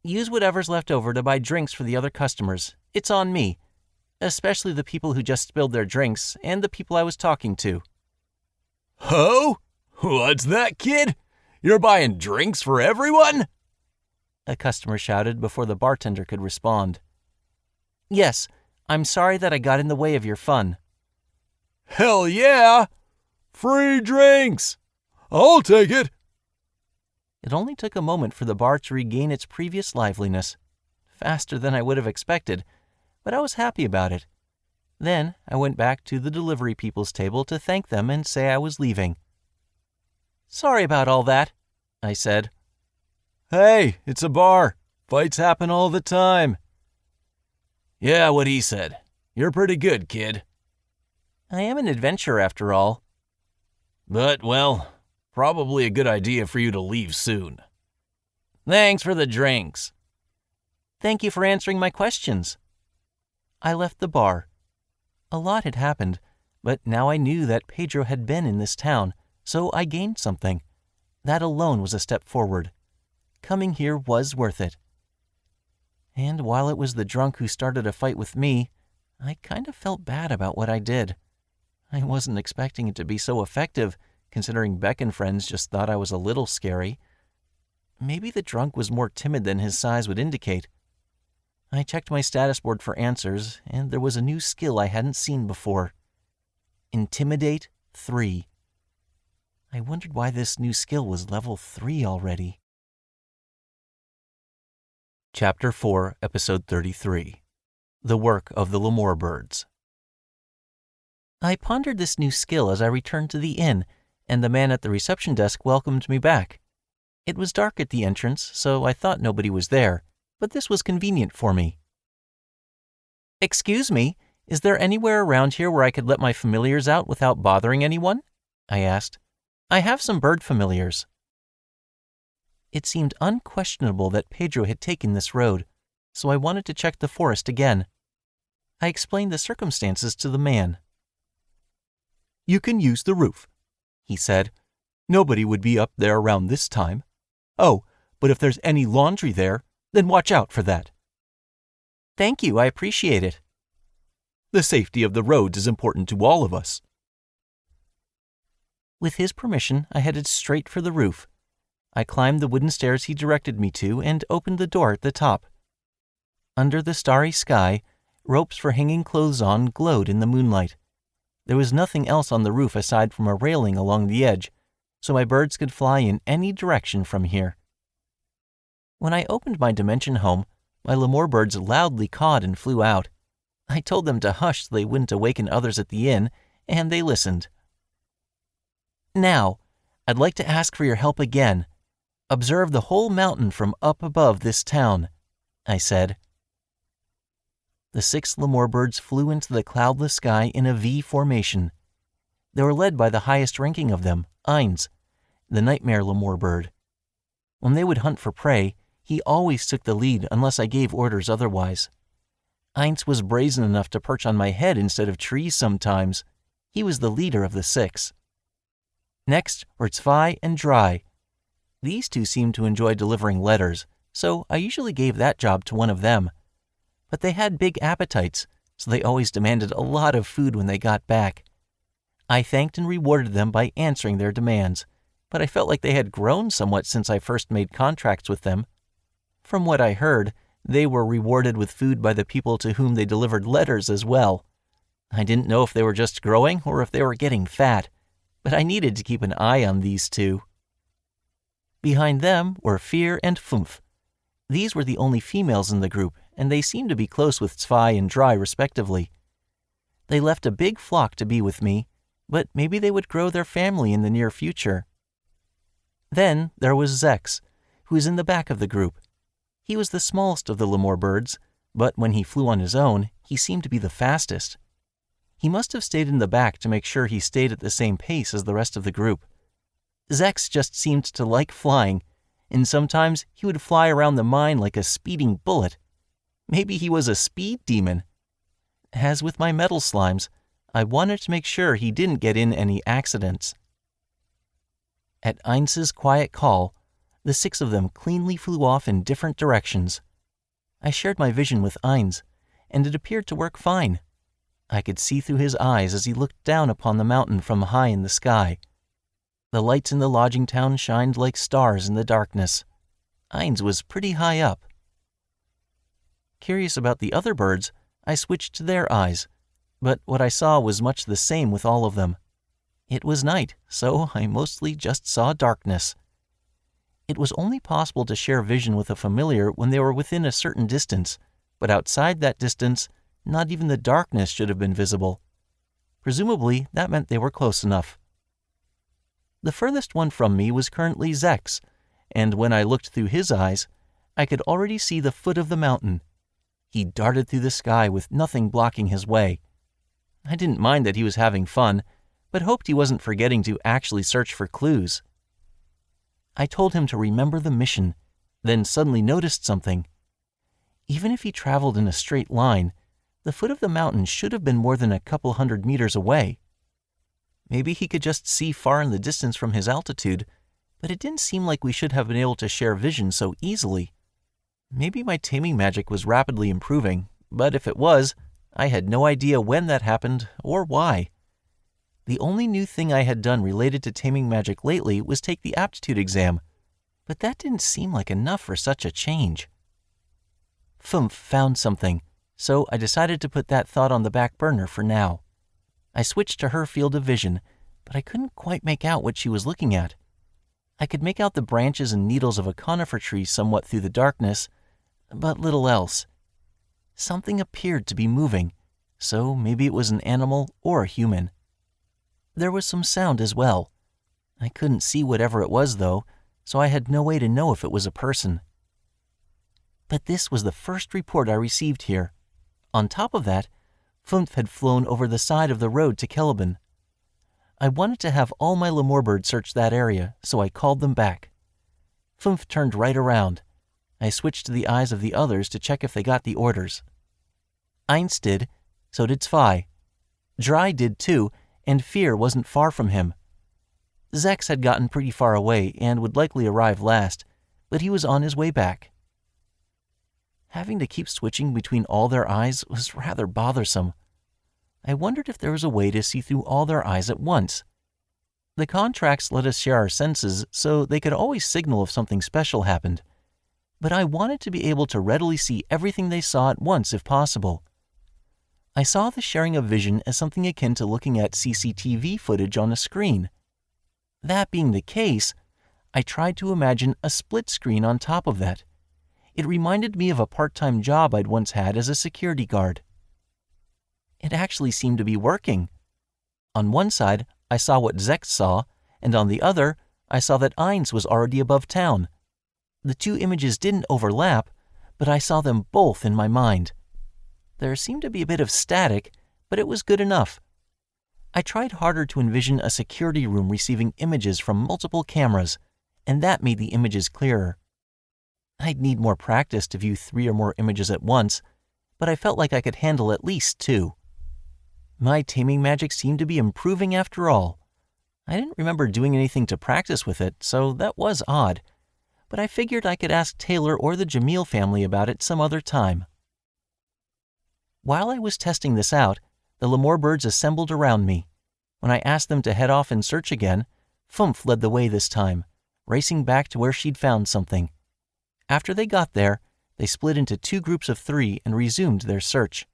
"Use whatever's left over to buy drinks for the other customers. It's on me, especially the people who just spilled their drinks and the people I was talking to." "Ho? What's that, kid? You're buying drinks for everyone?" a customer shouted before the bartender could respond. "Yes, I'm sorry that I got in the way of your fun." "Hell yeah! Free drinks! I'll take it!" It only took a moment for the bar to regain its previous liveliness, faster than I would have expected, but I was happy about it. Then I went back to the delivery people's table to thank them and say I was leaving. "Sorry about all that," I said. "Hey, it's a bar. Fights happen all the time." "Yeah, what he said. You're pretty good, kid." "I am an adventurer after all." "But, well, probably a good idea for you to leave soon." "Thanks for the drinks." "Thank you for answering my questions." I left the bar. A lot had happened, but now I knew that Pedro had been in this town, so I gained something. That alone was a step forward. Coming here was worth it. And while it was the drunk who started a fight with me, I kind of felt bad about what I did. I wasn't expecting it to be so effective, considering Beck and friends just thought I was a little scary. Maybe the drunk was more timid than his size would indicate. I checked my status board for answers, and there was a new skill I hadn't seen before. Intimidate 3. I wondered why this new skill was level 3 already. Chapter 4, Episode 33. The Work of the Lemur Birds. I pondered this new skill as I returned to the inn, and the man at the reception desk welcomed me back. It was dark at the entrance, so I thought nobody was there, but this was convenient for me. "Excuse me, is there anywhere around here where I could let my familiars out without bothering anyone?" I asked. "I have some bird familiars." It seemed unquestionable that Pedro had taken this road, so I wanted to check the forest again. I explained the circumstances to the man. "You can use the roof," he said. "Nobody would be up there around this time. Oh, but if there's any laundry there, then watch out for that." "Thank you, I appreciate it." "The safety of the roads is important to all of us." With his permission, I headed straight for the roof. I climbed the wooden stairs he directed me to and opened the door at the top. Under the starry sky, ropes for hanging clothes on glowed in the moonlight. There was nothing else on the roof aside from a railing along the edge, so my birds could fly in any direction from here. When I opened my dimension home, my lemur birds loudly cawed and flew out. I told them to hush so they wouldn't awaken others at the inn, and they listened. "Now, I'd like to ask for your help again. Observe the whole mountain from up above this town," I said. The 6 lemur birds flew into the cloudless sky in a V formation. They were led by the highest ranking of them, Eins, the nightmare lemur bird. When they would hunt for prey, he always took the lead unless I gave orders otherwise. Eins was brazen enough to perch on my head instead of trees sometimes. He was the leader of the 6. Next were Zwei and Drei. These 2 seemed to enjoy delivering letters, so I usually gave that job to one of them. But they had big appetites, so they always demanded a lot of food when they got back. I thanked and rewarded them by answering their demands, but I felt like they had grown somewhat since I first made contracts with them. From what I heard, they were rewarded with food by the people to whom they delivered letters as well. I didn't know if they were just growing or if they were getting fat, but I needed to keep an eye on these 2. Behind them were Fear and Fumph. These were the only females in the group, and they seemed to be close with Zwei and Drei respectively. They left a big flock to be with me, but maybe they would grow their family in the near future. Then there was Zex, who was in the back of the group. He was the smallest of the lemur birds, but when he flew on his own, he seemed to be the fastest. He must have stayed in the back to make sure he stayed at the same pace as the rest of the group. Zex just seemed to like flying, and sometimes he would fly around the mine like a speeding bullet. Maybe he was a speed demon. As with my metal slimes, I wanted to make sure he didn't get in any accidents. At Einz's quiet call, the 6 of them cleanly flew off in different directions. I shared my vision with Einz, and it appeared to work fine. I could see through his eyes as he looked down upon the mountain from high in the sky. The lights in the lodging town shined like stars in the darkness. Einz was pretty high up. Curious about the other birds, I switched to their eyes, but what I saw was much the same with all of them. It was night, so I mostly just saw darkness. It was only possible to share vision with a familiar when they were within a certain distance, but outside that distance, not even the darkness should have been visible. Presumably, that meant they were close enough. The furthest one from me was currently Zex, and when I looked through his eyes, I could already see the foot of the mountain. He darted through the sky with nothing blocking his way. I didn't mind that he was having fun, but hoped he wasn't forgetting to actually search for clues. I told him to remember the mission, then suddenly noticed something. Even if he traveled in a straight line, the foot of the mountain should have been more than a couple 100 meters away. Maybe he could just see far in the distance from his altitude, but it didn't seem like we should have been able to share vision so easily. Maybe my taming magic was rapidly improving, but if it was, I had no idea when that happened or why. The only new thing I had done related to taming magic lately was take the aptitude exam, but that didn't seem like enough for such a change. Fumph found something, so I decided to put that thought on the back burner for now. I switched to her field of vision, but I couldn't quite make out what she was looking at. I could make out the branches and needles of a conifer tree somewhat through the darkness, but little else. Something appeared to be moving, so maybe it was an animal or a human. There was some sound as well. I couldn't see whatever it was, though, so I had no way to know if it was a person. But this was the first report I received here. On top of that, Fumph had flown over the side of the road to Caliban. I wanted to have all my Lemur search that area, so I called them back. Fumph turned right around. I switched to the eyes of the others to check if they got the orders. Einz did, so did Zwei. Dry did too, and Fear wasn't far from him. Zex had gotten pretty far away and would likely arrive last, but he was on his way back. Having to keep switching between all their eyes was rather bothersome. I wondered if there was a way to see through all their eyes at once. The contracts let us share our senses, so they could always signal if something special happened. But I wanted to be able to readily see everything they saw at once if possible. I saw the sharing of vision as something akin to looking at CCTV footage on a screen. That being the case, I tried to imagine a split screen on top of that. It reminded me of a part-time job I'd once had as a security guard. It actually seemed to be working. On one side, I saw what Zex saw, and on the other, I saw that Einz was already above town. The two images didn't overlap, but I saw them both in my mind. There seemed to be a bit of static, but it was good enough. I tried harder to envision a security room receiving images from multiple cameras, and that made the images clearer. I'd need more practice to view 3 or more images at once, but I felt like I could handle at least 2. My taming magic seemed to be improving after all. I didn't remember doing anything to practice with it, so that was odd, but I figured I could ask Taylor or the Jamil family about it some other time. While I was testing this out, the Lemur birds assembled around me. When I asked them to head off and search again, Fumph led the way this time, racing back to where she'd found something. After they got there, they split into 2 groups of 3 and resumed their search.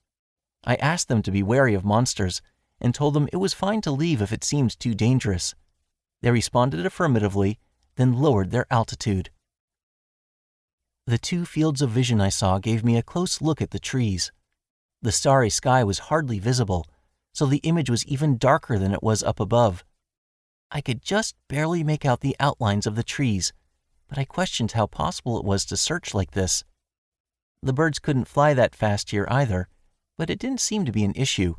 I asked them to be wary of monsters and told them it was fine to leave if it seemed too dangerous. They responded affirmatively, then lowered their altitude. The 2 fields of vision I saw gave me a close look at the trees. The starry sky was hardly visible, so the image was even darker than it was up above. I could just barely make out the outlines of the trees, but I questioned how possible it was to search like this. The birds couldn't fly that fast here either, but it didn't seem to be an issue.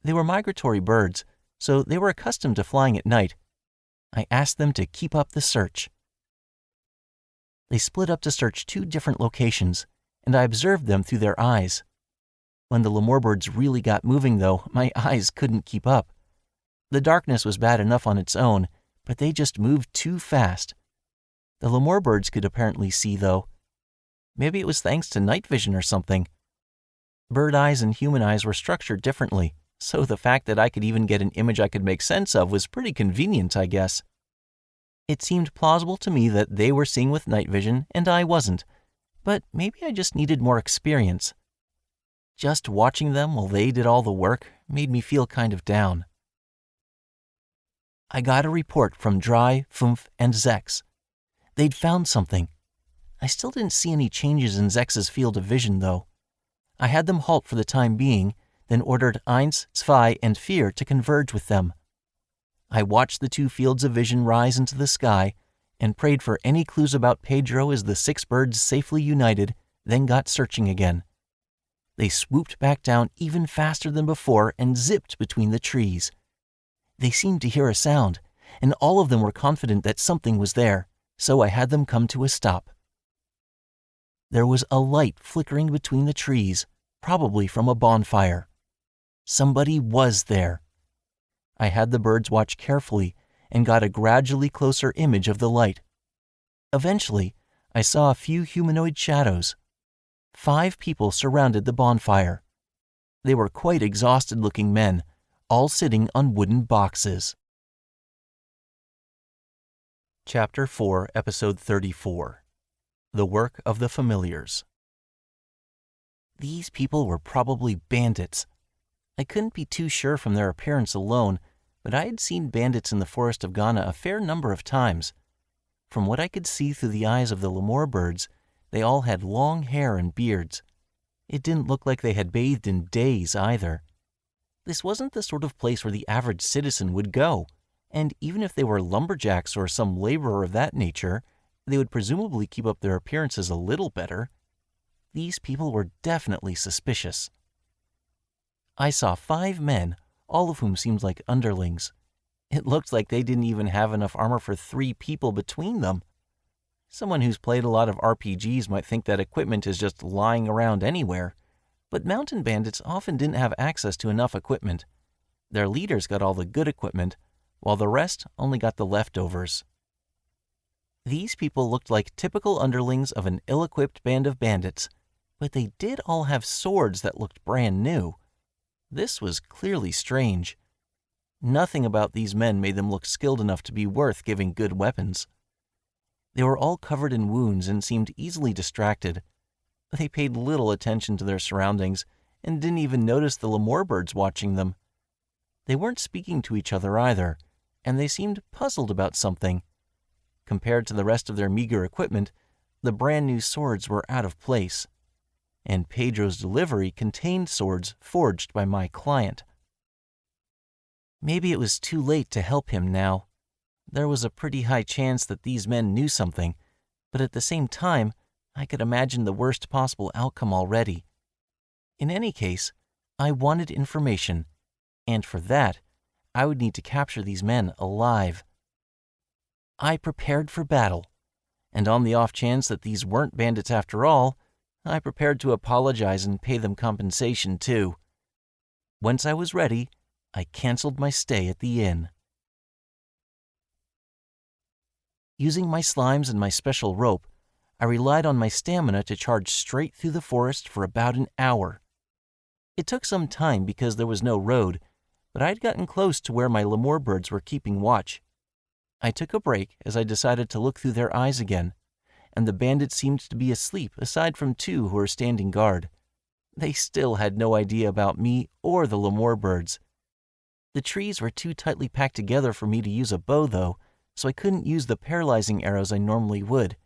They were migratory birds, so they were accustomed to flying at night. I asked them to keep up the search. They split up to search 2 different locations, and I observed them through their eyes. When the lemуrbirds really got moving, though, my eyes couldn't keep up. The darkness was bad enough on its own, but they just moved too fast. The lemуrbirds could apparently see, though. Maybe it was thanks to night vision or something. Bird eyes and human eyes were structured differently, so the fact that I could even get an image I could make sense of was pretty convenient, I guess. It seemed plausible to me that they were seeing with night vision and I wasn't, but maybe I just needed more experience. Just watching them while they did all the work made me feel kind of down. I got a report from Dry, Fumph, and Zex. They'd found something. I still didn't see any changes in Zex's field of vision, though. I had them halt for the time being, then ordered Eins, Zwei, and Vier to converge with them. I watched the 2 fields of vision rise into the sky and prayed for any clues about Pedro as the 6 birds safely united, then got searching again. They swooped back down even faster than before and zipped between the trees. They seemed to hear a sound, and all of them were confident that something was there, so I had them come to a stop. There was a light flickering between the trees, probably from a bonfire. Somebody was there. I had the birds watch carefully and got a gradually closer image of the light. Eventually, I saw a few humanoid shadows. 5 people surrounded the bonfire. They were quite exhausted-looking men, all sitting on wooden boxes. Chapter 4, Episode 34. The Work of the Familiars. These people were probably bandits. I couldn't be too sure from their appearance alone, but I had seen bandits in the forest of Ghana a fair number of times. From what I could see through the eyes of the lemуrbirds, they all had long hair and beards. It didn't look like they had bathed in days either. This wasn't the sort of place where the average citizen would go, and even if they were lumberjacks or some laborer of that nature, they would presumably keep up their appearances a little better. These people were definitely suspicious. I saw 5 men, all of whom seemed like underlings. It looked like they didn't even have enough armor for 3 people between them. Someone who's played a lot of RPGs might think that equipment is just lying around anywhere, but mountain bandits often didn't have access to enough equipment. Their leaders got all the good equipment, while the rest only got the leftovers. These people looked like typical underlings of an ill-equipped band of bandits, but they did all have swords that looked brand new. This was clearly strange. Nothing about these men made them look skilled enough to be worth giving good weapons. They were all covered in wounds and seemed easily distracted. They paid little attention to their surroundings and didn't even notice the lemуrbirds watching them. They weren't speaking to each other either, and they seemed puzzled about something. Compared to the rest of their meager equipment, the brand new swords were out of place, and Pedro's delivery contained swords forged by my client. Maybe it was too late to help him now. There was a pretty high chance that these men knew something, but at the same time, I could imagine the worst possible outcome already. In any case, I wanted information, and for that, I would need to capture these men alive. I prepared for battle, and on the off chance that these weren't bandits after all, I prepared to apologize and pay them compensation too. Once I was ready, I canceled my stay at the inn. Using my slimes and my special rope, I relied on my stamina to charge straight through the forest for about an hour. It took some time because there was no road, but I'd gotten close to where my lemуrbirds were keeping watch. I took a break as I decided to look through their eyes again, and the bandits seemed to be asleep aside from 2 who were standing guard. They still had no idea about me or the lemуrbirds. The trees were too tightly packed together for me to use a bow, though, so I couldn't use the paralyzing arrows I normally would.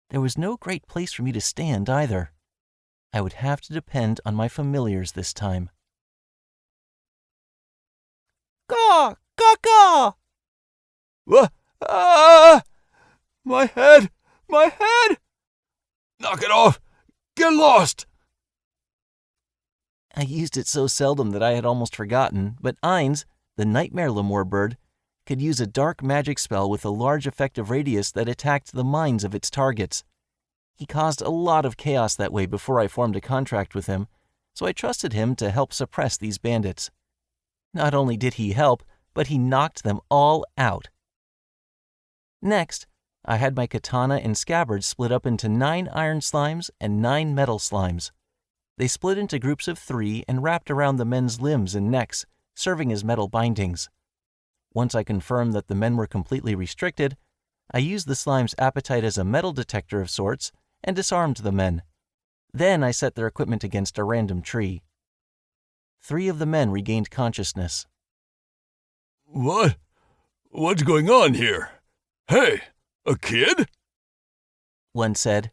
There was no great place for me to stand either. I would have to depend on my familiars this time. Caw! Caw, caw! Ah! My head! My head! Knock it off! Get lost! I used it so seldom that I had almost forgotten, but Ainz, the nightmare lemur bird, could use a dark magic spell with a large effective radius that attacked the minds of its targets. He caused a lot of chaos that way before I formed a contract with him, so I trusted him to help suppress these bandits. Not only did he help, but he knocked them all out. Next, I had my katana and scabbard split up into 9 iron slimes and 9 metal slimes. They split into groups of 3 and wrapped around the men's limbs and necks, serving as metal bindings. Once I confirmed that the men were completely restricted, I used the slime's appetite as a metal detector of sorts and disarmed the men. Then I set their equipment against a random tree. 3 of the men regained consciousness. What? What's going on here? Hey, a kid? One said.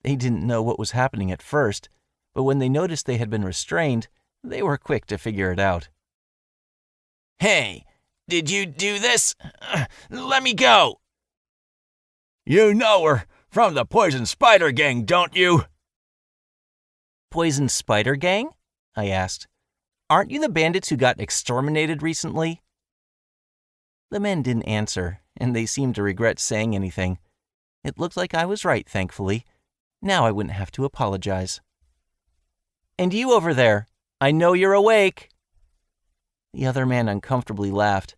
They didn't know what was happening at first, but when they noticed they had been restrained, they were quick to figure it out. Hey, did you do this? Let me go! You know her from the Poison Spider Gang, don't you? Poison Spider Gang? I asked. Aren't you the bandits who got exterminated recently? The men didn't answer, and they seemed to regret saying anything. It looked like I was right, thankfully. Now I wouldn't have to apologize. And you over there, I know you're awake. The other man uncomfortably laughed.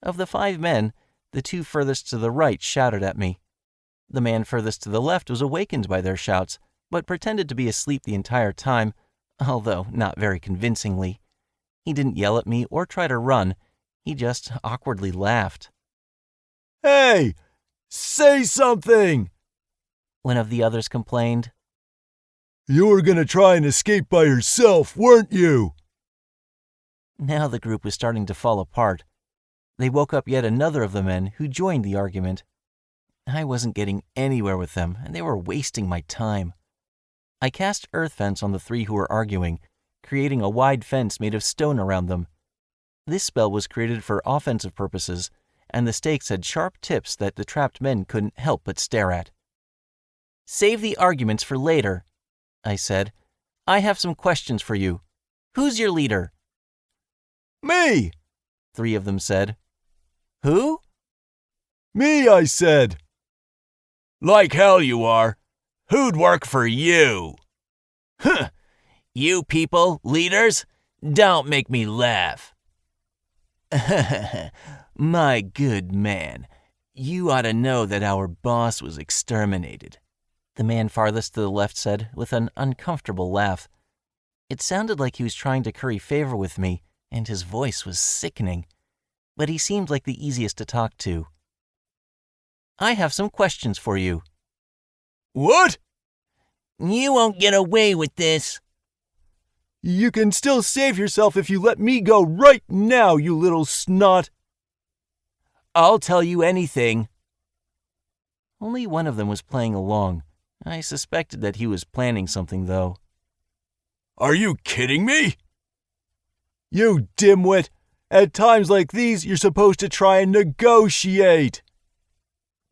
Of the 5 men, the 2 furthest to the right shouted at me. The man furthest to the left was awakened by their shouts, but pretended to be asleep the entire time, although not very convincingly. He didn't yell at me or try to run. He just awkwardly laughed. Hey, say something! One of the others complained. You were gonna try and escape by yourself, weren't you? Now the group was starting to fall apart. They woke up yet another of the men who joined the argument. I wasn't getting anywhere with them, and they were wasting my time. I cast Earth Fence on the 3 who were arguing, creating a wide fence made of stone around them. This spell was created for offensive purposes, and the stakes had sharp tips that the trapped men couldn't help but stare at. Save the arguments for later, I said. I have some questions for you. Who's your leader? Me! 3 of them said. Who? Me, I said. Like hell you are. Who'd work for you? Huh. You people, leaders, don't make me laugh. My good man, you ought to know that our boss was exterminated, the man farthest to the left said with an uncomfortable laugh. It sounded like he was trying to curry favor with me, and his voice was sickening, but he seemed like the easiest to talk to. I have some questions for you. What? You won't get away with this. You can still save yourself if you let me go right now, you little snot. I'll tell you anything. Only one of them was playing along. I suspected that he was planning something, though. Are you kidding me? You dimwit! At times like these, you're supposed to try and negotiate.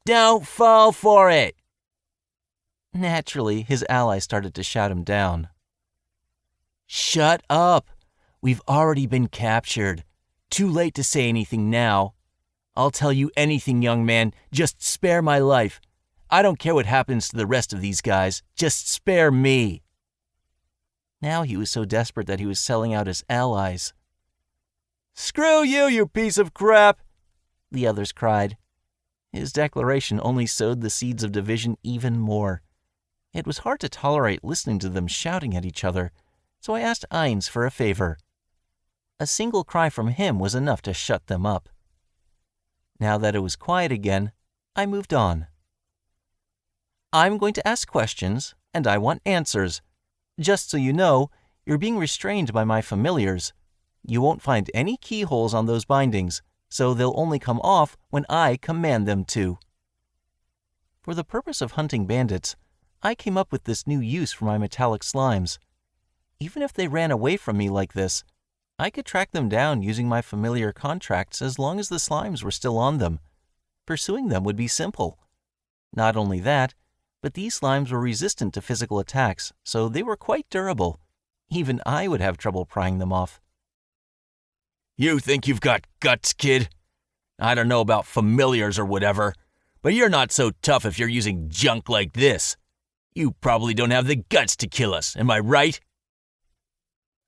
Don't fall for it. Naturally, his ally started to shout him down. Shut up. We've already been captured. Too late to say anything now. I'll tell you anything, young man. Just spare my life. I don't care what happens to the rest of these guys. Just spare me. Now he was so desperate that he was selling out his allies. Screw you, you piece of crap! The others cried. His declaration only sowed the seeds of division even more. It was hard to tolerate listening to them shouting at each other, so I asked Ainz for a favor. A single cry from him was enough to shut them up. Now that it was quiet again, I moved on. I'm going to ask questions, and I want answers. Just so you know, you're being restrained by my familiars. You won't find any keyholes on those bindings, so they'll only come off when I command them to. For the purpose of hunting bandits, I came up with this new use for my metallic slimes. Even if they ran away from me like this, I could track them down using my familiar contracts as long as the slimes were still on them. Pursuing them would be simple. Not only that, But these slimes were resistant to physical attacks, so they were quite durable. Even I would have trouble prying them off. You think you've got guts, kid? I don't know about familiars or whatever, but you're not so tough if you're using junk like this. You probably don't have the guts to kill us, am I right?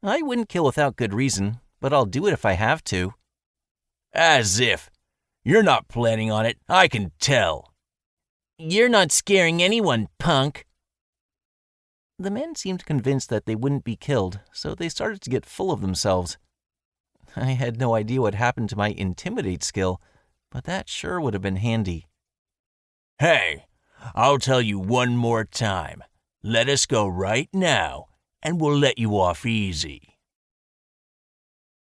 I wouldn't kill without good reason, but I'll do it if I have to. As if. You're not planning on it, I can tell. You're not scaring anyone, punk. The men seemed convinced that they wouldn't be killed, so they started to get full of themselves. I had no idea what happened to my intimidate skill, but that sure would have been handy. Hey, I'll tell you one more time. Let us go right now, and we'll let you off easy.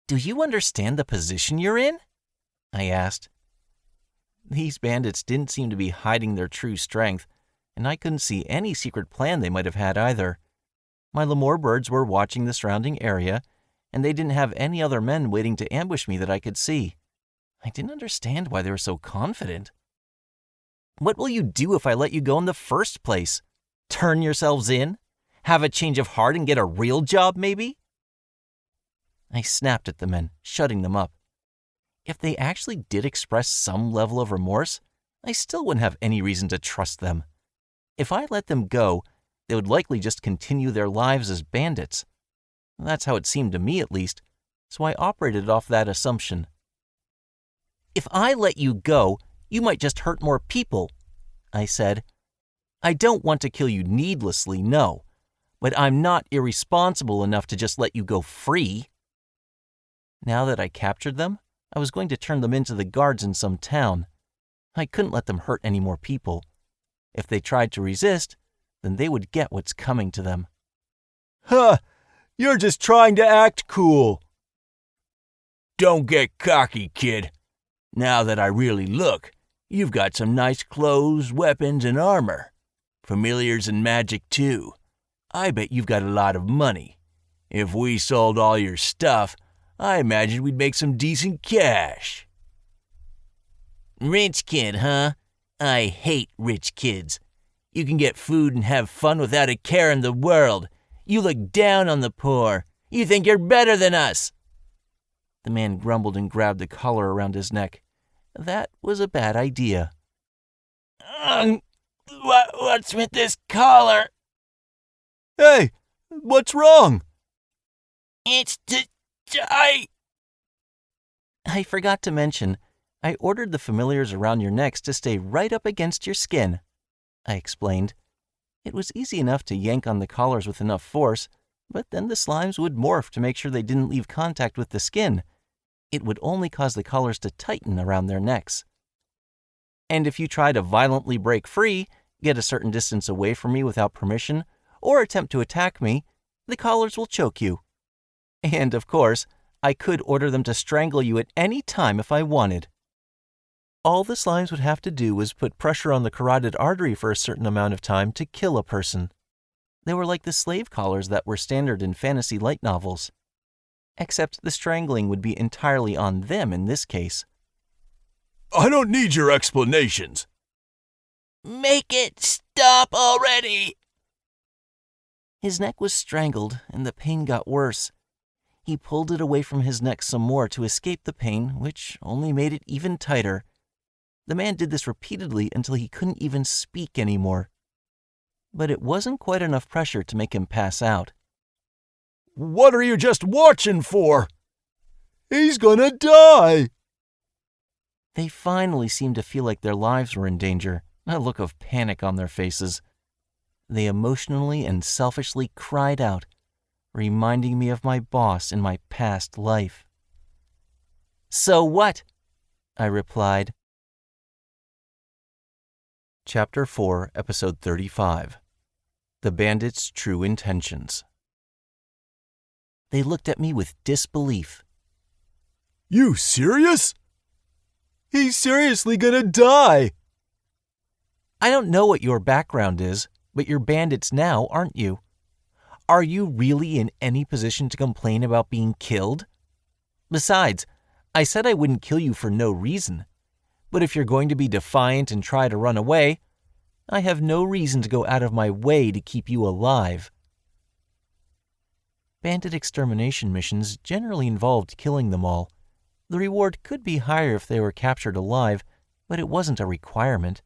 Do you understand the position you're in? I asked. These bandits didn't seem to be hiding their true strength, and I couldn't see any secret plan they might have had either. My Lemur birds were watching the surrounding area, and they didn't have any other men waiting to ambush me that I could see. I didn't understand why they were so confident. What will you do if I let you go in the first place? Turn yourselves in? Have a change of heart and get a real job, maybe? I snapped at the men, shutting them up. If they actually did express some level of remorse, I still wouldn't have any reason to trust them. If I let them go, they would likely just continue their lives as bandits. That's how it seemed to me, at least, so I operated off that assumption. If I let you go, you might just hurt more people, I said. I don't want to kill you needlessly, no, but I'm not irresponsible enough to just let you go free. Now that I captured them, I was going to turn them into the guards in some town. I couldn't let them hurt any more people. If they tried to resist, then they would get what's coming to them. Huh! You're just trying to act cool. Don't get cocky, kid. Now that I really look, you've got some nice clothes, weapons, and armor. Familiars and magic, too. I bet you've got a lot of money. If we sold all your stuff, I imagine we'd make some decent cash. Rich kid, huh? I hate rich kids. You can get food and have fun without a care in the world. You look down on the poor. You think you're better than us. The man grumbled and grabbed the collar around his neck. That was a bad idea. What's with this collar? Hey, what's wrong? It's I forgot to mention, I ordered the familiars around your necks to stay right up against your skin, I explained. It was easy enough to yank on the collars with enough force, but then the slimes would morph to make sure they didn't leave contact with the skin. It would only cause the collars to tighten around their necks. And if you try to violently break free, get a certain distance away from me without permission, or attempt to attack me, the collars will choke you. And of course, I could order them to strangle you at any time if I wanted. All the slimes would have to do was put pressure on the carotid artery for a certain amount of time to kill a person. They were like the slave collars that were standard in fantasy light novels. Except the strangling would be entirely on them in this case. I don't need your explanations. Make it stop already! His neck was strangled, and the pain got worse. He pulled it away from his neck some more to escape the pain, which only made it even tighter. The man did this repeatedly until he couldn't even speak anymore. But it wasn't quite enough pressure to make him pass out. What are you just watching for? He's gonna die! They finally seemed to feel like their lives were in danger, a look of panic on their faces. They emotionally and selfishly cried out, reminding me of my boss in my past life. So what? I replied. Chapter 4, Episode 35. The Bandits' True Intentions. They looked at me with disbelief. You serious? He's seriously gonna die! I don't know what your background is, but you're bandits now, aren't you? Are you really in any position to complain about being killed? Besides, I said I wouldn't kill you for no reason. But if you're going to be defiant and try to run away, I have no reason to go out of my way to keep you alive." Bandit extermination missions generally involved killing them all. The reward could be higher if they were captured alive, but it wasn't a requirement.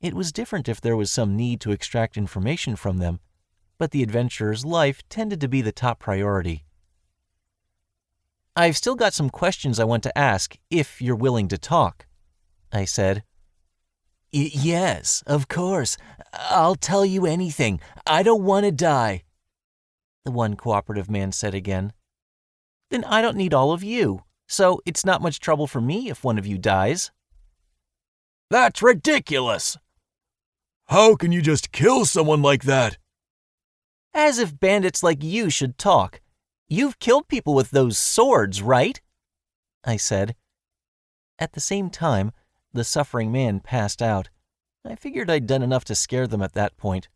It was different if there was some need to extract information from them, but the adventurer's life tended to be the top priority. "I've still got some questions I want to ask, if you're willing to talk," I said. Yes, of course. I'll tell you anything. I don't want to die," the one cooperative man said again. "Then I don't need all of you, so it's not much trouble for me if one of you dies." That's ridiculous! How can you just kill someone like that? As if bandits like you should talk. You've killed people with those swords, right?" I said. At the same time, the suffering man passed out. I figured I'd done enough to scare them at that point.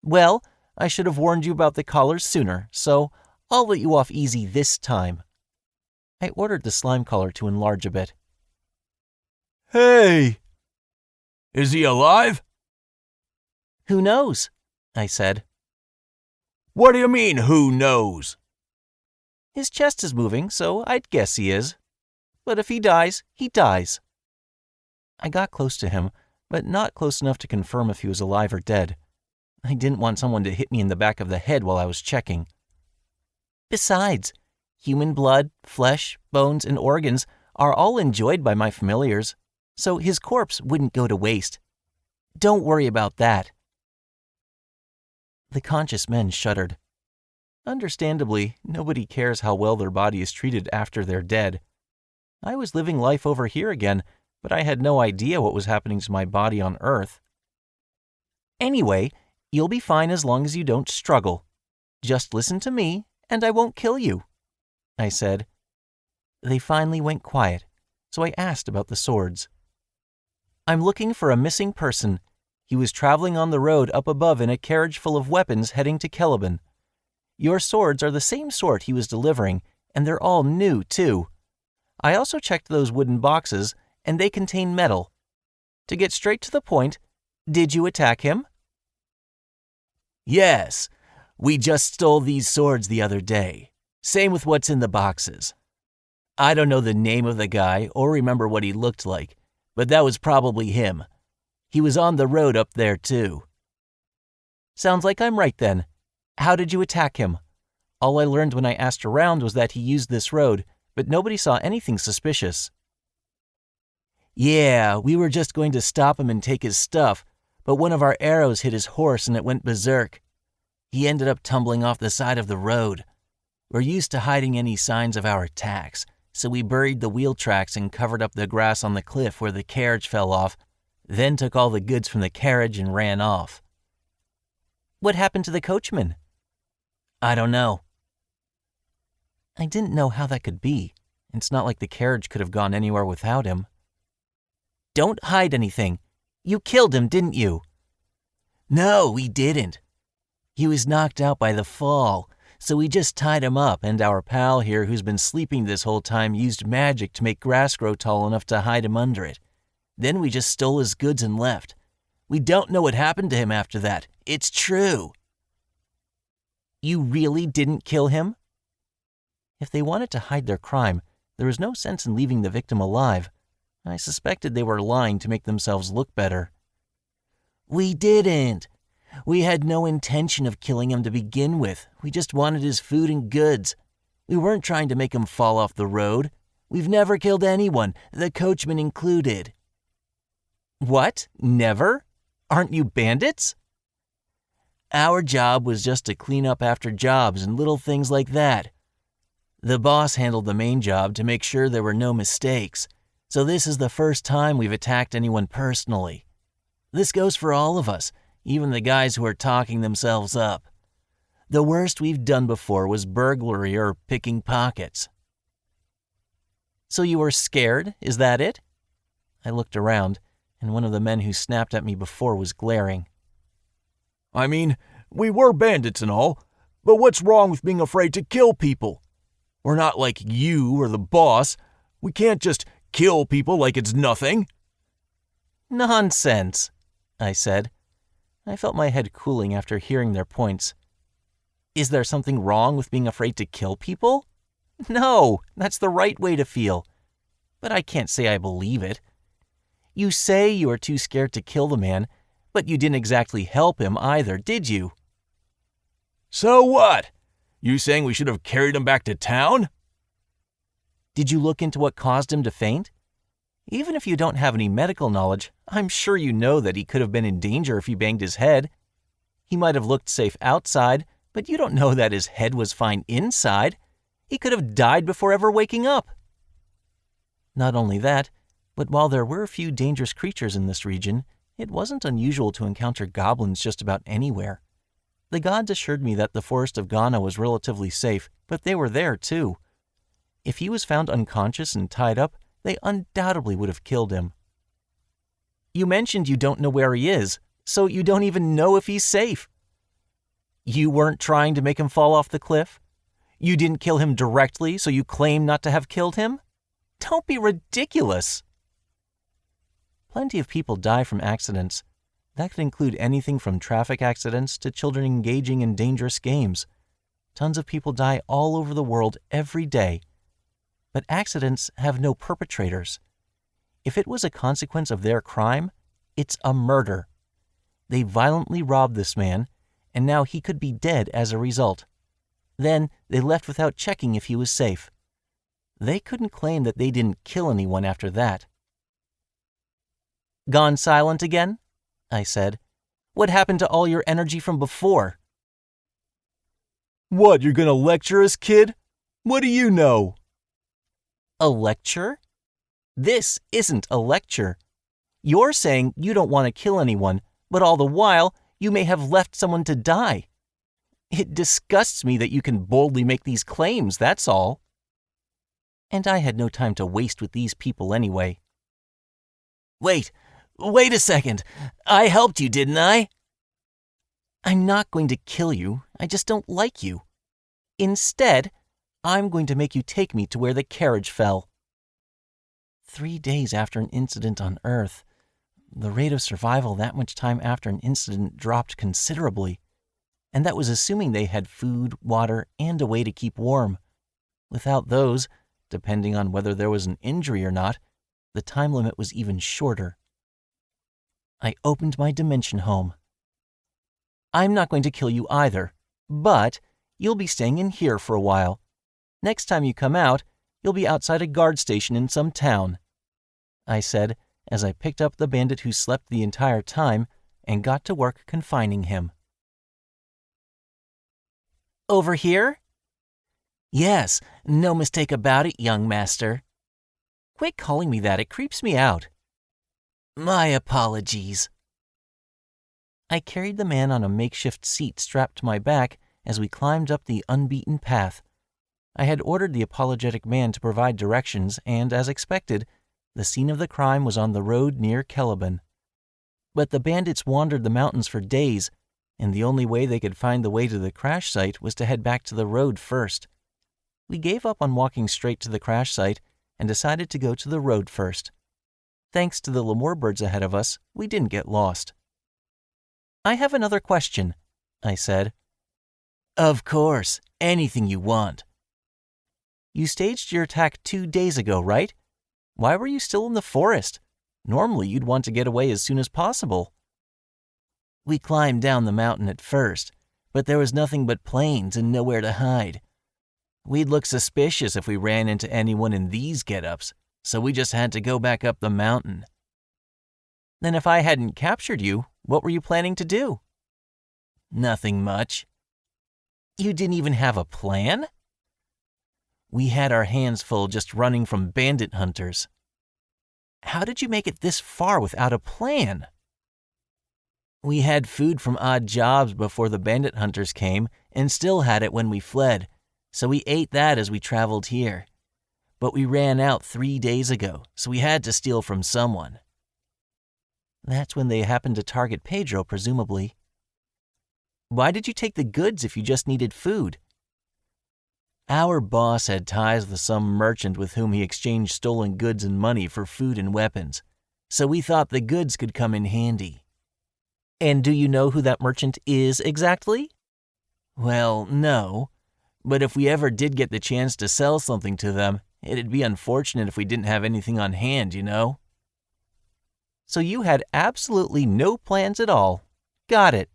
"Well, I should have warned you about the collars sooner, so I'll let you off easy this time." I ordered the slime collar to enlarge a bit. Hey! Is he alive? "Who knows?" I said. What do you mean, who knows? "His chest is moving, so I'd guess he is. But if he dies, he dies." I got close to him, but not close enough to confirm if he was alive or dead. I didn't want someone to hit me in the back of the head while I was checking. Besides, human blood, flesh, bones, and organs are all enjoyed by my familiars, so his corpse wouldn't go to waste. Don't worry about that." The conscious men shuddered. Understandably, nobody cares how well their body is treated after they're dead. I was living life over here again, but I had no idea what was happening to my body on Earth. "Anyway, you'll be fine as long as you don't struggle. Just listen to me, and I won't kill you," I said. They finally went quiet, so I asked about the swords. "I'm looking for a missing person. He was traveling on the road up above in a carriage full of weapons heading to Caliban. Your swords are the same sort he was delivering, and they're all new, too. I also checked those wooden boxes, and they contain metal. To get straight to the point, did you attack him?" "Yes, we just stole these swords the other day. Same with what's in the boxes. I don't know the name of the guy or remember what he looked like, but that was probably him. He was on the road up there too." "Sounds like I'm right then. How did you attack him? All I learned when I asked around was that he used this road, but nobody saw anything suspicious." "Yeah, we were just going to stop him and take his stuff, but one of our arrows hit his horse and it went berserk. He ended up tumbling off the side of the road. We're used to hiding any signs of our attacks, so we buried the wheel tracks and covered up the grass on the cliff where the carriage fell off, then took all the goods from the carriage and ran off." "What happened to the coachman?" "I don't know." I didn't know how that could be. It's not like the carriage could have gone anywhere without him. "Don't hide anything. You killed him, didn't you?" "No, we didn't. He was knocked out by the fall, so we just tied him up, and our pal here who's been sleeping this whole time used magic to make grass grow tall enough to hide him under it. Then we just stole his goods and left. We don't know what happened to him after that. It's true." "You really didn't kill him?" If they wanted to hide their crime, there was no sense in leaving the victim alive. I suspected they were lying to make themselves look better. "We didn't. We had no intention of killing him to begin with. We just wanted his food and goods. We weren't trying to make him fall off the road. We've never killed anyone, the coachman included." "What? Never? Aren't you bandits?" "Our job was just to clean up after jobs and little things like that. The boss handled the main job to make sure there were no mistakes, so this is the first time we've attacked anyone personally. This goes for all of us, even the guys who are talking themselves up. The worst we've done before was burglary or picking pockets." "So you were scared, is that it?" I looked around, and one of the men who snapped at me before was glaring. I mean, we were bandits and all, but what's wrong with being afraid to kill people? We're not like you or the boss. We can't just kill people like it's nothing." "Nonsense. I said. I felt my head cooling after hearing their points. Is there something wrong with being afraid to kill people? No, that's the right way to feel. But I can't say I believe it. You say you are too scared to kill the man, but you didn't exactly help him either, did you? So what? You saying we should have carried him back to town? Did you look into what caused him to faint? Even if you don't have any medical knowledge, I'm sure you know that he could have been in danger if he banged his head. He might have looked safe outside, but you don't know that his head was fine inside. He could have died before ever waking up. Not only that, but while there were a few dangerous creatures in this region, it wasn't unusual to encounter goblins just about anywhere. The gods assured me that the forest of Ghana was relatively safe, but they were there too. If he was found unconscious and tied up, they undoubtedly would have killed him. You mentioned you don't know where he is, so you don't even know if he's safe. You weren't trying to make him fall off the cliff? You didn't kill him directly, so you claim not to have killed him? Don't be ridiculous. Plenty of people die from accidents. That could include anything from traffic accidents to children engaging in dangerous games. Tons of people die all over the world every day. But accidents have no perpetrators. If it was a consequence of their crime, it's a murder. They violently robbed this man, and now he could be dead as a result. Then they left without checking if he was safe. They couldn't claim that they didn't kill anyone after that. Gone silent again? I said. What happened to all your energy from before? What, you're gonna lecture us, kid? What do you know? A lecture? This isn't a lecture. You're saying you don't want to kill anyone, but all the while, you may have left someone to die. It disgusts me that you can boldly make these claims, that's all. And I had no time to waste with these people anyway. Wait a second. I helped you, didn't I? I'm not going to kill you. I just don't like you. Instead, I'm going to make you take me to where the carriage fell. 3 days after an incident on Earth, the rate of survival that much time after an incident dropped considerably. And that was assuming they had food, water, and a way to keep warm. Without those, depending on whether there was an injury or not, the time limit was even shorter. I opened my dimension home. I'm not going to kill you either, but you'll be staying in here for a while. Next time you come out, you'll be outside a guard station in some town, I said as I picked up the bandit who slept the entire time and got to work confining him. Over here? Yes, no mistake about it, young master. Quit calling me that, it creeps me out. My apologies. I carried the man on a makeshift seat strapped to my back as we climbed up the unbeaten path. I had ordered the apologetic man to provide directions, and, as expected, the scene of the crime was on the road near Caliban. But the bandits wandered the mountains for days, and the only way they could find the way to the crash site was to head back to the road first. We gave up on walking straight to the crash site and decided to go to the road first. Thanks to the lemur birds ahead of us, we didn't get lost. I have another question, I said. Of course, anything you want. You staged your attack 2 days ago, right? Why were you still in the forest? Normally you'd want to get away as soon as possible. We climbed down the mountain at first, but there was nothing but plains and nowhere to hide. We'd look suspicious if we ran into anyone in these get-ups, so we just had to go back up the mountain. Then if I hadn't captured you, what were you planning to do? Nothing much. You didn't even have a plan? We had our hands full just running from bandit hunters. How did you make it this far without a plan? We had food from odd jobs before the bandit hunters came and still had it when we fled, so we ate that as we traveled here. But we ran out 3 days ago, so we had to steal from someone. That's when they happened to target Pedro, presumably. Why did you take the goods if you just needed food? Our boss had ties with some merchant with whom he exchanged stolen goods and money for food and weapons, so we thought the goods could come in handy. And do you know who that merchant is exactly? Well, no. But if we ever did get the chance to sell something to them, it'd be unfortunate if we didn't have anything on hand, you know? So you had absolutely no plans at all. Got it.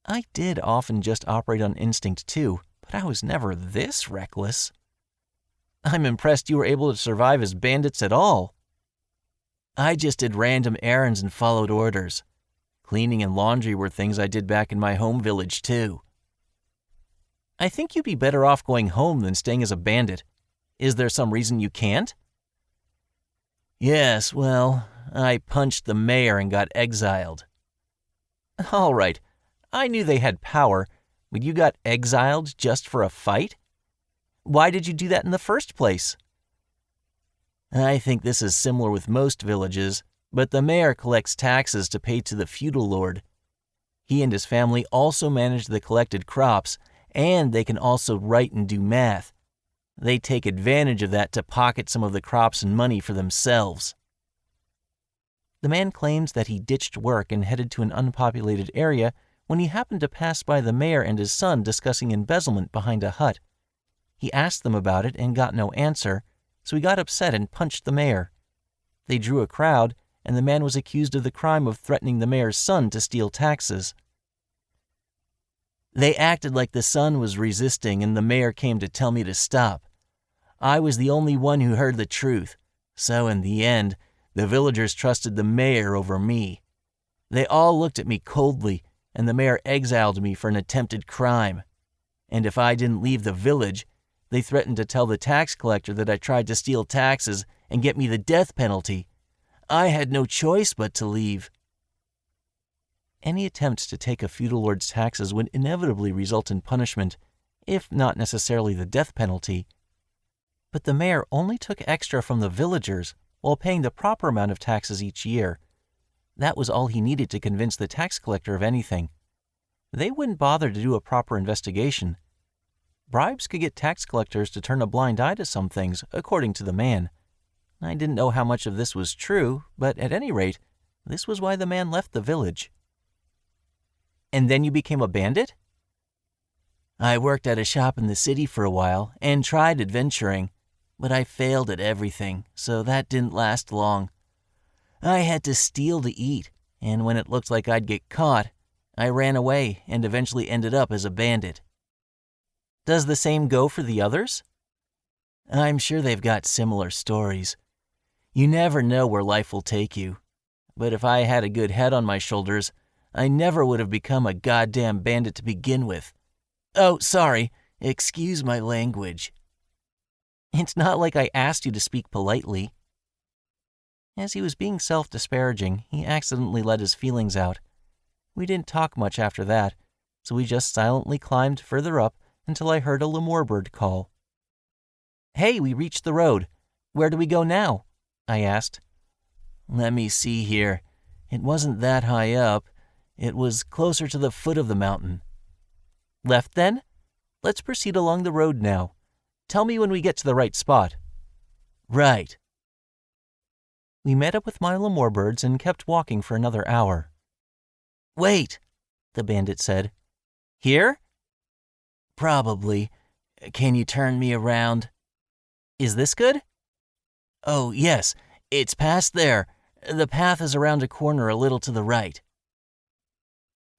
I did often just operate on instinct too, but I was never this reckless. I'm impressed you were able to survive as bandits at all. I just did random errands and followed orders. Cleaning and laundry were things I did back in my home village too. I think you'd be better off going home than staying as a bandit. Is there some reason you can't? Yes, well, I punched the mayor and got exiled. All right, I knew they had power, but you got exiled just for a fight? Why did you do that in the first place? I think this is similar with most villages, but the mayor collects taxes to pay to the feudal lord. He and his family also manage the collected crops, and they can also write and do math. They take advantage of that to pocket some of the crops and money for themselves. The man claims that he ditched work and headed to an unpopulated area when he happened to pass by the mayor and his son discussing embezzlement behind a hut. He asked them about it and got no answer, so he got upset and punched the mayor. They drew a crowd, and the man was accused of the crime of threatening the mayor's son to steal taxes. They acted like the son was resisting, and the mayor came to tell me to stop. I was the only one who heard the truth, so in the end, the villagers trusted the mayor over me. They all looked at me coldly, and the mayor exiled me for an attempted crime. And if I didn't leave the village, they threatened to tell the tax collector that I tried to steal taxes and get me the death penalty. I had no choice but to leave. Any attempt to take a feudal lord's taxes would inevitably result in punishment, if not necessarily the death penalty. But the mayor only took extra from the villagers while paying the proper amount of taxes each year. That was all he needed to convince the tax collector of anything. They wouldn't bother to do a proper investigation. Bribes could get tax collectors to turn a blind eye to some things, according to the man. I didn't know how much of this was true, but at any rate, this was why the man left the village. And then you became a bandit? I worked at a shop in the city for a while and tried adventuring, but I failed at everything, so that didn't last long. I had to steal to eat, and when it looked like I'd get caught, I ran away and eventually ended up as a bandit. Does the same go for the others? I'm sure they've got similar stories. You never know where life will take you. But if I had a good head on my shoulders, I never would have become a goddamn bandit to begin with. Oh, sorry. Excuse my language. It's not like I asked you to speak politely. As he was being self-disparaging, he accidentally let his feelings out. We didn't talk much after that, so we just silently climbed further up until I heard a lemur bird call. Hey, we reached the road. Where do we go now? I asked. Let me see here. It wasn't that high up. It was closer to the foot of the mountain. Left then? Let's proceed along the road now. Tell me when we get to the right spot. Right. We met up with my lemur birds and kept walking for another hour. Wait, the bandit said. Here? Probably. Can you turn me around? Is this good? Oh, yes. It's past there. The path is around a corner a little to the right.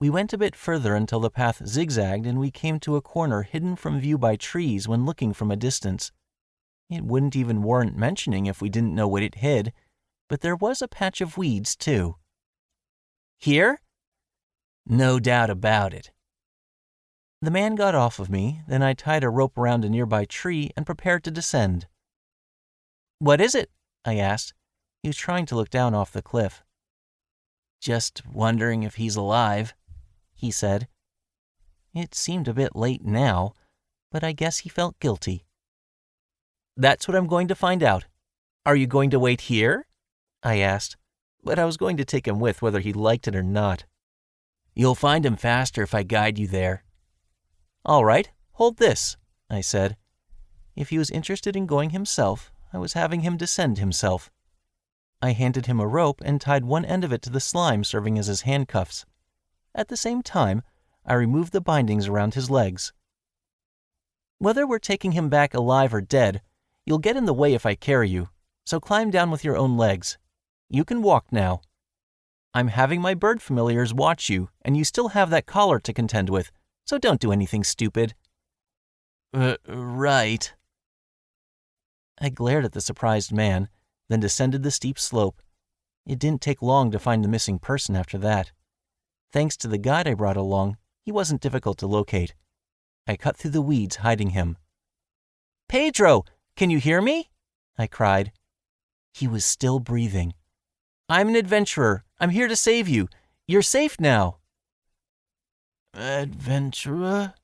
We went a bit further until the path zigzagged and we came to a corner hidden from view by trees when looking from a distance. It wouldn't even warrant mentioning if we didn't know what it hid, but there was a patch of weeds, too. Here? No doubt about it. The man got off of me, then I tied a rope around a nearby tree and prepared to descend. What is it? I asked. He was trying to look down off the cliff. Just wondering if he's alive, he said. It seemed a bit late now, but I guess he felt guilty. That's what I'm going to find out. Are you going to wait here? I asked, but I was going to take him with whether he liked it or not. You'll find him faster if I guide you there. All right, hold this, I said. If he was interested in going himself, I was having him descend himself. I handed him a rope and tied one end of it to the slime serving as his handcuffs. At the same time, I removed the bindings around his legs. Whether we're taking him back alive or dead, you'll get in the way if I carry you, so climb down with your own legs. You can walk now. I'm having my bird familiars watch you, and you still have that collar to contend with, so don't do anything stupid. Right. I glared at the surprised man, then descended the steep slope. It didn't take long to find the missing person after that. Thanks to the guide I brought along, he wasn't difficult to locate. I cut through the weeds, hiding him. "Pedro, can you hear me?" I cried. He was still breathing. "I'm an adventurer. I'm here to save you. You're safe now." "Adventurer?"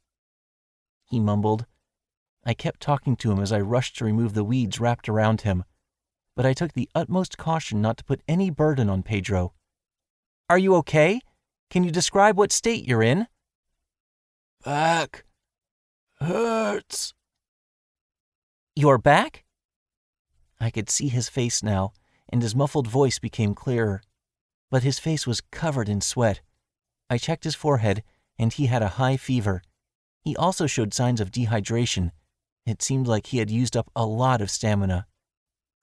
he mumbled. I kept talking to him as I rushed to remove the weeds wrapped around him, but I took the utmost caution not to put any burden on Pedro. "Are you okay? Can you describe what state you're in?" "Back hurts." "Your back?" I could see his face now, and his muffled voice became clearer. But his face was covered in sweat. I checked his forehead, and he had a high fever. He also showed signs of dehydration. It seemed like he had used up a lot of stamina.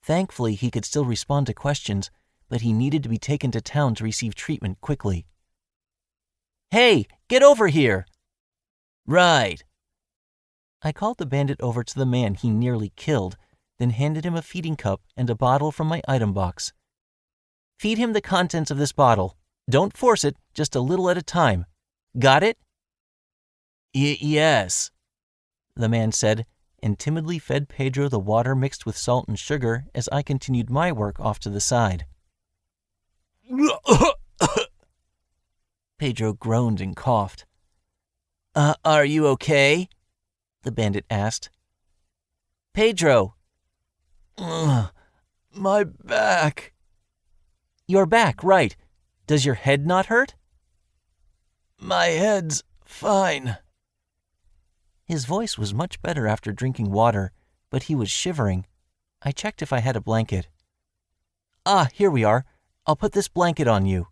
Thankfully, he could still respond to questions, but he needed to be taken to town to receive treatment quickly. "Hey, get over here!" "Right." I called the bandit over to the man he nearly killed, then handed him a feeding cup and a bottle from my item box. "Feed him the contents of this bottle. Don't force it, just a little at a time. Got it?" Yes," the man said, and timidly fed Pedro the water mixed with salt and sugar as I continued my work off to the side. Pedro groaned and coughed. Are you okay?" the bandit asked. "Pedro." "My back." "Your back, right. Does your head not hurt?" "My head's fine." His voice was much better after drinking water, but he was shivering. I checked if I had a blanket. "Ah, here we are. I'll put this blanket on you."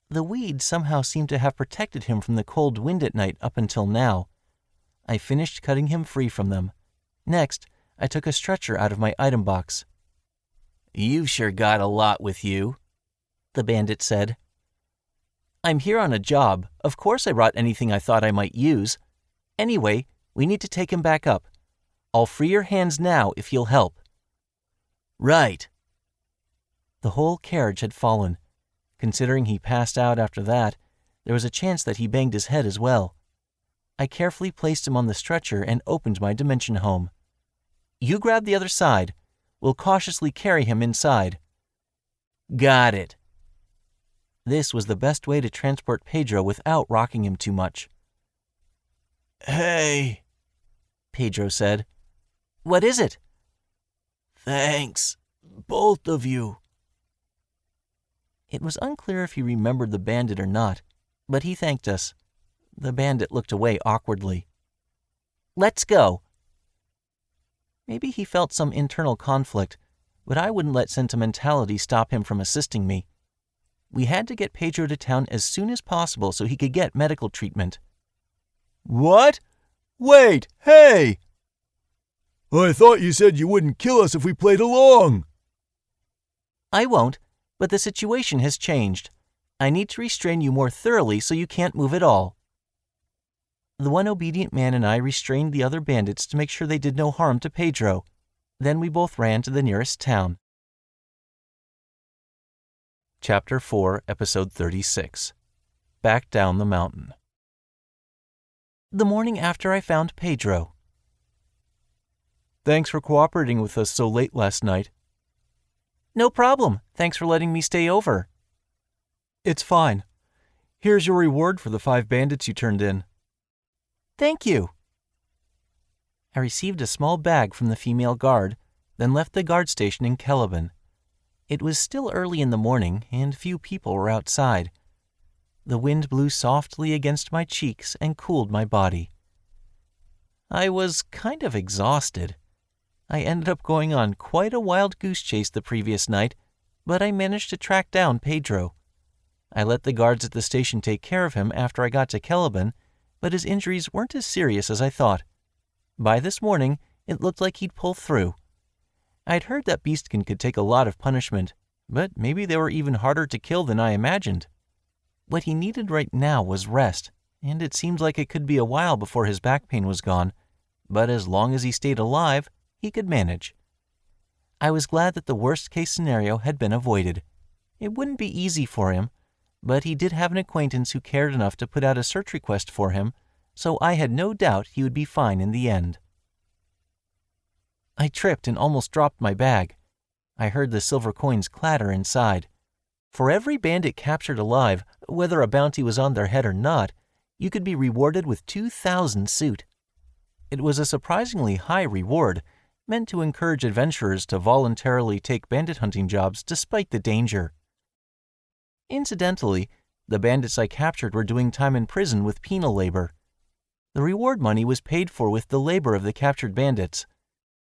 The weeds somehow seemed to have protected him from the cold wind at night up until now. I finished cutting him free from them. Next, I took a stretcher out of my item box. "You've sure got a lot with you," the bandit said. "I'm here on a job. Of course I brought anything I thought I might use. Anyway, we need to take him back up. I'll free your hands now if you'll help." "Right." The whole carriage had fallen. Considering he passed out after that, there was a chance that he banged his head as well. I carefully placed him on the stretcher and opened my dimension home. "You grab the other side. We'll cautiously carry him inside." "Got it." This was the best way to transport Pedro without rocking him too much. "Hey," Pedro said. "What is it?" "Thanks, both of you." It was unclear if he remembered the bandit or not, but he thanked us. The bandit looked away awkwardly. "Let's go." Maybe he felt some internal conflict, but I wouldn't let sentimentality stop him from assisting me. We had to get Pedro to town as soon as possible so he could get medical treatment. What? Wait, hey! I thought you said you wouldn't kill us if we played along. "I won't, but the situation has changed. I need to restrain you more thoroughly so you can't move at all." The one obedient man and I restrained the other bandits to make sure they did no harm to Pedro. Then we both ran to the nearest town. Chapter 4, Episode 36. Back Down the Mountain. The morning after I found Pedro. "Thanks for cooperating with us so late last night." "No problem. Thanks for letting me stay over." "It's fine. Here's your reward for the 5 bandits you turned in." "Thank you." I received a small bag from the female guard, then left the guard station in Caliban. It was still early in the morning, and few people were outside. The wind blew softly against my cheeks and cooled my body. I was kind of exhausted. I ended up going on quite a wild goose chase the previous night, but I managed to track down Pedro. I let the guards at the station take care of him after I got to Caliban, but his injuries weren't as serious as I thought. By this morning, it looked like he'd pull through. I'd heard that Beastkin could take a lot of punishment, but maybe they were even harder to kill than I imagined. What he needed right now was rest, and it seemed like it could be a while before his back pain was gone, but as long as he stayed alive, he could manage. I was glad that the worst-case scenario had been avoided. It wouldn't be easy for him, but he did have an acquaintance who cared enough to put out a search request for him, so I had no doubt he would be fine in the end. I tripped and almost dropped my bag. I heard the silver coins clatter inside. For every bandit captured alive, whether a bounty was on their head or not, you could be rewarded with 2,000 suit. It was a surprisingly high reward, meant to encourage adventurers to voluntarily take bandit hunting jobs despite the danger. Incidentally, the bandits I captured were doing time in prison with penal labor. The reward money was paid for with the labor of the captured bandits.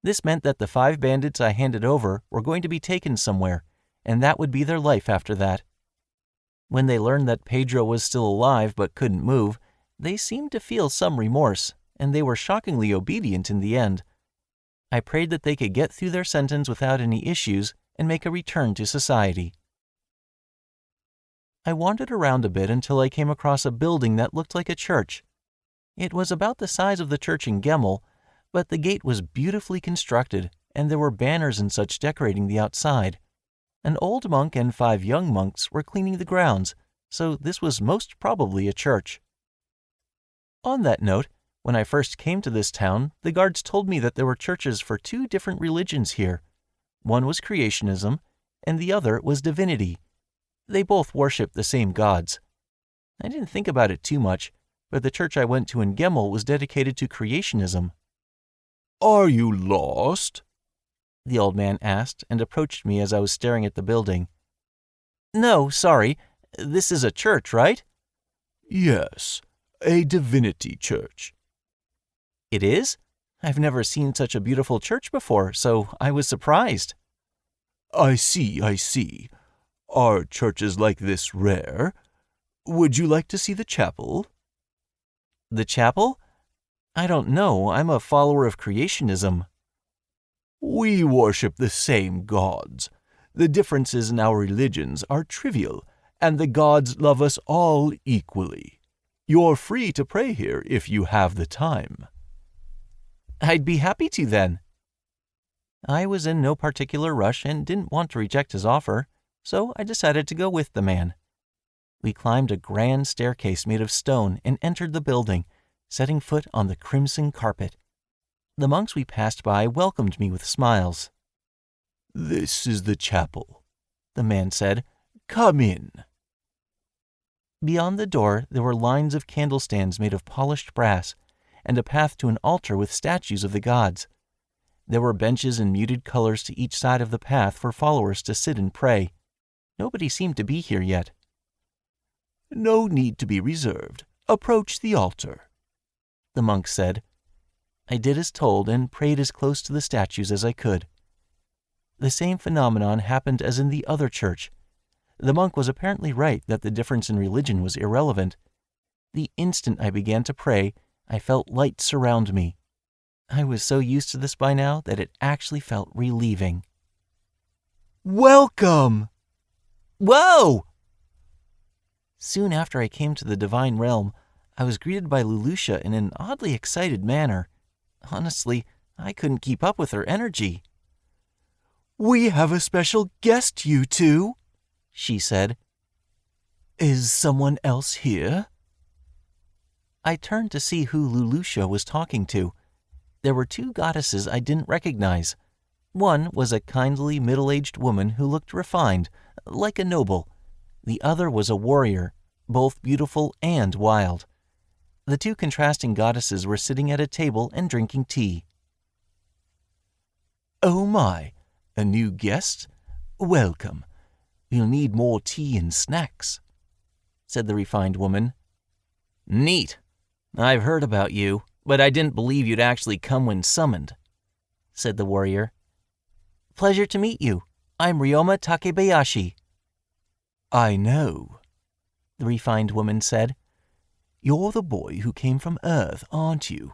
This meant that the 5 bandits I handed over were going to be taken somewhere, and that would be their life after that. When they learned that Pedro was still alive but couldn't move, they seemed to feel some remorse, and they were shockingly obedient in the end. I prayed that they could get through their sentence without any issues and make a return to society. I wandered around a bit until I came across a building that looked like a church. It was about the size of the church in Gemmel, but the gate was beautifully constructed, and there were banners and such decorating the outside. An old monk and 5 young monks were cleaning the grounds, so this was most probably a church. On that note, when I first came to this town, the guards told me that there were churches for 2 different religions here. One was creationism, and the other was divinity. They both worshipped the same gods. I didn't think about it too much, but the church I went to in Gemmel was dedicated to creationism. "Are you lost?" the old man asked and approached me as I was staring at the building. "No, sorry. This is a church, right?" "Yes, a divinity church." "It is? I've never seen such a beautiful church before, so I was surprised." I see. Are churches like this rare? Would you like to see the chapel?" "The chapel? I don't know. I'm a follower of creationism." "We worship the same gods. The differences in our religions are trivial, and the gods love us all equally. You're free to pray here if you have the time." "I'd be happy to then." I was in no particular rush and didn't want to reject his offer, so I decided to go with the man. We climbed a grand staircase made of stone and entered the building, setting foot on the crimson carpet. The monks we passed by welcomed me with smiles. "This is the chapel," the man said. "Come in." Beyond the door, there were lines of candlestands made of polished brass, and a path to an altar with statues of the gods. There were benches in muted colors to each side of the path for followers to sit and pray. Nobody seemed to be here yet. "No need to be reserved. Approach the altar," the monk said. I did as told and prayed as close to the statues as I could. The same phenomenon happened as in the other church. The monk was apparently right that the difference in religion was irrelevant. The instant I began to pray, I felt light surround me. I was so used to this by now that it actually felt relieving. "Welcome!" "Whoa!" Soon after I came to the divine realm, I was greeted by Lulusha in an oddly excited manner. Honestly, I couldn't keep up with her energy. "We have a special guest, you two," she said. "Is someone else here?" I turned to see who Lulusha was talking to. There were 2 goddesses I didn't recognize. One was a kindly, middle-aged woman who looked refined, like a noble. The other was a warrior, both beautiful and wild. The 2 contrasting goddesses were sitting at a table and drinking tea. "Oh my, a new guest? Welcome. We'll need more tea and snacks," said the refined woman. "Neat. I've heard about you, but I didn't believe you'd actually come when summoned," said the warrior. Pleasure to meet you. I'm Ryoma Takebayashi. I know, the refined woman said. You're the boy who came from Earth, aren't you?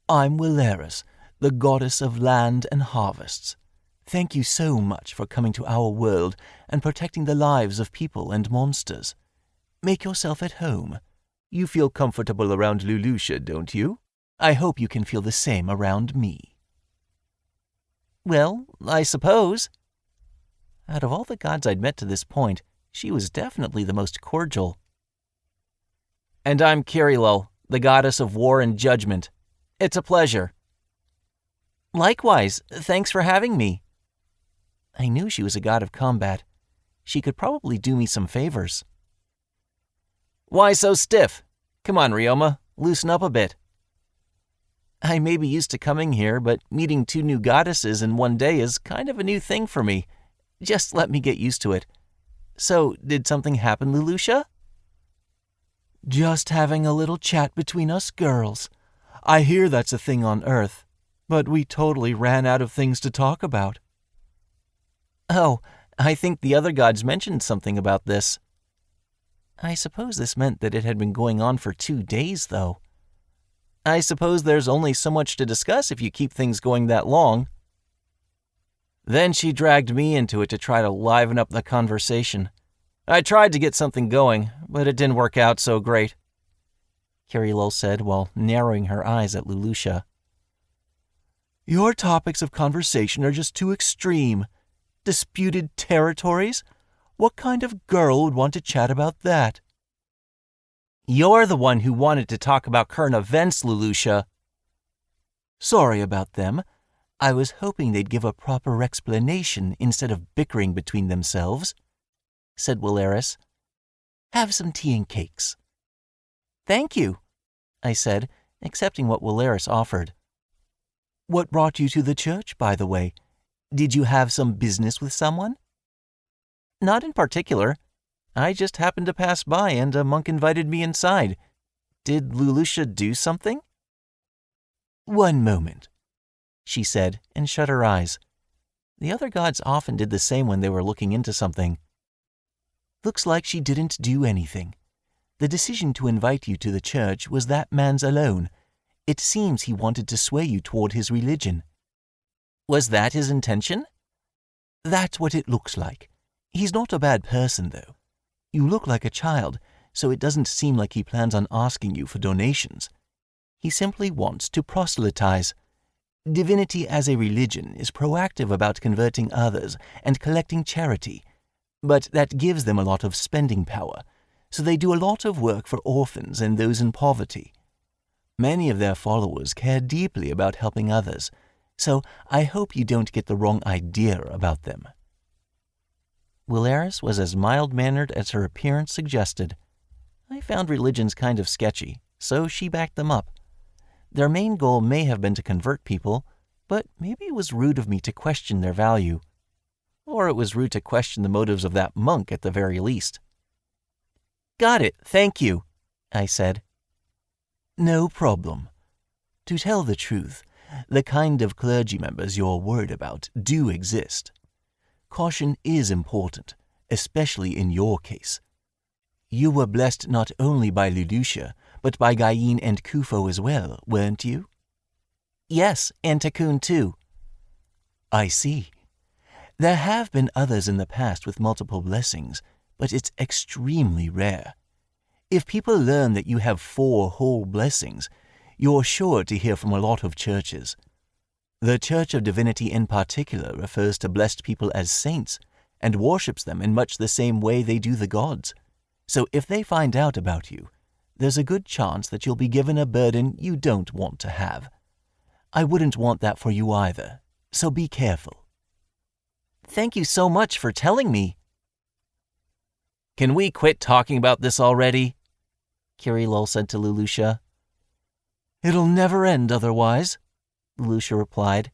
I'm Wilaris, the goddess of land and harvests. Thank you so much for coming to our world and protecting the lives of people and monsters. Make yourself at home. You feel comfortable around Lulusha, don't you? I hope you can feel the same around me. Well, I suppose. Out of all the gods I'd met to this point, she was definitely the most cordial. And I'm Kirilol, the goddess of war and judgment. It's a pleasure. Likewise, thanks for having me. I knew she was a god of combat. She could probably do me some favors. Why so stiff? Come on, Ryoma, loosen up a bit. I may be used to coming here, but meeting 2 new goddesses in one day is kind of a new thing for me. Just let me get used to it. So, did something happen, Lulusha? Just having a little chat between us girls. I hear that's a thing on Earth, but we totally ran out of things to talk about. Oh, I think the other gods mentioned something about this. I suppose this meant that it had been going on for 2 days, though. I suppose there's only so much to discuss if you keep things going that long. Then she dragged me into it to try to liven up the conversation. I tried to get something going, but it didn't work out so great, Kirilol said while narrowing her eyes at Lulusha. Your topics of conversation are just too extreme. Disputed territories? What kind of girl would want to chat about that? You're the one who wanted to talk about current events, Lulusha. Sorry about them. I was hoping they'd give a proper explanation instead of bickering between themselves, said Wilaris. Have some tea and cakes. Thank you, I said, accepting what Wilaris offered. What brought you to the church, by the way? Did you have some business with someone? Not in particular. I just happened to pass by and a monk invited me inside. Did Lulusha do something? One moment, she said and shut her eyes. The other gods often did the same when they were looking into something. Looks like she didn't do anything. The decision to invite you to the church was that man's alone. It seems he wanted to sway you toward his religion. Was that his intention? That's what it looks like. He's not a bad person, though. You look like a child, so it doesn't seem like he plans on asking you for donations. He simply wants to proselytize. Divinity as a religion is proactive about converting others and collecting charity, but that gives them a lot of spending power, so they do a lot of work for orphans and those in poverty. Many of their followers care deeply about helping others, so I hope you don't get the wrong idea about them. Wilaris was as mild-mannered as her appearance suggested. I found religions kind of sketchy, so she backed them up. Their main goal may have been to convert people, but maybe it was rude of me to question their value. Or it was rude to question the motives of that monk at the very least. Got it, thank you, I said. No problem. To tell the truth, the kind of clergy members you're worried about do exist. Caution is important, especially in your case. You were blessed not only by Lulusha, but by Gain and Kufo as well, weren't you? Yes, and Takun too. I see. There have been others in the past with multiple blessings, but it's extremely rare. If people learn that you have 4 whole blessings, you're sure to hear from a lot of churches. The Church of Divinity in particular refers to blessed people as saints and worships them in much the same way they do the gods. So if they find out about you, there's a good chance that you'll be given a burden you don't want to have. I wouldn't want that for you either, so be careful. Thank you so much for telling me. Can we quit talking about this already? Kirilol said to Lulusha. It'll never end otherwise, Lulusha replied.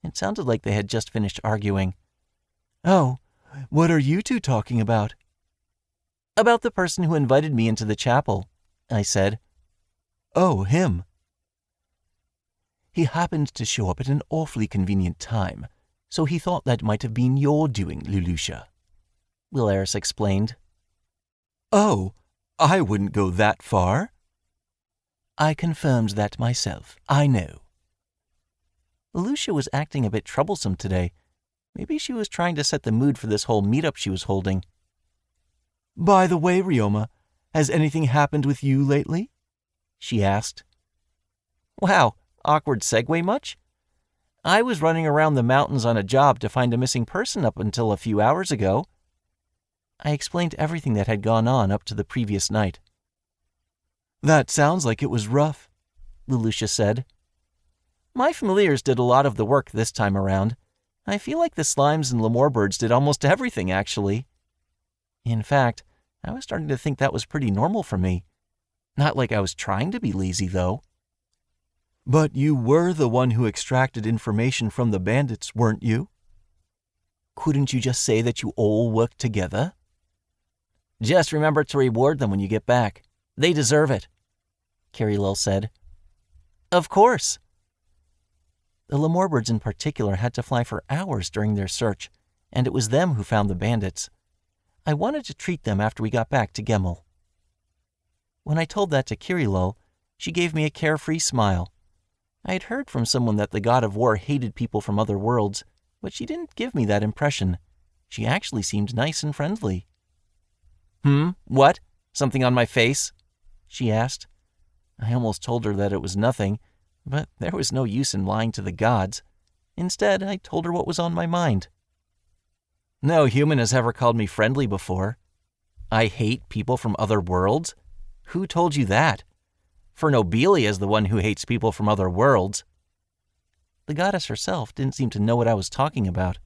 It sounded like they had just finished arguing. Oh, what are you 2 talking about? About the person who invited me into the chapel, I said. Oh, him. He happened to show up at an awfully convenient time, so he thought that might have been your doing, Lulusha," Will-Eris explained. "Oh, I wouldn't go that far." "I confirmed that myself, I know." Lulusha was acting a bit troublesome today. Maybe she was trying to set the mood for this whole meetup she was holding. "By the way, Ryoma, has anything happened with you lately?" she asked. Wow, awkward segue much? I was running around the mountains on a job to find a missing person up until a few hours ago. I explained everything that had gone on up to the previous night. "That sounds like it was rough," Lulusha said. My familiars did a lot of the work this time around. I feel like the slimes and lemur birds did almost everything, actually. In fact, I was starting to think that was pretty normal for me. Not like I was trying to be lazy, though. "But you were the one who extracted information from the bandits, weren't you? Couldn't you just say that you all worked together?" Just remember to reward them when you get back. They deserve it, Kirilol said. Of course. The lemur birds in particular had to fly for hours during their search, and it was them who found the bandits. I wanted to treat them after we got back to Gemmel. When I told that to Kirilol, she gave me a carefree smile. I had heard from someone that the god of war hated people from other worlds, but she didn't give me that impression. She actually seemed nice and friendly. What? Something on my face? She asked. I almost told her that it was nothing, but there was no use in lying to the gods. Instead, I told her what was on my mind. No human has ever called me friendly before. I hate people from other worlds? Who told you that? For Nobelia is the one who hates people from other worlds. The goddess herself didn't seem to know what I was talking about.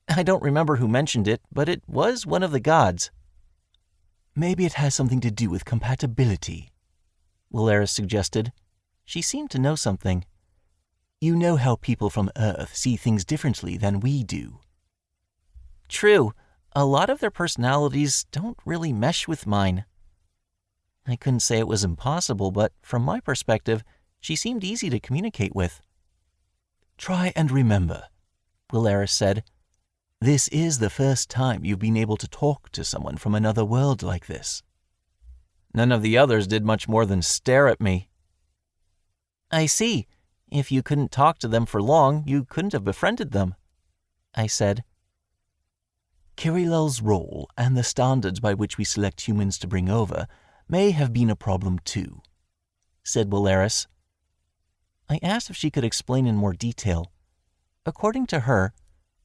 I don't remember who mentioned it, but it was one of the gods. Maybe it has something to do with compatibility, Will-Eris suggested. She seemed to know something. You know how people from Earth see things differently than we do. True, a lot of their personalities don't really mesh with mine. I couldn't say it was impossible, but from my perspective, she seemed easy to communicate with. Try and remember, Will-Eris said. This is the first time you've been able to talk to someone from another world like this. None of the others did much more than stare at me. I see. If you couldn't talk to them for long, you couldn't have befriended them, I said. Kirilol's role and the standards by which we select humans to bring over may have been a problem too, said Will-Eris. I asked if she could explain in more detail. According to her,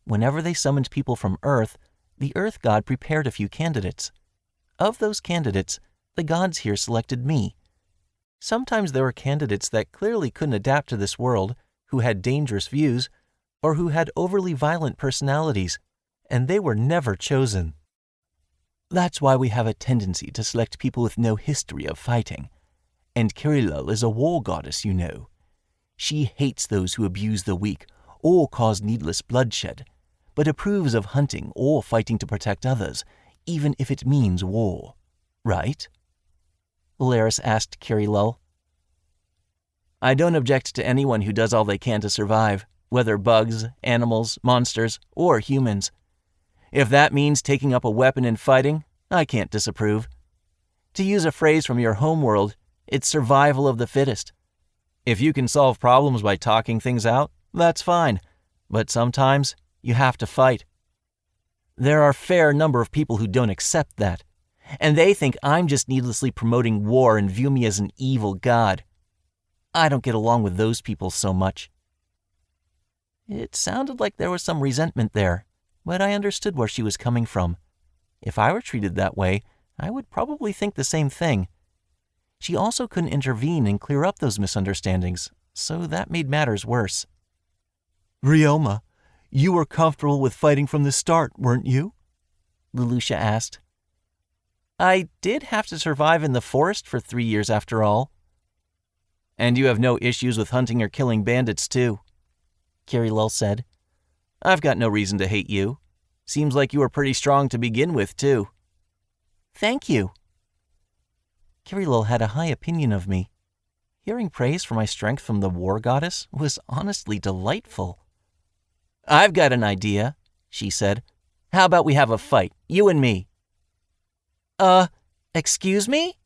whenever they summoned people from Earth, the Earth god prepared a few candidates. Of those candidates, the gods here selected me. Sometimes there were candidates that clearly couldn't adapt to this world, who had dangerous views, or who had overly violent personalities, and they were never chosen. That's why we have a tendency to select people with no history of fighting. And Kirilol is a war goddess, you know. She hates those who abuse the weak or cause needless bloodshed, but approves of hunting or fighting to protect others, even if it means war. Right? Will-Eris asked Kirilol. I don't object to anyone who does all they can to survive, whether bugs, animals, monsters, or humans. If that means taking up a weapon and fighting, I can't disapprove. To use a phrase from your homeworld, it's survival of the fittest. If you can solve problems by talking things out, that's fine, but sometimes you have to fight. There are a fair number of people who don't accept that, and they think I'm just needlessly promoting war and view me as an evil god. I don't get along with those people so much. It sounded like there was some resentment there, but I understood where she was coming from. If I were treated that way, I would probably think the same thing. She also couldn't intervene and clear up those misunderstandings, so that made matters worse. Ryoma, you were comfortable with fighting from the start, weren't you? Lulusha asked. I did have to survive in the forest for 3 years after all. And you have no issues with hunting or killing bandits too, Kirilol said. I've got no reason to hate you. Seems like you were pretty strong to begin with, too. Thank you. Kirilol had a high opinion of me. Hearing praise for my strength from the war goddess was honestly delightful. "I've got an idea," she said. "How about we have a fight, you and me?" Excuse me?"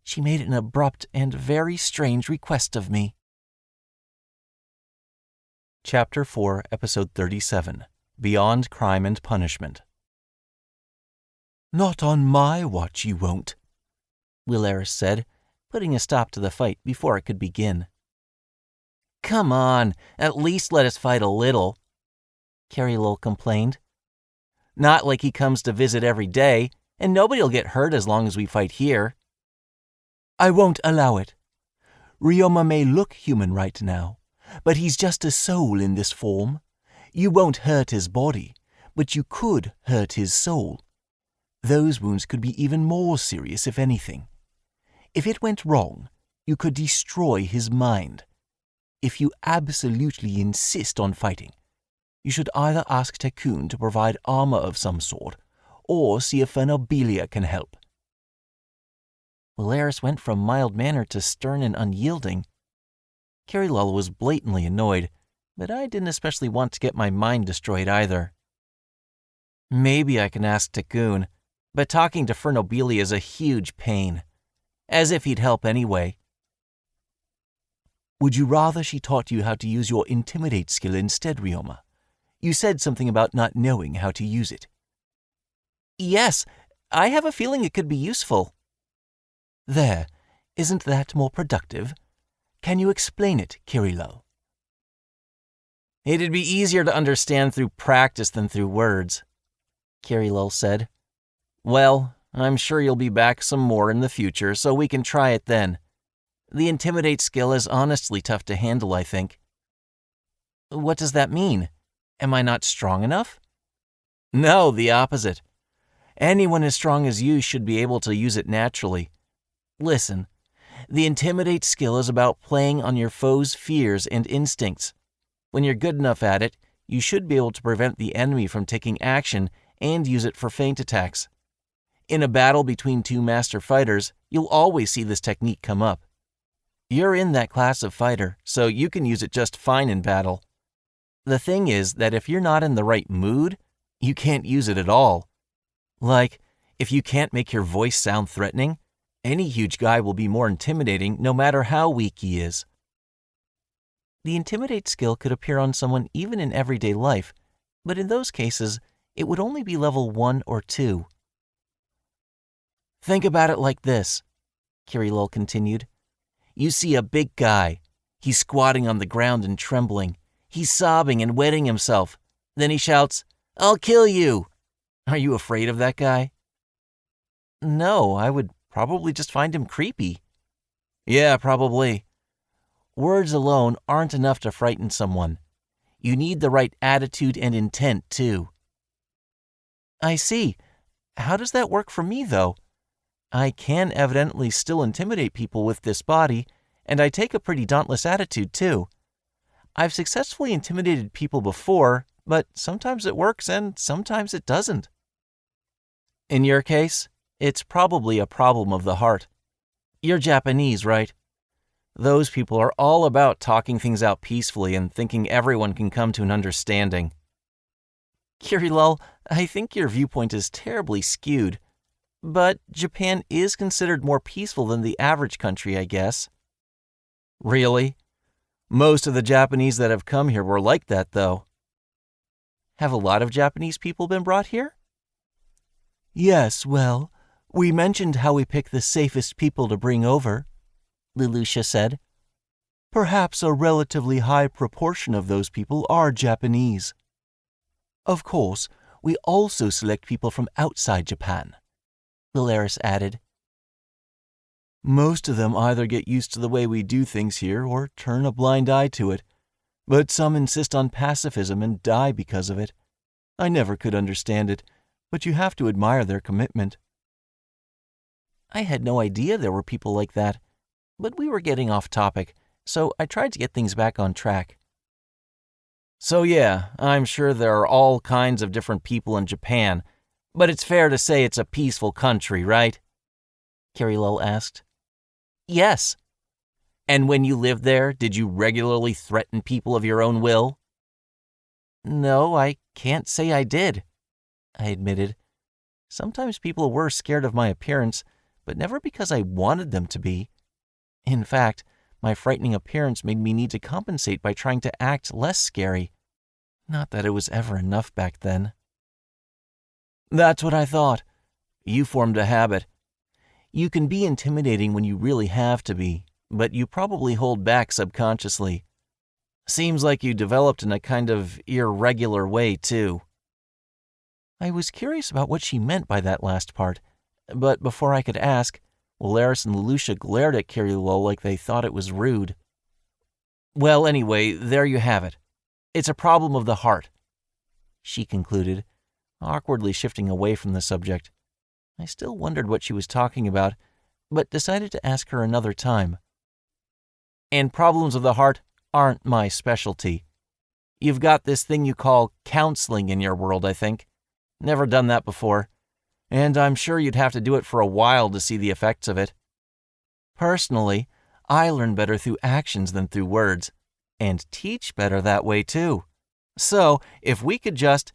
She made an abrupt and very strange request of me. Chapter 4, Episode 37, Beyond Crime and Punishment. "Not on my watch you won't," Willaris said, putting a stop to the fight before it could begin. "Come on, at least let us fight a little," Kerilol complained. "Not like he comes to visit every day, and nobody'll get hurt as long as we fight here." "I won't allow it. Ryoma may look human right now, but he's just a soul in this form. You won't hurt his body, but you could hurt his soul. Those wounds could be even more serious, if anything. If it went wrong, you could destroy his mind. If you absolutely insist on fighting, you should either ask Tekun to provide armor of some sort, or see if Phenobelia can help." Willaris went from mild-mannered to stern and unyielding. Kerilol was blatantly annoyed, but I didn't especially want to get my mind destroyed either. "Maybe I can ask Tekun, but talking to Phenobelia is a huge pain. As if he'd help anyway." "Would you rather she taught you how to use your Intimidate skill instead, Ryoma? You said something about not knowing how to use it." "Yes, I have a feeling it could be useful." "There, isn't that more productive? Can you explain it, Kerilol?" "It'd be easier to understand through practice than through words," Kerilol said. "Well, I'm sure you'll be back some more in the future, so we can try it then. The Intimidate skill is honestly tough to handle, I think." "What does that mean? Am I not strong enough?" "No, the opposite. Anyone as strong as you should be able to use it naturally. Listen, the Intimidate skill is about playing on your foe's fears and instincts. When you're good enough at it, you should be able to prevent the enemy from taking action and use it for feint attacks. In a battle between two master fighters, you'll always see this technique come up. You're in that class of fighter, so you can use it just fine in battle. The thing is that if you're not in the right mood, you can't use it at all. Like, if you can't make your voice sound threatening, any huge guy will be more intimidating no matter how weak he is." The Intimidate skill could appear on someone even in everyday life, but in those cases, it would only be level 1 or 2. "Think about it like this," Kerilol continued. "You see a big guy. He's squatting on the ground and trembling. He's sobbing and wetting himself. Then he shouts, 'I'll kill you!' Are you afraid of that guy?" "No, I would probably just find him creepy." "Yeah, probably. Words alone aren't enough to frighten someone. You need the right attitude and intent, too." "I see. How does that work for me, though? I can evidently still intimidate people with this body, and I take a pretty dauntless attitude, too. I've successfully intimidated people before, but sometimes it works and sometimes it doesn't." "In your case, it's probably a problem of the heart. You're Japanese, right? Those people are all about talking things out peacefully and thinking everyone can come to an understanding." "Kerilol, I think your viewpoint is terribly skewed. But Japan is considered more peaceful than the average country, I guess." "Really? Most of the Japanese that have come here were like that, though." "Have a lot of Japanese people been brought here?" "Yes, well, we mentioned how we pick the safest people to bring over," Leloucha said. "Perhaps a relatively high proportion of those people are Japanese. Of course, we also select people from outside Japan," Willaris added. "Most of them either get used to the way we do things here or turn a blind eye to it, but some insist on pacifism and die because of it. I never could understand it, but you have to admire their commitment." I had no idea there were people like that, but we were getting off topic, so I tried to get things back on track. "So yeah, I'm sure there are all kinds of different people in Japan, but it's fair to say it's a peaceful country, right?" Kerilol asked. "Yes." And when you lived there, did you regularly threaten people of your own will? No, I can't say I did, I admitted. Sometimes people were scared of my appearance, but never because I wanted them to be. In fact, my frightening appearance made me need to compensate by trying to act less scary. Not that it was ever enough back then. That's what I thought. You formed a habit. You can be intimidating when you really have to be, but you probably hold back subconsciously. Seems like you developed in a kind of irregular way, too. I was curious about what she meant by that last part, but before I could ask, Wolaris and Leloucha glared at Kirilo like they thought it was rude. Well, anyway, there you have it. It's a problem of the heart, she concluded, awkwardly shifting away from the subject. I still wondered what she was talking about, but decided to ask her another time. And problems of the heart aren't my specialty. You've got this thing you call counseling in your world, I think. Never done that before, and I'm sure you'd have to do it for a while to see the effects of it. Personally, I learn better through actions than through words, and teach better that way too. So, if we could just—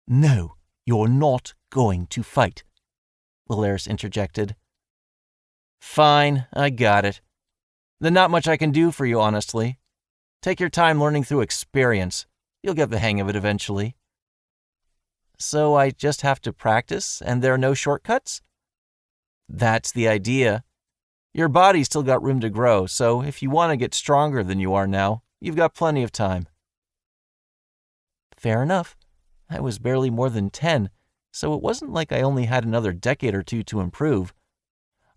No, you're not going to fight, Wolaris interjected. Fine, I got it. Then not much I can do for you, honestly. Take your time learning through experience. You'll get the hang of it eventually. So I just have to practice, and there are no shortcuts? That's the idea. Your body's still got room to grow, so if you want to get stronger than you are now, you've got plenty of time. Fair enough. I was barely more than 10, so it wasn't like I only had another decade or two to improve.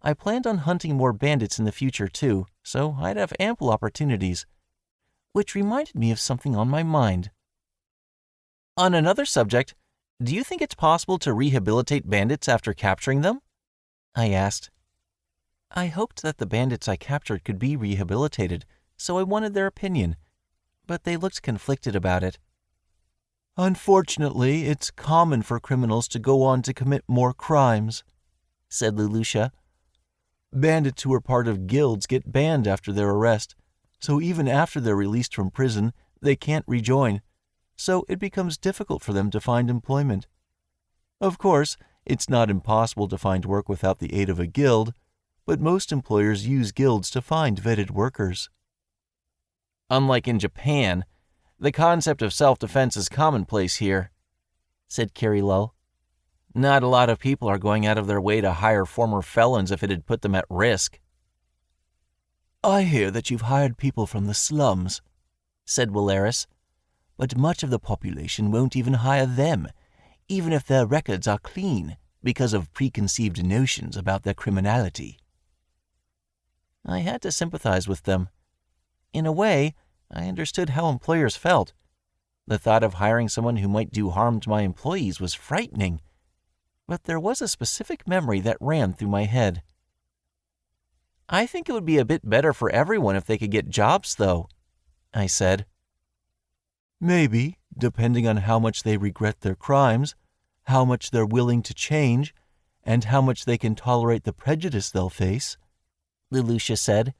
I planned on hunting more bandits in the future too, so I'd have ample opportunities. Which reminded me of something on my mind. On another subject, do you think it's possible to rehabilitate bandits after capturing them? I asked. I hoped that the bandits I captured could be rehabilitated, so I wanted their opinion, but they looked conflicted about it. Unfortunately, it's common for criminals to go on to commit more crimes, said Leloucha. Bandits who are part of guilds get banned after their arrest, so even after they're released from prison, they can't rejoin, so it becomes difficult for them to find employment. Of course, it's not impossible to find work without the aid of a guild, but most employers use guilds to find vetted workers. Unlike in Japan, the concept of self-defense is commonplace here, said Kirilo. Not a lot of people are going out of their way to hire former felons if it'd put them at risk. I hear that you've hired people from the slums, said Wolaris, but much of the population won't even hire them, even if their records are clean, because of preconceived notions about their criminality. I had to sympathize with them. In a way, I understood how employers felt. The thought of hiring someone who might do harm to my employees was frightening. But there was a specific memory that ran through my head. I think it would be a bit better for everyone if they could get jobs, though, I said. Maybe, depending on how much they regret their crimes, how much they're willing to change, and how much they can tolerate the prejudice they'll face, Leloucha said.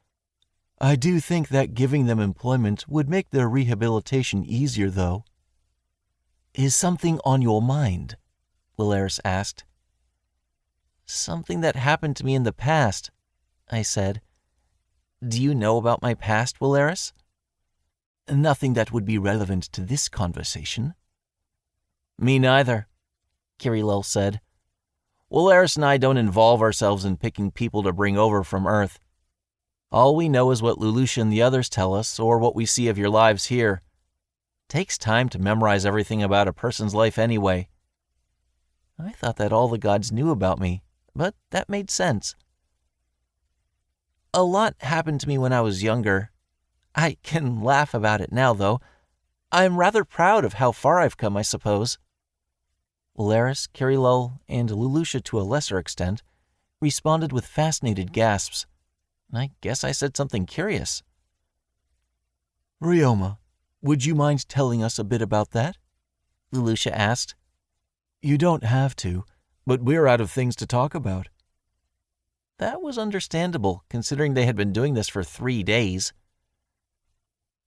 I do think that giving them employment would make their rehabilitation easier, though. Is something on your mind? Wolaris asked. Something that happened to me in the past, I said. Do you know about my past, Wolaris? Nothing that would be relevant to this conversation. Me neither, Kirilo said. Wolaris and I don't involve ourselves in picking people to bring over from Earth. All we know is what Leloucha and the others tell us, or what we see of your lives here. Takes time to memorize everything about a person's life anyway. I thought that all the gods knew about me, but that made sense. A lot happened to me when I was younger. I can laugh about it now, though. I'm rather proud of how far I've come, I suppose. Wolaris, Kirilo, and Leloucha to a lesser extent responded with fascinated gasps. I guess I said something curious. Ryoma, would you mind telling us a bit about that? Leloucha asked. You don't have to, but we're out of things to talk about. That was understandable, considering they had been doing this for 3 days.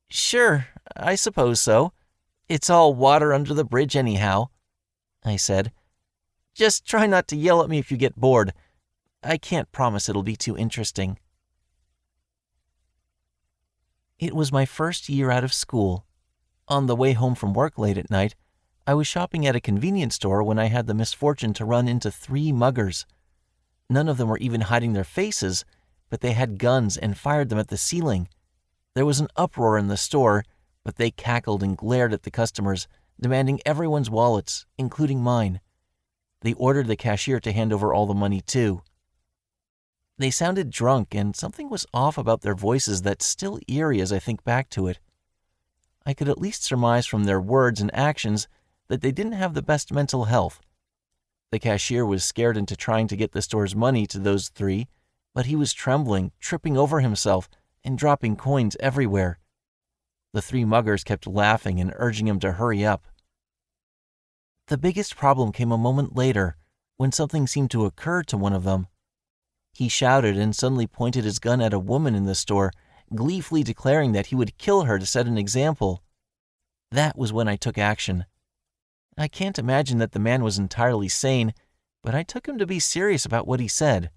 "Sure, I suppose so. It's all water under the bridge anyhow," I said. "Just try not to yell at me if you get bored. I can't promise it'll be too interesting." It was my first year out of school. On the way home from work late at night, I was shopping at a convenience store when I had the misfortune to run into 3 muggers. None of them were even hiding their faces, but they had guns and fired them at the ceiling. There was an uproar in the store, but they cackled and glared at the customers, demanding everyone's wallets, including mine. They ordered the cashier to hand over all the money too. They sounded drunk, and something was off about their voices that's still eerie as I think back to it. I could at least surmise from their words and actions that they didn't have the best mental health. The cashier was scared into trying to get the store's money to those 3, but he was trembling, tripping over himself, and dropping coins everywhere. The 3 muggers kept laughing and urging him to hurry up. The biggest problem came a moment later, when something seemed to occur to one of them. He shouted and suddenly pointed his gun at a woman in the store, gleefully declaring that he would kill her to set an example. That was when I took action. I can't imagine that the man was entirely sane, but I took him to be serious about what he said.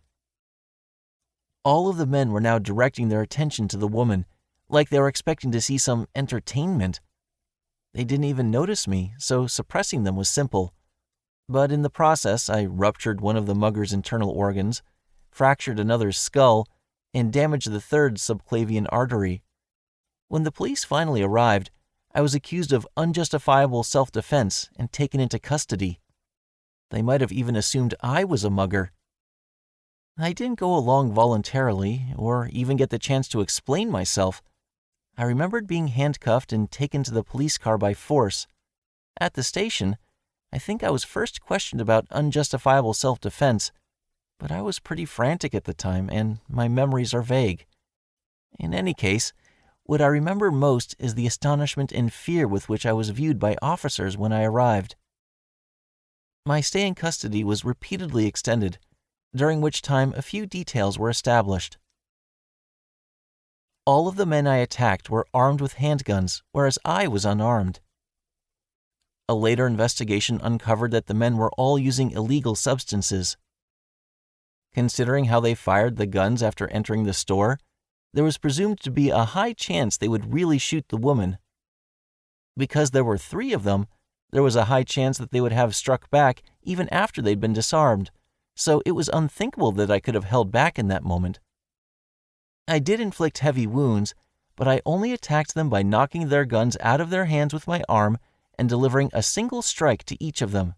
All of the men were now directing their attention to the woman, like they were expecting to see some entertainment. They didn't even notice me, so suppressing them was simple. But in the process, I ruptured one of the mugger's internal organs, fractured another's skull, and damaged the 3rd subclavian artery. When the police finally arrived, I was accused of unjustifiable self-defense and taken into custody. They might have even assumed I was a mugger. I didn't go along voluntarily, or even get the chance to explain myself. I remembered being handcuffed and taken to the police car by force. At the station, I think I was first questioned about unjustifiable self-defense, but I was pretty frantic at the time, and my memories are vague. In any case, what I remember most is the astonishment and fear with which I was viewed by officers when I arrived. My stay in custody was repeatedly extended, during which time a few details were established. All of the men I attacked were armed with handguns, whereas I was unarmed. A later investigation uncovered that the men were all using illegal substances. Considering how they fired the guns after entering the store, there was presumed to be a high chance they would really shoot the woman. Because there were 3 of them, there was a high chance that they would have struck back even after they'd been disarmed, so it was unthinkable that I could have held back in that moment. I did inflict heavy wounds, but I only attacked them by knocking their guns out of their hands with my arm and delivering a single strike to each of them.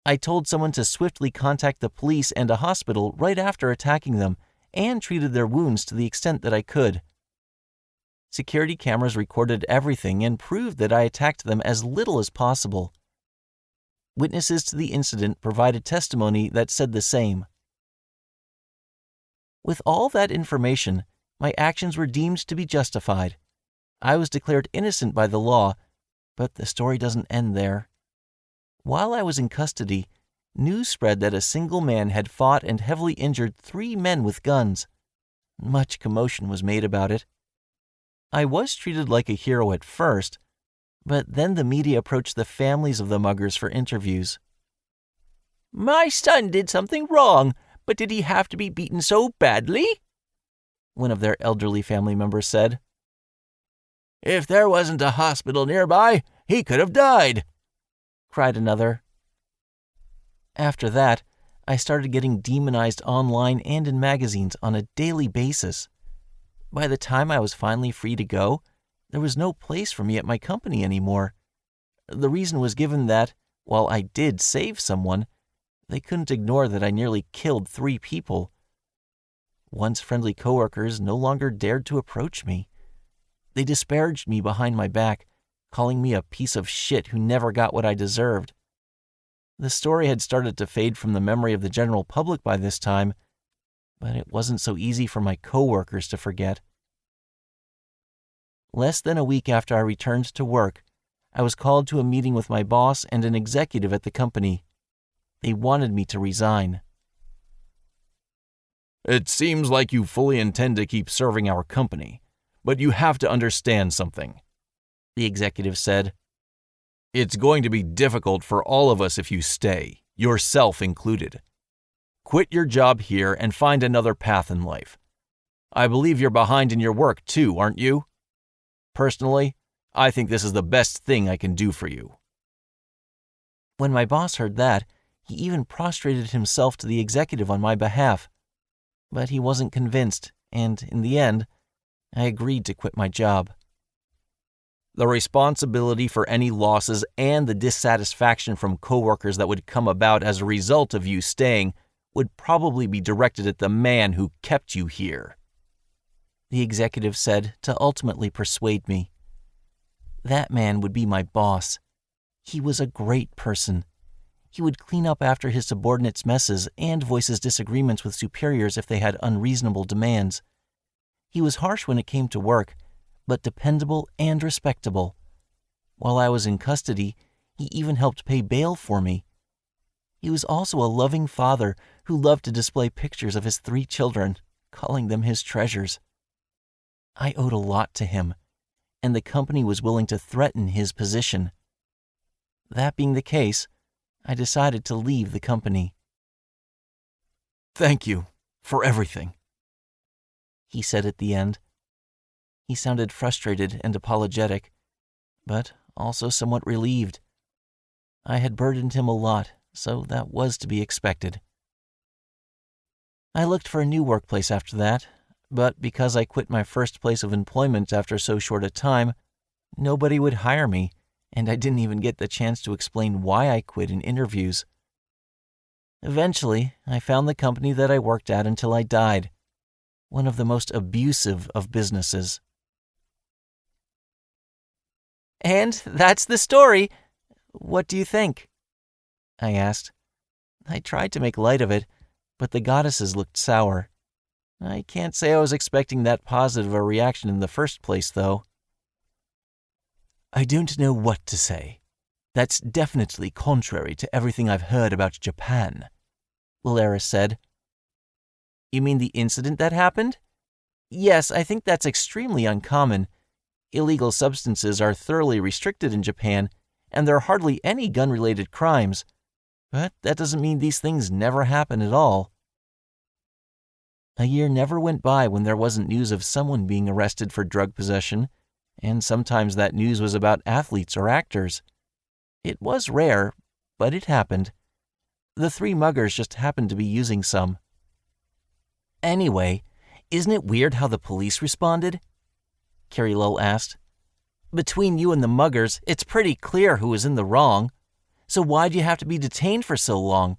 I told someone to swiftly contact the police and a hospital right after attacking them, and treated their wounds to the extent that I could. Security cameras recorded everything and proved that I attacked them as little as possible. Witnesses to the incident provided testimony that said the same. With all that information, my actions were deemed to be justified. I was declared innocent by the law, but the story doesn't end there. While I was in custody, news spread that a single man had fought and heavily injured 3 men with guns. Much commotion was made about it. I was treated like a hero at first, but then the media approached the families of the muggers for interviews. "My son did something wrong, but did he have to be beaten so badly?" one of their elderly family members said. "If there wasn't a hospital nearby, he could have died," cried another. After that, I started getting demonized online and in magazines on a daily basis. By the time I was finally free to go, there was no place for me at my company anymore. The reason was given that, while I did save someone, they couldn't ignore that I nearly killed 3 people. Once friendly coworkers no longer dared to approach me. They disparaged me behind my back, calling me a piece of shit who never got what I deserved. The story had started to fade from the memory of the general public by this time, but it wasn't so easy for my coworkers to forget. Less than a week after I returned to work, I was called to a meeting with my boss and an executive at the company. They wanted me to resign. It seems like you fully intend to keep serving our company, but you have to understand something," the executive said. "It's going to be difficult for all of us if you stay, yourself included. Quit your job here and find another path in life. I believe you're behind in your work too, aren't you? Personally, I think this is the best thing I can do for you." When my boss heard that, he even prostrated himself to the executive on my behalf. But he wasn't convinced, and in the end, I agreed to quit my job. The responsibility for any losses and the dissatisfaction from coworkers that would come about as a result of you staying would probably be directed at the man who kept you here," the executive said to ultimately persuade me. That man would be my boss. He was a great person. He would clean up after his subordinates' messes and voice his disagreements with superiors if they had unreasonable demands. He was harsh when it came to work, but dependable and respectable. While I was in custody, he even helped pay bail for me. He was also a loving father who loved to display pictures of his 3 children, calling them his treasures. I owed a lot to him, and the company was willing to threaten his position. That being the case, I decided to leave the company. "Thank you for everything," he said at the end. He sounded frustrated and apologetic, but also somewhat relieved. I had burdened him a lot, so that was to be expected. I looked for a new workplace after that, but because I quit my first place of employment after so short a time, nobody would hire me, and I didn't even get the chance to explain why I quit in interviews. Eventually, I found the company that I worked at until I died, one of the most abusive of businesses. And that's the story. What do you think? I asked. I tried to make light of it, but the goddesses looked sour. I can't say I was expecting that positive a reaction in the first place, though. "I don't know what to say. That's definitely contrary to everything I've heard about Japan," Valeris said. You mean the incident that happened? Yes, I think that's extremely uncommon. Illegal substances are thoroughly restricted in Japan, and there are hardly any gun-related crimes. But that doesn't mean these things never happen at all. A year never went by when there wasn't news of someone being arrested for drug possession, and sometimes that news was about athletes or actors. It was rare, but it happened. The 3 muggers just happened to be using some. Anyway, isn't it weird how the police responded? Carrie Lull asked. Between you and the muggers, it's pretty clear who was in the wrong. So why'd you have to be detained for so long?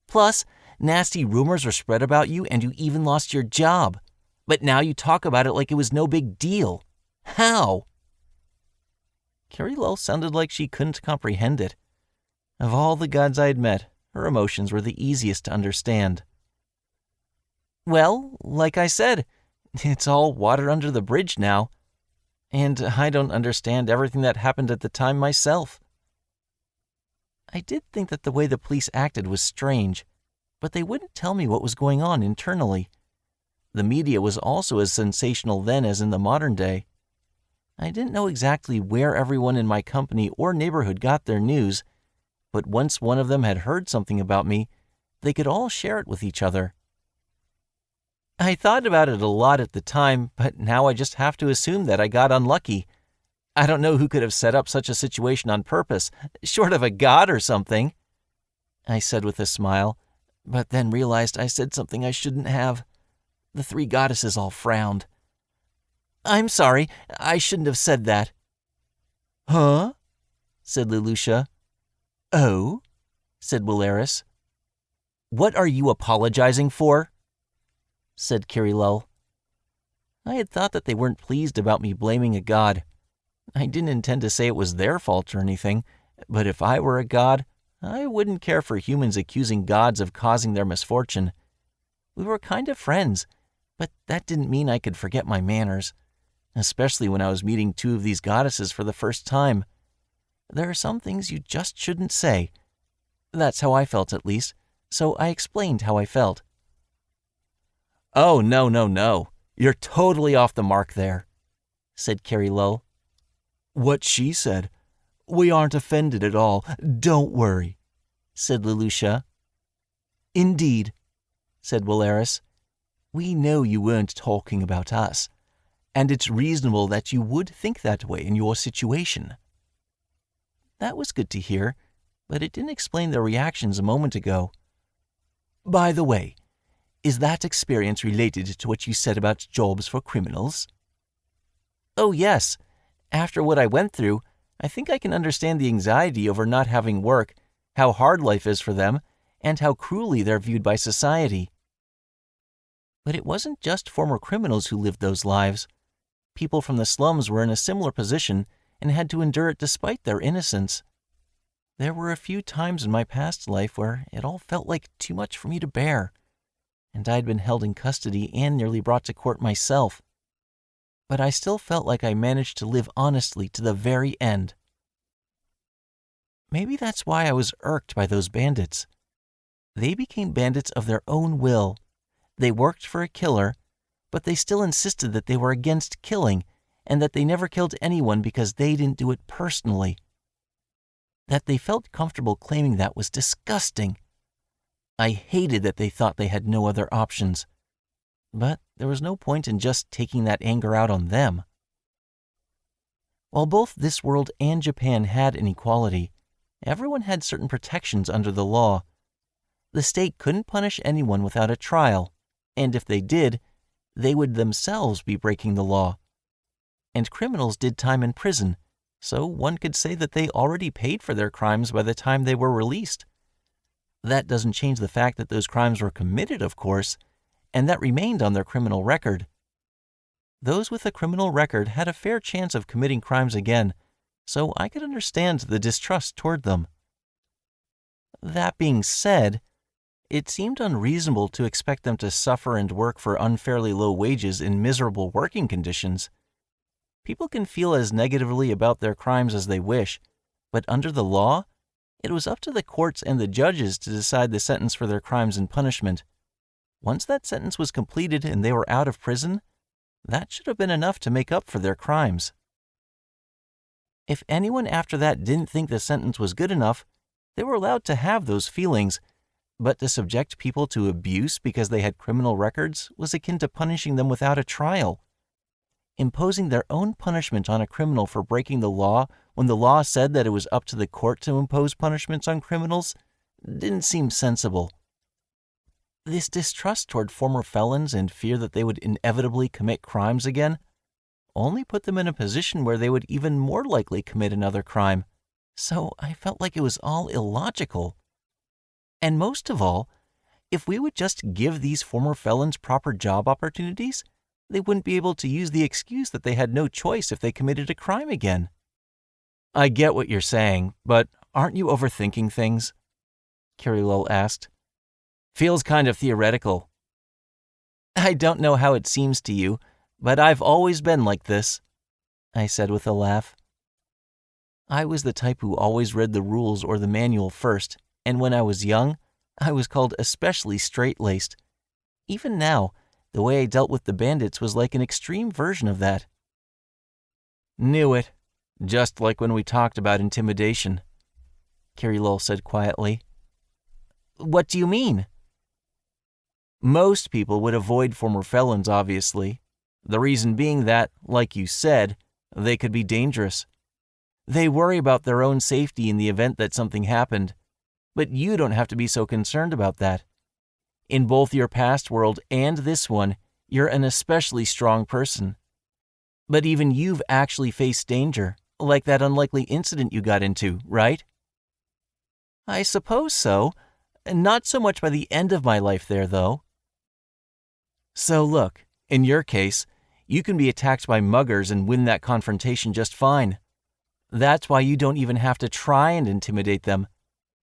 Plus, nasty rumors were spread about you and you even lost your job. But now you talk about it like it was no big deal. How? Carrie Lull sounded like she couldn't comprehend it. Of all the gods I had met, her emotions were the easiest to understand. Well, like I said, it's all water under the bridge now. And I don't understand everything that happened at the time myself. I did think that the way the police acted was strange, but they wouldn't tell me what was going on internally. The media was also as sensational then as in the modern day. I didn't know exactly where everyone in my company or neighborhood got their news, but once one of them had heard something about me, they could all share it with each other. I thought about it a lot at the time, but now I just have to assume that I got unlucky. I don't know who could have set up such a situation on purpose, short of a god or something, I said with a smile, but then realized I said something I shouldn't have. The 3 goddesses all frowned. I'm sorry, I shouldn't have said that. Huh? Said Leloucha. Oh? Said Valeris. What are you apologizing for? Said Carrie Lull. I had thought that they weren't pleased about me blaming a god. I didn't intend to say it was their fault or anything, but if I were a god, I wouldn't care for humans accusing gods of causing their misfortune. We were kind of friends, but that didn't mean I could forget my manners, especially when I was meeting 2 of these goddesses for the first time. There are some things you just shouldn't say. That's how I felt, at least, so I explained how I felt. "Oh, no. You're totally off the mark there," said Carrie Lull. "What she said. We aren't offended at all. Don't worry," said Leloucha. "Indeed," said Waleris. "We know you weren't talking about us, and it's reasonable that you would think that way in your situation." That was good to hear, but it didn't explain their reactions a moment ago. "By the way, is that experience related to what you said about jobs for criminals?" "Oh, yes. After what I went through, I think I can understand the anxiety over not having work, how hard life is for them, and how cruelly they're viewed by society." But it wasn't just former criminals who lived those lives. People from the slums were in a similar position and had to endure it despite their innocence. There were a few times in my past life where it all felt like too much for me to bear, and I'd been held in custody and nearly brought to court myself. But I still felt like I managed to live honestly to the very end. Maybe that's why I was irked by those bandits. They became bandits of their own will. They worked for a killer, but they still insisted that they were against killing and that they never killed anyone because they didn't do it personally. That they felt comfortable claiming that was disgusting. I hated that they thought they had no other options. But there was no point in just taking that anger out on them. While both this world and Japan had inequality, everyone had certain protections under the law. The state couldn't punish anyone without a trial, and if they did, they would themselves be breaking the law. And criminals did time in prison, so one could say that they already paid for their crimes by the time they were released. That doesn't change the fact that those crimes were committed, of course, and that remained on their criminal record. Those with a criminal record had a fair chance of committing crimes again, so I could understand the distrust toward them. That being said, it seemed unreasonable to expect them to suffer and work for unfairly low wages in miserable working conditions. People can feel as negatively about their crimes as they wish, but under the law, it was up to the courts and the judges to decide the sentence for their crimes and punishment. Once that sentence was completed and they were out of prison, that should have been enough to make up for their crimes. If anyone after that didn't think the sentence was good enough, they were allowed to have those feelings, but to subject people to abuse because they had criminal records was akin to punishing them without a trial. Imposing their own punishment on a criminal for breaking the law when the law said that it was up to the court to impose punishments on criminals didn't seem sensible. This distrust toward former felons and fear that they would inevitably commit crimes again only put them in a position where they would even more likely commit another crime, so I felt like it was all illogical. And most of all, if we would just give these former felons proper job opportunities, they wouldn't be able to use the excuse that they had no choice if they committed a crime again. I get what you're saying, but aren't you overthinking things? Carrie Lull asked. Feels kind of theoretical. I don't know how it seems to you, but I've always been like this, I said with a laugh. I was the type who always read the rules or the manual first, and when I was young, I was called especially straight-laced. Even now, the way I dealt with the bandits was like an extreme version of that. Knew it. Just like when we talked about intimidation, Carrie Lull said quietly. What do you mean? Most people would avoid former felons, obviously. The reason being that, like you said, they could be dangerous. They worry about their own safety in the event that something happened, but you don't have to be so concerned about that. In both your past world and this one, you're an especially strong person. But even you've actually faced danger, like that unlikely incident you got into, right? I suppose so. Not so much by the end of my life there, though. So look, in your case, you can be attacked by muggers and win that confrontation just fine. That's why you don't even have to try and intimidate them.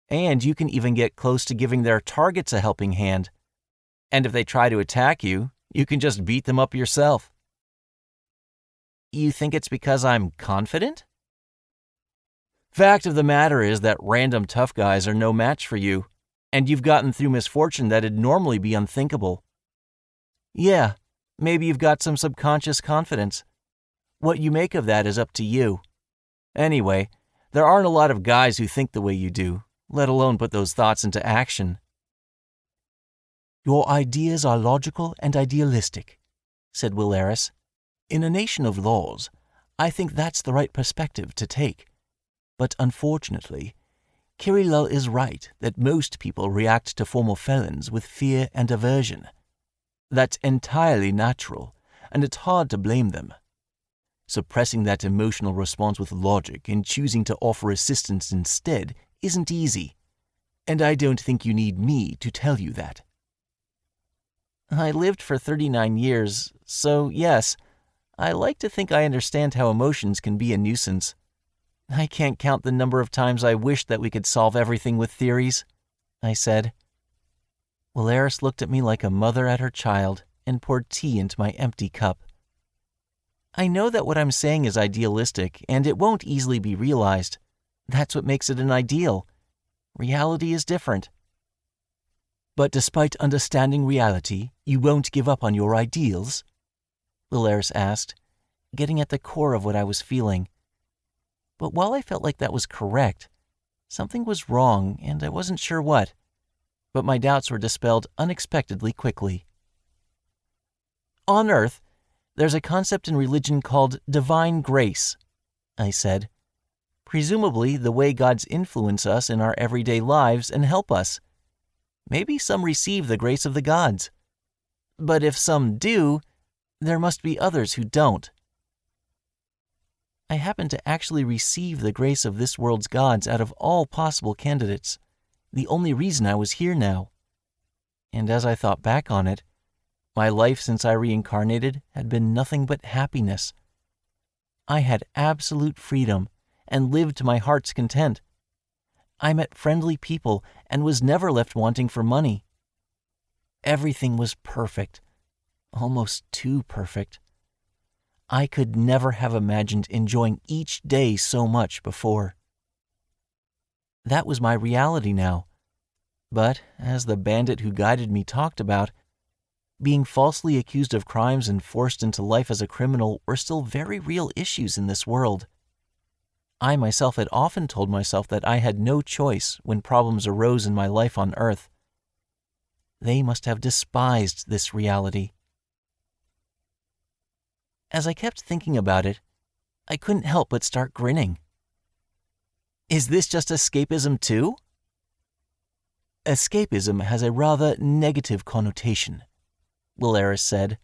And you can even get close to giving their targets a helping hand. And if they try to attack you, you can just beat them up yourself. You think it's because I'm confident? Fact of the matter is that random tough guys are no match for you, and you've gotten through misfortune that'd normally be unthinkable. Yeah, maybe you've got some subconscious confidence. What you make of that is up to you. Anyway, there aren't a lot of guys who think the way you do, let alone put those thoughts into action. Your ideas are logical and idealistic, said Will Eris. In a nation of laws, I think that's the right perspective to take. But unfortunately, Kirillul is right that most people react to former felons with fear and aversion. That's entirely natural, and it's hard to blame them. Suppressing that emotional response with logic and choosing to offer assistance instead isn't easy, and I don't think you need me to tell you that. I lived for 39 years, so yes, I like to think I understand how emotions can be a nuisance. I can't count the number of times I wished that we could solve everything with theories, I said. Will Eris looked at me like a mother at her child and poured tea into my empty cup. I know that what I'm saying is idealistic, and it won't easily be realized. That's what makes it an ideal. Reality is different. But despite understanding reality, you won't give up on your ideals? Will Eris asked, getting at the core of what I was feeling. But while I felt like that was correct, something was wrong, and I wasn't sure what. But my doubts were dispelled unexpectedly quickly. On Earth, there's a concept in religion called divine grace, I said. Presumably the way gods influence us in our everyday lives and help us. Maybe some receive the grace of the gods. But if some do, there must be others who don't. I happen to actually receive the grace of this world's gods out of all possible candidates, the only reason I was here now. And as I thought back on it, my life since I reincarnated had been nothing but happiness. I had absolute freedom and lived to my heart's content. I met friendly people and was never left wanting for money. Everything was perfect, almost too perfect. I could never have imagined enjoying each day so much before. That was my reality now. But, as the bandit who guided me talked about, being falsely accused of crimes and forced into life as a criminal were still very real issues in this world. I myself had often told myself that I had no choice when problems arose in my life on Earth. They must have despised this reality. As I kept thinking about it, I couldn't help but start grinning. Is this just escapism too? Escapism has a rather negative connotation, Will Eris said,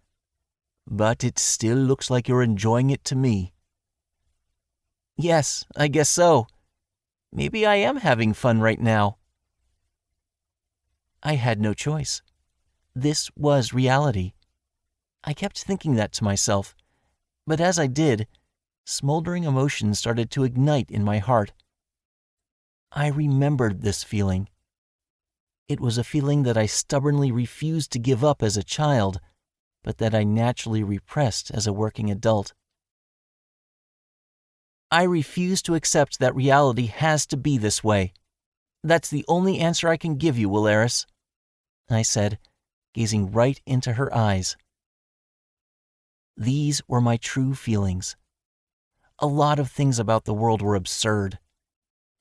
but it still looks like you're enjoying it to me. Yes, I guess so. Maybe I am having fun right now. I had no choice. This was reality. I kept thinking that to myself, but as I did, smoldering emotions started to ignite in my heart. I remembered this feeling. It was a feeling that I stubbornly refused to give up as a child, but that I naturally repressed as a working adult. I refuse to accept that reality has to be this way. That's the only answer I can give you, Will Eris, I said, gazing right into her eyes. These were my true feelings. A lot of things about the world were absurd.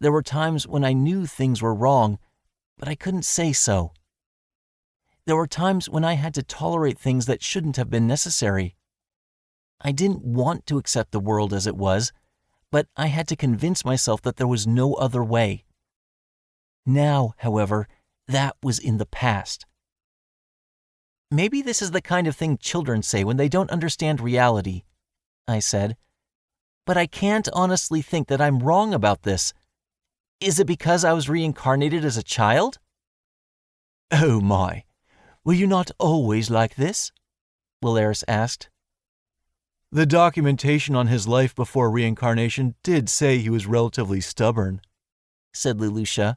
There were times when I knew things were wrong, but I couldn't say so. There were times when I had to tolerate things that shouldn't have been necessary. I didn't want to accept the world as it was, but I had to convince myself that there was no other way. Now, however, that was in the past. Maybe this is the kind of thing children say when they don't understand reality, I said. But I can't honestly think that I'm wrong about this. Is it because I was reincarnated as a child? Oh my, were you not always like this? Will Eris asked. The documentation on his life before reincarnation did say he was relatively stubborn, said Leloucha.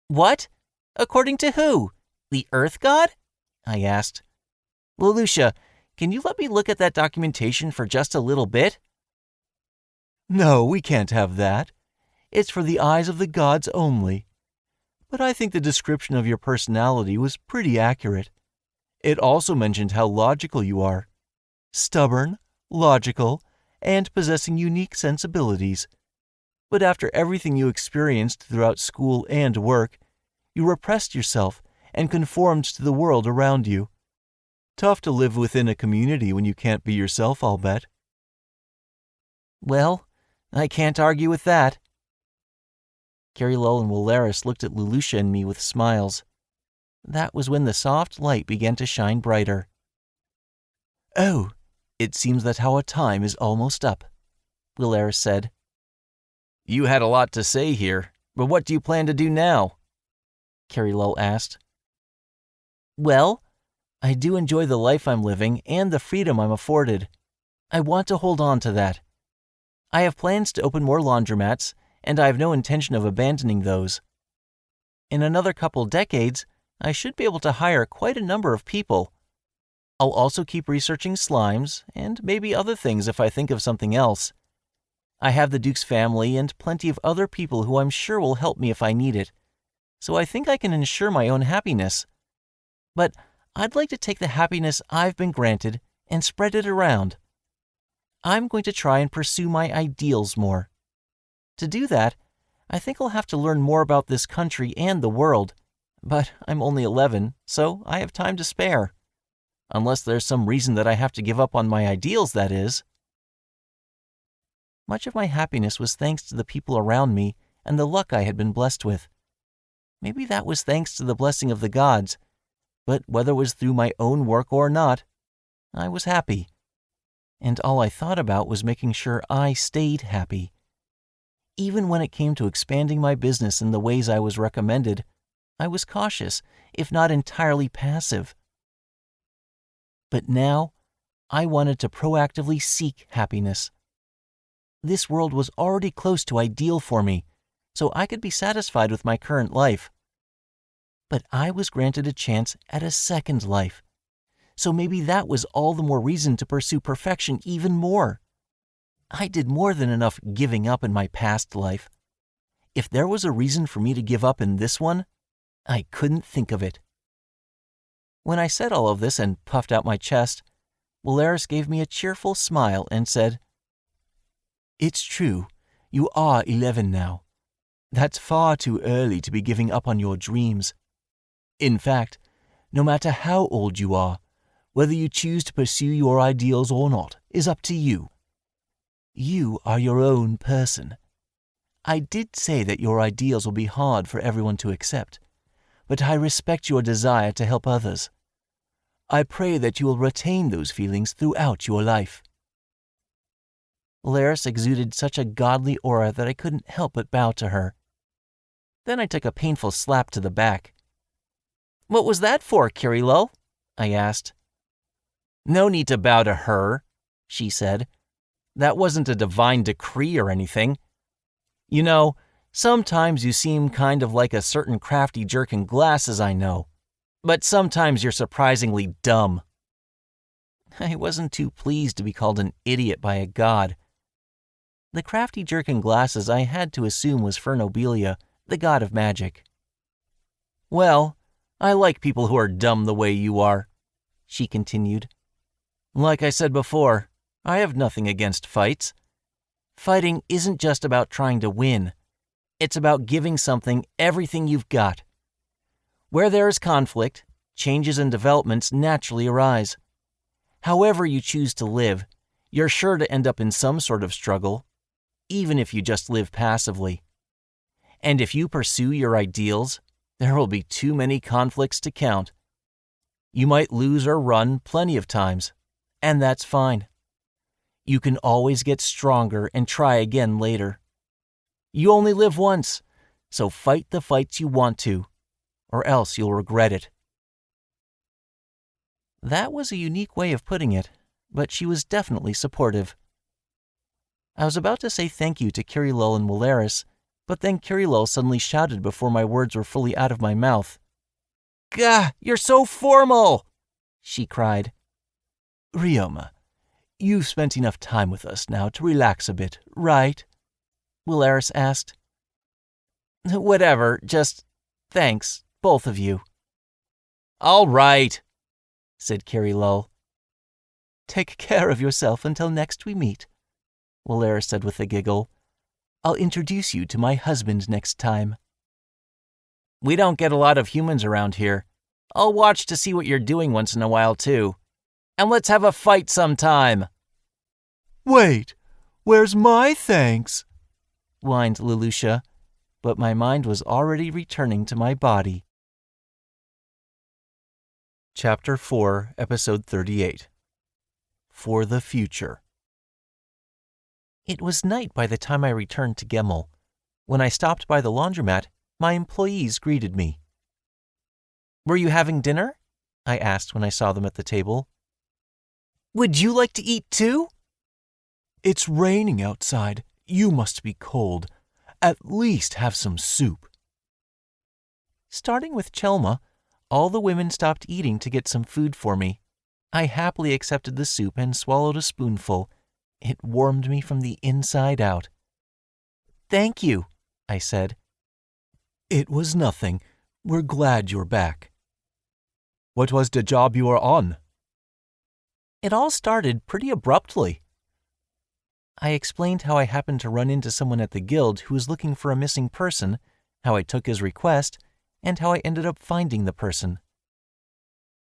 What? According to who? The Earth God? I asked. Leloucha, can you let me look at that documentation for just a little bit? No, we can't have that. It's for the eyes of the gods only. But I think the description of your personality was pretty accurate. It also mentioned how logical you are. Stubborn, logical, and possessing unique sensibilities. But after everything you experienced throughout school and work, you repressed yourself and conformed to the world around you. Tough to live within a community when you can't be yourself, I'll bet. Well, I can't argue with that. Kirillol and Wolaris looked at Lulusha and me with smiles. That was when the soft light began to shine brighter. Oh, it seems that our time is almost up, Wolaris said. You had a lot to say here, but what do you plan to do now? Kirillol asked. Well, I do enjoy the life I'm living and the freedom I'm afforded. I want to hold on to that. I have plans to open more laundromats, and I have no intention of abandoning those. In another couple decades, I should be able to hire quite a number of people. I'll also keep researching slimes, and maybe other things if I think of something else. I have the Duke's family and plenty of other people who I'm sure will help me if I need it, so I think I can ensure my own happiness. But I'd like to take the happiness I've been granted and spread it around. I'm going to try and pursue my ideals more. To do that, I think I'll have to learn more about this country and the world, but I'm only 11, so I have time to spare. Unless there's some reason that I have to give up on my ideals, that is. Much of my happiness was thanks to the people around me and the luck I had been blessed with. Maybe that was thanks to the blessing of the gods, but whether it was through my own work or not, I was happy. And all I thought about was making sure I stayed happy. Even when it came to expanding my business in the ways I was recommended, I was cautious, if not entirely passive. But now, I wanted to proactively seek happiness. This world was already close to ideal for me, so I could be satisfied with my current life. But I was granted a chance at a second life, so maybe that was all the more reason to pursue perfection even more. I did more than enough giving up in my past life. If there was a reason for me to give up in this one, I couldn't think of it. When I said all of this and puffed out my chest, Wolaris gave me a cheerful smile and said, "It's true, you are 11 now. That's far too early to be giving up on your dreams. In fact, no matter how old you are, whether you choose to pursue your ideals or not is up to you. You are your own person. I did say that your ideals will be hard for everyone to accept, but I respect your desire to help others. I pray that you will retain those feelings throughout your life." Wolaris exuded such a godly aura that I couldn't help but bow to her. Then I took a painful slap to the back. "What was that for, Kirillol?" I asked. "No need to bow to her," she said. "That wasn't a divine decree or anything. You know, sometimes you seem kind of like a certain crafty jerk in glasses I know, but sometimes you're surprisingly dumb." I wasn't too pleased to be called an idiot by a god. The crafty jerk in glasses I had to assume was Fernobelia, the god of magic. "Well, I like people who are dumb the way you are," she continued. "Like I said before, I have nothing against fights. Fighting isn't just about trying to win. It's about giving something everything you've got. Where there is conflict, changes and developments naturally arise. However you choose to live, you're sure to end up in some sort of struggle, even if you just live passively. And if you pursue your ideals, there will be too many conflicts to count. You might lose or run plenty of times, and that's fine. You can always get stronger and try again later. You only live once, so fight the fights you want to, or else you'll regret it." That was a unique way of putting it, but she was definitely supportive. I was about to say thank you to Kirillol and Wolaris, but then Kirillol suddenly shouted before my words were fully out of my mouth. "Gah, you're so formal!" she cried. "Ryoma, you've spent enough time with us now to relax a bit, right?" Wolaris asked. "Whatever, just thanks, both of you." "All right," said Carrie Lull. Take care of yourself until next we meet, Walera said with a giggle. I'll introduce you to my husband next time. We don't get a lot of humans around here. I'll watch to see what you're doing once in a while, too. And let's have a fight sometime. Wait, where's my thanks? Whined Leloucha, but my mind was already returning to my body. Chapter 4, Episode 38. For the Future. It was night by the time I returned to Gemmel. When I stopped by the laundromat, my employees greeted me. "Were you having dinner?" I asked when I saw them at the table. "Would you like to eat too?" It's raining outside. You must be cold. At least have some soup. Starting with Chelma, all the women stopped eating to get some food for me. I happily accepted the soup and swallowed a spoonful. It warmed me from the inside out. "Thank you," I said. It was nothing. We're glad you're back. What was the job you were on? It all started pretty abruptly. I explained how I happened to run into someone at the guild who was looking for a missing person, how I took his request, and how I ended up finding the person.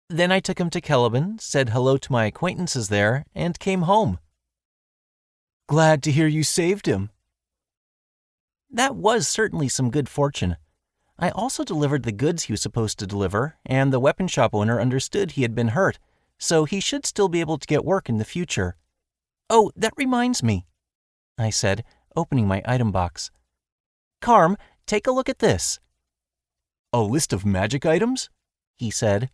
Then I took him to Caliban, said hello to my acquaintances there, and came home. Glad to hear you saved him. That was certainly some good fortune. I also delivered the goods he was supposed to deliver, and the weapon shop owner understood he had been hurt, so he should still be able to get work in the future. "Oh, that reminds me," I said, opening my item box. "Carm, take a look at this." A list of magic items? He said.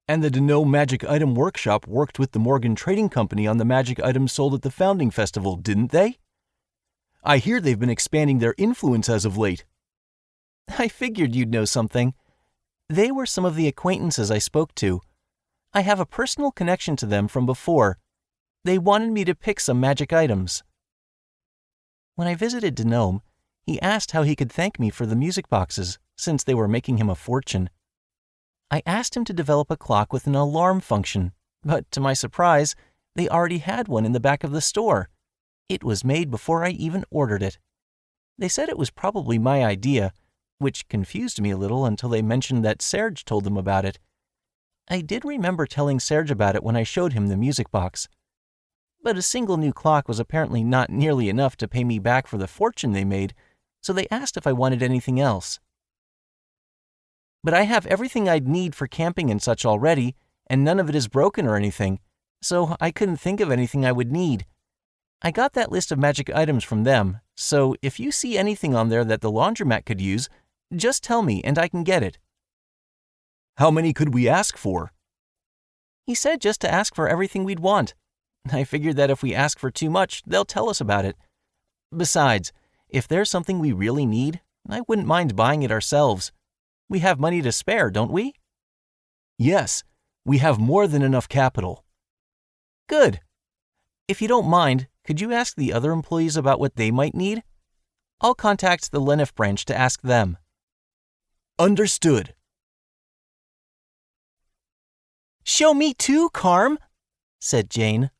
And the Deneau Magic Item Workshop worked with the Morgan Trading Company on the magic items sold at the Founding Festival, didn't they? I hear they've been expanding their influence as of late. I figured you'd know something. They were some of the acquaintances I spoke to. I have a personal connection to them from before. They wanted me to pick some magic items. When I visited Deneau, he asked how he could thank me for the music boxes, since they were making him a fortune. I asked him to develop a clock with an alarm function, but to my surprise, they already had one in the back of the store. It was made before I even ordered it. They said it was probably my idea, which confused me a little until they mentioned that Serge told them about it. I did remember telling Serge about it when I showed him the music box. But a single new clock was apparently not nearly enough to pay me back for the fortune they made, so they asked if I wanted anything else. But I have everything I'd need for camping and such already, and none of it is broken or anything, so I couldn't think of anything I would need. I got that list of magic items from them, so if you see anything on there that the laundromat could use, just tell me and I can get it. How many could we ask for? He said just to ask for everything we'd want. I figured that if we ask for too much, they'll tell us about it. Besides, if there's something we really need, I wouldn't mind buying it ourselves. We have money to spare, don't we? Yes, we have more than enough capital. Good. If you don't mind, could you ask the other employees about what they might need? I'll contact the Lenif branch to ask them. Understood. Show me too, Carm, said Jane.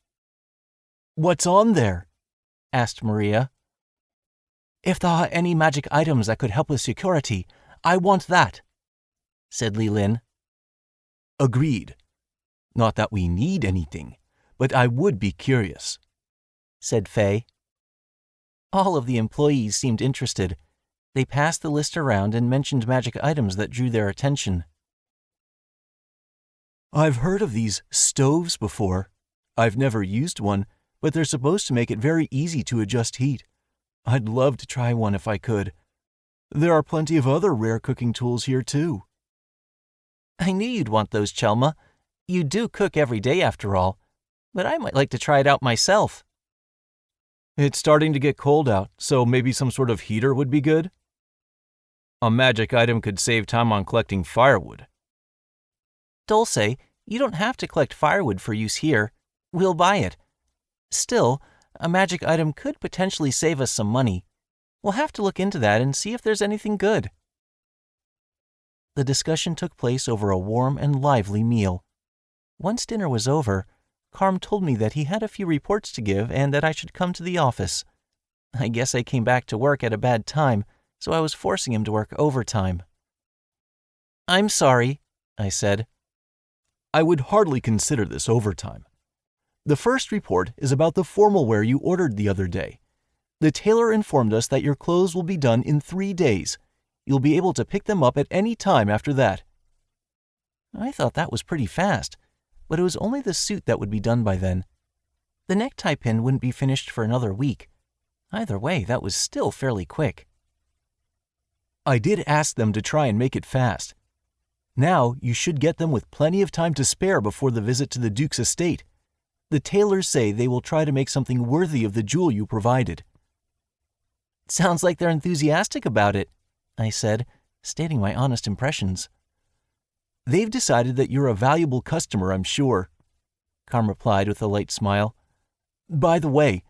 What's on there? Asked Maria. If there are any magic items that could help with security, I want that, said Li Lin. Agreed. Not that we need anything, but I would be curious, said Faye. All of the employees seemed interested. They passed the list around and mentioned magic items that drew their attention. I've heard of these stoves before. I've never used one, but they're supposed to make it very easy to adjust heat. I'd love to try one if I could. There are plenty of other rare cooking tools here, too. I knew you'd want those, Chelma. You do cook every day, after all. But I might like to try it out myself. It's starting to get cold out, so maybe some sort of heater would be good? A magic item could save time on collecting firewood. Dulce, you don't have to collect firewood for use here. We'll buy it. Still, a magic item could potentially save us some money. We'll have to look into that and see if there's anything good. The discussion took place over a warm and lively meal. Once dinner was over, Carm told me that he had a few reports to give and that I should come to the office. I guess I came back to work at a bad time, so I was forcing him to work overtime. "I'm sorry," I said. I would hardly consider this overtime. The first report is about the formal wear you ordered the other day. The tailor informed us that your clothes will be done in 3 days. You'll be able to pick them up at any time after that. I thought that was pretty fast, but it was only the suit that would be done by then. The necktie pin wouldn't be finished for another week. Either way, that was still fairly quick. I did ask them to try and make it fast. Now you should get them with plenty of time to spare before the visit to the Duke's estate. The tailors say they will try to make something worthy of the jewel you provided. Sounds like they're enthusiastic about it, I said, stating my honest impressions. They've decided that you're a valuable customer, I'm sure, Carm replied with a light smile. By the way,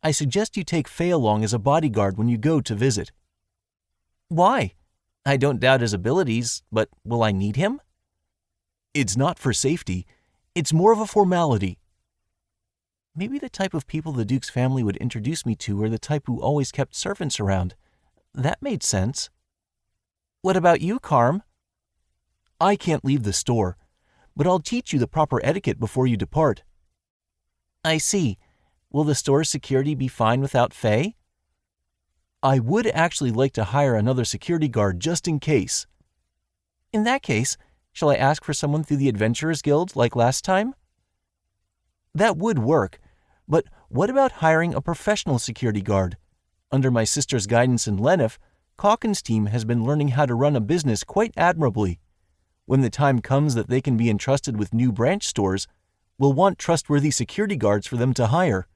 I suggest you take Faye along as a bodyguard when you go to visit. Why? I don't doubt his abilities, but will I need him? It's not for safety. It's more of a formality. Maybe the type of people the Duke's family would introduce me to are the type who always kept servants around. That made sense. What about you, Carm? I can't leave the store, but I'll teach you the proper etiquette before you depart. I see. Will the store's security be fine without Faye? I would actually like to hire another security guard just in case. In that case, shall I ask for someone through the Adventurers Guild like last time? That would work, but what about hiring a professional security guard? Under my sister's guidance in Lenif, Calkins' team has been learning how to run a business quite admirably. When the time comes that they can be entrusted with new branch stores, we'll want trustworthy security guards for them to hire.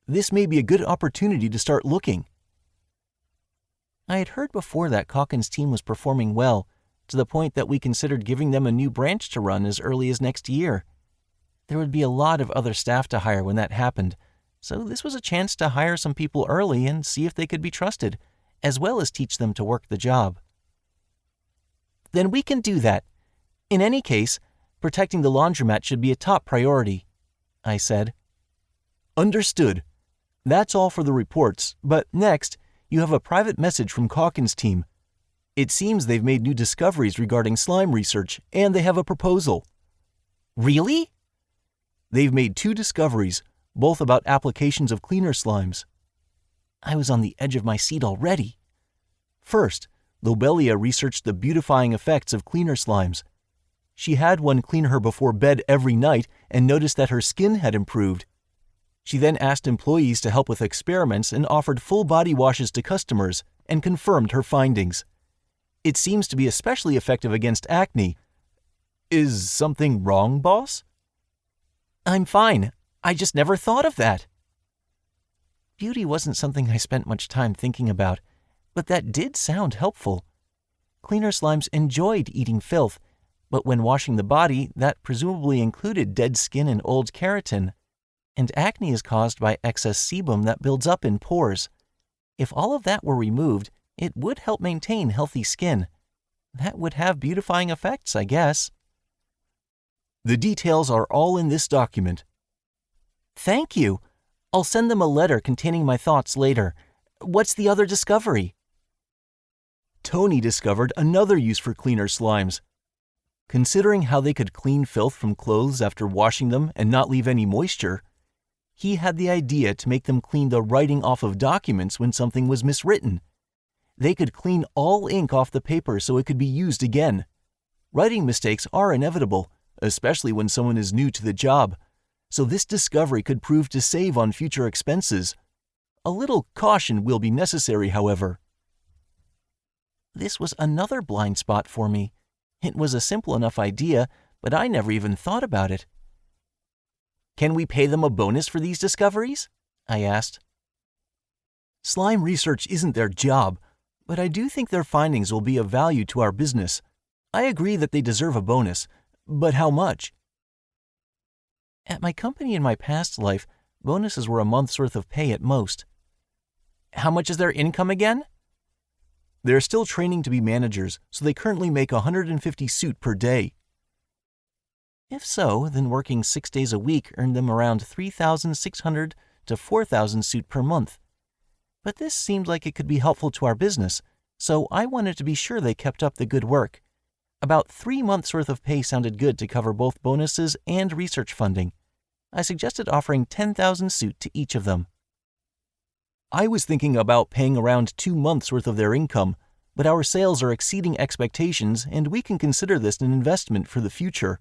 This may be a good opportunity to start looking. I had heard before that Calkins' team was performing well, to the point that we considered giving them a new branch to run as early as next year. There would be a lot of other staff to hire when that happened, so this was a chance to hire some people early and see if they could be trusted, as well as teach them to work the job. Then we can do that. In any case, protecting the laundromat should be a top priority, I said. Understood. That's all for the reports, but next, you have a private message from Calkins' team. It seems they've made new discoveries regarding slime research, and they have a proposal. Really? They've made 2 discoveries, both about applications of cleaner slimes. I was on the edge of my seat already. First, Lobelia researched the beautifying effects of cleaner slimes. She had one clean her before bed every night and noticed that her skin had improved. She then asked employees to help with experiments and offered full body washes to customers and confirmed her findings. It seems to be especially effective against acne. Is something wrong, boss? I'm fine. I just never thought of that. Beauty wasn't something I spent much time thinking about, but that did sound helpful. Cleaner slimes enjoyed eating filth, but when washing the body, that presumably included dead skin and old keratin. And acne is caused by excess sebum that builds up in pores. If all of that were removed, it would help maintain healthy skin. That would have beautifying effects, I guess. The details are all in this document. Thank you. I'll send them a letter containing my thoughts later. What's the other discovery? Tony discovered another use for cleaner slimes. Considering how they could clean filth from clothes after washing them and not leave any moisture, he had the idea to make them clean the writing off of documents when something was miswritten. They could clean all ink off the paper so it could be used again. Writing mistakes are inevitable, especially when someone is new to the job, so this discovery could prove to save on future expenses. A little caution will be necessary, however. This was another blind spot for me. It was a simple enough idea, but I never even thought about it. Can we pay them a bonus for these discoveries? I asked. Slime research isn't their job, but I do think their findings will be of value to our business. I agree that they deserve a bonus, but how much? At my company in my past life, bonuses were a month's worth of pay at most. How much is their income again? They're still training to be managers, so they currently make 150 suit per day. If so, then working 6 days a week earned them around 3,600 to 4,000 suit per month. But this seemed like it could be helpful to our business, so I wanted to be sure they kept up the good work. About 3 months' worth of pay sounded good to cover both bonuses and research funding. I suggested offering 10,000 suit to each of them. I was thinking about paying around 2 months' worth of their income, but our sales are exceeding expectations and we can consider this an investment for the future.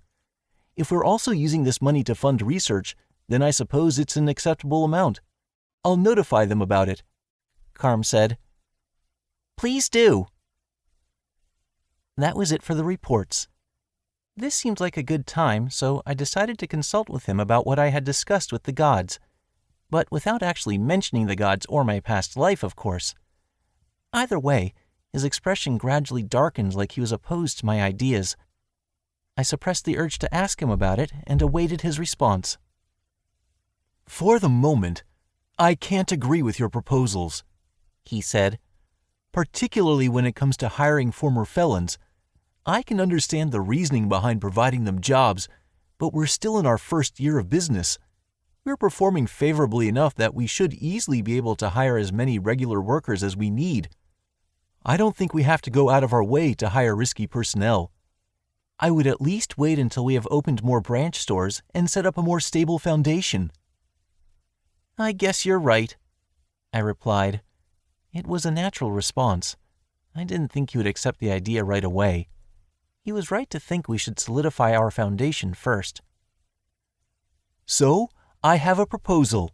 If we're also using this money to fund research, then I suppose it's an acceptable amount. I'll notify them about it, Carm said. Please do. That was it for the reports. This seemed like a good time, so I decided to consult with him about what I had discussed with the gods, but without actually mentioning the gods or my past life, of course. Either way, his expression gradually darkened like he was opposed to my ideas. I suppressed the urge to ask him about it and awaited his response. For the moment, I can't agree with your proposals, he said. Particularly when it comes to hiring former felons. I can understand the reasoning behind providing them jobs, but we're still in our first year of business. We're performing favorably enough that we should easily be able to hire as many regular workers as we need. I don't think we have to go out of our way to hire risky personnel. I would at least wait until we have opened more branch stores and set up a more stable foundation. I guess you're right, I replied. It was a natural response. I didn't think he would accept the idea right away. He was right to think we should solidify our foundation first. So, I have a proposal.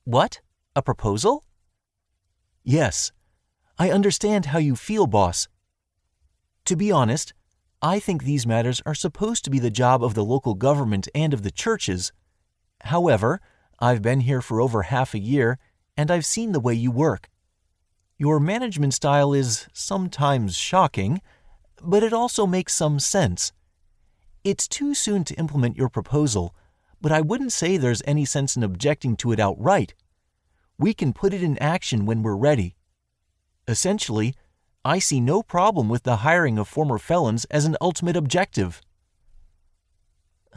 What? A proposal? Yes. I understand how you feel, boss. To be honest, I think these matters are supposed to be the job of the local government and of the churches. However, I've been here for over half a year, and I've seen the way you work. Your management style is sometimes shocking, but it also makes some sense. It's too soon to implement your proposal, but I wouldn't say there's any sense in objecting to it outright. We can put it in action when we're ready. Essentially, I see no problem with the hiring of former felons as an ultimate objective.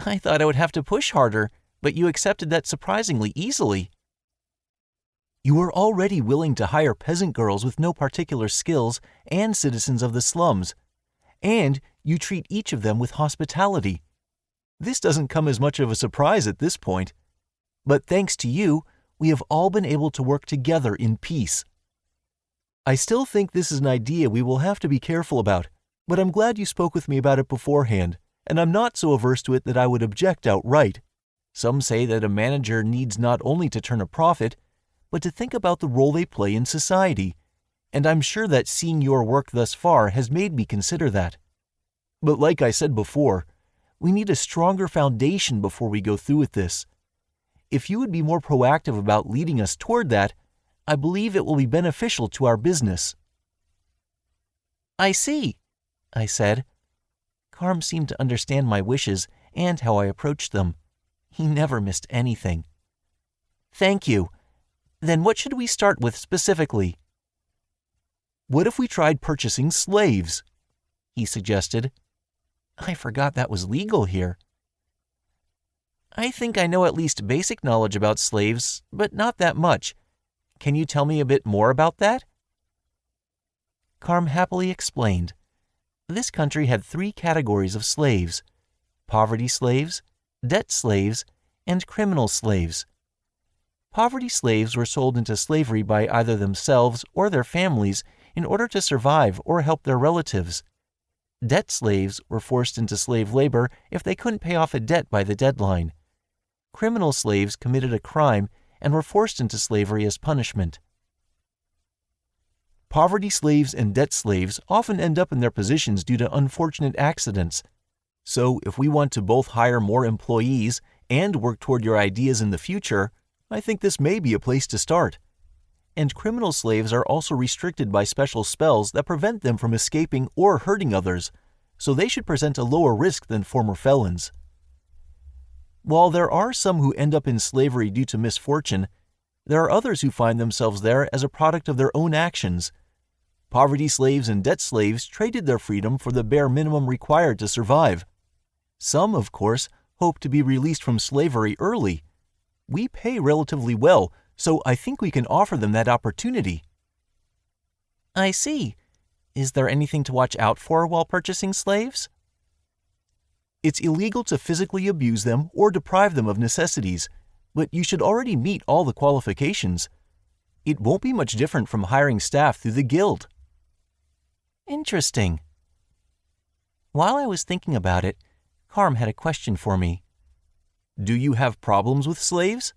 I thought I would have to push harder, but you accepted that surprisingly easily. You are already willing to hire peasant girls with no particular skills and citizens of the slums, and you treat each of them with hospitality. This doesn't come as much of a surprise at this point, but thanks to you, we have all been able to work together in peace. I still think this is an idea we will have to be careful about, but I'm glad you spoke with me about it beforehand, and I'm not so averse to it that I would object outright. Some say that a manager needs not only to turn a profit, but to think about the role they play in society, and I'm sure that seeing your work thus far has made me consider that. But like I said before, we need a stronger foundation before we go through with this. If you would be more proactive about leading us toward that, I believe it will be beneficial to our business. I see, I said. Carm seemed to understand my wishes and how I approached them. He never missed anything. Thank you. Then what should we start with specifically? What if we tried purchasing slaves? He suggested. I forgot that was legal here. I think I know at least basic knowledge about slaves, but not that much. Can you tell me a bit more about that? Carm happily explained. This country had 3 categories of slaves: poverty slaves, debt slaves, and criminal slaves. Poverty slaves were sold into slavery by either themselves or their families in order to survive or help their relatives. Debt slaves were forced into slave labor if they couldn't pay off a debt by the deadline. Criminal slaves committed a crime and were forced into slavery as punishment. Poverty slaves and debt slaves often end up in their positions due to unfortunate accidents. So if we want to both hire more employees and work toward your ideas in the future, I think this may be a place to start. And criminal slaves are also restricted by special spells that prevent them from escaping or hurting others, so they should present a lower risk than former felons. While there are some who end up in slavery due to misfortune, there are others who find themselves there as a product of their own actions. Poverty slaves and debt slaves traded their freedom for the bare minimum required to survive. Some, of course, hope to be released from slavery early. We pay relatively well, so I think we can offer them that opportunity." I see. Is there anything to watch out for while purchasing slaves? It's illegal to physically abuse them or deprive them of necessities, but you should already meet all the qualifications. It won't be much different from hiring staff through the guild. Interesting. While I was thinking about it, Carm had a question for me. Do you have problems with slaves?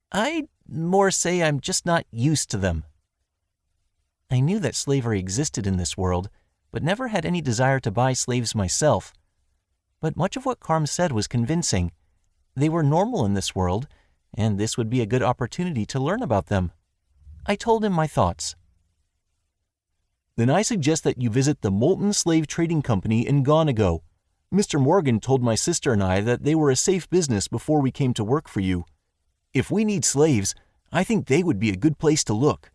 I'd more say I'm just not used to them. I knew that slavery existed in this world, but never had any desire to buy slaves myself. But much of what Carm said was convincing. They were normal in this world, and this would be a good opportunity to learn about them. I told him my thoughts. Then I suggest that you visit the Molten Slave Trading Company in Gonago. Mr. Morgan told my sister and I that they were a safe business before we came to work for you. If we need slaves, I think they would be a good place to look.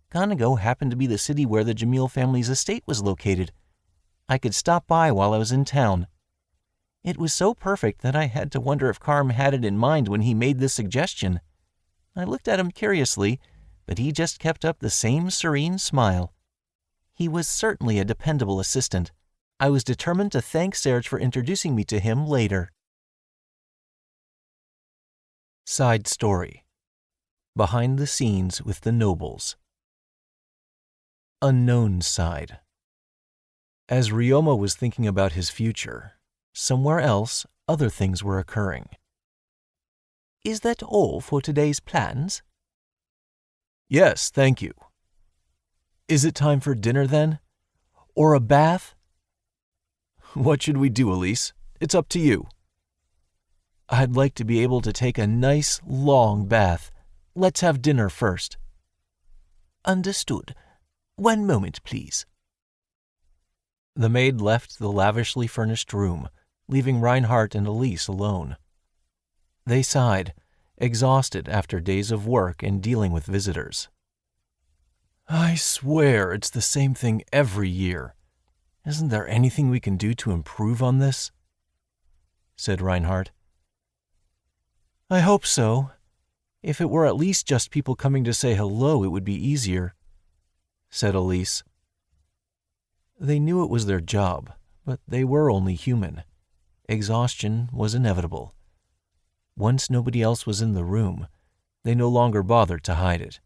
Gonago happened to be the city where the Jamil family's estate was located. I could stop by while I was in town. It was so perfect that I had to wonder if Carm had it in mind when he made this suggestion. I looked at him curiously, but he just kept up the same serene smile. He was certainly a dependable assistant. I was determined to thank Serge for introducing me to him later. Side story. Behind the scenes with the nobles. Unknown side. As Ryoma was thinking about his future, somewhere else other things were occurring. Is that all for today's plans? Yes, thank you. Is it time for dinner then? Or a bath? What should we do, Elise? It's up to you. I'd like to be able to take a nice, long bath. Let's have dinner first. Understood. One moment, please. The maid left the lavishly furnished room, leaving Reinhardt and Elise alone. They sighed, exhausted after days of work and dealing with visitors. I swear it's the same thing every year. Isn't there anything we can do to improve on this? Said Reinhardt. I hope so. If it were at least just people coming to say hello, it would be easier, said Elise. They knew it was their job, but they were only human. Exhaustion was inevitable. Once nobody else was in the room, they no longer bothered to hide it.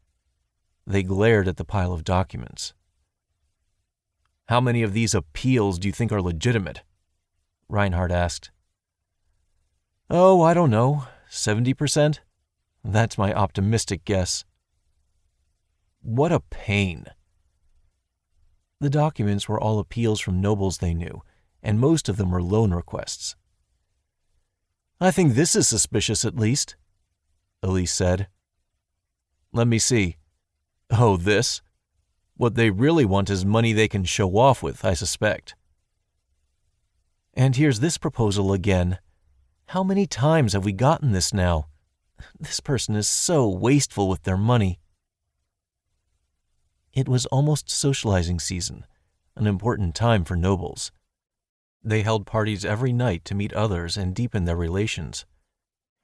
They glared at the pile of documents. How many of these appeals do you think are legitimate? Reinhardt asked. Oh, I don't know. 70%? That's my optimistic guess. What a pain. The documents were all appeals from nobles they knew, and most of them were loan requests. I think this is suspicious at least, Elise said. Let me see. Oh, this? What they really want is money they can show off with, I suspect. And here's this proposal again. How many times have we gotten this now? This person is so wasteful with their money. It was almost socializing season, an important time for nobles. They held parties every night to meet others and deepen their relations.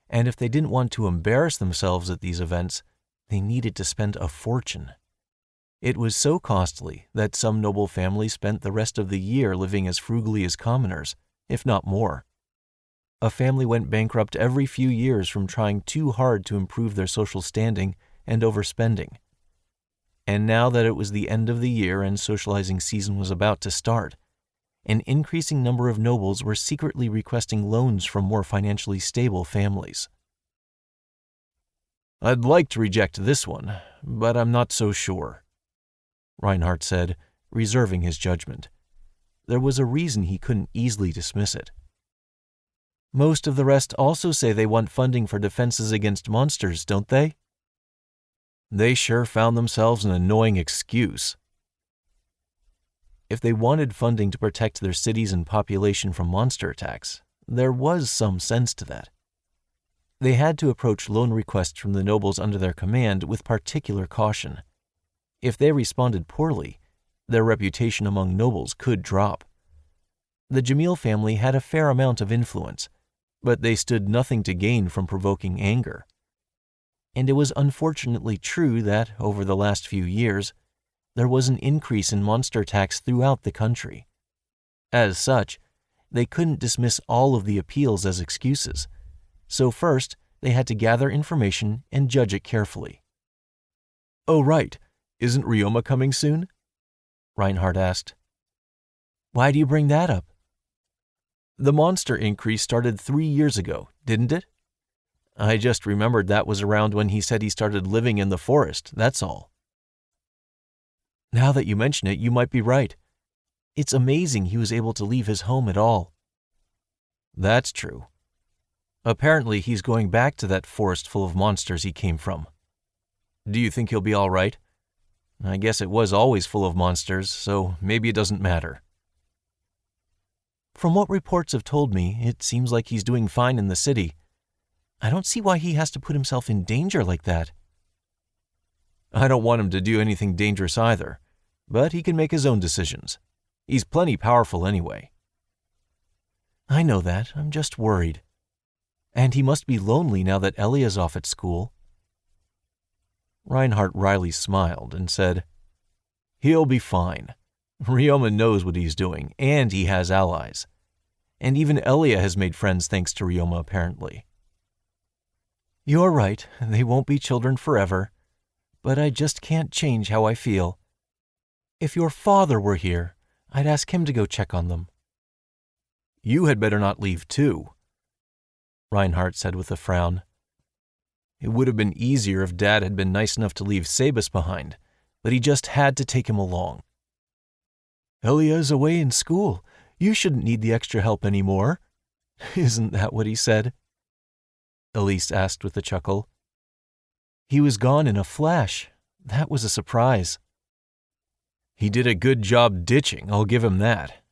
And if they didn't want to embarrass themselves at these events, they needed to spend a fortune. It was so costly that some noble families spent the rest of the year living as frugally as commoners, if not more. A family went bankrupt every few years from trying too hard to improve their social standing and overspending. And now that it was the end of the year and socializing season was about to start, an increasing number of nobles were secretly requesting loans from more financially stable families. I'd like to reject this one, but I'm not so sure, Reinhardt said, reserving his judgment. There was a reason he couldn't easily dismiss it. Most of the rest also say they want funding for defenses against monsters, don't they? They sure found themselves an annoying excuse. If they wanted funding to protect their cities and population from monster attacks, there was some sense to that. They had to approach loan requests from the nobles under their command with particular caution. If they responded poorly, their reputation among nobles could drop. The Jamil family had a fair amount of influence, but they stood nothing to gain from provoking anger. And it was unfortunately true that, over the last few years, there was an increase in monster attacks throughout the country. As such, they couldn't dismiss all of the appeals as excuses, so first they had to gather information and judge it carefully. Oh, right. Isn't Ryoma coming soon? Reinhardt asked. Why do you bring that up? The monster increase started 3 years ago, didn't it? I just remembered that was around when he said he started living in the forest, that's all. Now that you mention it, you might be right. It's amazing he was able to leave his home at all. That's true. Apparently, he's going back to that forest full of monsters he came from. Do you think he'll be all right? I guess it was always full of monsters, so maybe it doesn't matter. From what reports have told me, it seems like he's doing fine in the city. I don't see why he has to put himself in danger like that. I don't want him to do anything dangerous either, but he can make his own decisions. He's plenty powerful anyway. I know that. I'm just worried. And he must be lonely now that Elia's off at school. Reinhardt wryly smiled and said, He'll be fine. Ryoma knows what he's doing, and he has allies. And even Elia has made friends thanks to Ryoma, apparently. You're right. They won't be children forever. But I just can't change how I feel. If your father were here, I'd ask him to go check on them. You had better not leave too, Reinhardt said with a frown. It would have been easier if Dad had been nice enough to leave Sabus behind, but he just had to take him along. Elia's away in school. You shouldn't need the extra help anymore. Isn't that what he said? Elise asked with a chuckle. He was gone in a flash. That was a surprise. He did a good job ditching, I'll give him that.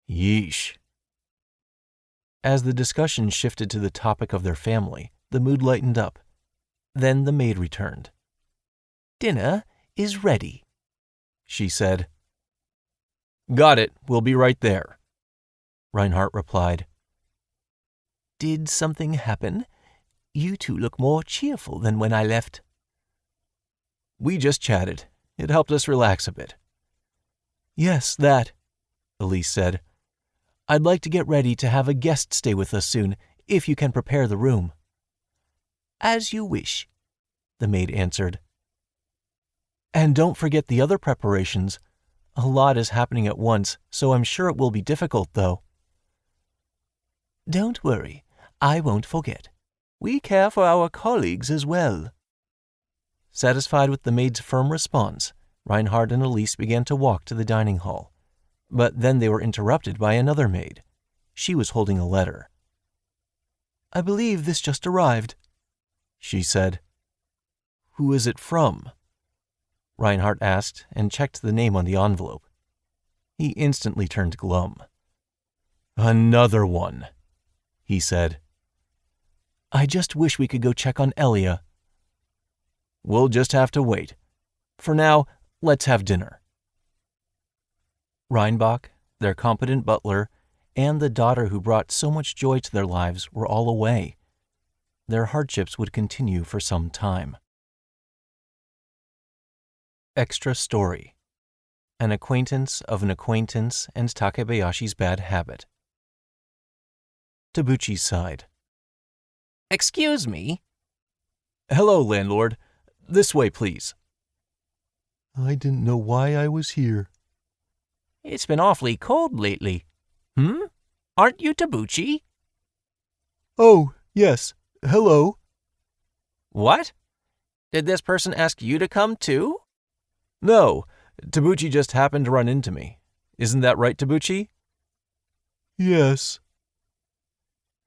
Yeesh. As the discussion shifted to the topic of their family, the mood lightened up. Then the maid returned. Dinner is ready, she said. Got it. We'll be right there, Reinhardt replied. Did something happen? You two look more cheerful than when I left. We just chatted. It helped us relax a bit. Yes, that, Elise said. I'd like to get ready to have a guest stay with us soon, if you can prepare the room. As you wish, the maid answered. And don't forget the other preparations. A lot is happening at once, so I'm sure it will be difficult, though. Don't worry, I won't forget. We care for our colleagues as well. Satisfied with the maid's firm response, Reinhardt and Elise began to walk to the dining hall. But then they were interrupted by another maid. She was holding a letter. I believe this just arrived, she said. Who is it from? Reinhardt asked and checked the name on the envelope. He instantly turned glum. Another one, he said. I just wish we could go check on Elia. We'll just have to wait. For now, let's have dinner. Reinbach, their competent butler, and the daughter who brought so much joy to their lives were all away. Their hardships would continue for some time. Extra story. An acquaintance of an acquaintance and Takebayashi's bad habit. Tabuchi sighed. Excuse me? Hello, landlord. This way, please. I didn't know why I was here. It's been awfully cold lately. Aren't you Tabuchi? Oh, yes. Hello. What? Did this person ask you to come too? No, Tabuchi just happened to run into me. Isn't that right, Tabuchi? Yes.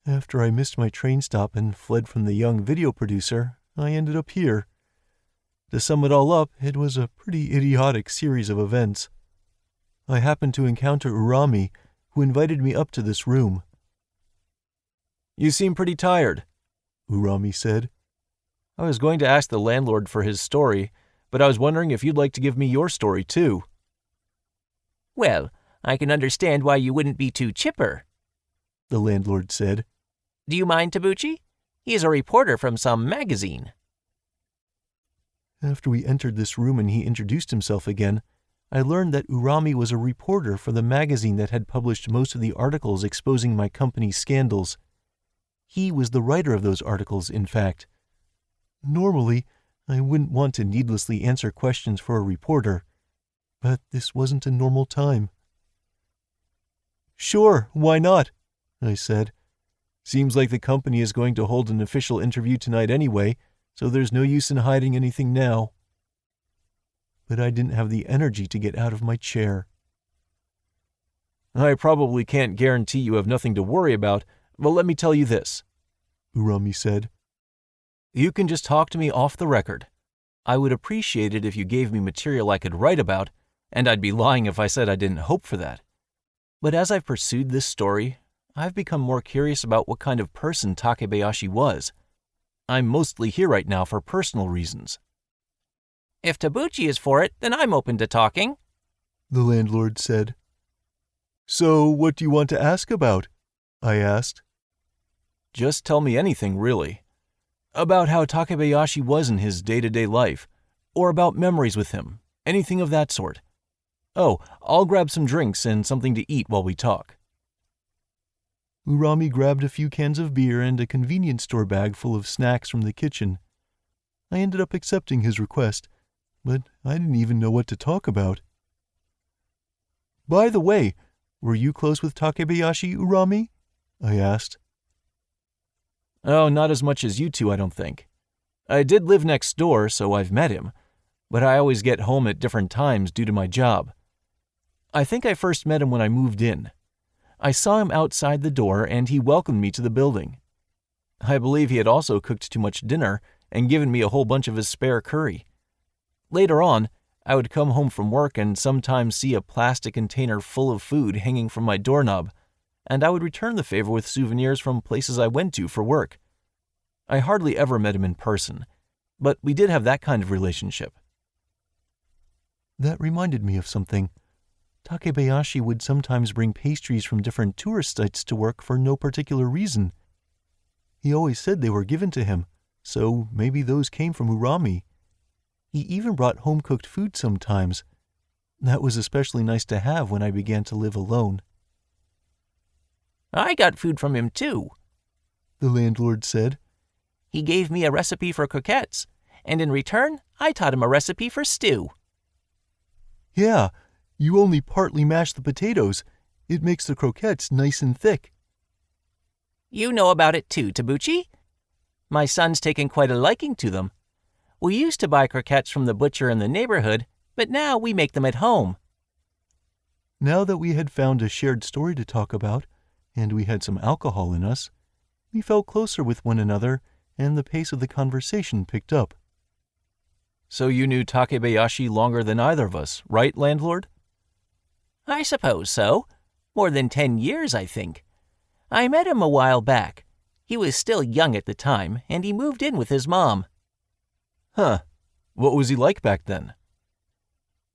After I missed my train stop and fled from the young video producer, I ended up here. To sum it all up, it was a pretty idiotic series of events. I happened to encounter Urami, who invited me up to this room. You seem pretty tired, Urami said. I was going to ask the landlord for his story, but I was wondering if you'd like to give me your story too. Well, I can understand why you wouldn't be too chipper," the landlord said. "Do you mind, Tabuchi? He is a reporter from some magazine." After we entered this room and he introduced himself again, I learned that Urami was a reporter for the magazine that had published most of the articles exposing my company's scandals. He was the writer of those articles, in fact. Normally, I wouldn't want to needlessly answer questions for a reporter, but this wasn't a normal time. "Sure, why not?" I said. "Seems like the company is going to hold an official interview tonight anyway, so there's no use in hiding anything now." But I didn't have the energy to get out of my chair. "I probably can't guarantee you have nothing to worry about, but let me tell you this," Urami said. "You can just talk to me off the record. I would appreciate it if you gave me material I could write about, and I'd be lying if I said I didn't hope for that. But as I've pursued this story, I've become more curious about what kind of person Takebayashi was. I'm mostly here right now for personal reasons." "If Tabuchi is for it, then I'm open to talking," the landlord said. "So what do you want to ask about?" I asked. "Just tell me anything, really. About how Takebayashi was in his day-to-day life, or about memories with him, anything of that sort. Oh, I'll grab some drinks and something to eat while we talk." Urami grabbed a few cans of beer and a convenience store bag full of snacks from the kitchen. I ended up accepting his request, but I didn't even know what to talk about. "By the way, were you close with Takebayashi, Urami?" I asked. "Oh, not as much as you two, I don't think. I did live next door, so I've met him, but I always get home at different times due to my job. I think I first met him when I moved in. I saw him outside the door and he welcomed me to the building. I believe he had also cooked too much dinner and given me a whole bunch of his spare curry. Later on, I would come home from work and sometimes see a plastic container full of food hanging from my doorknob, and I would return the favor with souvenirs from places I went to for work. I hardly ever met him in person, but we did have that kind of relationship." That reminded me of something. Takebayashi would sometimes bring pastries from different tourist sites to work for no particular reason. He always said they were given to him, so maybe those came from Urami. He even brought home-cooked food sometimes. That was especially nice to have when I began to live alone. "I got food from him too," the landlord said. "He gave me a recipe for croquettes, and in return, I taught him a recipe for stew." "Yeah, you only partly mash the potatoes. It makes the croquettes nice and thick." "You know about it too, Tabuchi. My son's taken quite a liking to them. We used to buy croquettes from the butcher in the neighborhood, but now we make them at home." Now that we had found a shared story to talk about, and we had some alcohol in us, we felt closer with one another, and the pace of the conversation picked up. "So you knew Takebayashi longer than either of us, right, landlord?" "I suppose so. More than 10 years, I think. I met him a while back. He was still young at the time, and he moved in with his mom." "Huh. What was he like back then?"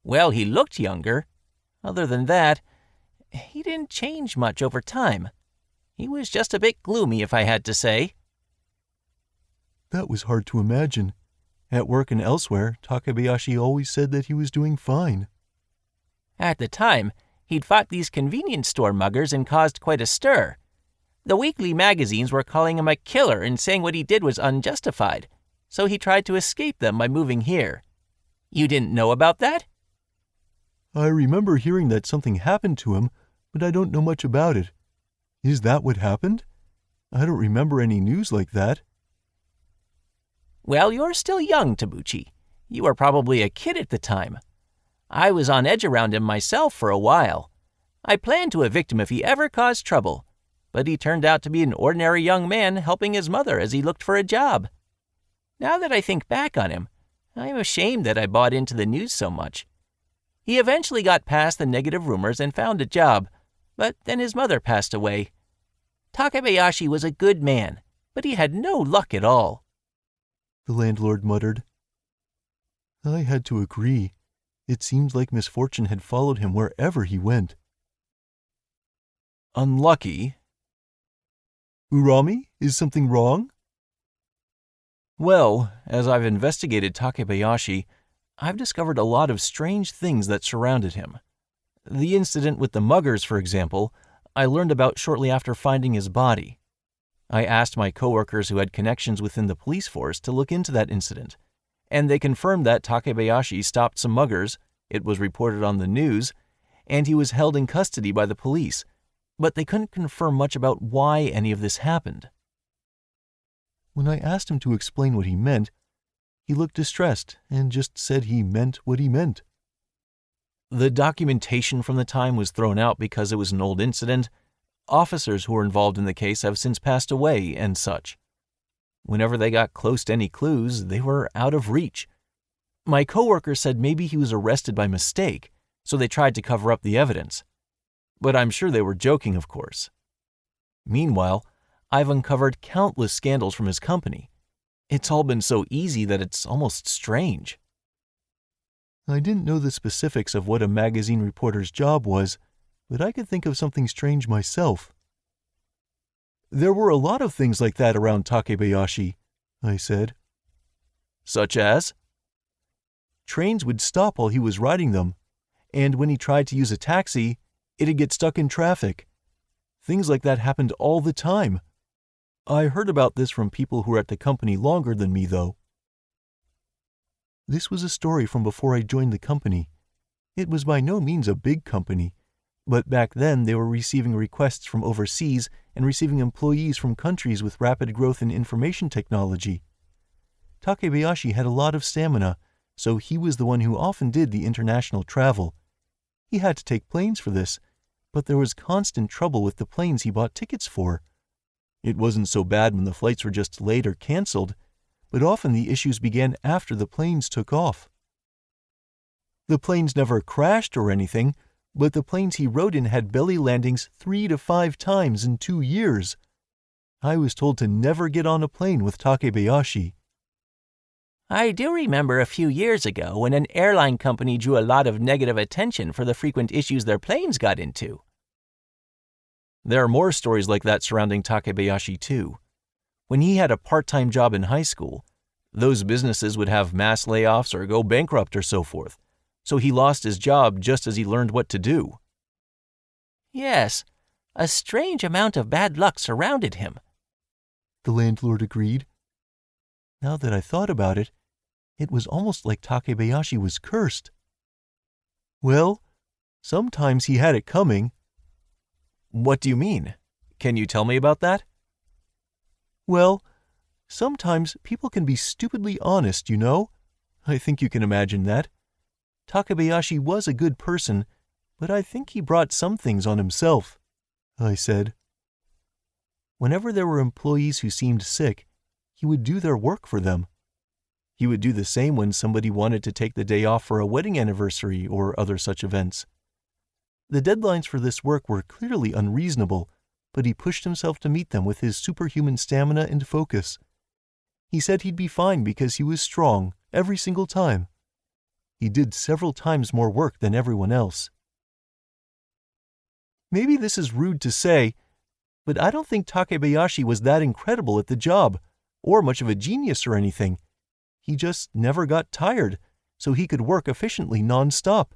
"Well, he looked younger. Other than that, he didn't change much over time. He was just a bit gloomy, if I had to say." That was hard to imagine. At work and elsewhere, Takebayashi always said that he was doing fine. At the time, he'd fought these convenience store muggers and caused quite a stir. The weekly magazines were calling him a killer and saying what he did was unjustified, so he tried to escape them by moving here. You didn't know about that? I remember hearing that something happened to him, but I don't know much about it. Is that what happened? I don't remember any news like that. Well, you're still young, Tabuchi. You were probably a kid at the time. I was on edge around him myself for a while. I planned to evict him if he ever caused trouble, but he turned out to be an ordinary young man helping his mother as he looked for a job. Now that I think back on him, I'm ashamed that I bought into the news so much. He eventually got past the negative rumors and found a job, but then his mother passed away. Takebayashi was a good man, but he had no luck at all. The landlord muttered. I had to agree. It seemed like misfortune had followed him wherever he went. Unlucky? Urami, is something wrong? Well, as I've investigated Takebayashi, I've discovered a lot of strange things that surrounded him. The incident with the muggers, for example, I learned about shortly after finding his body. I asked my coworkers who had connections within the police force to look into that incident, and they confirmed that Takebayashi stopped some muggers, it was reported on the news, and he was held in custody by the police, but they couldn't confirm much about why any of this happened. When I asked him to explain what he meant, he looked distressed and just said he meant what he meant. The documentation from the time was thrown out because it was an old incident. Officers who were involved in the case have since passed away and such. Whenever they got close to any clues, they were out of reach. My coworker said maybe he was arrested by mistake, so they tried to cover up the evidence. But I'm sure they were joking, of course. Meanwhile, I've uncovered countless scandals from his company. It's all been so easy that it's almost strange. I didn't know the specifics of what a magazine reporter's job was, but I could think of something strange myself. There were a lot of things like that around Takebayashi, I said. Such as? Trains would stop while he was riding them, and when he tried to use a taxi, it'd get stuck in traffic. Things like that happened all the time. I heard about this from people who were at the company longer than me, though. This was a story from before I joined the company. It was by no means a big company, but back then they were receiving requests from overseas and receiving employees from countries with rapid growth in information technology. Takebayashi had a lot of stamina, so he was the one who often did the international travel. He had to take planes for this, but there was constant trouble with the planes he bought tickets for. It wasn't so bad when the flights were just late or canceled, but often the issues began after the planes took off. The planes never crashed or anything, but the planes he rode in had belly landings 3 to 5 times in 2 years. I was told to never get on a plane with Takebayashi. I do remember a few years ago when an airline company drew a lot of negative attention for the frequent issues their planes got into. There are more stories like that surrounding Takebayashi too. When he had a part-time job in high school, those businesses would have mass layoffs or go bankrupt or so forth, so he lost his job just as he learned what to do. Yes, a strange amount of bad luck surrounded him, the landlord agreed. Now that I thought about it, it was almost like Takebayashi was cursed. Well, sometimes he had it coming. What do you mean? Can you tell me about that? Well, sometimes people can be stupidly honest, you know? I think you can imagine that. Takebayashi was a good person, but I think he brought some things on himself, I said. Whenever there were employees who seemed sick, he would do their work for them. He would do the same when somebody wanted to take the day off for a wedding anniversary or other such events. The deadlines for this work were clearly unreasonable, but he pushed himself to meet them with his superhuman stamina and focus. He said he'd be fine because he was strong every single time. He did several times more work than everyone else. Maybe this is rude to say, but I don't think Takebayashi was that incredible at the job, or much of a genius or anything. He just never got tired, so he could work efficiently non-stop.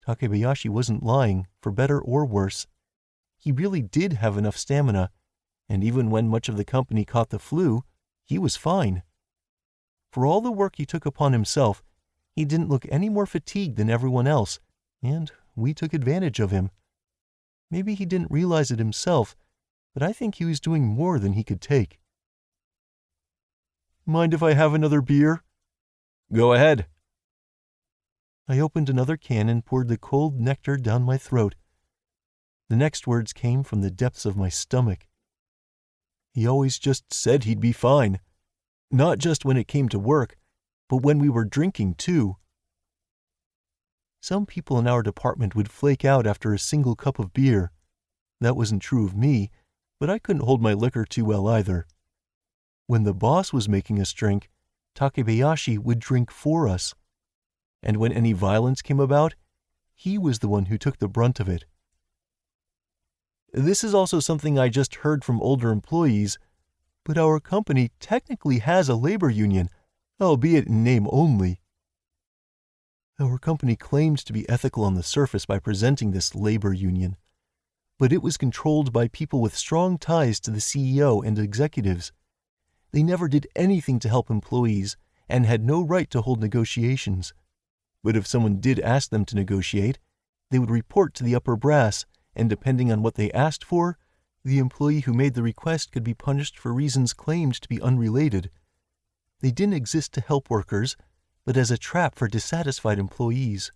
Takebayashi wasn't lying, for better or worse. He really did have enough stamina, and even when much of the company caught the flu, he was fine. For all the work he took upon himself, he didn't look any more fatigued than everyone else, and we took advantage of him. Maybe he didn't realize it himself, but I think he was doing more than he could take. Mind if I have another beer? Go ahead. I opened another can and poured the cold nectar down my throat. The next words came from the depths of my stomach. He always just said he'd be fine. Not just when it came to work, but when we were drinking too. Some people in our department would flake out after a single cup of beer. That wasn't true of me, but I couldn't hold my liquor too well either. When the boss was making us drink, Takebayashi would drink for us. And when any violence came about, he was the one who took the brunt of it. This is also something I just heard from older employees, but our company technically has a labor union, albeit in name only. Our company claimed to be ethical on the surface by presenting this labor union, but it was controlled by people with strong ties to the CEO and executives. They never did anything to help employees and had no right to hold negotiations. But if someone did ask them to negotiate, they would report to the upper brass, and depending on what they asked for, the employee who made the request could be punished for reasons claimed to be unrelated. They didn't exist to help workers, but as a trap for dissatisfied employees.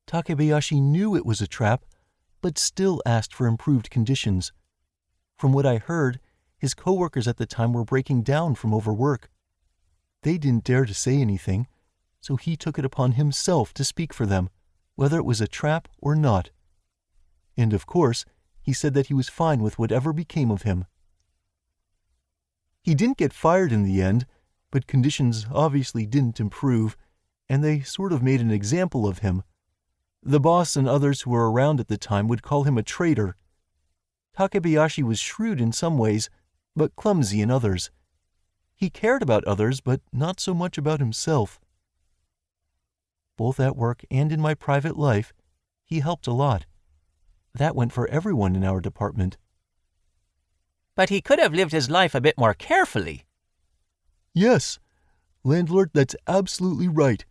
Takebayashi knew it was a trap, but still asked for improved conditions. From what I heard, his coworkers at the time were breaking down from overwork. They didn't dare to say anything, so he took it upon himself to speak for them, whether it was a trap or not. And of course, he said that he was fine with whatever became of him. He didn't get fired in the end, but conditions obviously didn't improve, and they sort of made an example of him. The boss and others who were around at the time would call him a traitor. Takebayashi was shrewd in some ways, but clumsy in others. He cared about others, but not so much about himself. Both at work and in my private life, he helped a lot. That went for everyone in our department. But he could have lived his life a bit more carefully. Yes, landlord, that's absolutely right.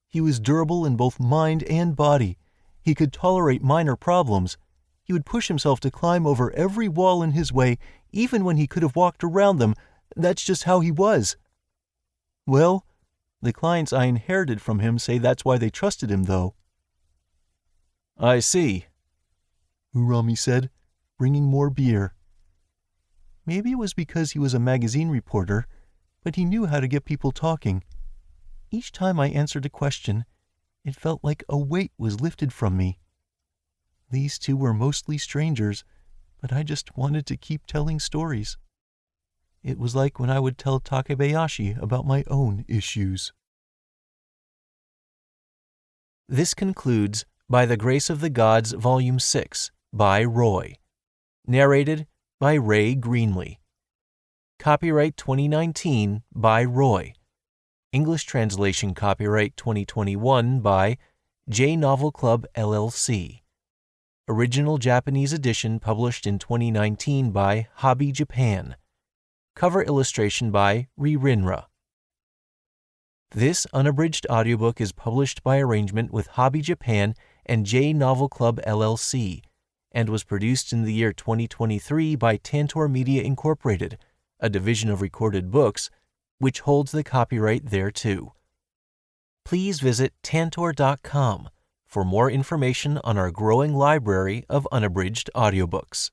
He was durable in both mind and body. He could tolerate minor problems. He would push himself to climb over every wall in his way, even when he could have walked around them. That's just how he was. Well, the clients I inherited from him say that's why they trusted him, though. I see, Urami said, bringing more beer. Maybe it was because he was a magazine reporter, but he knew how to get people talking. Each time I answered a question, it felt like a weight was lifted from me. These two were mostly strangers, but I just wanted to keep telling stories. It was like when I would tell Takebayashi about my own issues. This concludes By the Grace of the Gods, Volume 6, by Roy. Narrated by Ray Greenlee. Copyright 2019 by Roy. English translation copyright 2021 by J Novel Club LLC. Original Japanese edition published in 2019 by Hobby Japan. Cover illustration by Ririnra. This unabridged audiobook is published by arrangement with Hobby Japan and J Novel Club LLC and was produced in the year 2023 by Tantor Media Incorporated, a division of Recorded Books, which holds the copyright thereto. Please visit tantor.com for more information on our growing library of unabridged audiobooks.